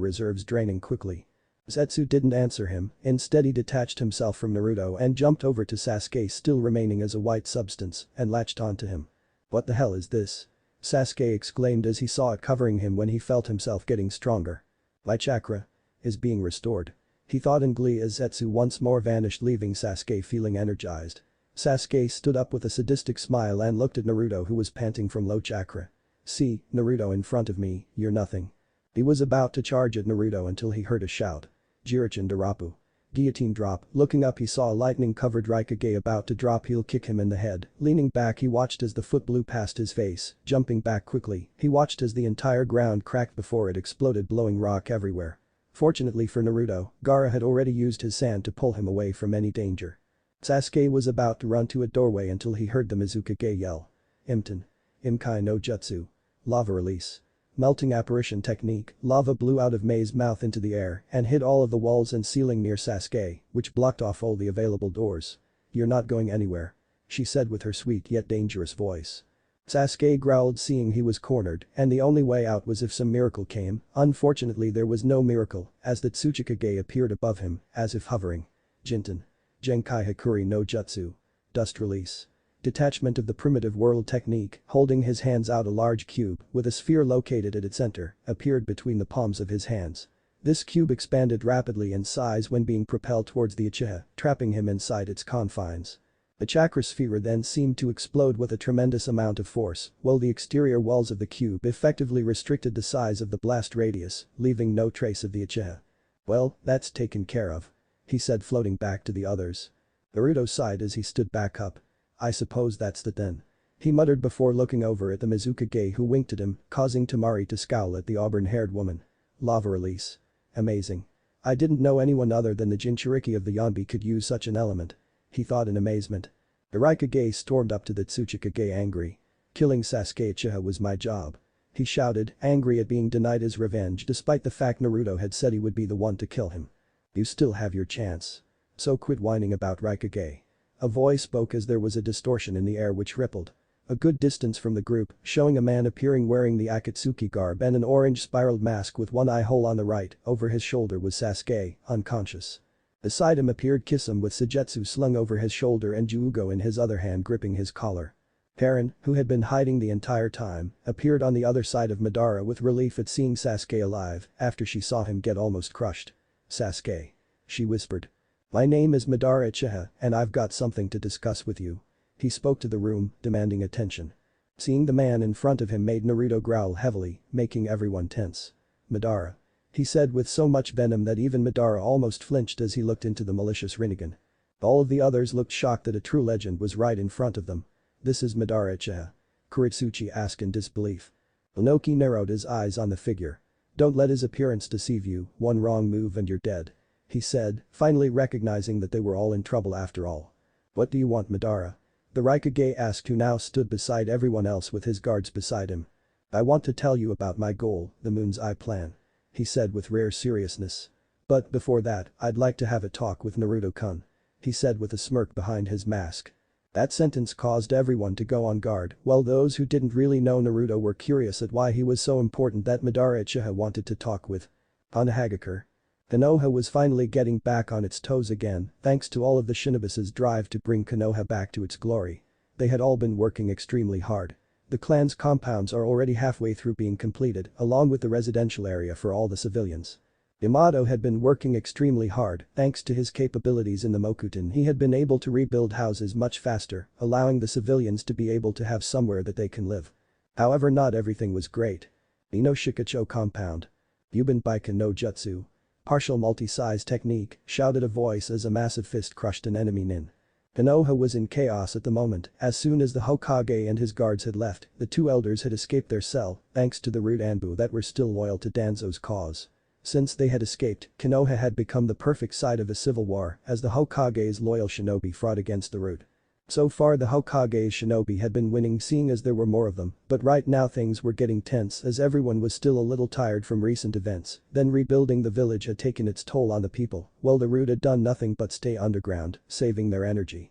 reserves draining quickly. Zetsu didn't answer him, instead he detached himself from Naruto and jumped over to Sasuke, still remaining as a white substance, and latched onto him. What the hell is this? Sasuke exclaimed as he saw it covering him when he felt himself getting stronger. My chakra is being restored. He thought in glee as Zetsu once more vanished, leaving Sasuke feeling energized. Sasuke stood up with a sadistic smile and looked at Naruto, who was panting from low chakra. See, Naruto, in front of me, you're nothing. He was about to charge at Naruto until he heard a shout. Jirichin Darapu. Guillotine drop. Looking up he saw a lightning-covered Raikage about to drop. He'll kick him in the head. Leaning back he watched as the foot blew past his face. Jumping back quickly, he watched as the entire ground cracked before it exploded, blowing rock everywhere. Fortunately for Naruto, Gaara had already used his sand to pull him away from any danger. Sasuke was about to run to a doorway until he heard the Mizukage yell. Imton. Imkai no Jutsu. Lava release. Melting apparition technique, lava blew out of Mei's mouth into the air and hit all of the walls and ceiling near Sasuke, which blocked off all the available doors. You're not going anywhere. She said with her sweet yet dangerous voice. Sasuke growled, seeing he was cornered, and the only way out was if some miracle came. Unfortunately there was no miracle, as the Tsuchikage appeared above him, as if hovering. Jinten. Genkai Hakuri no Jutsu. Dust release. Detachment of the primitive world technique, holding his hands out, a large cube, with a sphere located at its center, appeared between the palms of his hands. This cube expanded rapidly in size when being propelled towards the Uchiha, trapping him inside its confines. The chakra sphere then seemed to explode with a tremendous amount of force, while the exterior walls of the cube effectively restricted the size of the blast radius, leaving no trace of the Uchiha. Well, that's taken care of. He said, floating back to the others. Naruto sighed as he stood back up. I suppose that's the then. He muttered before looking over at the Mizukage, who winked at him, causing Temari to scowl at the auburn-haired woman. Lava release. Amazing. I didn't know anyone other than the Jinchuriki of the Yonbi could use such an element. He thought in amazement. The Raikage stormed up to the Tsuchikage, angry. Killing Sasuke Uchiha was my job. He shouted, angry at being denied his revenge despite the fact Naruto had said he would be the one to kill him. You still have your chance. So quit whining about Raikage. A voice spoke as there was a distortion in the air which rippled. A good distance from the group, showing a man appearing wearing the Akatsuki garb and an orange spiraled mask with one eye hole on the right, over his shoulder was Sasuke, unconscious. Beside him appeared Kisame with Suigetsu slung over his shoulder and Juugo in his other hand gripping his collar. Perrin, who had been hiding the entire time, appeared on the other side of Madara with relief at seeing Sasuke alive after she saw him get almost crushed. Sasuke. She whispered. My name is Madara Uchiha and I've got something to discuss with you. He spoke to the room, demanding attention. Seeing the man in front of him made Naruto growl heavily, making everyone tense. Madara. He said with so much venom that even Madara almost flinched as he looked into the malicious Rinnegan. All of the others looked shocked that a true legend was right in front of them. This is Madara Uchiha. Kuritsuchi asked in disbelief. Inoki narrowed his eyes on the figure. Don't let his appearance deceive you, one wrong move and you're dead. He said, finally recognizing that they were all in trouble after all. What do you want, Madara? The Raikage asked, who now stood beside everyone else with his guards beside him. I want to tell you about my goal, the Moon's Eye plan. He said with rare seriousness. But before that, I'd like to have a talk with Naruto-kun. He said with a smirk behind his mask. That sentence caused everyone to go on guard, while those who didn't really know Naruto were curious at why he was so important that Madara Uchiha wanted to talk with. Hokage. Konoha was finally getting back on its toes again, thanks to all of the Shinobi's drive to bring Konoha back to its glory. They had all been working extremely hard. The clan's compounds are already halfway through being completed, along with the residential area for all the civilians. Yamato had been working extremely hard, thanks to his capabilities in the Mokuton he had been able to rebuild houses much faster, allowing the civilians to be able to have somewhere that they can live. However, not everything was great. Ino Shikacho compound. Yuban Baiken no Jutsu. Partial multi-size technique, shouted a voice as a massive fist crushed an enemy nin. Konoha was in chaos at the moment. As soon as the Hokage and his guards had left, the two elders had escaped their cell, thanks to the root Anbu that were still loyal to Danzo's cause. Since they had escaped, Konoha had become the perfect site of a civil war as the Hokage's loyal shinobi fought against the root. So far the Hokage's shinobi had been winning seeing as there were more of them, but right now things were getting tense as everyone was still a little tired from recent events, then rebuilding the village had taken its toll on the people, while the root had done nothing but stay underground, saving their energy.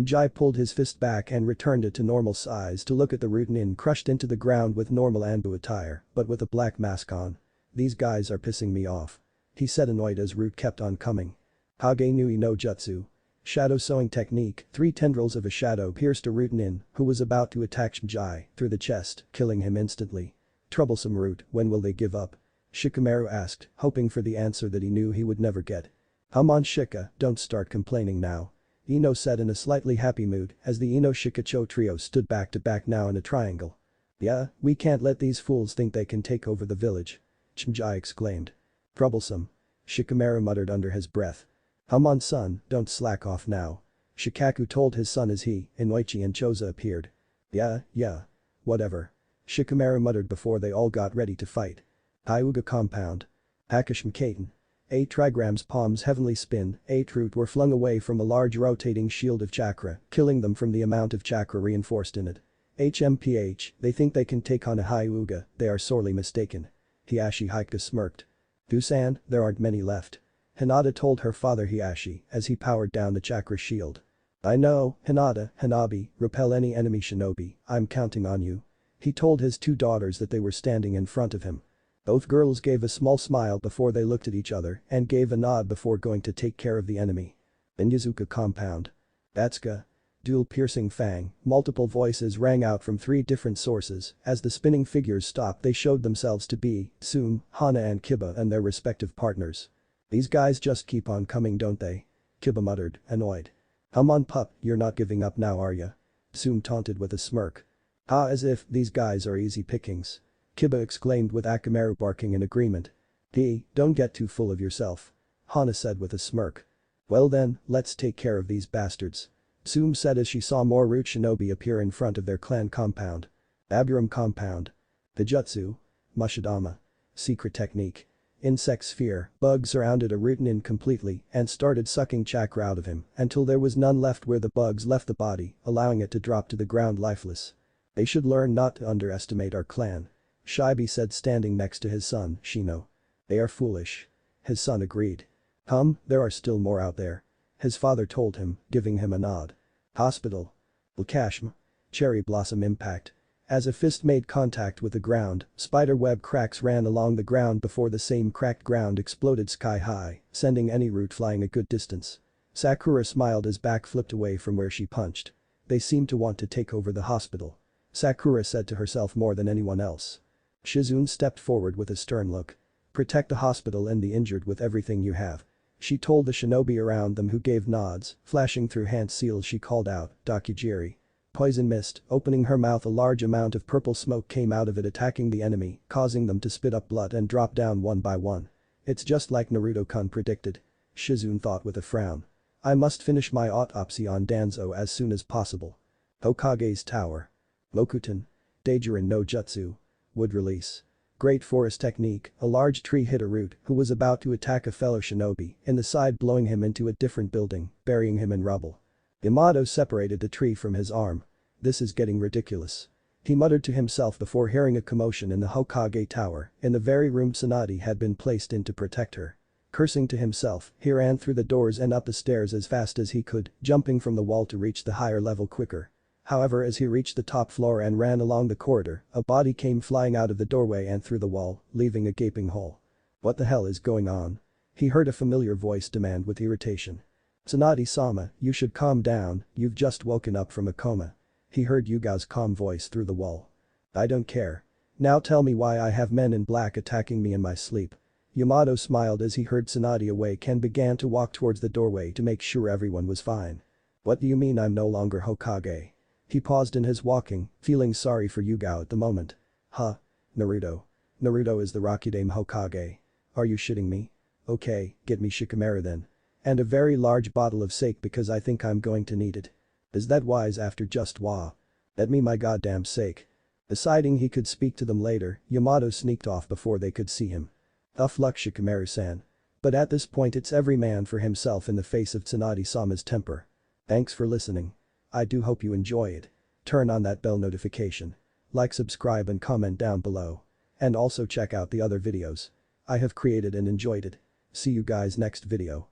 Jai pulled his fist back and returned it to normal size to look at the root nin crushed into the ground with normal Anbu attire, but with a black mask on. These guys are pissing me off. He said annoyed as root kept on coming. Kage Nui no Jutsu. Shadow sewing technique, 3 tendrils of a shadow pierced a root nin, who was about to attack Jai, through the chest, killing him instantly. Troublesome root, when will they give up? Shikamaru asked, hoping for the answer that he knew he would never get. Come on Shika, don't start complaining now. Ino said in a slightly happy mood as the Ino Shikacho trio stood back to back now in a triangle. Yeah, we can't let these fools think they can take over the village. Jai exclaimed. Troublesome. Shikamaru muttered under his breath. Come on son, don't slack off now. Shikaku told his son as he, Inoichi and Choza appeared. Yeah. Whatever. Shikamaru muttered before they all got ready to fight. Hyuga compound. Hakashim Kaiten. 8 trigrams palms heavenly spin, 8 root were flung away from a large rotating shield of chakra, killing them from the amount of chakra reinforced in it. HMPH, they think they can take on a Hyuga, they are sorely mistaken. Hiashi Haika smirked. Dusan, there aren't many left. Hinata told her father Hiashi as he powered down the chakra shield. I know, Hinata, Hanabi, repel any enemy shinobi, I'm counting on you. He told his 2 daughters that they were standing in front of him. Both girls gave a small smile before they looked at each other and gave a nod before going to take care of the enemy. Inyazuka compound. Batsuka. Dual piercing fang, multiple voices rang out from 3 different sources as the spinning figures stopped they showed themselves to be Tsum, Hana and Kiba and their respective partners. These guys just keep on coming don't they? Kiba muttered, annoyed. Come on pup, you're not giving up now are ya? Tsum taunted with a smirk. As if these guys are easy pickings. Kiba exclaimed with Akamaru barking in agreement. Don't get too full of yourself. Hana said with a smirk. Well then, let's take care of these bastards. Tsum said as she saw more root shinobi appear in front of their clan compound. Aburam compound. Bijutsu. Mushidama. Secret technique. Insect sphere, bug surrounded a root nin completely and started sucking chakra out of him until there was none left where the bugs left the body, allowing it to drop to the ground lifeless. They should learn not to underestimate our clan. Shibi said standing next to his son, Shino. They are foolish. His son agreed. There are still more out there. His father told him, giving him a nod. Hospital. Lakashma. Cherry blossom impact. As a fist made contact with the ground, spider web cracks ran along the ground before the same cracked ground exploded sky high, sending any root flying a good distance. Sakura smiled as back flipped away from where she punched. They seemed to want to take over the hospital. Sakura said to herself more than anyone else. Shizune stepped forward with a stern look. Protect the hospital and the injured with everything you have. She told the shinobi around them who gave nods, flashing through hand seals she called out, Dakujiri. Poison mist, opening her mouth a large amount of purple smoke came out of it attacking the enemy, causing them to spit up blood and drop down one by one. It's just like Naruto-kun predicted. Shizune thought with a frown. I must finish my autopsy on Danzo as soon as possible. Hokage's tower. Mokuton. Daijirin no Jutsu. Would release. Great forest technique, a large tree hit a root who was about to attack a fellow shinobi in the side, blowing him into a different building, burying him in rubble. Yamato separated the tree from his arm. This is getting ridiculous. He muttered to himself before hearing a commotion in the Hokage tower, in the very room Tsunade had been placed in to protect her. Cursing to himself, he ran through the doors and up the stairs as fast as he could, jumping from the wall to reach the higher level quicker. However, as he reached the top floor and ran along the corridor, a body came flying out of the doorway and through the wall, leaving a gaping hole. What the hell is going on? He heard a familiar voice demand with irritation. Tsunade-sama, you should calm down, you've just woken up from a coma. He heard Yuga's calm voice through the wall. I don't care. Now tell me why I have men in black attacking me in my sleep. Yamato smiled as he heard Tsunade awake and began to walk towards the doorway to make sure everyone was fine. What do you mean I'm no longer Hokage? He paused in his walking, feeling sorry for Yuga at the moment. Huh? Naruto. Naruto is the Rakudame Hokage. Are you shitting me? Okay, get me Shikamaru then. And a very large bottle of sake because I think I'm going to need it. Is that wise after just Let me my goddamn sake. Deciding he could speak to them later, Yamato sneaked off before they could see him. Tough luck Shikamaru-san. But at this point it's every man for himself in the face of Tsunade-sama's temper. Thanks for listening. I do hope you enjoy it. Turn on that bell notification. Like, subscribe and comment down below. And also check out the other videos I have created and enjoyed it. See you guys next video.